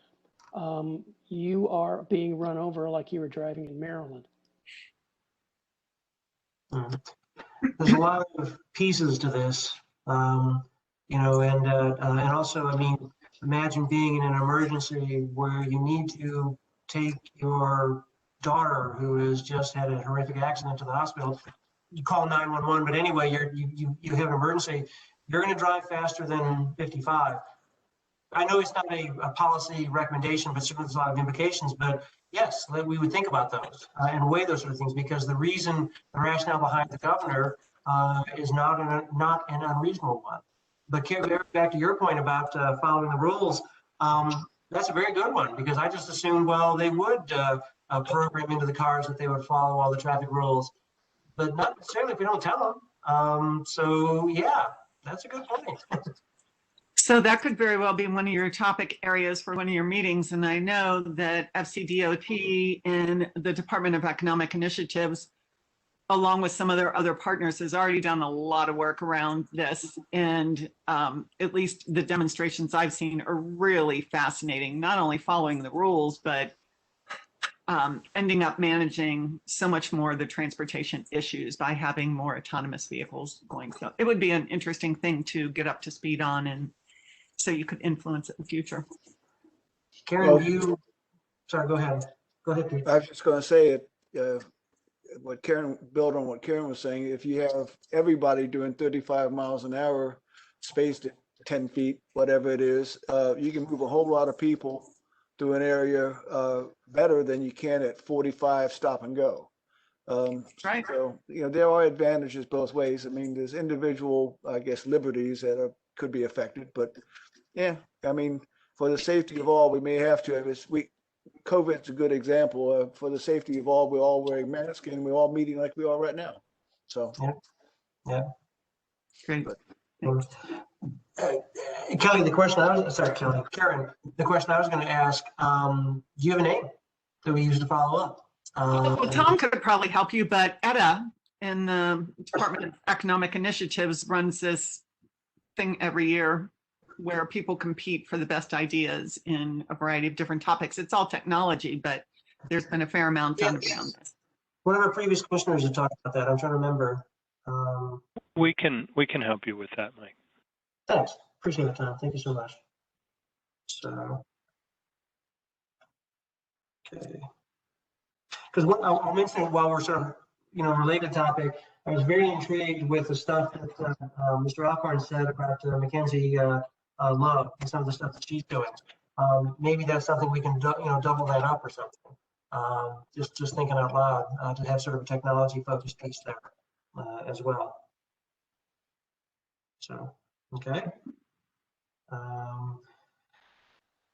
you are being run over like you were driving in Maryland. There's a lot of pieces to this, you know, and also, I mean, imagine being in an emergency where you need to take your daughter who has just had a horrific accident to the hospital. You call 911, but anyway, you have an emergency. You're going to drive faster than 55. I know it's not a policy recommendation, but certainly there's a lot of implications. But yes, we would think about those and weigh those sort of things, because the rationale behind the governor is not an unreasonable one. But back to your point about following the rules, that's a very good one, because I just assumed, well, they would program into the cars that they would follow all the traffic rules, but not necessarily if we don't tell them. So yeah, that's a good point. So that could very well be one of your topic areas for one of your meetings. And I know that FCDOT and the Department of Economic Initiatives, along with some of their other partners, has already done a lot of work around this. And at least the demonstrations I've seen are really fascinating, not only following the rules, but ending up managing so much more of the transportation issues by having more autonomous vehicles going. So it would be an interesting thing to get up to speed on, and so you could influence it in the future. Karen, Well, sorry, go ahead. Go ahead, Pete. I was just going to say it. Build on what Karen was saying. If you have everybody doing 35 miles an hour, spaced at 10 feet, whatever it is, you can move a whole lot of people through an area better than you can at 45 stop and go. Right. So, you know, there are advantages both ways. I mean, there's individual, I guess, liberties that could be affected, but yeah, I mean, for the safety of all, we may have to. COVID's a good example. For the safety of all, we're all wearing masks and we're all meeting like we are right now. So yeah. Great. Kelly, the question Karen, the question I was going to ask, do you have a name that we use to follow up? Well, Tom could probably help you, but ETA in the Department of Economic Initiatives runs this thing every year where people compete for the best ideas in a variety of different topics. It's all technology, but there's been a fair amount done around this. One of our previous commissioners had talked about that. I'm trying to remember. We can help you with that, Mike. Thanks. Appreciate it, Tom. Thank you so much. So, okay. Because what I'll mention while we're sort of, you know, related topic, I was very intrigued with the stuff that Mr. Alcorn said about Mackenzie Love and some of the stuff that she's doing. Maybe that's something we can, double that up or something. Just thinking out loud to have sort of a technology-focused piece there as well. So, okay.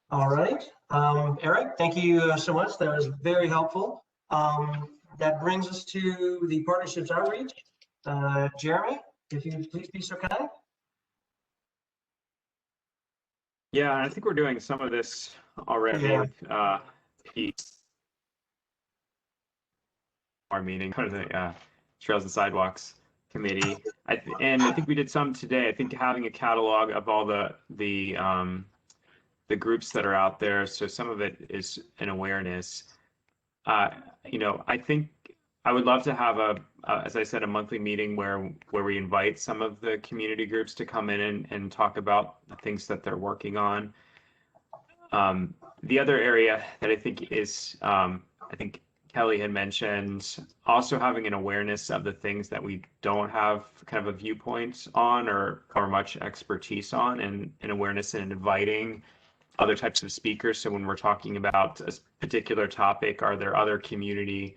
All right, Eric, thank you so much. That was very helpful. That brings us to the partnerships outreach. Jeremy, if you please be so kind. Yeah, I think we're doing some of this already. Yeah. Our meeting, the Trails and Sidewalks Committee, and I think we did some today. I think having a catalog of all the the groups that are out there. So some of it is an awareness. You know, I think I would love to have as I said, a monthly meeting where we invite some of the community groups to come in and talk about the things that they're working on. The other area that I think is, I think Kelly had mentioned, also having an awareness of the things that we don't have kind of a viewpoint on or much expertise on, and an awareness and inviting other types of speakers. So when we're talking about a particular topic, are there other community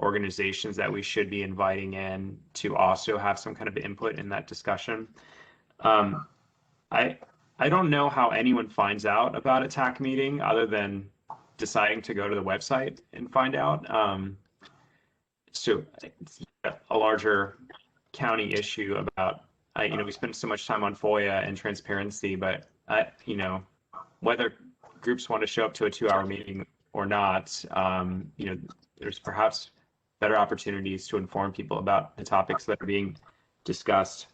organizations that we should be inviting in to also have some kind of input in that discussion? I don't know how anyone finds out about a TAC meeting other than deciding to go to the website and find out. So it's a larger county issue about, you know, we spend so much time on FOIA and transparency, but you know, whether groups want to show up to a 2-hour meeting or not, you know, there's perhaps better opportunities to inform people about the topics that are being discussed.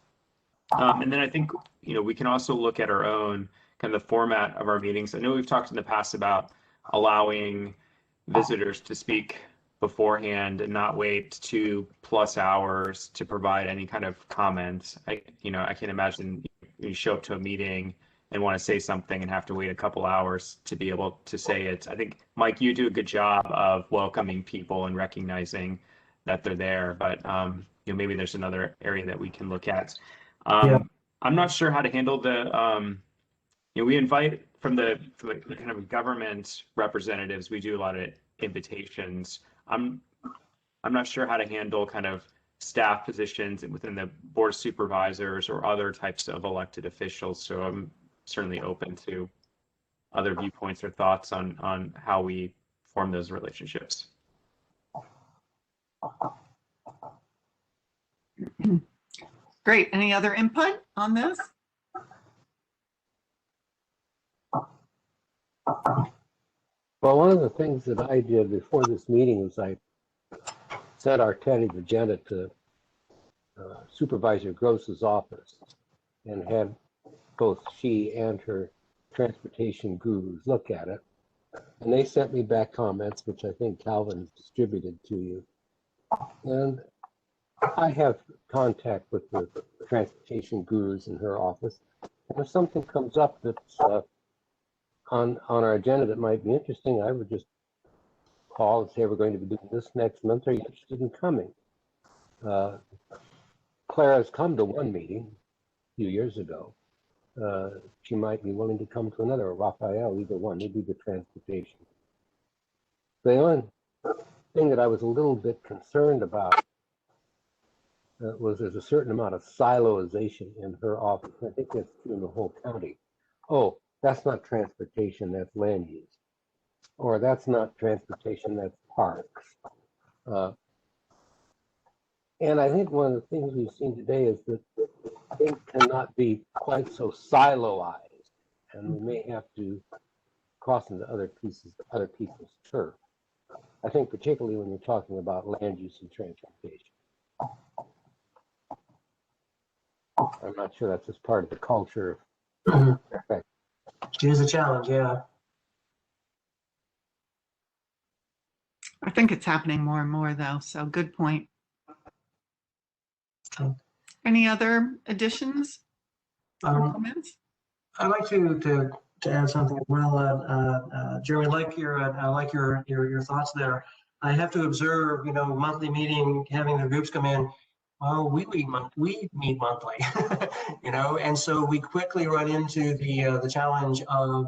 And then I think, you know, we can also look at our own kind of the format of our meetings. I know we've talked in the past about allowing visitors to speak beforehand and not wait 2+ hours to provide any kind of comments. You know, I can imagine you show up to a meeting and want to say something and have to wait a couple hours to be able to say it. I think, Mike, you do a good job of welcoming people and recognizing that they're there, but you know, maybe there's another area that we can look at. I'm not sure how to handle the, you know, we invite from the kind of government representatives, we do a lot of invitations. I'm not sure how to handle kind of staff positions within the board of supervisors or other types of elected officials. So I'm certainly open to other viewpoints or thoughts on how we form those relationships. Great. Any other input on this? Well, one of the things that I did before this meeting was I sent our tentative agenda to Supervisor Gross's office and had both she and her transportation gurus look at it. And they sent me back comments, which I think Calvin has distributed to you. And I have contact with the transportation gurus in her office. And if something comes up that's on our agenda that might be interesting, I would just call and say, we're going to be doing this next month. Are you interested in coming? Clara's come to one meeting a few years ago. She might be willing to come to another, or Raphael, either one. They do the transportation. The only thing that I was a little bit concerned about was there's a certain amount of siloization in her office. I think that's true in the whole county. Oh, that's not transportation, that's land use. Or that's not transportation, that's parks. And I think one of the things we've seen today is that things cannot be quite so siloized, and we may have to cross into other people's turf. I think particularly when you're talking about land use and transportation. I'm not sure that's just part of the culture of Fairfax. It is a challenge, yeah. I think it's happening more and more though, so good point. Any other additions or comments? I'd like to add something as well, Jeremy. I like your thoughts there. I have to observe, you know, monthly meeting, having the groups come in. Well, we meet monthly, you know, and so we quickly run into the challenge of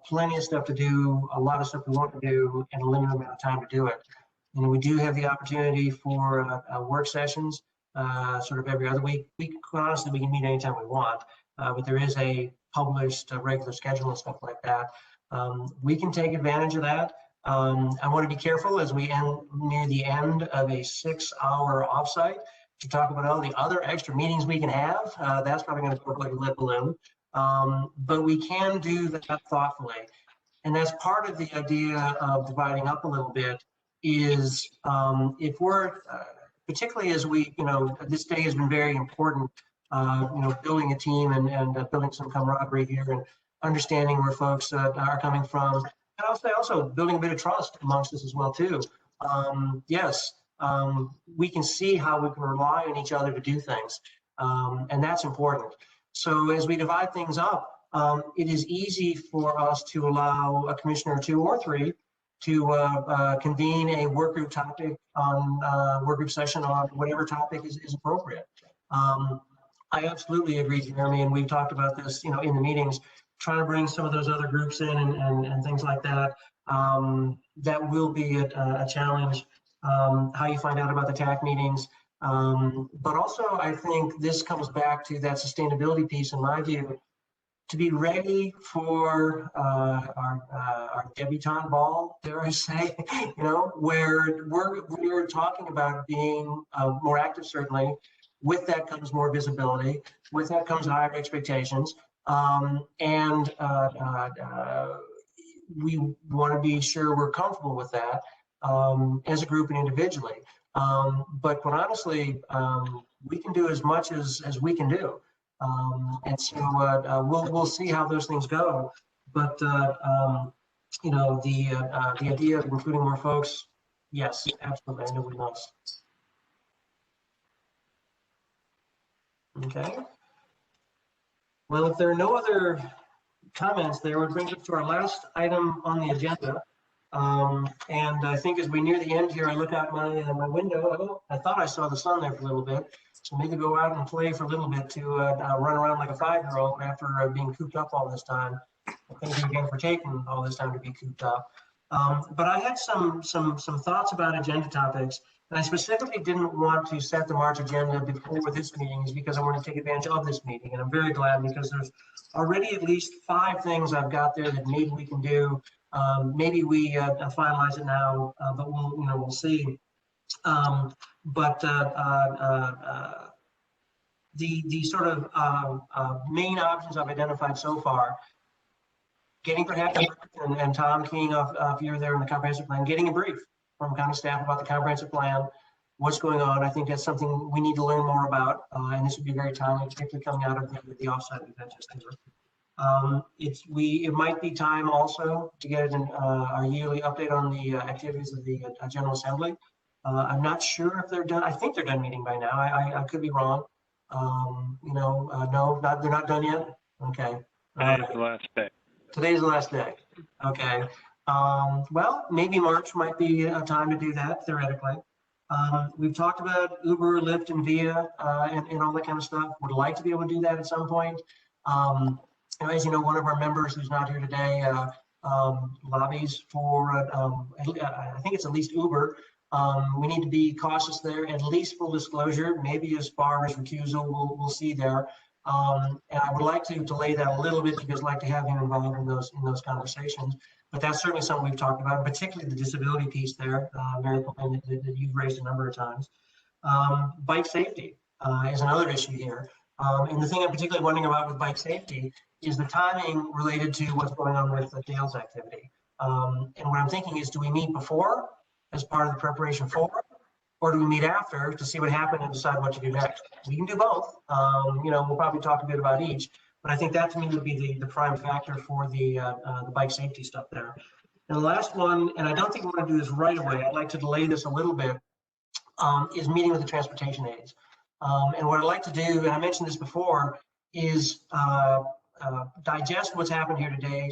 plenty of stuff to do, a lot of stuff we want to do, and a limited amount of time to do it. You know, we do have the opportunity for work sessions, sort of every other week. Quite honestly, we can meet anytime we want, but there is a published regular schedule and stuff like that. We can take advantage of that. I want to be careful as we near the end of a 6-hour offsite to talk about all the other extra meetings we can have. That's probably going to go like a lead balloon. But we can do that thoughtfully. And that's part of the idea of dividing up a little bit is if we're, particularly as we, you know, this day has been very important, you know, building a team and building some camaraderie here. And understanding where folks are coming from, and also building a bit of trust amongst us as well too. Yes, we can see how we can rely on each other to do things, and that's important. So as we divide things up, it is easy for us to allow a commissioner 2 or 3 to convene a work group topic on work group session on whatever topic is appropriate. I absolutely agree, Jeremy, and we've talked about this, in the meetings, trying to bring some of those other groups in and things like that. That will be a challenge. How you find out about the TAC meetings. But also, I think this comes back to that sustainability piece, in my view, to be ready for our debutante ball, dare I say, where we're talking about being more active, certainly. With that comes more visibility. With that comes higher expectations. And we want to be sure we're comfortable with that as a group and individually. But quite honestly, we can do as much as we can do. And so we'll see how those things go. But the idea of including more folks, yes, absolutely, I know we must. Okay. Well, if there are no other comments there, would bring us to our last item on the agenda. And I think as we near the end here, I look out my window. I thought I saw the sun there for a little bit. So maybe go out and play for a little bit to run around like a 5-year-old after being cooped up all this time. Thank you again for taking all this time to be cooped up. But I had some thoughts about agenda topics, and I specifically didn't want to set the March agenda before this meeting, is because I want to take advantage of this meeting, and I'm very glad because there's already at least 5 things I've got there that maybe we can do. Maybe we finalize it now, but we'll see. The sort of main options I've identified so far, getting perhaps, and Tom keying off here there in the comprehensive plan, getting a brief from county staff about the comprehensive plan, what's going on. I think that's something we need to learn more about, and this would be very timely, particularly coming out of the offsite we've had just over. It might be time also to get our yearly update on the activities of the General Assembly. I'm not sure if they're done. I think they're done meeting by now. I could be wrong. No, they're not done yet. Okay. Today's the last day. Today's the last day. Okay. Well, maybe March might be a time to do that theoretically. We've talked about Uber, Lyft, and Via, and all that kind of stuff. Would like to be able to do that at some point. As you know, one of our members who's not here today lobbies for, I think it's at least Uber. We need to be cautious there, at least full disclosure, maybe as far as recusal, we'll see there. And I would like to delay that a little bit because I'd like to have him involved in those conversations. But that's certainly something we've talked about, particularly the disability piece there, Mary, that you've raised a number of times. Bike safety is another issue here. And the thing I'm particularly wondering about with bike safety is the timing related to what's going on with Dale's activity. And what I'm thinking is, do we meet before as part of the preparation for, or do we meet after to see what happened and decide what to do next? We can do both. We'll probably talk a bit about each, but I think that to me would be the prime factor for the bike safety stuff there. And the last one, and I don't think we're going to do this right away, I'd like to delay this a little bit, is meeting with the transportation aides. And what I'd like to do, and I mentioned this before, is digest what's happened here today,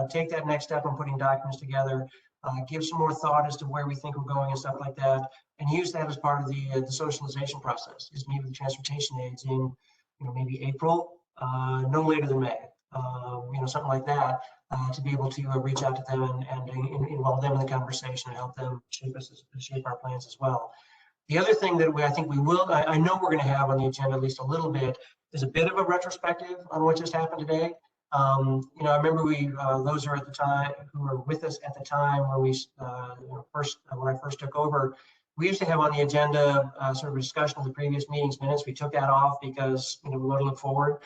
take that next step on putting documents together, give some more thought as to where we think we're going and stuff like that, and use that as part of the socialization process, is meet with the transportation aides in maybe April, no later than May, something like that, to be able to reach out to them and involve them in the conversation and help them shape our plans as well. The other thing that I think we will, I know we're going to have on the agenda at least a little bit, is a bit of a retrospective on what just happened today. I remember those are at the time who were with us at the time when when I first took over, we used to have on the agenda sort of a discussion of the previous meetings minutes. We took that off because we want to look forward.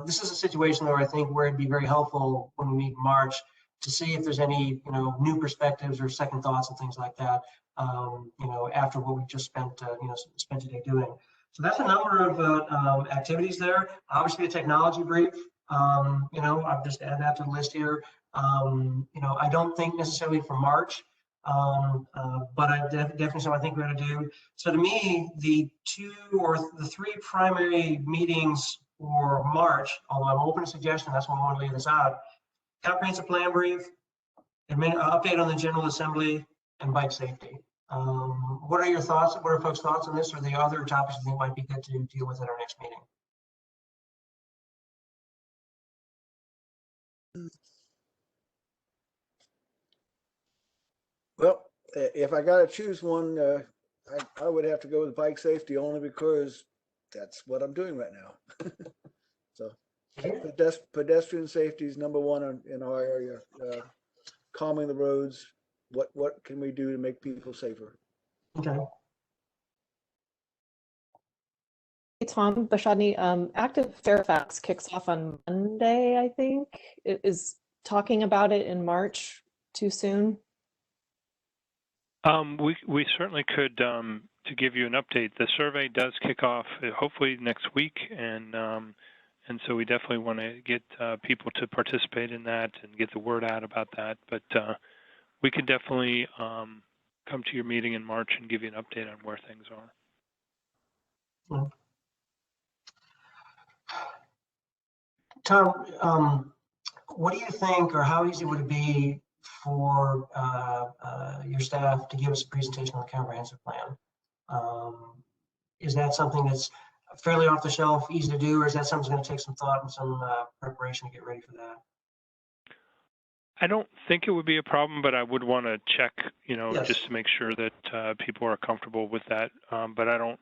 This is a situation where I think where it'd be very helpful when we meet in March to see if there's any new perspectives or second thoughts and things like that. After what we just spent today doing. So that's a number of activities there. Obviously, a technology brief. You know, I've just added that to the list here. You know, I don't think necessarily for March, but I definitely something I think we're going to do. So to me, the three primary meetings for March, although I'm open to suggestion, that's why I want to lay this out: comprehensive plan brief, update on the General Assembly, and bike safety. What are your thoughts? What are folks' thoughts on this, or the other topics you think might be good to deal with at our next meeting? Well, if I got to choose one, I would have to go with bike safety only because that's what I'm doing right now. So pedestrian safety is number one in our area. Calming the roads. What can we do to make people safer? Okay. Hey, Tom Bashadny, Active Fairfax kicks off on Monday, I think. Is talking about it in March too soon? We certainly could, to give you an update. The survey does kick off hopefully next week, and so we definitely want to get people to participate in that and get the word out about that. But we could definitely come to your meeting in March and give you an update on where things are. Tom, what do you think, or how easy would it be for your staff to give us a presentation on the comprehensive plan? Is that something that's fairly off the shelf, easy to do, or is that something that's going to take some thought and some preparation to get ready for that? I don't think it would be a problem, but I would want to check, you know, Yes. just to make sure that people are comfortable with that. But I don't,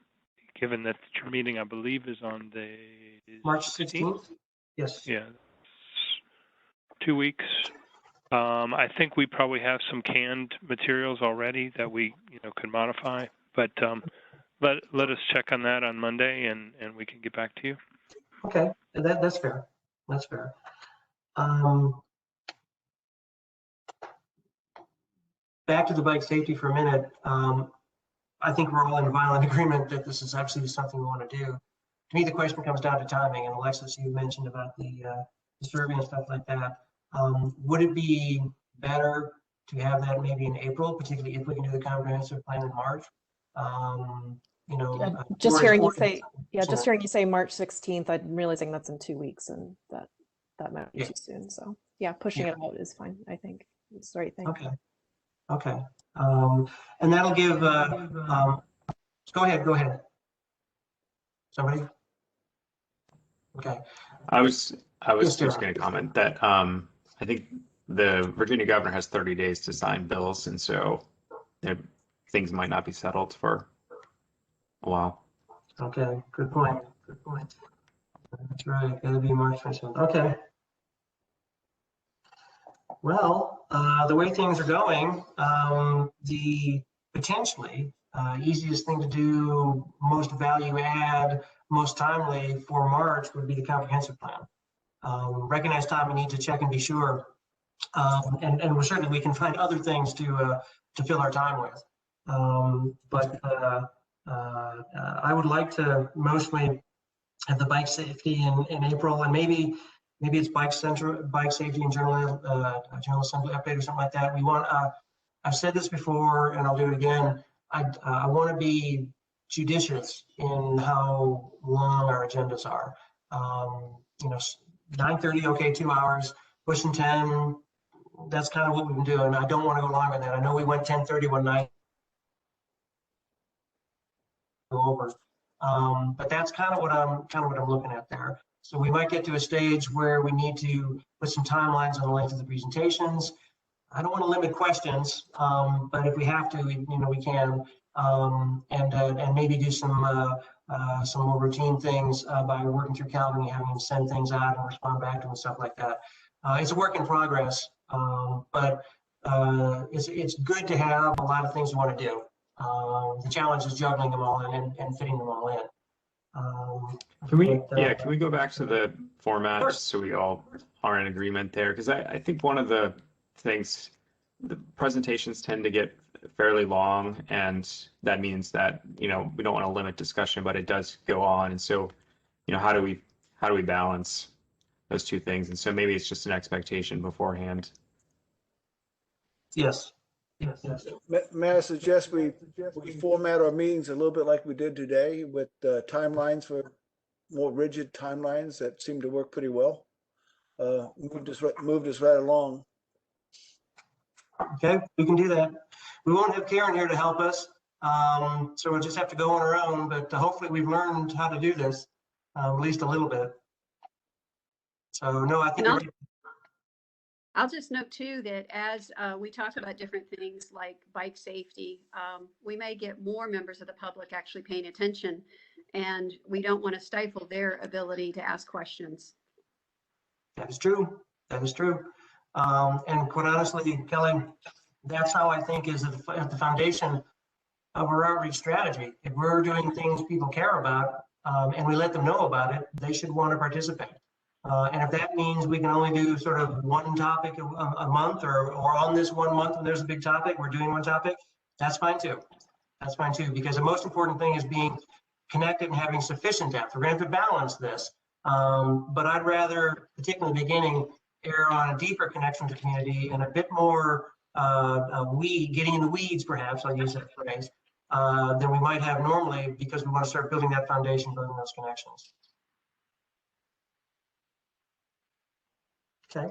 given that your meeting, I believe, is on the March 16th? Yes. Yeah, 2 weeks. I think we probably have some canned materials already that we, you know, could modify. But let us check on that on Monday, and we can get back to you. Okay, that's fair. That's fair. Back to the bike safety for a minute. I think we're all in violent agreement that this is absolutely something we want to do. To me, the question comes down to timing, and Alexis, you mentioned about the survey and stuff like that. Would it be better to have that maybe in April, particularly if we can do the comprehensive plan in March? You know, just hearing you say March 16th, I'm realizing that's in 2 weeks, and that might be too soon. So yeah, pushing it out is fine. I think it's the right thing. Okay. And that'll give. Go ahead. Somebody. Okay. I was Yes, just going to comment that I think the Virginia governor has 30 days to sign bills, and so things might not be settled for a while. Okay, good point. Good point. That's right. It'll be March 27th. Okay. Well, the way things are going, the potentially easiest thing to do, most value add, most timely for March would be the comprehensive plan. Recognize time we need to check and be sure, and we're certainly we can find other things to fill our time with. But I would like to mostly have the bike safety in April, and maybe it's bike safety and general assembly update or something like that. We want. I've said this before, and I'll do it again. I want to be judicious in how long our agendas are. You know, 9:30, okay, 2 hours. Pushing 10. That's kind of what we've been doing. I don't want to go longer than that. I know we went 10:30 one night. Over. But that's kind of what I'm looking at there. So we might get to a stage where we need to put some timelines on the length of the presentations. I don't want to limit questions, but if we have to, we can, and maybe do some more routine things by working through Calvin, having him send things out and respond back to them and stuff like that. It's a work in progress, but it's good to have a lot of things you want to do. The challenge is juggling them all in and fitting them all in. Can we go back to the format just so we all are in agreement there? Because I think one of the things, the presentations tend to get fairly long, and that means that, we don't want to limit discussion, but it does go on. And so, how do we balance those two things. And so maybe it's just an expectation beforehand. Yes. Yes. May I suggest we format our meetings a little bit like we did today with timelines for more rigid timelines that seem to work pretty well. Moved us right along. Okay, we can do that. We won't have Karen here to help us, so we'll just have to go on our own, but hopefully we've learned how to do this, at least a little bit. So no, I think I'll just note too that as we talk about different things like bike safety, we may get more members of the public actually paying attention, and we don't want to stifle their ability to ask questions. that is true. That is true. And quite honestly, Kelly, that's how I think is at the foundation of our outreach strategy. If we're doing things people care about, and we let them know about it, they should want to participate. And if that means we can only do sort of one topic a month, or on this 1 month when there's a big topic, we're doing one topic, that's fine too. That's fine too, because the most important thing is being connected and having sufficient depth. We're going to have to balance this. But I'd rather, particularly in the beginning, err on a deeper connection to community and a bit more getting in the weeds, perhaps, I'll use that phrase, than we might have normally, because we want to start building that foundation, building those connections. Okay.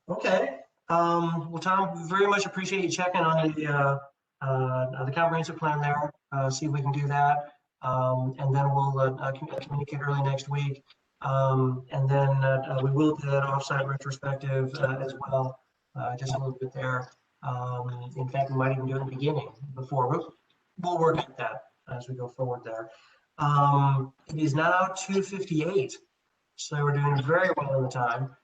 Okay. Well, Tom, very much appreciate you checking on the comprehensive plan there. See if we can do that, and then we'll communicate early next week, and then we will do that offsite retrospective as well, just a little bit there. In fact, we might even do it in the beginning before. We'll work at that as we go forward there. It is now 2:58. So we're doing very well in the time.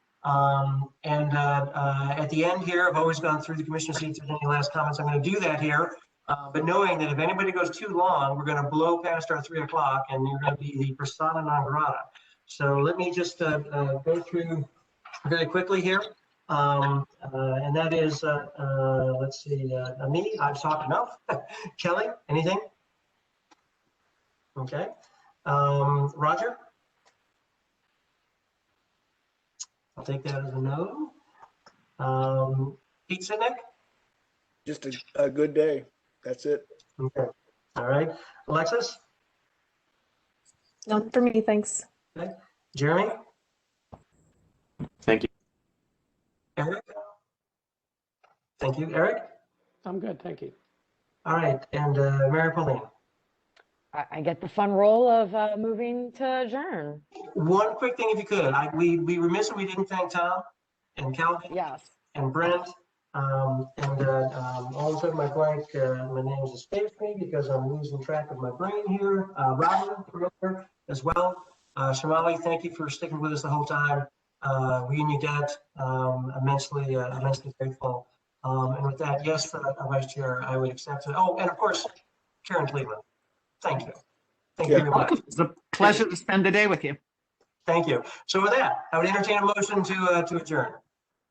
And at the end here, I've always gone through the commissioner seats. If there's any last comments, I'm going to do that here. But knowing that if anybody goes too long, we're going to blow past our 3 o'clock and you're going to be the persona non grata. So let me just go through very quickly here. And that is, let's see, me, I've talked enough. Kelly, anything? Okay. Roger? I'll take that as a no. Pete Sidnick? Just a good day. That's it. Okay. All right. Alexis? None for me, thanks. Okay. Jeremy? Thank you. Eric? Thank you. Eric? I'm good, thank you. All right. And Mary Pauline? I get the fun role of moving to adjourn. One quick thing, if you could. We remiss if we didn't thank Tom and Calvin. Yes. And Brent. All of a sudden my blank, my name's escaped me because I'm losing track of my brain here. Robin as well. Shamali, thank you for sticking with us the whole time. We and you get immensely grateful. And with that, yes, for Vice Chair, I would accept it. Oh, and of course, Karen Cleveland. Thank you. Thank you very much. It's a pleasure to spend the day with you. Thank you. So with that, I would entertain a motion to adjourn.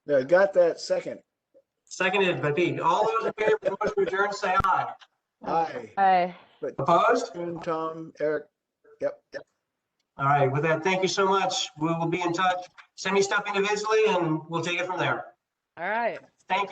Yeah, got that. Second. Seconded by Pete. All those in favor of the motion to adjourn, say aye. Aye. Aye. But Opposed? Tom, Eric. Yep. All right. With that, thank you so much. We will be in touch. Send me stuff individually and we'll take it from there. All right. Thank you.